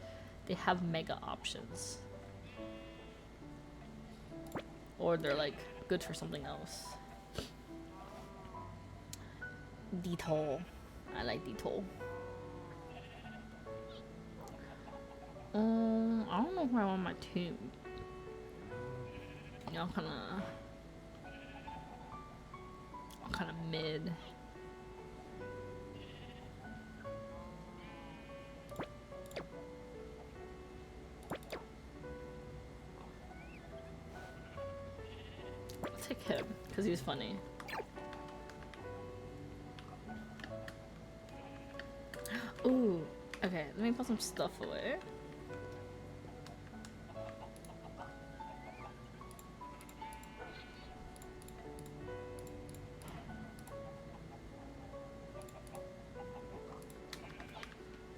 they have mega options. Or they're like good for something else. Detool. I like Detool. I don't know where I want my team. Y'all kind of mid. I'll take him because he's funny. Ooh, okay, let me put some stuff away.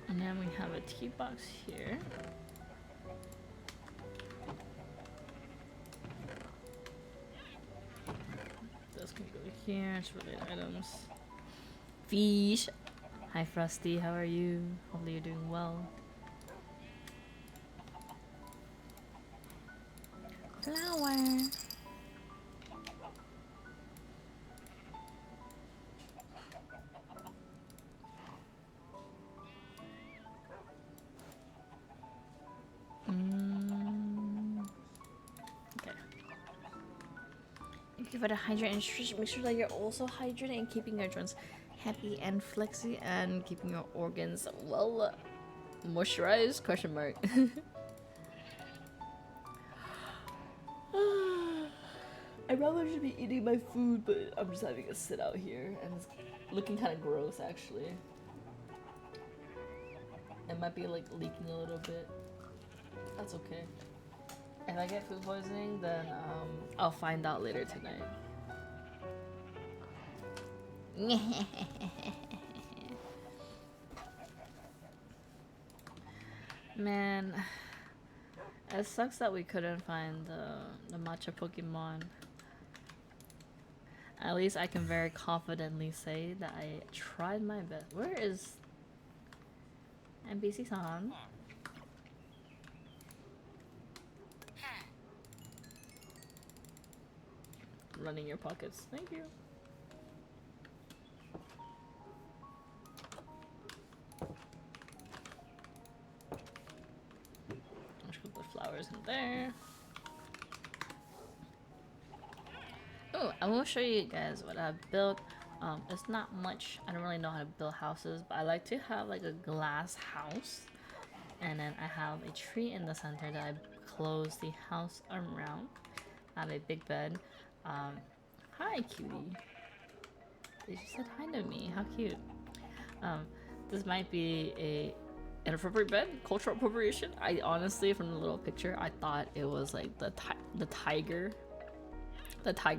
And then we have a tea box here. This can go here, it's related items. Fish! Hi Frosty, how are you? Hopefully you're doing well. Flower! Okay. Thank you for the hydrate and stretch. Make sure that you're also hydrated and keeping your joints happy and flexy and keeping your organs well moisturized, question mark. I'd rather just be eating my food, but I'm just having to sit out here and it's looking kind of gross actually. It might be like leaking a little bit. That's okay. If I get food poisoning, then I'll find out later tonight. Man, it sucks that we couldn't find the matcha Pokemon. At least I can very confidently say that I tried my best. Where is NPC-san? Running your pockets. Thank you. Let's put the flowers in there. Oh, I will show you guys what I've built. It's not much. I don't really know how to build houses, but I like to have like a glass house And then I have a tree in the center that I close the house around. I have a big bed. Hi, cutie. They just said hi to me. How cute. This might be a inappropriate bed, cultural appropriation. I honestly, from the little picture, I thought it was like the tiger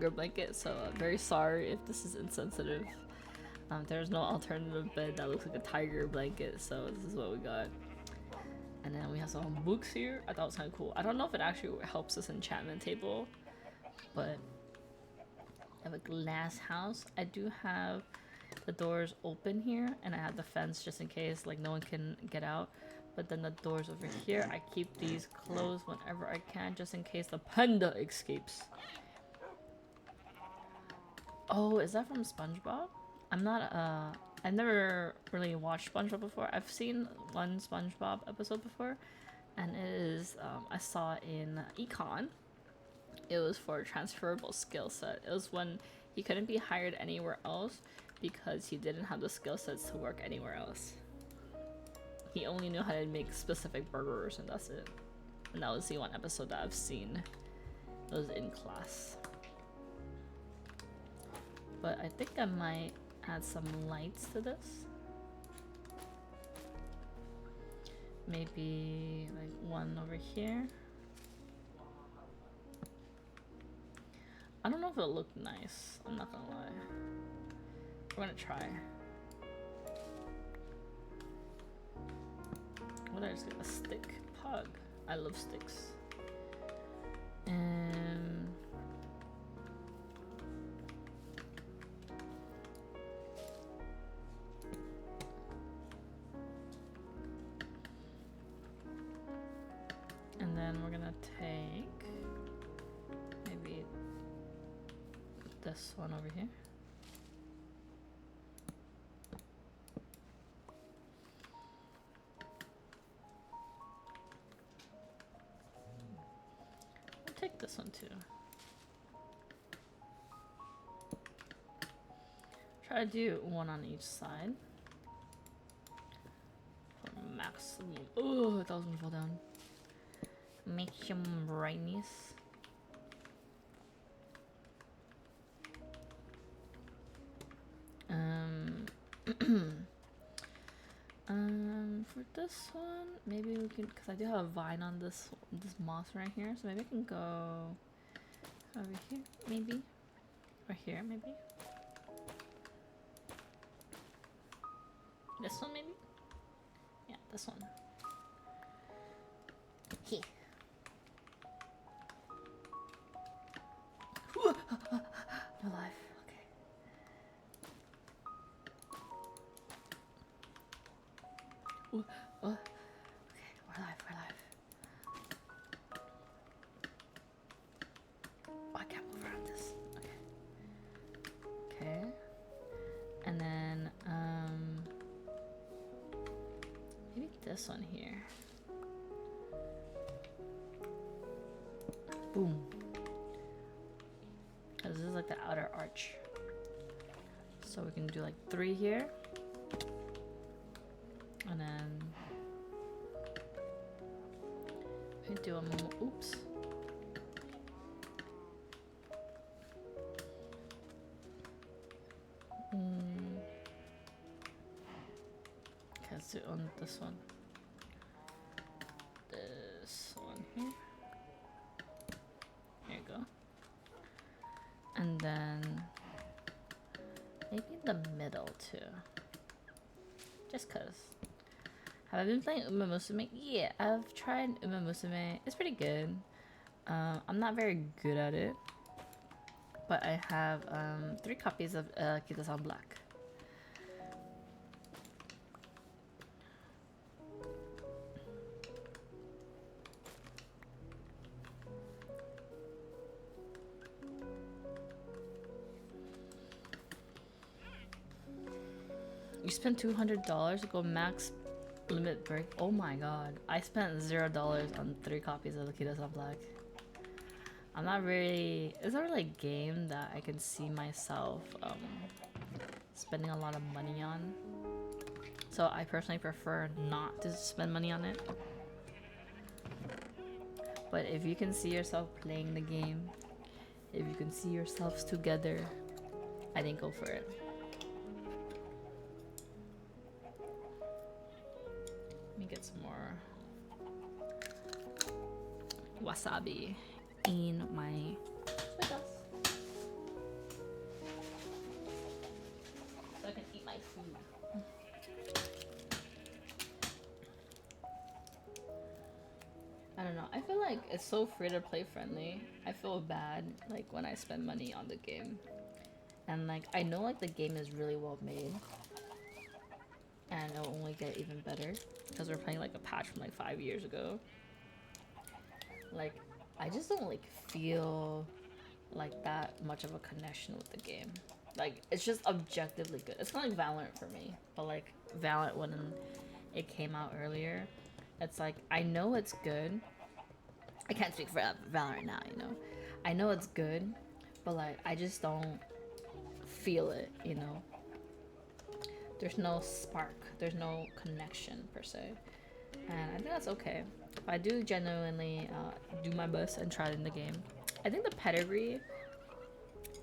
blanket. So very sorry if this is insensitive. There's no alternative bed that looks like a tiger blanket, so this is what we got. And then we have some books here. I thought it was kind of cool. I don't know if it actually helps this enchantment table, but I have a glass house. I do have the doors open here, and I have the fence just in case like no one can get out. But then the doors over here, I keep these closed whenever I can, just in case the panda escapes. Oh, is that from SpongeBob? I'm not I've never really watched SpongeBob before. I've seen one SpongeBob episode before, and it is I saw in Econ. It was for a transferable skill set. It was when he couldn't be hired anywhere else because he didn't have the skill sets to work anywhere else. He only knew how to make specific burgers, and that's it. And that was the one episode that I've seen. It was in class. But I think I might add some lights to this. Maybe like one over here. I don't know if it'll look nice. I'm not gonna lie. We're gonna try. What did I just get? A stick. Pug. I love sticks. And then we're gonna take maybe this one over here. I'll take this one too. Try to do one on each side for maximum. Oh, that was gonna fall down. Maximum brightness. For this one, maybe we can, because I do have a vine on this moss right here, so maybe I can go over here, maybe, or here, maybe. This one, maybe. Yeah, this one. Here. No life. Okay. Ooh, okay, we're alive. Oh, I can't move around this. Okay. And then maybe this one here. Boom. This is like the outer arch. So we can do like 3 here. And then we do a oops. Okay, let's do it on this one. This one here. Here you go. And then maybe in the middle too. Just cause. Have I been playing Uma Musume? Yeah, I've tried Uma Musume. It's pretty good. I'm not very good at it. But I have 3 copies of Kitasan Black. You spent $200 to go max limit break. Oh my god. I spent $0 on 3 copies of Kitasan Black. I'm not really... It's not really a game that I can see myself spending a lot of money on. So I personally prefer not to spend money on it. But if you can see yourself playing the game, if you can see yourselves together, I think go for it. Let me get some more wasabi in my so I can eat my food. I don't know. I feel like it's so free to play friendly. I feel bad like when I spend money on the game. And like I know like the game is really well made. And it'll only get even better because we're playing like a patch from like 5 years ago. Like I just don't like feel like that much of a connection with the game. Like it's just objectively good. It's kind of like Valorant for me, but like Valorant when it came out earlier, it's like I know it's good. I can't speak for Valorant now, you know. I know it's good, but like I just don't feel it, you know. There's no spark. There's no connection per se, and I think that's okay. If I do genuinely do my best and try it in the game, I think the pedigree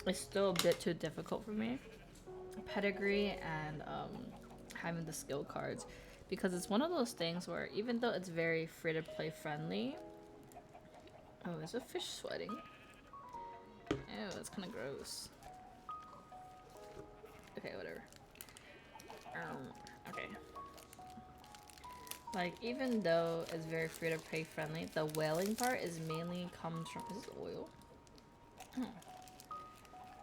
is still a bit too difficult for me. Pedigree and having the skill cards, because it's one of those things where even though it's very free to play friendly. Oh, is a fish sweating? Ew, that's kind of gross. Okay, whatever. Okay. Like, even though it's very free to play friendly, the whaling part is mainly comes from. Is this oil? Oh.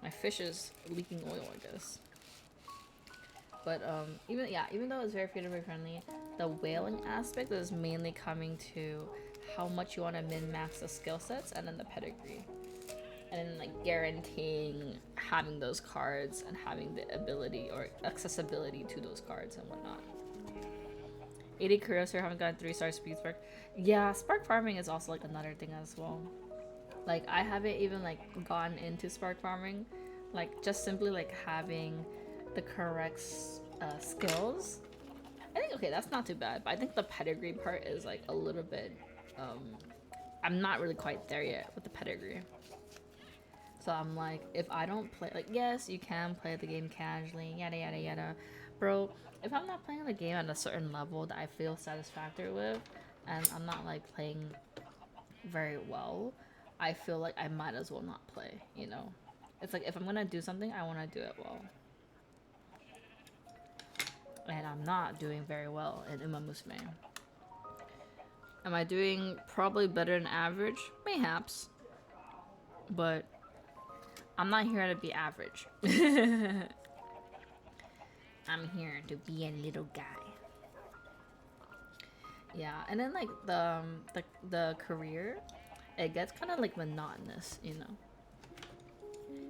My fish is leaking oil, I guess. But even though it's very free to play friendly, the whaling aspect is mainly coming to how much you want to min-max the skill sets and then the pedigree. And then like guaranteeing having those cards and having the ability or accessibility to those cards and whatnot. 80 Kurios here haven't gotten 3-star speed spark. Yeah, spark farming is also like another thing as well. Like I haven't even like gone into spark farming. Like just simply like having the correct skills. I think okay, that's not too bad, but I think the pedigree part is like a little bit I'm not really quite there yet with the pedigree. So I'm like, if I don't play, like, yes, you can play the game casually, yada yada yada, bro. If I'm not playing the game at a certain level that I feel satisfactory with, and I'm not like playing very well, I feel like I might as well not play. You know, it's like if I'm gonna do something, I want to do it well. And I'm not doing very well in Uma Musume. Am I doing probably better than average? Mayhaps. But I'm not here to be average. I'm here to be a little guy. Yeah, and then like the career, it gets kind of like monotonous, you know.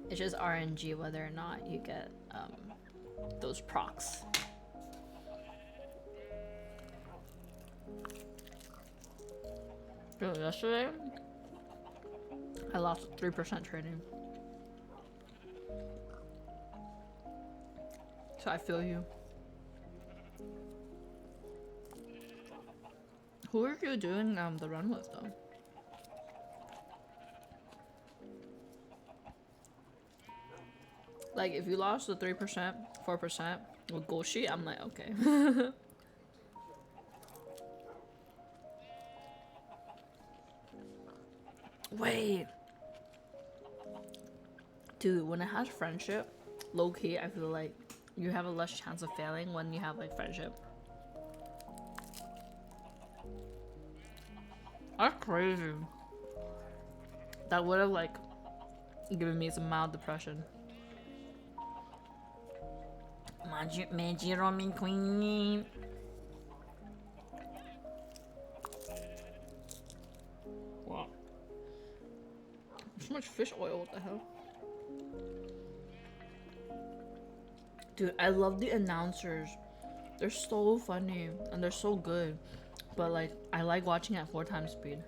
It's just RNG whether or not you get those procs. Dude, yesterday I lost 3% training. So I feel you. Who are you doing the run with though? Like if you lost the 3%, 4% with Goshi, I'm like okay. Wait. Dude, when it has friendship, low key, I feel like you have a less chance of failing when you have like friendship. That's crazy. That would have like given me some mild depression. Majiro min queen. Wow. So much fish oil, what the hell? Dude, I love the announcers. They're so funny and they're so good. But like, I like watching at 4 times speed.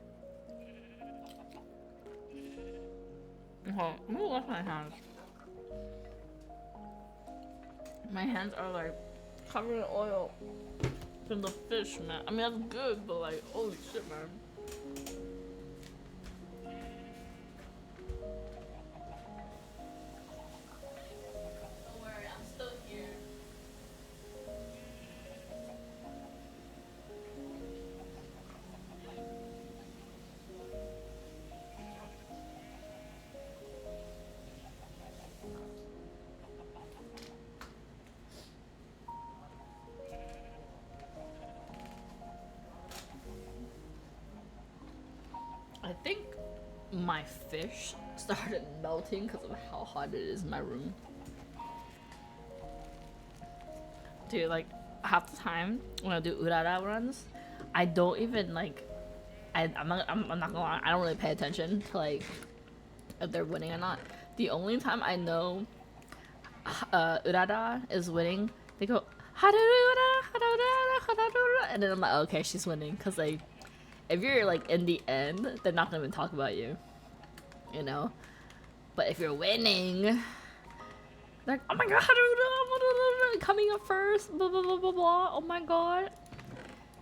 Okay, I'm gonna wash my hands. My hands are like Covered in oil. From the fish, man. I mean, that's good, but like, holy shit, man. Don't worry, I'm still here. I think my fish started melting because of how hot it is in my room. Dude, like half the time when I do urara runs, I don't even like. I'm not gonna lie. I don't really pay attention to like if they're winning or not. The only time I know urara is winning, they go "Harurura, harurura, harurura," and then I'm like, okay, she's winning, cause like if you're like in the end, they're not gonna even talk about you, you know. But if you're winning, they're like, oh my god, harurura, coming up first, blah blah blah blah blah. Oh my god,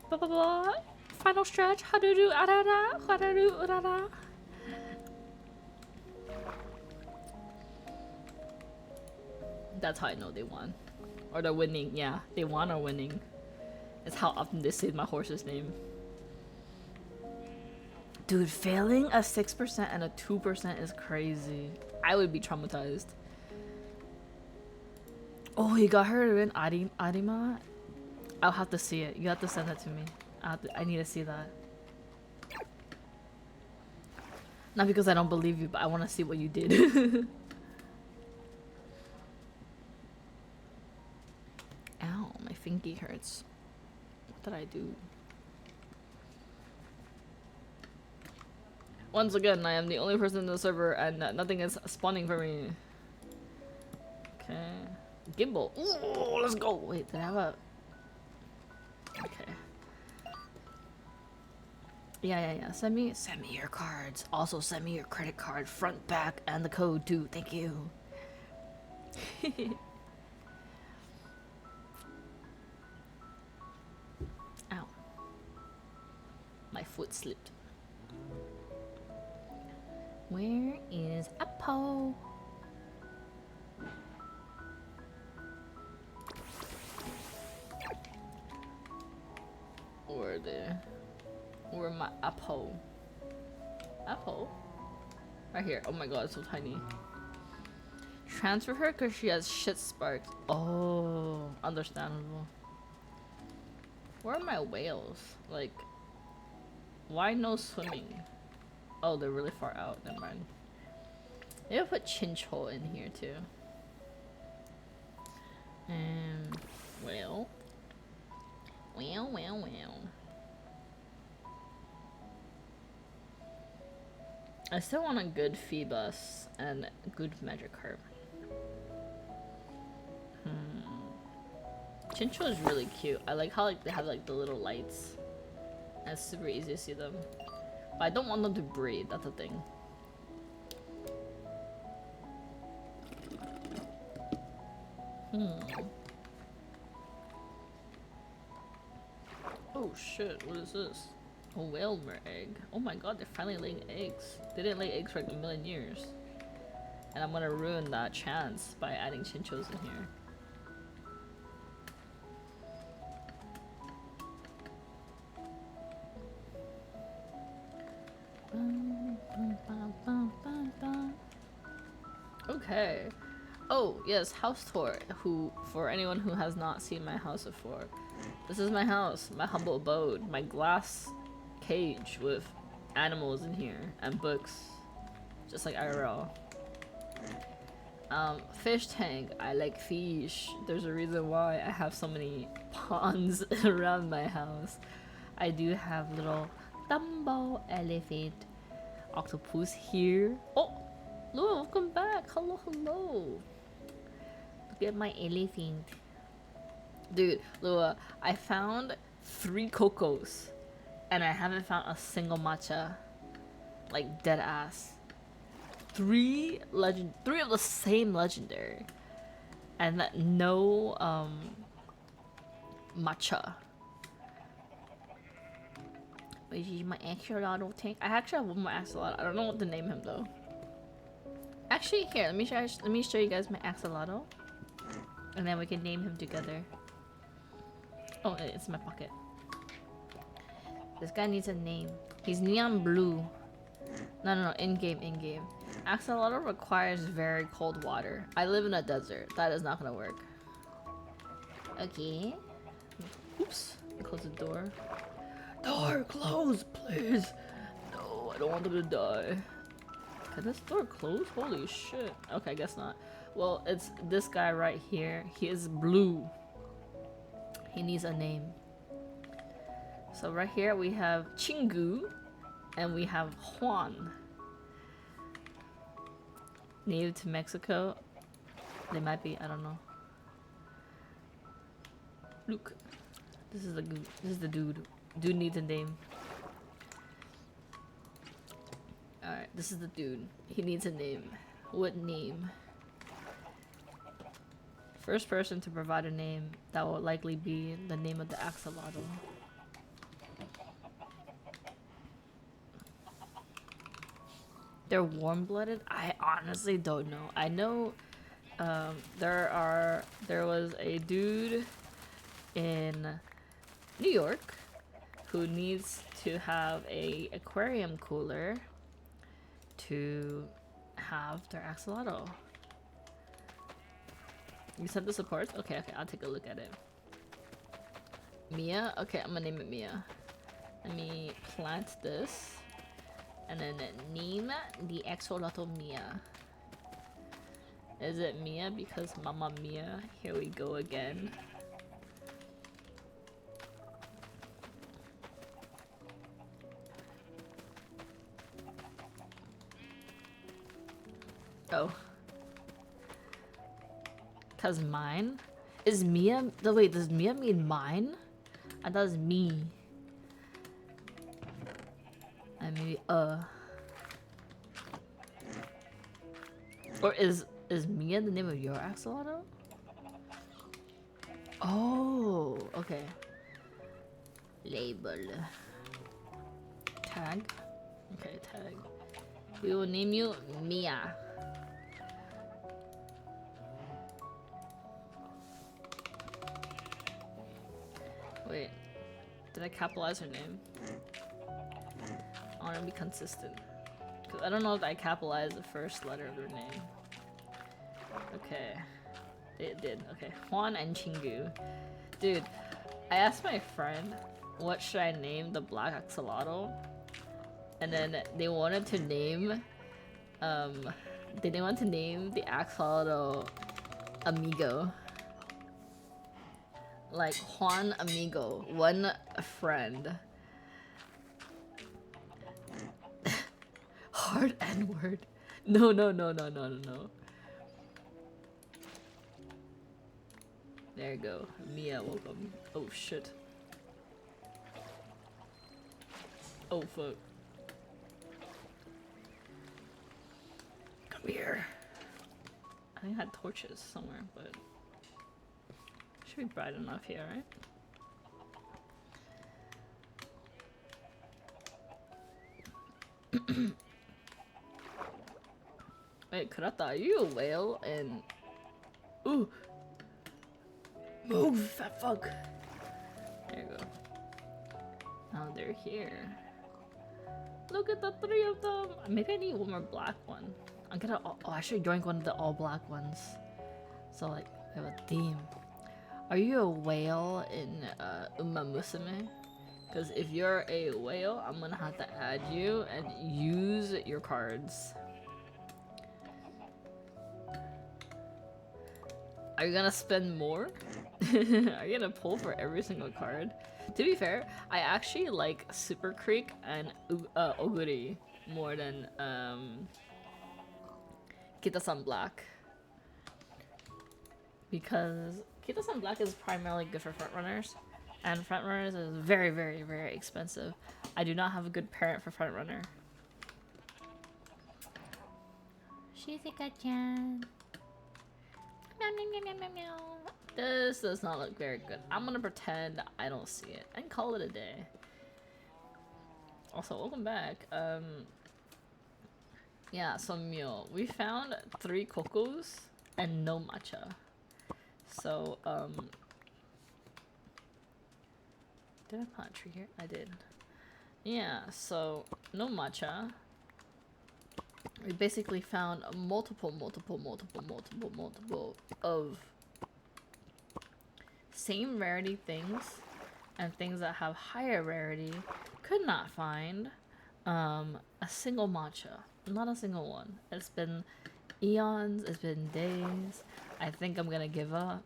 blah blah blah. Final stretch, haruru arara, hararu urara. That's how I know they won. Or they're winning, yeah. They won or winning. It's how often they say my horse's name. Dude, failing a 6% and a 2% is crazy. I would be traumatized. Oh, you got her in Arima? I'll have to see it. You have to send that to me. I need to see that. Not because I don't believe you, but I want to see what you did. Ow, my fingy hurts. What did I do? Once again, I am the only person in the server and nothing is spawning for me. Okay. Gimbal. Ooh, let's go. Wait, did I have a... Okay. Yeah. Send me your cards. Also send me your credit card, front, back, and the code too. Thank you. Ow. My foot slipped. Where is Apple? Where my Apple? Apple? Right here. Oh my god, it's so tiny. Transfer her because she has shit sparks. Oh, understandable. Where are my whales? Like, why no swimming? Oh, they're really far out. Never mind. Maybe I'll put Chinchou in here too. Well. I still want a good Phoebus and good Magikarp. Chinchou is really cute. I like how like they have like the little lights. And it's super easy to see them. But I don't want them to breed, that's the thing. Oh shit, what is this? A whalmer egg. Oh my god, they're finally laying eggs. They didn't lay eggs for like a million years. And I'm gonna ruin that chance by adding Chinchous in here. Okay. Oh, yes, house tour. For anyone who has not seen my house before. This is my house, my humble abode, my glass cage with animals in here and books. Just like IRL. Fish tank. I like fish. There's a reason why I have so many ponds around my house. I do have little Dumbo elephant octopus here. Oh! Lua, welcome back. Hello. Look at my elephant. Dude, Lua, I found 3 cocos and I haven't found a single matcha. Like, dead ass. 3 of the same legendary. And no Matcha. Wait, he's my axolotl tank. I actually have one more axolotl. I don't know what to name him though. Actually, here, let me show you guys my axolotl, and then we can name him together. Oh, it's in my pocket. This guy needs a name. He's neon blue. No, in-game. Axolotl requires very cold water. I live in a desert. That is not gonna work. Okay. Oops. Close the door. Door, close, please. No, I don't want them to die. Can this door close? Holy shit. Okay, I guess not. Well, it's this guy right here. He is blue. He needs a name. So right here we have Chingu and we have Juan. Native to Mexico. They might be, I don't know. Look. This is the dude. Dude needs a name. Alright, this is the dude. He needs a name. What name? First person to provide a name, that will likely be the name of the axolotl. They're warm-blooded? I honestly don't know. I know there was a dude in New York who needs to have a aquarium cooler to have their axolotl. You sent the supports? Okay, I'll take a look at it. Mia? Okay, I'm gonna name it Mia. Let me plant this. And then name the axolotl Mia. Is it Mia because Mama Mia? Here we go again. Oh. Cause mine? Is Mia? Wait, does Mia mean mine? I thought it was me. And maybe Or is Mia the name of your axolotl? Oh, okay. Label. Tag. Okay, tag. We will name you Mia. Wait, did I capitalize her name? I want to be consistent. Cause I don't know if I capitalized the first letter of her name. Okay. It did. Okay. Juan and Chingu. Dude, I asked my friend what should I name the black axolotl? And then they wanted to name they didn't want to name the axolotl Amigo. Like Juan Amigo, one friend. Hard N-word. No. There you go. Mia, welcome. Oh shit. Oh fuck. Come here. I think I had torches somewhere, but should be bright enough here, right? Wait, Kurata, are you a whale? And ooh, move, fat fuck. There you go. Now they're here. Look at the three of them. Maybe I need one more black one. I'm gonna. Oh, I should join one of the all black ones. So like, we have a theme. Are you a whale in Uma Musume? Because if you're a whale, I'm gonna have to add you and use your cards. Are you gonna spend more? Are you gonna pull for every single card? To be fair, I actually like Super Creek and Oguri more than Kita-san Black. Because Kita-san Black is primarily good for frontrunners, and frontrunners is very, very, very expensive. I do not have a good parent for frontrunner. Shizuka-chan. Meow, meow, meow, meow, meow. This does not look very good. I'm gonna pretend I don't see it and call it a day. Also, welcome back. Yeah, so Mio, we found 3 cocos and no matcha. So, did I plant a tree here? I did. Yeah, so no matcha. We basically found multiple of same rarity things and things that have higher rarity. Could not find a single matcha. Not a single one. It's been eons, it's been days. I think I'm gonna give up.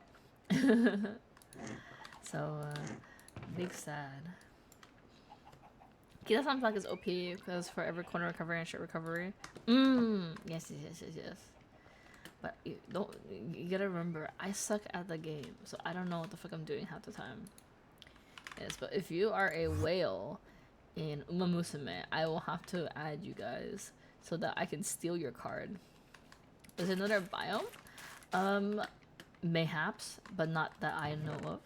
So, big sad. Kira-san flag is OP because for every corner recovery and short recovery. Yes. But you gotta remember, I suck at the game, so I don't know what the fuck I'm doing half the time. Yes, but if you are a whale in Uma Musume, I will have to add you guys so that I can steal your card. There's another biome? Mayhaps, but not that I know of.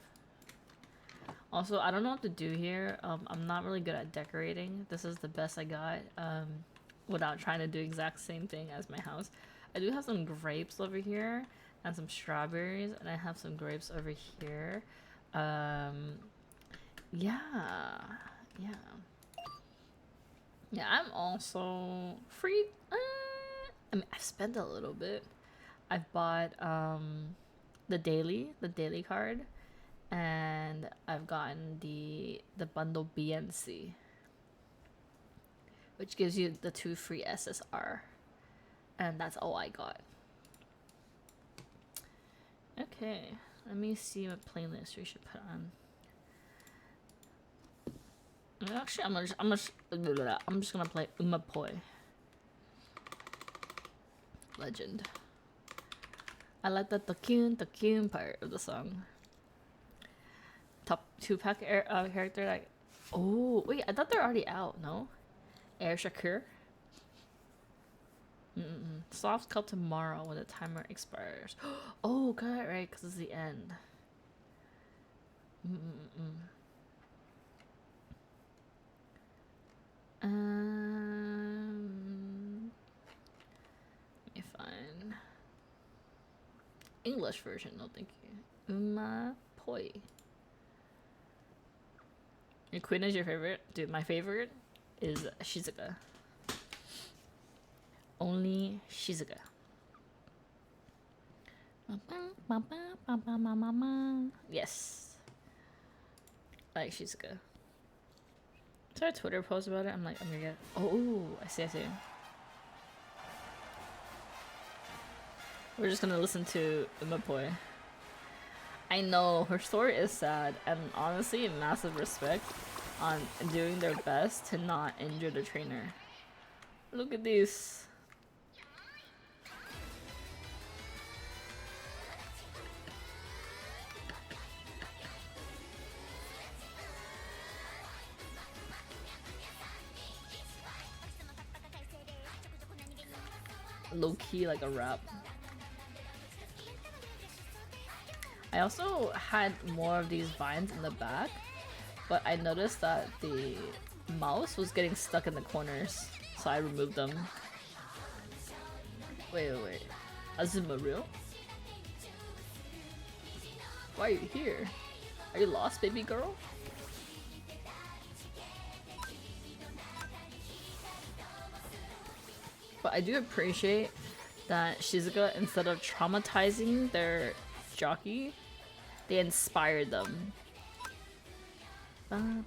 Also, I don't know what to do here. I'm not really good at decorating. This is the best I got without trying to do exact same thing as my house. I do have some grapes over here and some strawberries, and I have some grapes over here. Yeah, I'm also free. I mean, I've spent a little bit. I've bought the daily card. And I've gotten the bundle BNC, which gives you the 2 free SSR, and that's all I got. Okay, let me see what playlist we should put on. Actually, I'm just gonna play Umapoi Legend. I like the Takyun part of the song. Top 2-pack character, like, oh wait, I thought they're already out. No, Air Shakur. Soft cut tomorrow when the timer expires. Oh, got it right, because it's the end. Let me find English version. No, thank you. Umapoi. Your queen is your favorite? Dude, my favorite is Shizuka. Only Shizuka. Yes. I like Shizuka. Is there a Twitter post about it? I'm gonna get... Oh, I see. We're just gonna listen to Umapoi. I know, her story is sad, and honestly, massive respect on doing their best to not injure the trainer. Look at this. Low-key like a rap. I also had more of these vines in the back, but I noticed that the mouse was getting stuck in the corners, so I removed them. Wait. Azuma real? Why are you here? Are you lost, baby girl? But I do appreciate that Shizuka, instead of traumatizing their jockey, they inspired them. And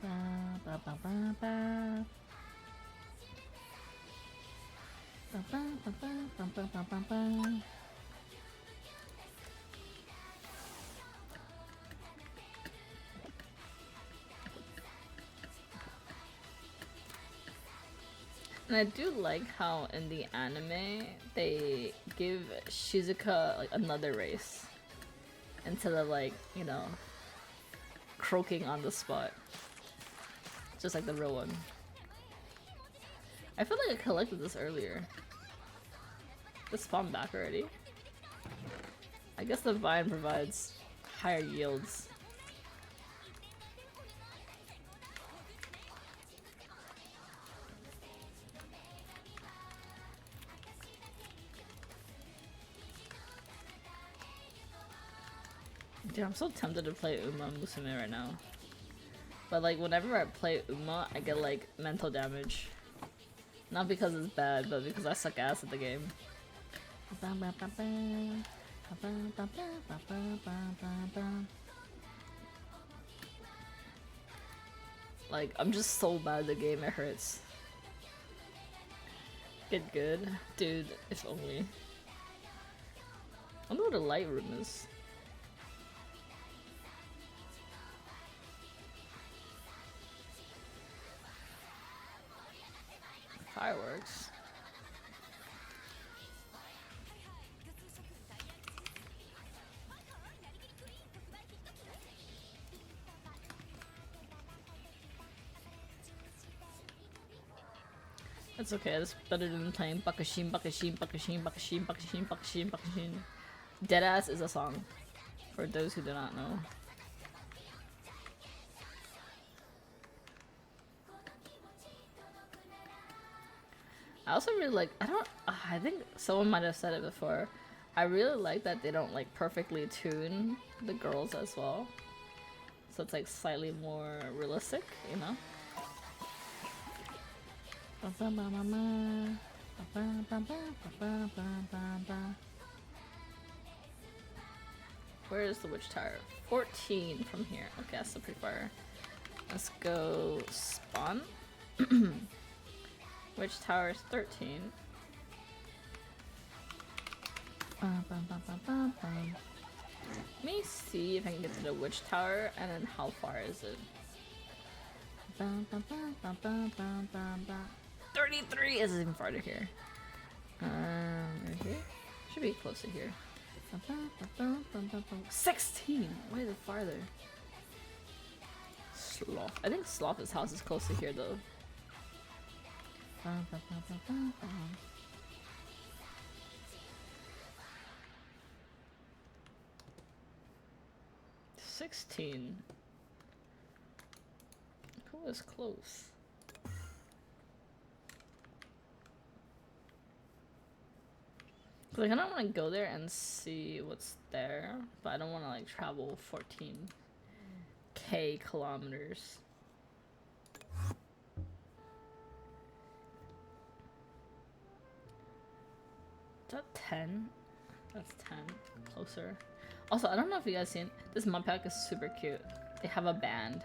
I do like how in the anime they give Shizuka like another race instead of like, you know, croaking on the spot. Just like the real one. I feel like I collected this earlier. This spawned back already. I guess the vine provides higher yields. Dude, I'm so tempted to play Uma Musume right now. But like whenever I play Uma, I get like mental damage. Not because it's bad, but because I suck ass at the game. Like, I'm just so bad at the game, it hurts. Get good. Dude, if only. I wonder what a light room is. Fireworks. It's okay, it's better than playing Bakashin, Bakashin, Bakashin, Bakashin, Bakashin, Bakashin, Bakashin. Deadass is a song, for those who do not know. I also really like, I think someone might have said it before, I really like that they don't like perfectly tune the girls as well. So it's like slightly more realistic, you know? Where is the witch tower? 14 from here. Okay, that's still pretty far. Let's go spawn. Witch tower is 13. Let me see if I can get to the witch tower and then how far is it? 33 is even farther here. Right here? Should be close to here. 16! Way the farther. Sloth. I think Sloth's house is close to here though. 16. Who is close? Like, I don't want to go there and see what's there, but I don't want to like travel 14k kilometers. Is that 10? That's 10. Closer. Also, I don't know if you guys seen this mod pack is super cute. They have a band.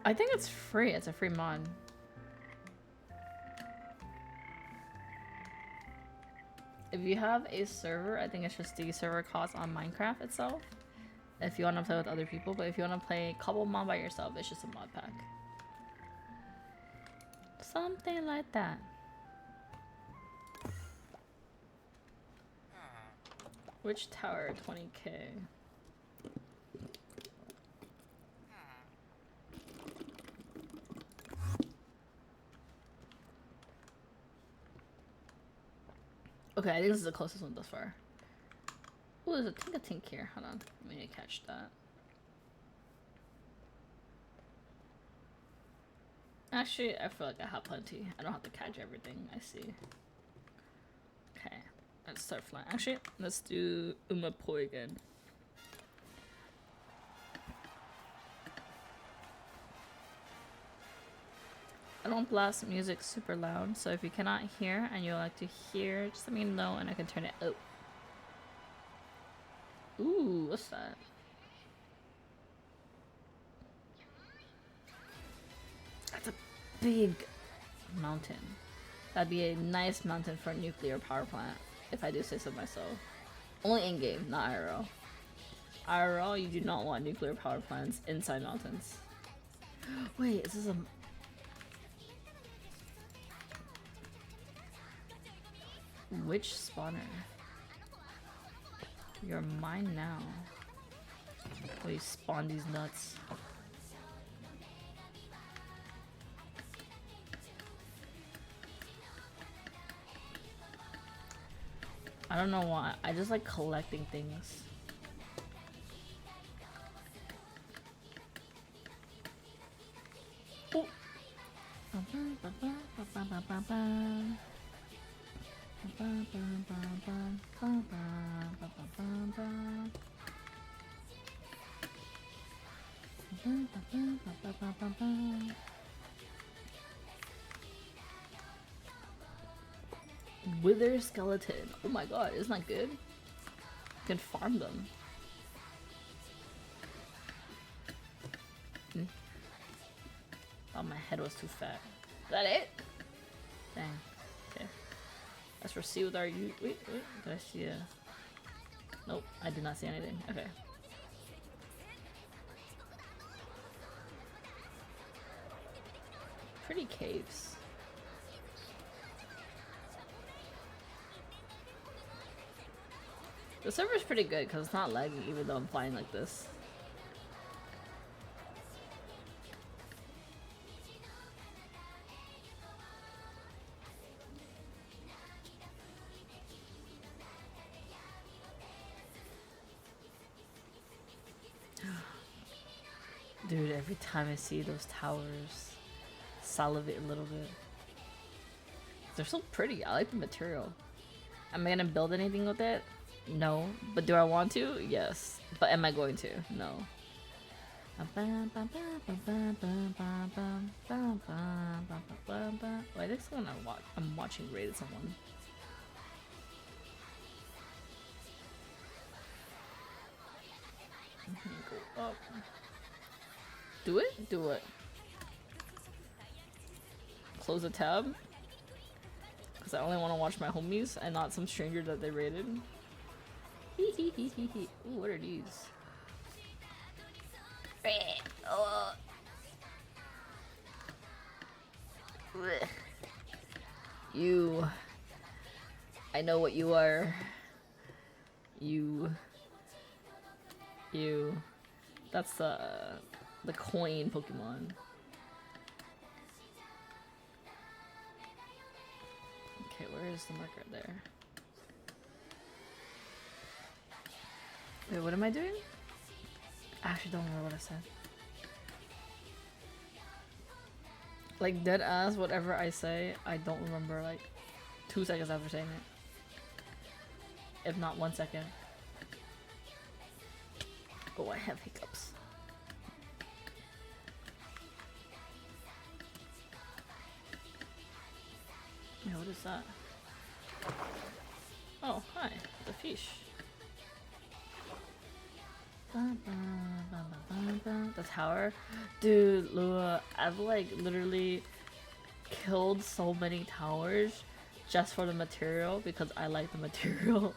I think it's free. It's a free mod. If you have a server, I think it's just the server cost on Minecraft itself. If you want to play with other people, but if you want to play couple mod by yourself, it's just a mod pack. Something like that. Which tower? 20k. Okay, I think this is the closest one thus far. Oh, there's a tink here. Hold on. Let me catch that. Actually, I feel like I have plenty. I don't have to catch everything I see. Okay, let's start flying. Actually, let's do Umapoi again. I don't blast music super loud, so if you cannot hear and you like to hear, just let me know and I can turn it up. Ooh, what's that? That's a big mountain. That'd be a nice mountain for a nuclear power plant, if I do say so myself. Only in-game, not IRL. IRL, you do not want nuclear power plants inside mountains. Wait, is this a... Which spawner? You're mine now. Wait, spawn these nuts. I don't know why. I just like collecting things. Oh. Wither skeleton. Oh my god, isn't that good? You can farm them. Oh, my head was too fat. Is that it? Dang. Okay. Let's proceed with our wait, did I see a... Nope, I did not see anything. Okay. Pretty caves. The server's pretty good because it's not lagging even though I'm flying like this. Dude, every time I see those towers, salivate a little bit. They're so pretty. I like the material. Am I gonna build anything with it? No. But do I want to? Yes. But am I going to? No. Why is someone I'm watching raid someone? Go up. Do it? Do it. Close the tab. Because I only want to watch my homies and not some stranger that they raided. Ooh, what are these? You. I know what you are. You. That's the coin Pokemon. Okay, where is the marker there? Wait, what am I doing? I actually don't remember what I said. Like, dead ass, whatever I say, I don't remember like 2 seconds after saying it. If not 1 second. Oh, I have hiccups. Yeah, what is that? Oh, hi, the fish. The tower? Dude, Lua, I've like literally killed so many towers just for the material because I like the material.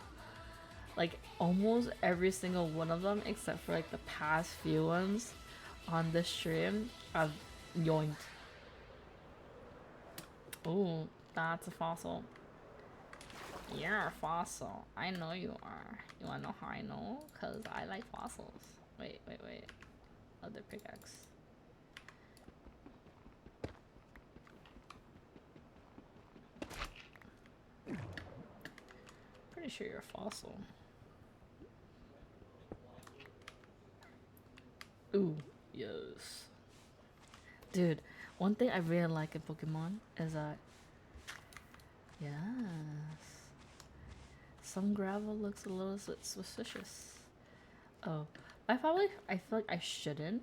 Like almost every single one of them except for like the past few ones on this stream I've yoinked. Oh, that's a fossil. You're a fossil. I know you are. You wanna know how I know? Cause I like fossils. Wait. Other pickaxe. Pretty sure you're a fossil. Ooh, yes. Dude, one thing I really like in Pokemon is that yes. Some gravel looks a little suspicious. Oh, I feel like I shouldn't.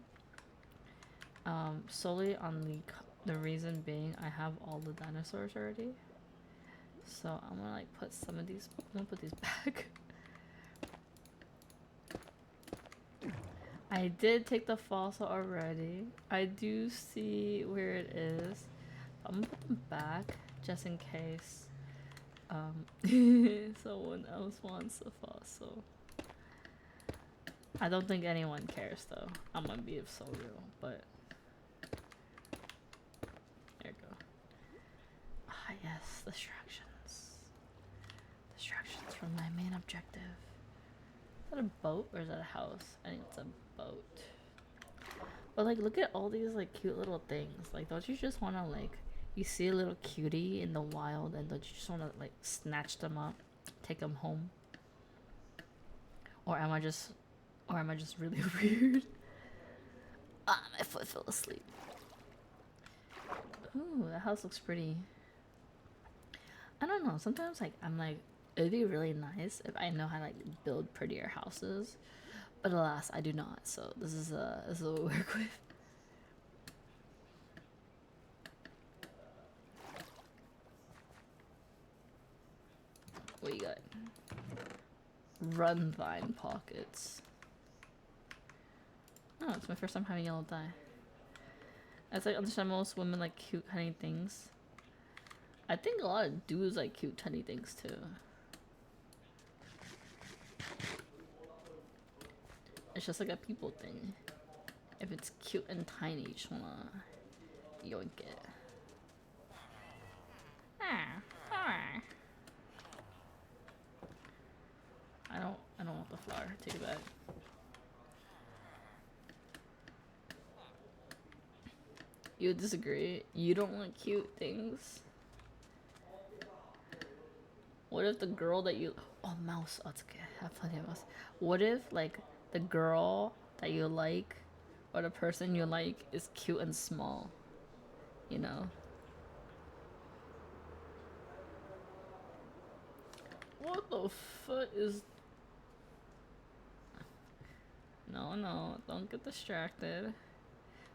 Solely on the reason being I have all the dinosaurs already. So I'm gonna like put some of these. I'm gonna put these back. I did take the fossil already. I do see where it is. I'm gonna put them back just in case someone else wants a fossil. I don't think anyone cares though. I'm gonna be so real, but there you go. Ah yes, distractions. Distractions from my main objective. Is that a boat or is that a house? I think it's a boat. But like look at all these like cute little things. Like don't you just wanna like you see a little cutie in the wild and don't you just wanna like snatch them up take them home? Or am I just really weird? Ah, my foot fell asleep. Ooh, that house looks pretty. I don't know. Sometimes like I'm like, it'd be really nice if I know how to like build prettier houses, but alas, I do not. So this is what we work with. What you got? Run vine pockets. Oh, it's my first time having yellow dye. As I understand, most women like cute tiny things. I think a lot of dudes like cute tiny things too. It's just like a people thing. If it's cute and tiny, you just wanna yoink it. I don't want the flower. Take it back. You would disagree? You don't want cute things? What if the girl that you... Oh, mouse. Oh, it's okay. I have plenty of mouse. What if, like, the girl that you like or the person you like is cute and small? You know? What the fuck is... No, don't get distracted.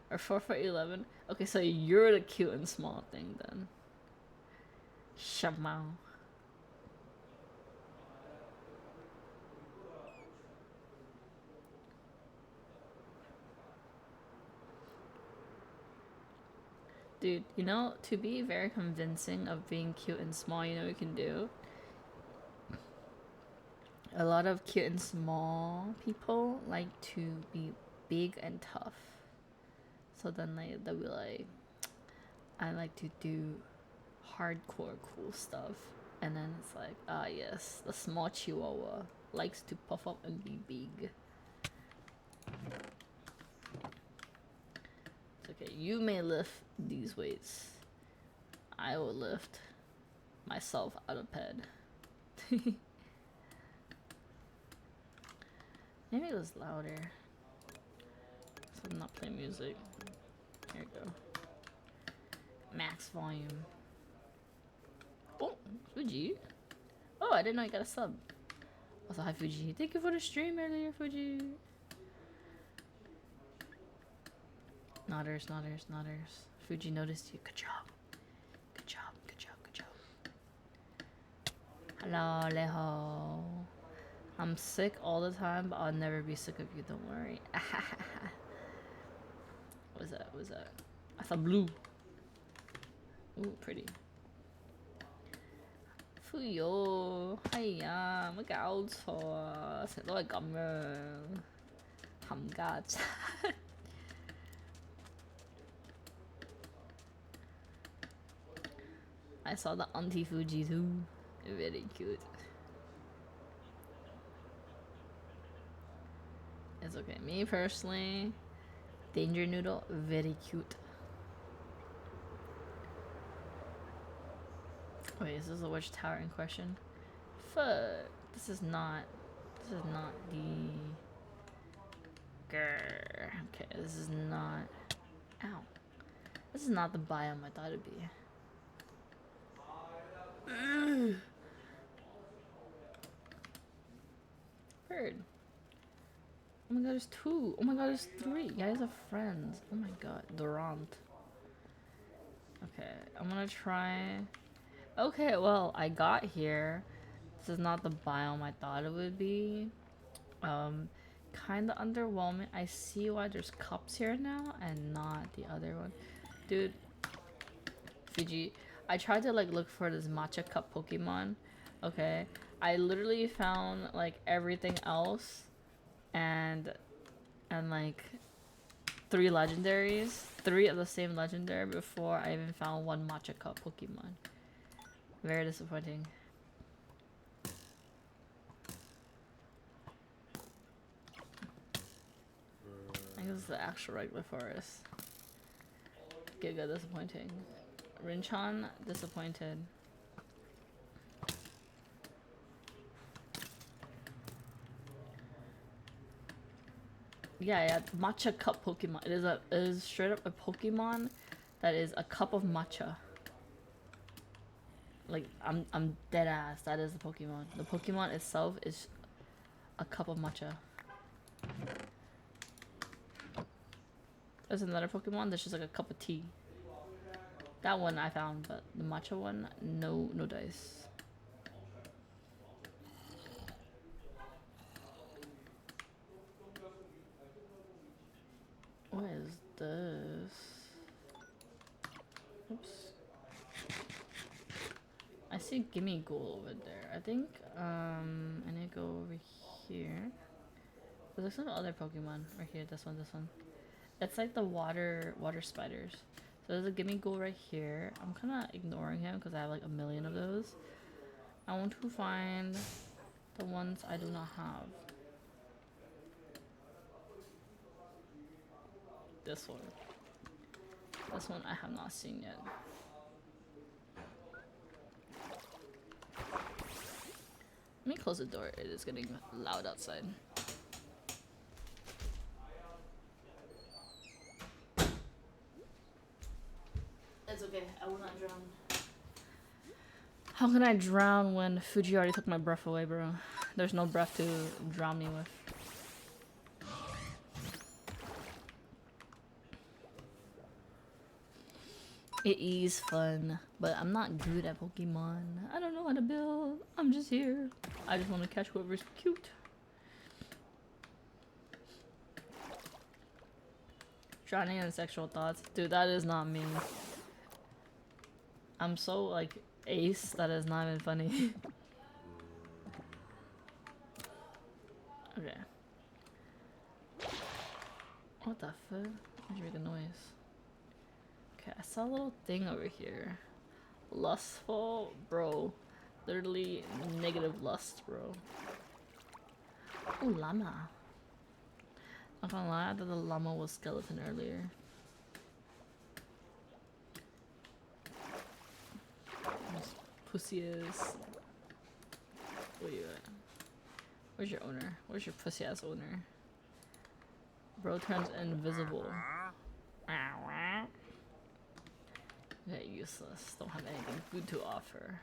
Or 4'11". Okay, so you're the cute and small thing then. Shamao. Dude, you know, to be very convincing of being cute and small, you know what you can do? A lot of cute and small people like to be big and tough. So then they'll be like, I like to do hardcore cool stuff. And then it's like, ah yes, the small chihuahua likes to puff up and be big. It's okay, you may lift these weights. I will lift myself out of bed. Maybe it was louder. So I'm not playing music. Here we go. Max volume. Oh, Fuji. Oh, I didn't know you got a sub. Also, hi Fuji. Thank you for the stream earlier, Fuji. Nodders. Fuji noticed you. Good job. Hello, Leho. I'm sick all the time, but I'll never be sick of you, don't worry. What's that? I thought blue. Ooh, pretty. Fuyo, hiya, 乜搞錯啊？成日都係咁樣，冚家鏟。I saw the Auntie Fuji too. Very cute. It's okay. Me personally, Danger Noodle, very cute. Wait, is this the witch tower in question? Fuck. This is not the... Grr. Okay, this is not... Ow. This is not the biome I thought it'd be. Bird. Oh my god, there's 2. Oh my god, there's 3. You guys are friends. Oh my god, Durant. Okay, I'm gonna try... Okay, well, I got here. This is not the biome I thought it would be. Kinda underwhelming. I see why there's cups here now and not the other one. Dude, Fiji, I tried to like look for this matcha cup Pokemon. Okay, I literally found like everything else and like 3 legendaries, 3 of the same legendary before I even found 1 matcha cup Pokemon. Very disappointing. I think this is the actual regular forest. Giga disappointing. Rinchan disappointed. Yeah, matcha cup Pokemon. It is straight up a Pokemon that is a cup of matcha. Like I'm dead ass. That is the Pokemon. The Pokemon itself is a cup of matcha. There's another Pokemon that's just like a cup of tea. That one I found, but the matcha one, no dice. What is this? Oops. I see Gimme Ghoul over there. I think I need to go over here. There's some other Pokemon right here. This one. It's like the water spiders. So there's a Gimme Ghoul right here. I'm kind of ignoring him because I have like a million of those. I want to find the ones I do not have. This one. This one I have not seen yet. Let me close the door. It is getting loud outside. It's okay. I will not drown. How can I drown when Fuji already took my breath away, bro? There's no breath to drown me with. It is fun, but I'm not good at Pokemon. I don't know how to build. I'm just here. I just want to catch whoever's cute. Drowning in sexual thoughts. Dude, that is not me. I'm so, like, ace that is not even funny. Okay. What the fuck? Why'd you make a noise? Okay, I saw a little thing over here. Lustful? Bro. Literally negative lust, bro. Oh, llama. Not gonna lie, I thought the llama was skeleton earlier. Pussy is. Where you at? Where's your owner? Where's your pussy ass owner? Bro turns invisible. Okay, useless. Don't have anything good to offer.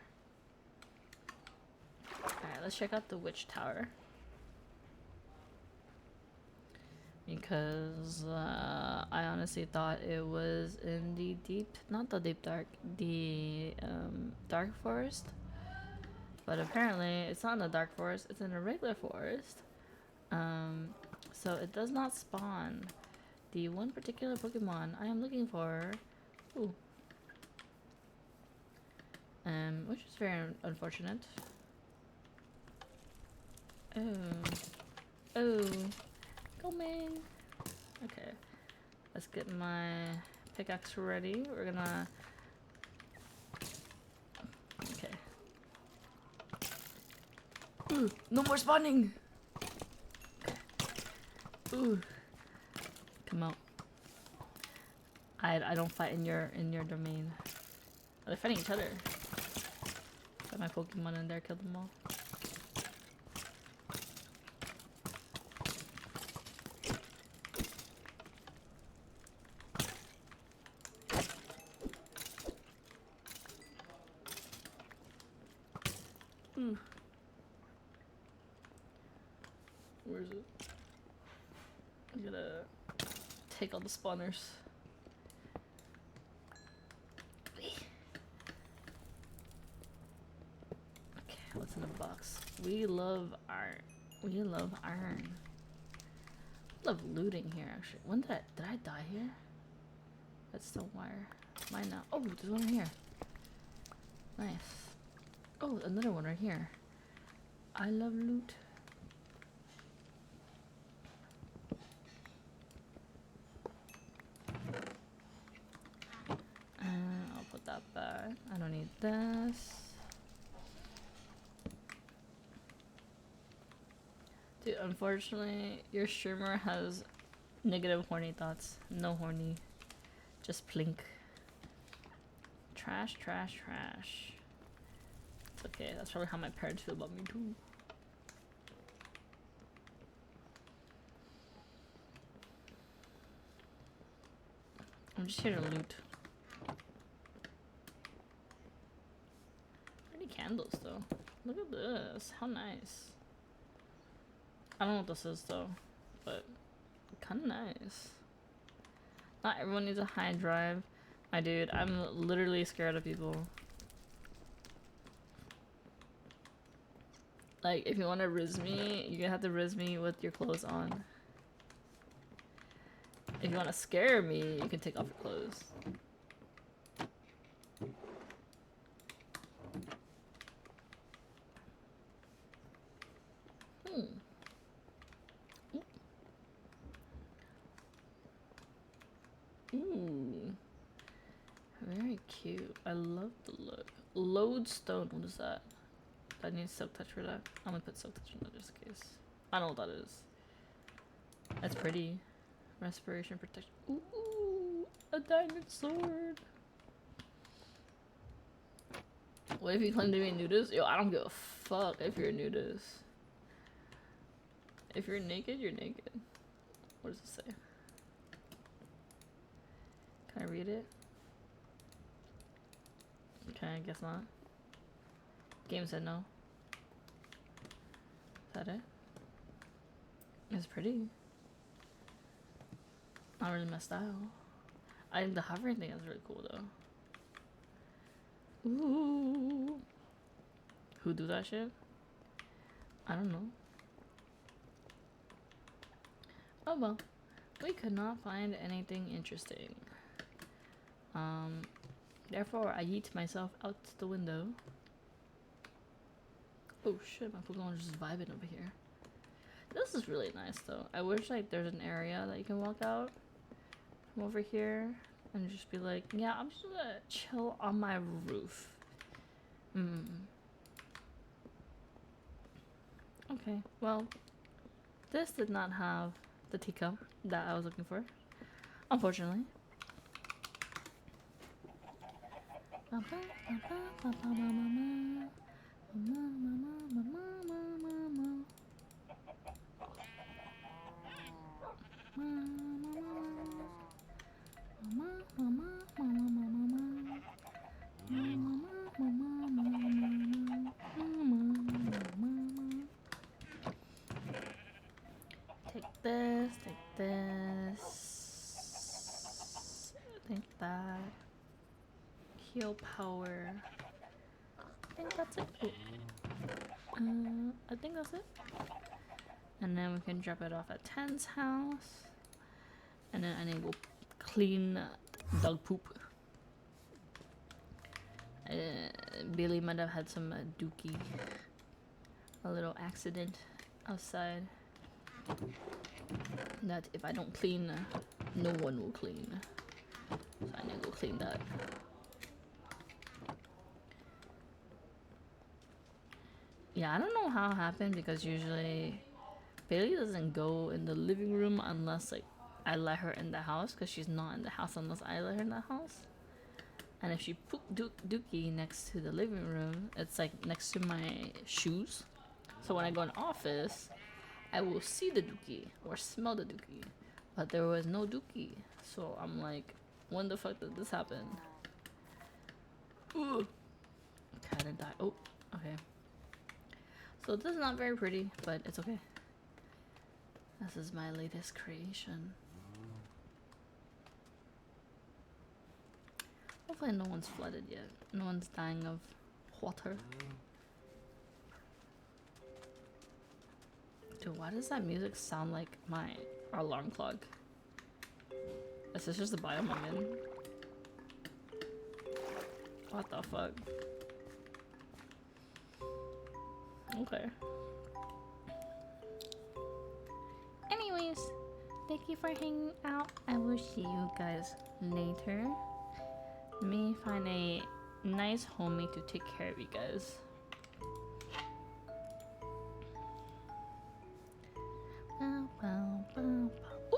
Alright, let's check out the witch tower. Because I honestly thought it was in the deep, not the deep dark, the dark forest. But apparently it's not in the dark forest, it's in a regular forest. So it does not spawn the one particular Pokemon I am looking for. Ooh. Which is very unfortunate. Oh. Coming. Okay. Let's get my pickaxe ready. We're gonna... Okay. Ooh, no more spawning! Ooh. Come out. I don't fight in your domain. Oh, they're fighting each other. Got my Pokemon in there, killed them all. Ooh. Where is it? I'm gonna take all the spawners. Okay, what's in the box? We love art. We love iron. I love looting here, actually. When did I die here? That's still wire. Mine now. Oh, there's one right here. Nice. Oh, another one right here. I love loot. I'll put that back. I don't need this. Dude, unfortunately, your streamer has negative horny thoughts. No horny. Just plink. Trash, trash, trash. It's okay, that's probably how my parents feel about me too. I'm just here to loot. Pretty candles though. Look at this. How nice. I don't know what this is though, but kind of nice. Not everyone needs a high drive. My dude, I'm literally scared of people. Like, if you want to riz me, you're gonna have to riz me with your clothes on. If you want to scare me, you can take off your clothes. Ooh. Very cute. I love the look. Lodestone, what is that? I need silk touch for that. I'm gonna put silk touch in that just in case. I don't know what that is. That's pretty. Respiration protection. Ooh, a diamond sword. What if you claim to be a nudist? Yo, I don't give a fuck if you're a nudist. If you're naked, you're naked. What does it say? Can I read it? Okay, I guess not. Game said no. Is that it? It's pretty. Not really my style. The hovering thing is really cool though. Ooh. Who do that shit? I don't know. Oh well. We could not find anything interesting. Therefore I yeet myself out the window. Oh shit, my Pokemon are just vibing over here. This is really nice though. I wish like there's an area that you can walk out from over here and just be like, yeah, I'm just gonna chill on my roof. Okay, well, this did not have the teacup that I was looking for, unfortunately. Take this, take this, take that. Heal power. I think that's it. Oh. I think that's it. And then we can drop it off at Ten's house. And then I need to go clean dog poop. Billy might have had some dookie. A little accident outside. That if I don't clean, no one will clean. So I need to go clean that. Yeah, I don't know how it happened because usually Bailey doesn't go in the living room unless like I let her in the house because she's not in the house unless I let her in the house. And if she pooped dookie next to the living room, it's like next to my shoes. So when I go in office, I will see the dookie or smell the dookie. But there was no dookie. So I'm like, when the fuck did this happen? Ooh. Kinda died. Oh, okay. So this is not very pretty, but it's okay. This is my latest creation. Hopefully no one's flooded yet. No one's dying of water. Dude, why does that music sound like my alarm clock? Is this just the biome I'm in? What the fuck? Okay. Anyways, thank you for hanging out. I will see you guys later. Let me find a nice homie to take care of you guys.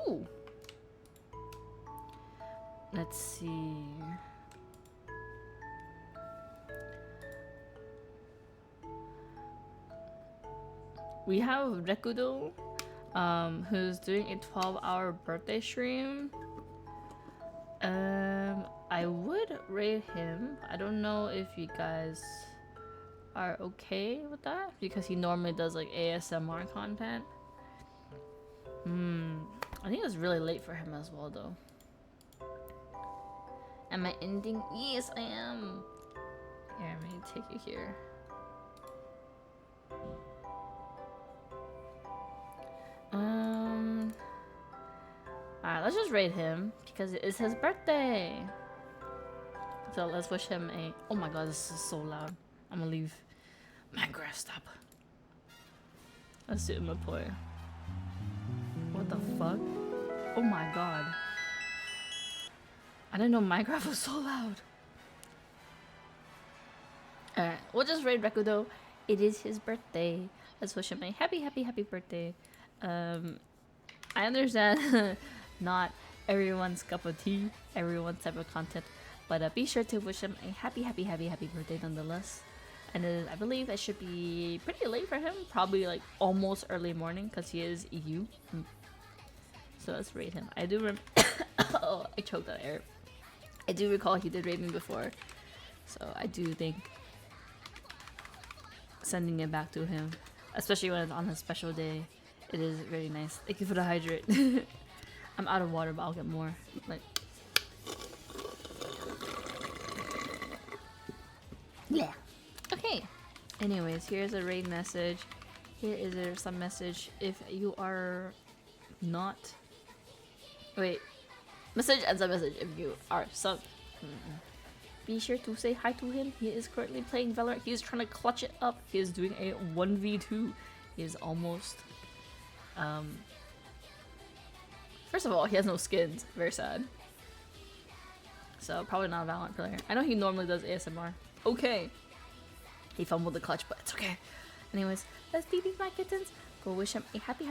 Ooh! Let's see. We have Rekudo, who's doing a 12-hour birthday stream. I would rate him. I don't know if you guys are okay with that because he normally does like ASMR content. I think it's really late for him as well though. Am I ending? Yes, I am. Here, I'm gonna take it here. Alright, let's just rate him because it is his birthday. So let's wish him a. Oh my god, this is so loud. I'm gonna leave. Minecraft, stop. Let's do him a play. What the fuck? Oh my god. I didn't know Minecraft was so loud. Alright, we'll just raid Rekudo. It is his birthday. Let's wish him a happy birthday. I understand not everyone's cup of tea, everyone's type of content, but be sure to wish him a happy birthday nonetheless. And I believe it should be pretty late for him, probably like almost early morning because he is EU. So let's rate him. I do remember. Oh, I choked on air. I do recall he did rate me before, so I do think sending it back to him, especially when it's on his special day, it is very nice. Thank you for the hydrate. I'm out of water, but I'll get more. Like, yeah. Okay. Anyways, here's a raid message. Here is there some message. If you are not, wait, message and some message. If you are sub, be sure to say hi to him. He is currently playing Valorant. He is trying to clutch it up. He is doing a 1v2. He is almost. First of all, he has no skins. Very sad. So probably not a Valorant player. I know he normally does ASMR. Okay. He fumbled the clutch, but it's okay. Anyways, let's BB my kittens. Go wish him a happy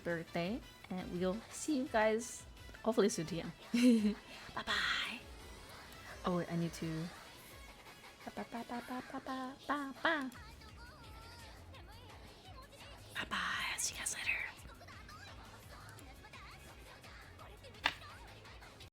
birthday. And we'll see you guys hopefully soon TM. Bye bye. Oh wait, I need to. Bye bye. I'll see you guys later.